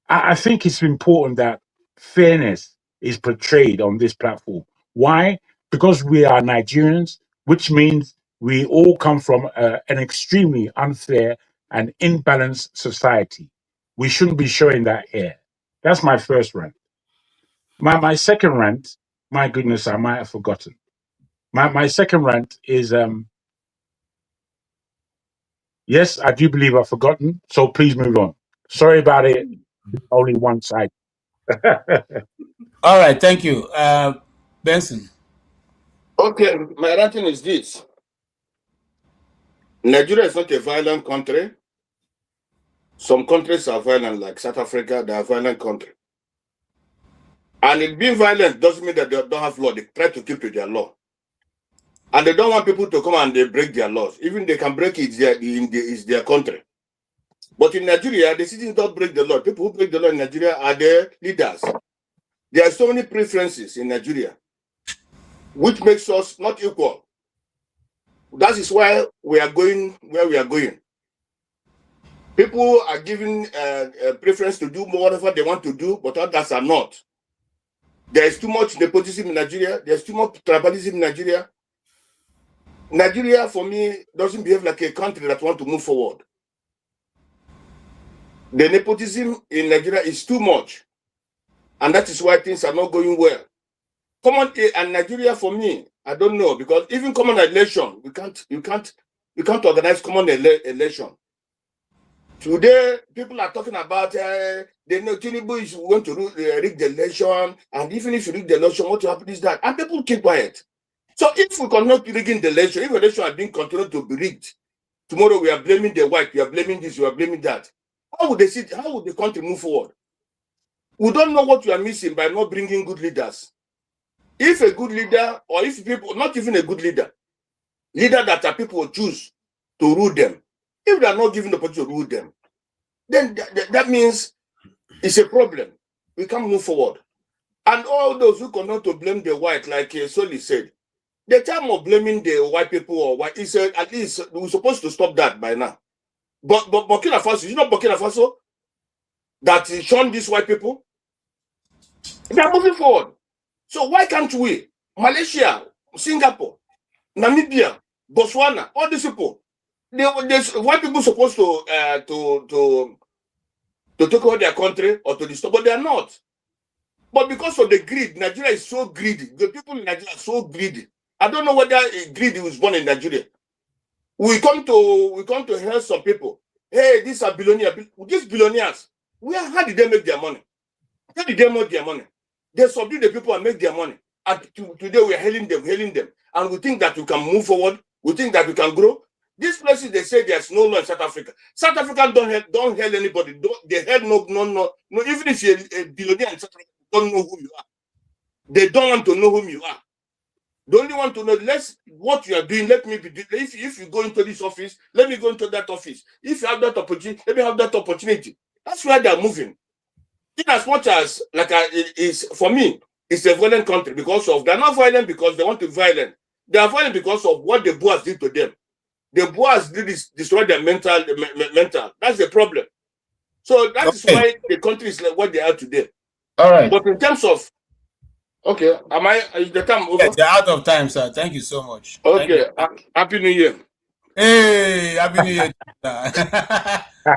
Speaker 21: I think it's important that fairness is portrayed on this platform. Why? Because we are Nigerians, which means we all come from an extremely unfair and imbalanced society. We shouldn't be showing that here. That's my first rant. My second rant, my goodness, I might have forgotten. My second rant is, yes, I do believe I've forgotten, so please move on. Sorry about it, only one side.
Speaker 10: All right, thank you. Benson.
Speaker 14: Okay, my ranting is this. Nigeria is not a violent country. Some countries are violent, like South Africa, they are a violent country. And it being violent doesn't mean that they don't have law. They try to keep to their law. And they don't want people to come and they break their laws. Even they can break it, it's their country. But in Nigeria, the citizens don't break the law. People who break the law in Nigeria are their leaders. There are so many preferences in Nigeria. which makes us not equal. That is why we are going where we are going. People are giving preference to do whatever they want to do, but others are not. There is too much nepotism in Nigeria. There's too much tribalism in Nigeria. Nigeria, for me, doesn't behave like a country that wants to move forward. The nepotism in Nigeria is too much. And that is why things are not going well. Common and Nigeria, for me, I don't know, because even common election, we can't organize common election. Today, people are talking about they know Tinubu is going to rig the election, and even if you rig the election, what will happen is that, and people keep quiet. So if we cannot rigging the election, if the election are being continued to be rigged, tomorrow we are blaming the white, we are blaming this, we are blaming that. How would the country move forward? We don't know what we are missing by not bringing good leaders. If a good leader, or if people, not even a good leader that people choose to rule them, if they are not given the opportunity to rule them, then that means it's a problem. We can't move forward. And all those who cannot to blame the white, like Soli said, the time of blaming the white people or white is at least we're supposed to stop that by now. But Burkina Faso, you know Burkina Faso that shunned these white people? They are moving forward. So why can't we? Malaysia, Singapore, Namibia, Botswana, all these people, white people supposed to take over their country or to disturb, but they are not. But because of the greed, Nigeria is so greedy. The people in Nigeria are so greedy. I don't know whether greed was born in Nigeria. We come to help some people. Hey, these are billionaires. These billionaires, how did they make their money? How did they make their money? They subdue the people and make their money. And today we are hailing them. And we think that we can move forward. We think that we can grow. These places, they say there's no law in South Africa. South Africa don't hail anybody. They hail no. Even if you're a billionaire in South Africa, don't know who you are. They don't want to know whom you are. They only want to know what you are doing. Let me be. If you go into this office, let me go into that office. If you have that opportunity, let me have that opportunity. That's where they are moving. In as much as for me, it's a violent country because of they're not violent because they want to be violent. They are violent because of what the boys did to them. The boys did destroy their mental. That's the problem. So that is why the country is like what they are today.
Speaker 10: All right.
Speaker 14: But in terms of is the time over?
Speaker 10: Yes, you're out of time, sir. Thank you so much.
Speaker 14: Okay. Happy New Year.
Speaker 10: Hey, Happy New Year.
Speaker 14: All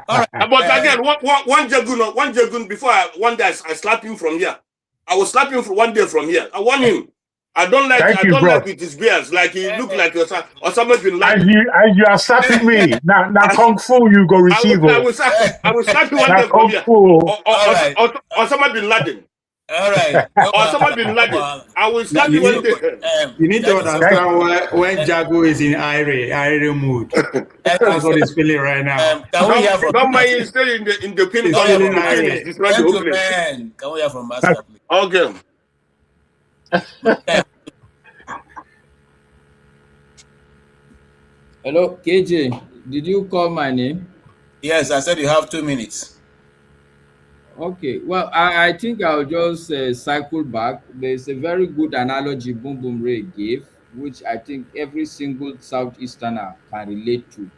Speaker 14: right. But again, one Jagun before one day I slap him from here. I will slap him for one day from here. I want him. I don't like with his beards. Like he look like Osama bin Laden.
Speaker 21: As you are slapping me, now Kung Fu you go receive.
Speaker 14: I will slap you one day from here. Osama bin Laden.
Speaker 10: All right.
Speaker 14: Osama bin Laden. I will slap you one day.
Speaker 19: You need to understand when Jago is in Ire mood. That's what he's feeling right now.
Speaker 14: He's still in the pin.
Speaker 10: Can we hear from Master, please?
Speaker 14: Okay.
Speaker 15: Hello, KJ. Did you call my name?
Speaker 10: Yes, I said you have 2 minutes.
Speaker 15: Okay, well, I think I'll just cycle back. There's a very good analogy Boom Boom Ray gave, which I think every single Southeasterner can relate to.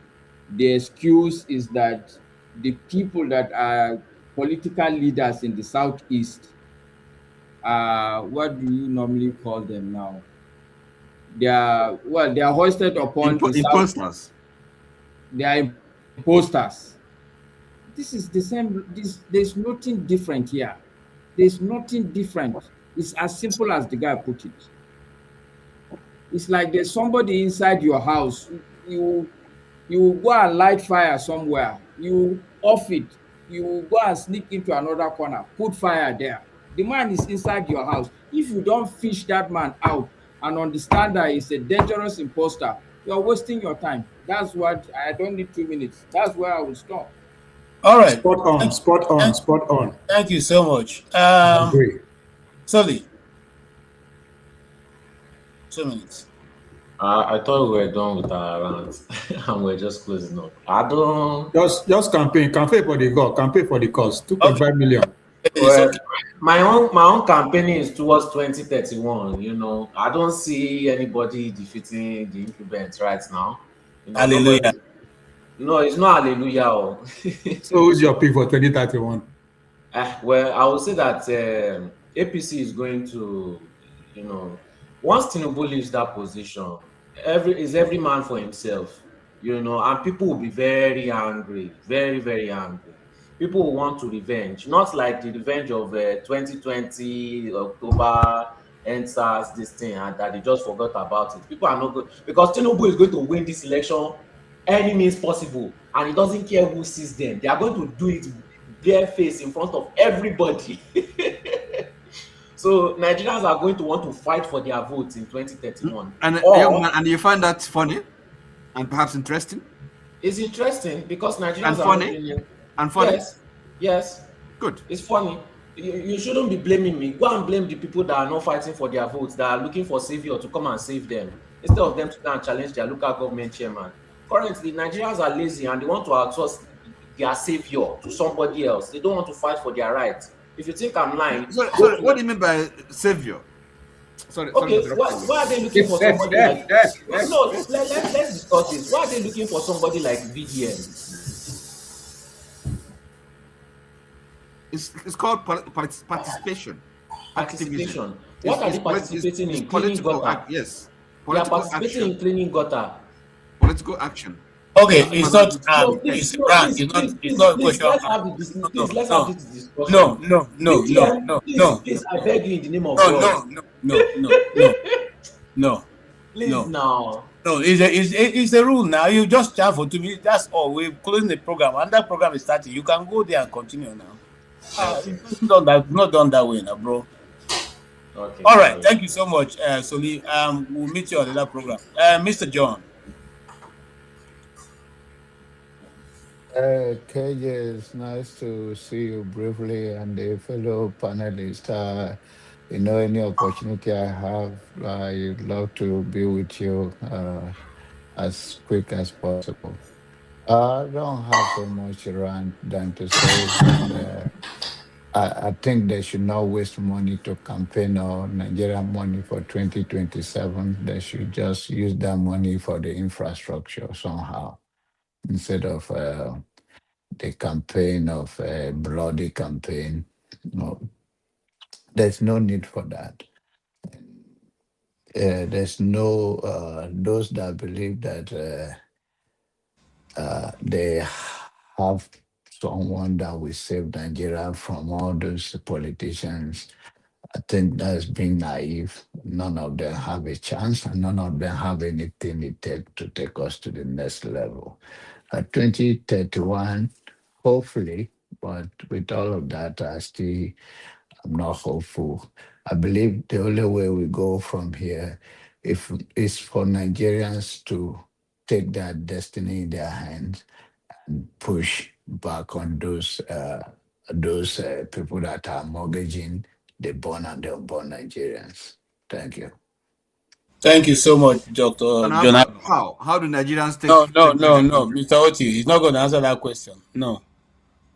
Speaker 15: The excuse is that the people that are political leaders in the Southeast, what do you normally call them now? They are hoisted upon
Speaker 1: imposters.
Speaker 15: They are imposters. This is the same. There's nothing different here. There's nothing different. It's as simple as the guy put it. It's like there's somebody inside your house. You go and light fire somewhere. You off it. You go and sneak into another corner. Put fire there. The man is inside your house. If you don't fish that man out and understand that he's a dangerous imposter, you're wasting your time. That's what I don't need 2 minutes. That's where I will stop.
Speaker 10: All right.
Speaker 19: Spot on.
Speaker 10: Thank you so much. Sully. 2 minutes.
Speaker 6: I thought we were done with our rounds and we're just closing up. I don't
Speaker 19: just campaign for the goal, campaign for the cause. 2.5 million.
Speaker 6: Well, my own campaign is towards 2031. You know, I don't see anybody defeating the incumbent right now. You know,
Speaker 10: Hallelujah.
Speaker 6: No, it's not hallelujah. Oh.
Speaker 19: So who's your pick for 2031?
Speaker 6: Well, I would say that APC is going to, you know, once Tinubu leaves that position, every man for himself, you know, and people will be very angry, very, very angry. People will want to revenge, not like the revenge of 2020 October NSAS, this thing, and that they just forgot about it. People are not good because Tinubu is going to win this election any means possible, and he doesn't care who sees them. They are going to do it bare face in front of everybody. So Nigerians are going to want to fight for their votes in 2031.
Speaker 1: And you find that funny and perhaps interesting?
Speaker 6: It's interesting because Nigerians
Speaker 1: and
Speaker 6: are
Speaker 1: funny. And funny?
Speaker 6: Yes.
Speaker 1: Good.
Speaker 6: It's funny. You shouldn't be blaming me. Go and blame the people that are not fighting for their votes, that are looking for savior to come and save them, instead of them to go and challenge their local government chairman. Currently, Nigerians are lazy and they want to outsource their savior to somebody else. They don't want to fight for their rights. If you think I'm lying,
Speaker 1: so what do you mean by savior? Sorry.
Speaker 6: Why are they looking for somebody like? No, let's discuss this. Why are they looking for somebody like VDM?
Speaker 1: It's called participation.
Speaker 6: Participation. What are they participating in? Cleaning gutter.
Speaker 1: Yes.
Speaker 6: They are participating in cleaning gutter.
Speaker 1: Political action.
Speaker 10: Okay, it's not. It's rank. It's not a question.
Speaker 6: Let's have this discussion.
Speaker 10: No.
Speaker 6: Please, I beg you in the name of God.
Speaker 10: No.
Speaker 6: Please now.
Speaker 10: No, it's a rule now. You just chat for 2 minutes. That's all. We're closing the program. And that program is starting. You can go there and continue now. It's not done that way now, bro.
Speaker 6: Okay.
Speaker 10: All right. Thank you so much, Soli. We'll meet you on another program. Mr. John.
Speaker 3: KJ, it's nice to see you briefly and the fellow panelists. Any opportunity I have, I'd love to be with you as quick as possible. I don't have so much around than to say. I think they should not waste money to campaign or Nigerian money for 2027. They should just use that money for the infrastructure somehow, instead of the campaign of a bloody campaign. No, there's no need for that. There's no those that believe that they have someone that will save Nigeria from all those politicians. I think that's being naive. None of them have a chance, and none of them have anything it takes to take us to the next level. 2031, hopefully, but with all of that, I'm not hopeful. I believe the only way we go from here is for Nigerians to take their destiny in their hands and push back on those people that are mortgaging the born and the unborn Nigerians. Thank you.
Speaker 10: Thank you so much, Dr. John.
Speaker 1: How do Nigerians take?
Speaker 10: No, Mr. Oti, he's not going to answer that question. No,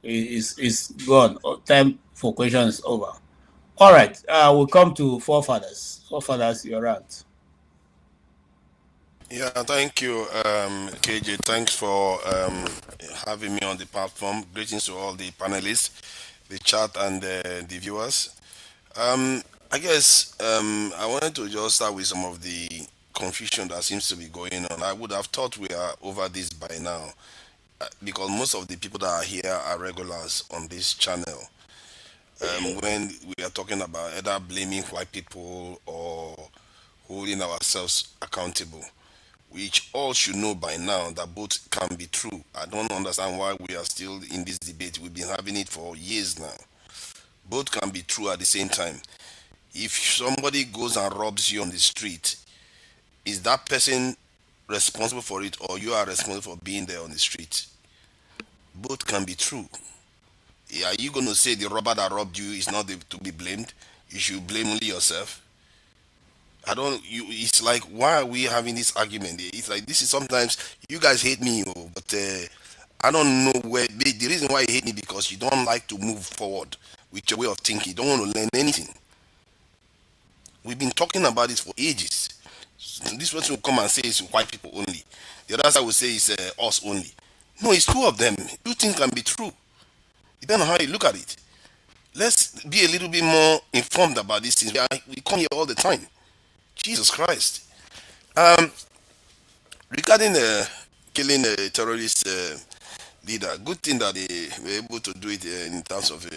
Speaker 10: it's gone. Time for questions over. All right, we'll come to forefathers. Forefathers, you're right.
Speaker 20: Yeah, thank you, KJ. Thanks for having me on the platform. Greetings to all the panelists, the chat, and the viewers. I guess I wanted to just start with some of the confusion that seems to be going on. I would have thought we are over this by now, because most of the people that are here are regulars on this channel. When we are talking about either blaming white people or holding ourselves accountable, which all should know by now that both can be true. I don't understand why we are still in this debate. We've been having it for years now. Both can be true at the same time. If somebody goes and robs you on the street, is that person responsible for it, or you are responsible for being there on the street? Both can be true. Are you going to say the robber that robbed you is not to be blamed? You should blame only yourself. It's like, why are we having this argument? It's like, this is sometimes, you guys hate me, but I don't know where, the reason why you hate me because you don't like to move forward. with your way of thinking. You don't want to learn anything. We've been talking about this for ages. This person will come and say it's white people only. The other side will say it's us only. No, it's two of them. Two things can be true. Depending on how you look at it. Let's be a little bit more informed about these things. We come here all the time. Jesus Christ. Regarding killing a terrorist leader, good thing that they were able to do it in terms of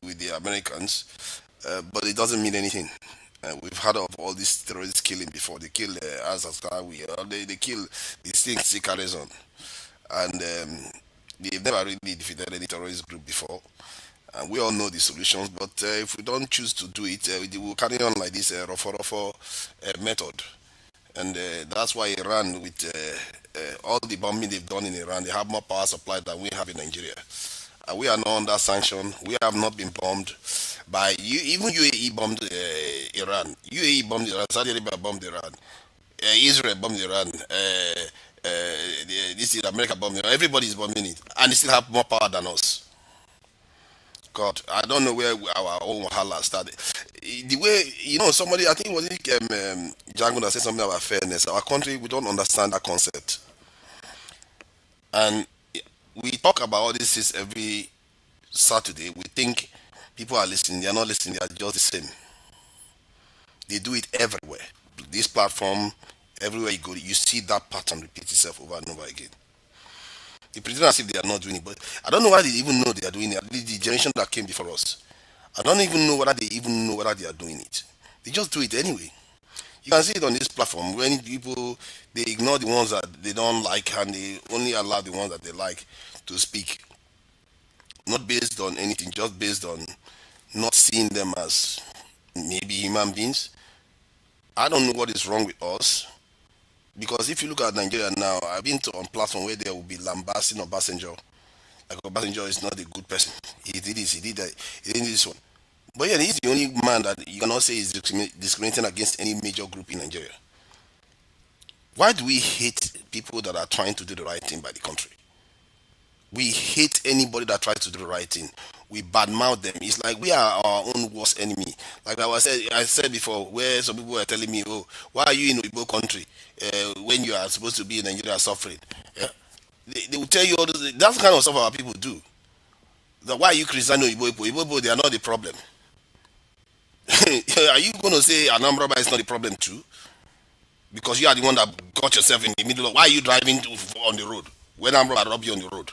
Speaker 20: with the Americans, but it doesn't mean anything. We've heard of all these terrorist killing before. They kill they kill these things Sikarizon, and they've never really defeated any terrorist group before. And we all know the solutions, but if we don't choose to do it, we will carry on like this Rofo method. And that's why Iran, with all the bombing they've done in Iran, they have more power supply than we have in Nigeria. We are not under sanction. We have not been bombed by you. Even UAE bombed Iran. UAE bombed Iran. Saudi Arabia bombed Iran. Israel bombed Iran. This is America bombed Iran. Everybody is bombing it, and they still have more power than us. God, I don't know where our own wahala started. The way, somebody, I think it was Django that said something about fairness. Our country, we don't understand that concept. And we talk about all this is every Saturday. We think people are listening. They are not listening. They are just the same. They do it everywhere. This platform, everywhere you go, you see that pattern repeat itself over and over again. They pretend as if they are not doing it, but I don't know why they even know they are doing it. At least the generation that came before us, I don't even know whether they even know whether they are doing it. They just do it anyway. You can see it on this platform when people, they ignore the ones that they don't like and they only allow the ones that they like to speak. Not based on anything, just based on not seeing them as maybe human beings. I don't know what is wrong with us. Because if you look at Nigeria now, I've been to on platform where there will be lambasting Obasanjo. Like Obasanjo is not a good person. He did this, he did that, he did this one. But yeah, he's the only man that you cannot say is discriminating against any major group in Nigeria. Why do we hate people that are trying to do the right thing by the country? We hate anybody that tries to do the right thing. We badmouth them. It's like we are our own worst enemy. Like I said before, where some people were telling me, "Oh, why are you in Igbo country when you are supposed to be in Nigeria suffering?" Yeah? They will tell you all this. That's the kind of stuff our people do. Why are you criticizing Igbo? They are not the problem. Are you going to say Anambra is not the problem too? Because you are the one that got yourself in the middle of. Why are you driving on the road when Anambra robbed you on the road?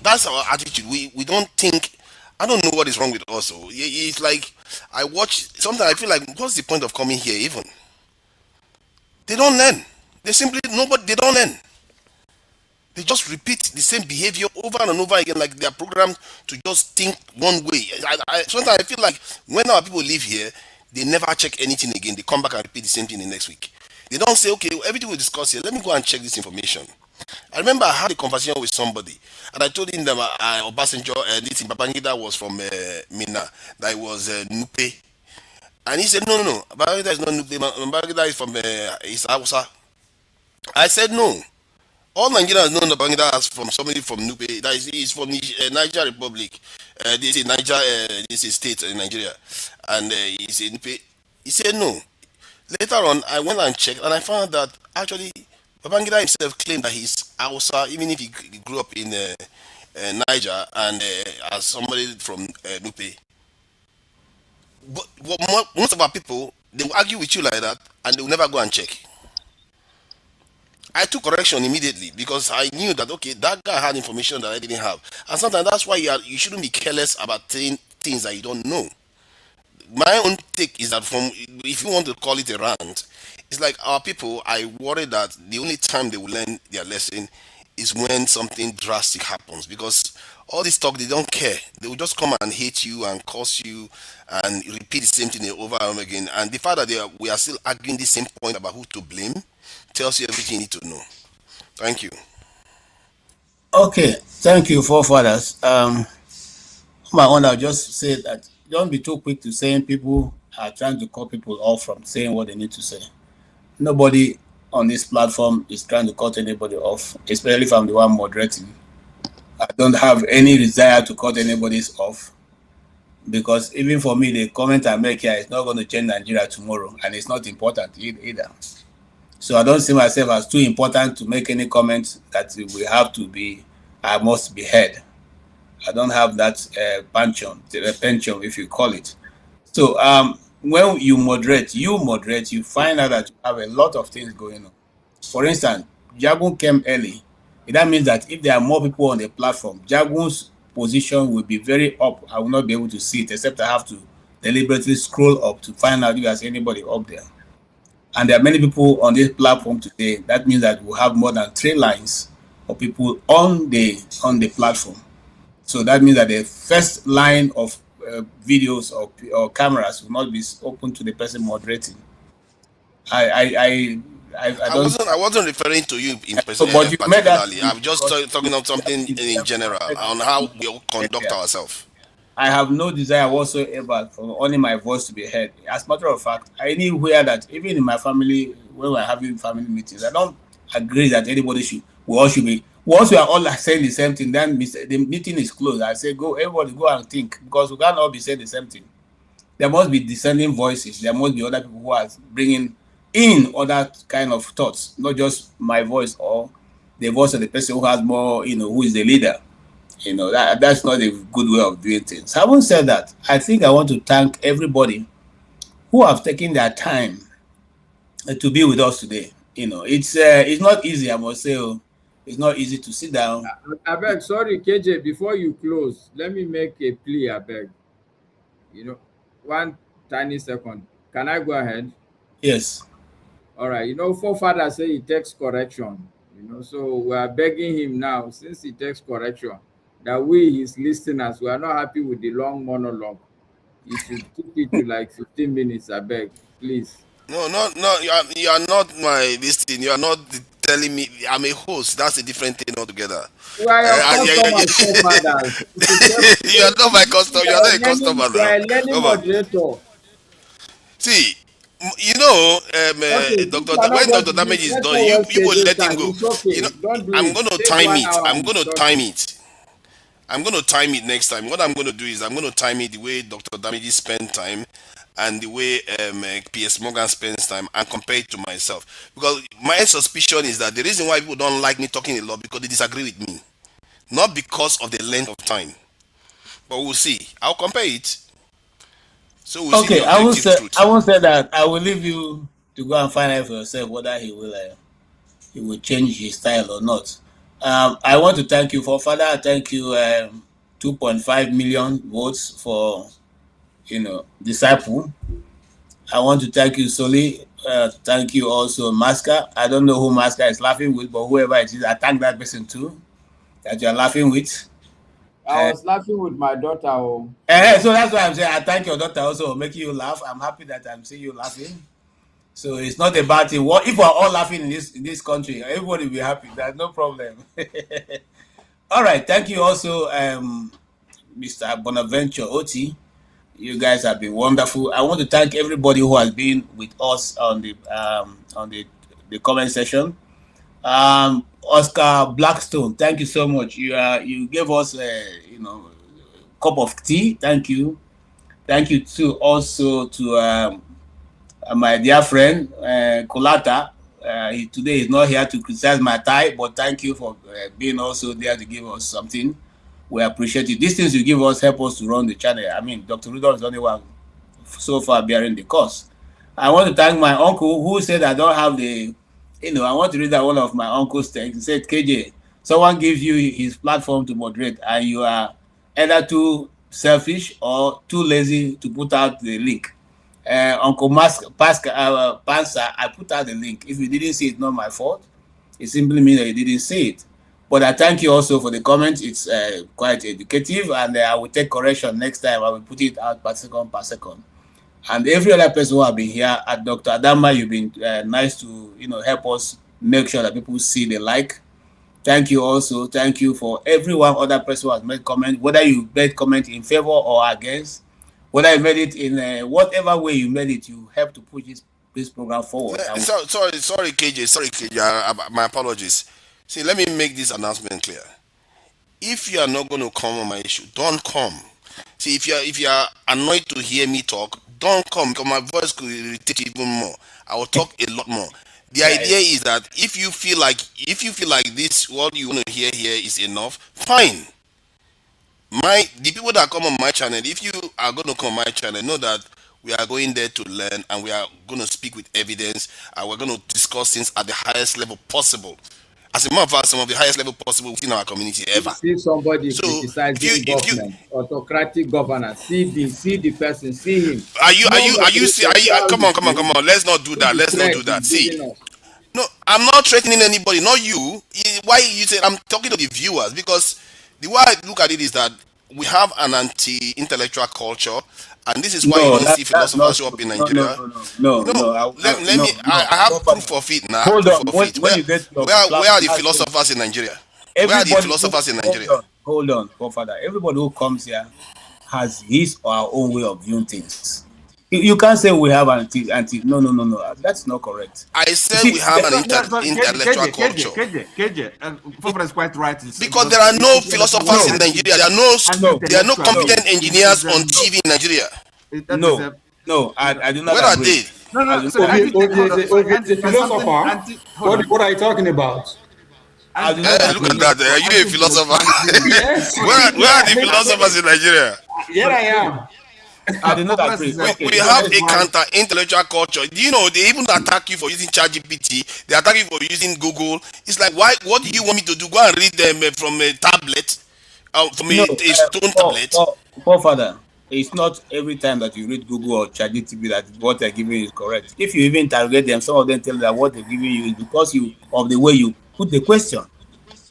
Speaker 20: That's our attitude. We don't think. I don't know what is wrong with us. So it's like I watch. Sometimes I feel like, what's the point of coming here? Even they don't learn. They don't learn. They just repeat the same behavior over and over again, like they are programmed to just think one way. Sometimes I feel like when our people live here, they never check anything again. They come back and repeat the same thing the next week. They don't say, okay, everything we discuss here, let me go and check this information. I remember I had a conversation with somebody, and I told him that Obasanjo, this Babangida was from Mina, that it was Nupe. And he said, no, Babangida is not Nupe, Babangida is from Hausa. I said, no. All Nigerians know Babangida as from somebody from Nupe, that is from Niger Republic. This is Niger, this is state in Nigeria. And he said, Nupe. He said, no. Later on, I went and checked, and I found that actually Babangida himself claimed that he's Hausa, even if he grew up in Niger and as somebody from Nupe. But most of our people, they will argue with you like that, and they will never go and check. I took correction immediately because I knew that, okay, that guy had information that I didn't have. And sometimes that's why you shouldn't be careless about things that you don't know. My own take is that if you want to call it a rant, it's like our people, I worry that the only time they will learn their lesson is when something drastic happens, because all this talk, they don't care. They will just come and hate you and curse you and repeat the same thing over and over again. And the fact that we are still arguing the same point about who to blame tells you everything you need to know. Thank you.
Speaker 10: Okay, thank you, forefathers. My own, I'll just say that don't be too quick to saying people are trying to cut people off from saying what they need to say. Nobody on this platform is trying to cut anybody off, especially if I'm the one moderating. I don't have any desire to cut anybody's off, because even for me, the comment I make here is not going to change Nigeria tomorrow, and it's not important either. So I don't see myself as too important to make any comments that we have to be, I must be heard. I don't have that penchant, if you call it. So when you moderate, you find out that you have a lot of things going on. For instance, Jagun came early. That means that if there are more people on the platform, Jagun's position will be very up. I will not be able to see it, except I have to deliberately scroll up to find out if there's anybody up there. And there are many people on this platform today. That means that we'll have more than 3 lines of people on the platform. So that means that the first line of videos or cameras will not be open to the person moderating. I
Speaker 20: wasn't referring to you in
Speaker 10: particularly.
Speaker 20: I'm just talking about something in general on how we conduct ourselves.
Speaker 10: I have no desire whatsoever for only my voice to be heard. As a matter of fact, anywhere that, even in my family, when we're having family meetings, I don't agree that anybody should. We all should be. Once we are all saying the same thing, then the meeting is closed. I say, everybody go and think, because we can't all be saying the same thing. There must be dissenting voices. There must be other people who are bringing in other kind of thoughts, not just my voice or the voice of the person who has more, who is the leader. That's not a good way of doing things. Having said that, I think I want to thank everybody who have taken their time to be with us today. It's not easy, I must say. It's not easy to sit down.
Speaker 18: I beg, sorry, KJ, before you close, let me make a plea, I beg. 1 tiny second. Can I go ahead?
Speaker 10: Yes.
Speaker 18: All right. Forefather say he takes correction. So we are begging him now, since he takes correction, that we, his listeners, we are not happy with the long monologue. You should keep it to like 15 minutes, I beg, please.
Speaker 20: No. You are not my listening. You are not telling me I'm a host. That's a different thing altogether.
Speaker 18: You are your customer.
Speaker 20: You are not my customer. You are not a customer.
Speaker 18: You are a learning moderator.
Speaker 20: See, when Dr. Damage is done, you will let him go. I'm going to time it. I'm going to time it next time. What I'm going to do is I'm going to time it the way Dr. Damage spent time and the way PS Morgan spends time, and compare it to myself. Because my suspicion is that the reason why people don't like me talking a lot because they disagree with me. Not because of the length of time. But we'll see. I'll compare it. So we'll see.
Speaker 10: I won't say that. I will leave you to go and find out for yourself whether he will change his style or not. I want to thank you, Father. Thank you, 2.5 million votes for Disciple. I want to thank you, Soli. Thank you also, Maska. I don't know who Maska is laughing with, but whoever it is, I thank that person too that you are laughing with.
Speaker 18: I was laughing with my daughter.
Speaker 10: So that's why I'm saying I thank your daughter also for making you laugh. I'm happy that I'm seeing you laughing. So it's not about it. If we're all laughing in this country, everybody will be happy. There's no problem. All right. Thank you also, Mr. Bonaventure Oti. You guys have been wonderful. I want to thank everybody who has been with us on the comment section. Oscar Blackstone, thank you so much. You gave us a cup of tea. Thank you. Thank you too also to my dear friend Kolata. Today is not here to criticize my tie, but thank you for being also there to give us something. We appreciate it. These things you give us help us to run the channel. I mean, Dr. Rudolph is the only one so far bearing the cost. I want to thank my uncle who said I don't have the, I want to read out one of my uncle's text. He said, KJ, someone gives you his platform to moderate and you are either too selfish or too lazy to put out the link. Uncle Pansa, I put out the link. If you didn't see it, not my fault. It simply means that you didn't see it. But I thank you also for the comments. It's quite educative, and I will take correction next time. I will put it out per second. And every other person who have been here, at Dr. Adama, you've been nice to help us make sure that people see the like. Thank you also. Thank you for everyone other person who has made comment, whether you made comment in favor or against, whether you made it in whatever way you made it, you help to push this program forward.
Speaker 20: Sorry, KJ. My apologies. See, let me make this announcement clear. if you are not going to come on my issue, don't come. See, if you are annoyed to hear me talk, don't come because my voice could irritate you even more. I will talk a lot more. The idea is that if you feel like this, what you want to hear here is enough, fine. The people that come on my channel, if you are going to come on my channel, know that we are going there to learn and we are going to speak with evidence and we're going to discuss things at the highest level possible. As a matter of fact, some of the highest level possible within our community ever.
Speaker 18: See somebody
Speaker 20: So
Speaker 18: criticizing government, autocratic governance. See the person, see him.
Speaker 20: Come on. Let's not do that. See. No, I'm not threatening anybody, not you. Why you say I'm talking to the viewers? Because the way I look at it is that we have an anti-intellectual culture, and this is why you don't see philosophers show up in Nigeria. I have proof of it now.
Speaker 10: Hold on.
Speaker 20: Where are the philosophers in Nigeria? Where are the philosophers in Nigeria?
Speaker 10: Hold on, Father. Everybody who comes here has his or her own way of viewing things. You can't say we have anti. No. That's not correct.
Speaker 20: I said we have an intellectual culture.
Speaker 1: KJ is quite right.
Speaker 20: Because there are no philosophers in Nigeria. There are no competent engineers on TV in Nigeria.
Speaker 10: No, I do not.
Speaker 20: Where are they?
Speaker 19: The philosopher. What are you talking about?
Speaker 20: Look at that. Are you a philosopher?
Speaker 19: Yes.
Speaker 20: Where are the philosophers in Nigeria?
Speaker 19: Here I am.
Speaker 10: I do not agree.
Speaker 20: We have a counter-intellectual culture. Do you know they even attack you for using ChatGPT? They attack you for using Google. It's like, why? What do you want me to do? Go and read them from a tablet, from a stone tablet.
Speaker 10: Father, it's not every time that you read Google or ChatGPT that what they're giving you is correct. If you even interrogate them, some of them tell you that what they're giving you is because of the way you put the question.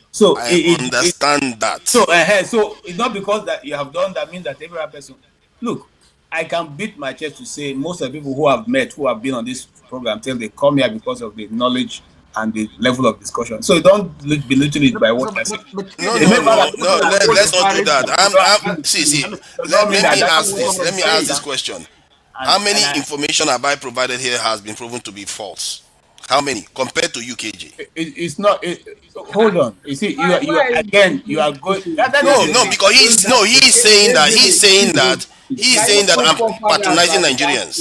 Speaker 10: So
Speaker 20: I understand that.
Speaker 10: So it's not because that you have done that means that every person. Look, I can beat my chest to say most of the people who have been on this program till they come here because of the knowledge and the level of discussion. So don't belittle it by what I say.
Speaker 20: No, let's not do that. Let me ask this question. How many information have I provided here has been proven to be false? How many compared to UKG?
Speaker 10: It's not. Hold on. You see, you are going.
Speaker 20: No, because he's saying that I'm patronizing Nigerians.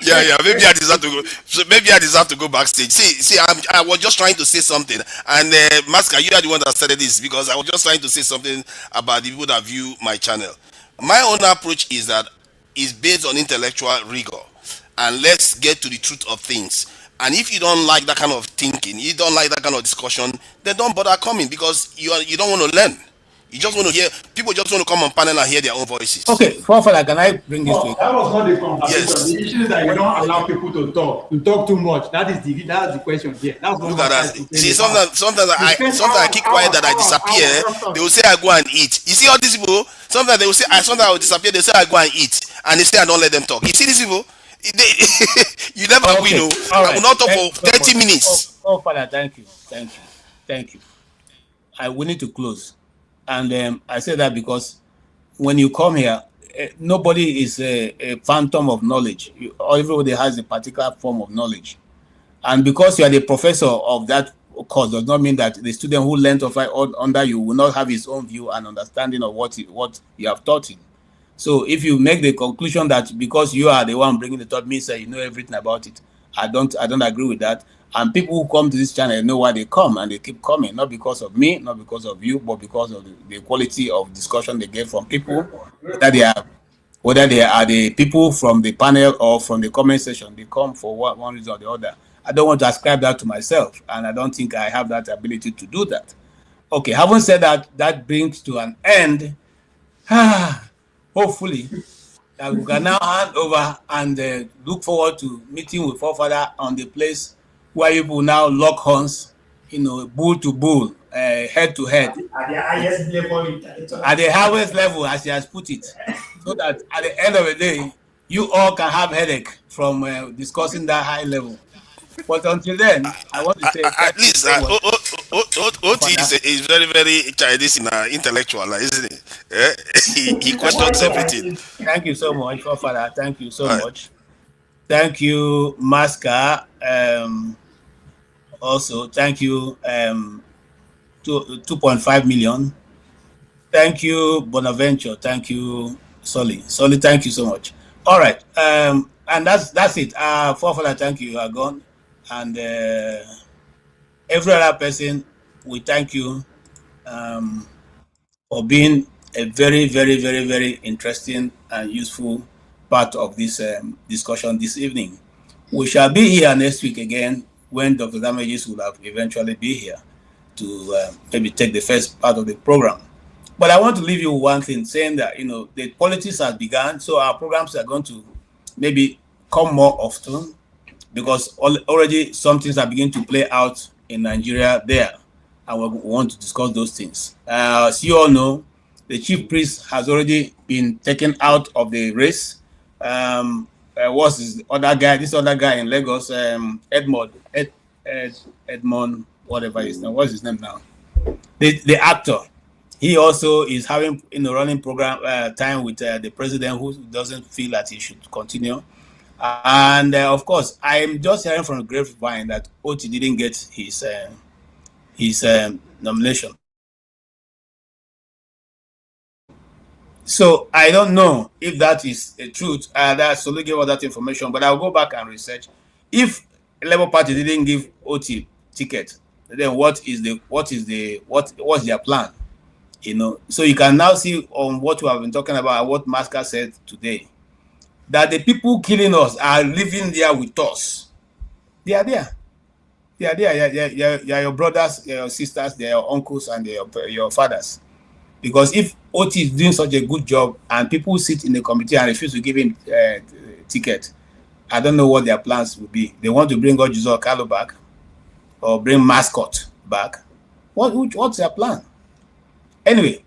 Speaker 20: yeah. Maybe I deserve to go. So maybe I deserve to go backstage. See, I was just trying to say something, and Maska, you are the one that started this because I was just trying to say something about the people that view my channel. My own approach is that it's based on intellectual rigor, and let's get to the truth of things. And if you don't like that kind of thinking, you don't like that kind of discussion, then don't bother coming because you don't want to learn. You just want to hear, people just want to come on panel and hear their own voices.
Speaker 10: Okay, Father, can I bring this to you?
Speaker 19: That was not the conversation.
Speaker 20: Yes.
Speaker 19: The issue is that you don't allow people to talk too much. That's the question here.
Speaker 20: Look at that. See, sometimes I keep quiet that I disappear. They will say I go and eat. You see all these people, sometimes they will say, sometimes I will disappear, they say I go and eat. And they say I don't let them talk. You see these people? You never win. I will not talk for 30 minutes.
Speaker 10: Oh, Father, thank you. We need to close. And I say that because when you come here, nobody is a phantom of knowledge. Everybody has a particular form of knowledge. And because you are the professor of that course does not mean that the student who learned under you will not have his own view and understanding of what you have taught him. So if you make the conclusion that because you are the one bringing the thought means that you know everything about it, I don't agree with that. And people who come to this channel know why they come, and they keep coming, not because of me, not because of you, but because of the quality of discussion they get from people, whether they are the people from the panel or from the comment section. They come for one reason or the other. I don't want to ascribe that to myself, and I don't think I have that ability to do that. Okay, having said that, that brings to an end. Hopefully, that we can now hand over and look forward to meeting with Forefather on the place where you will now lock horns, bull to bull, head to head.
Speaker 19: At the highest level.
Speaker 10: At the highest level, as he has put it. So that at the end of the day, you all can have headache from discussing that high level. But until then, I want to say...
Speaker 20: At least, Oti is very, very Chinese intellectual, isn't he? He questions everything.
Speaker 10: Thank you so much, Forefather. Thank you so much. Thank you, Maska. Also, thank you, 2.5 million. Thank you, Bonaventure. Thank you, Solly. Solly, thank you so much. All right. And that's it. Forefather, thank you. You are gone. And every other person, we thank you for being a very, very, very, very interesting and useful part of this discussion this evening. We shall be here next week again when Dr. Damages will have eventually be here to maybe take the first part of the program. But I want to leave you one thing, saying that, the politics has begun, so our programs are going to maybe come more often because already some things are beginning to play out in Nigeria there, and we want to discuss those things. As you all know, the chief priest has already been taken out of the race. What's this other guy? This other guy in Lagos, Edmond, whatever his name. What's his name now? The actor. He also is having running program time with the president, who doesn't feel that he should continue. And of course, I'm just hearing from the grapevine that Oti didn't get his nomination. So I don't know if that is the truth. That Solu gave us that information, but I'll go back and research. If Labour Party didn't give Oti ticket, then what's their plan? So you can now see on what we have been talking about, what Masker said today, that the people killing us are living there with us. They are there. They are there. They are your brothers, your sisters, they are your uncles, and your fathers. Because if Oti is doing such a good job and people sit in the committee and refuse to give him ticket, I don't know what their plans will be. They want to bring Ojuzo Kalu back or bring Mascot back. What's their plan? Anyway,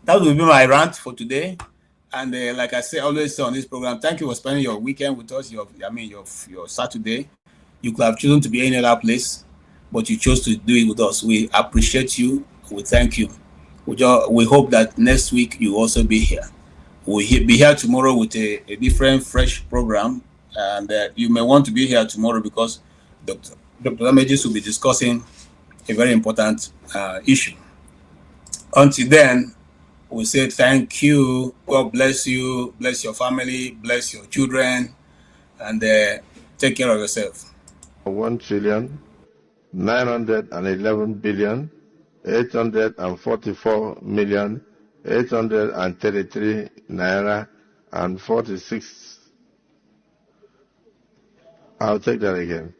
Speaker 10: that will be my rant for today. And like I say, always say on this program, thank you for spending your weekend with us, your Saturday. You could have chosen to be any other place, but you chose to do it with us. We appreciate you. We thank you. We hope that next week you also be here. We'll be here tomorrow with a different, fresh program. And you may want to be here tomorrow because Dr. Damages will be discussing a very important issue. Until then, we say thank you. God bless you. Bless your family. Bless your children. And take care of yourself.
Speaker 7: 1,911,844,833 naira and 46. I'll take that again.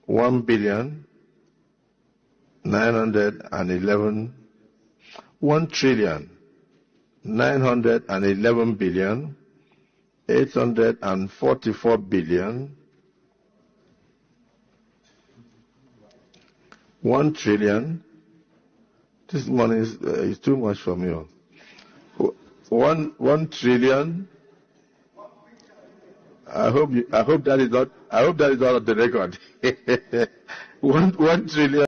Speaker 7: 1,911,844,000,000. 1 trillion. This money is too much for me. 1 trillion. I hope that is not. I hope that is not on the record. 1 trillion.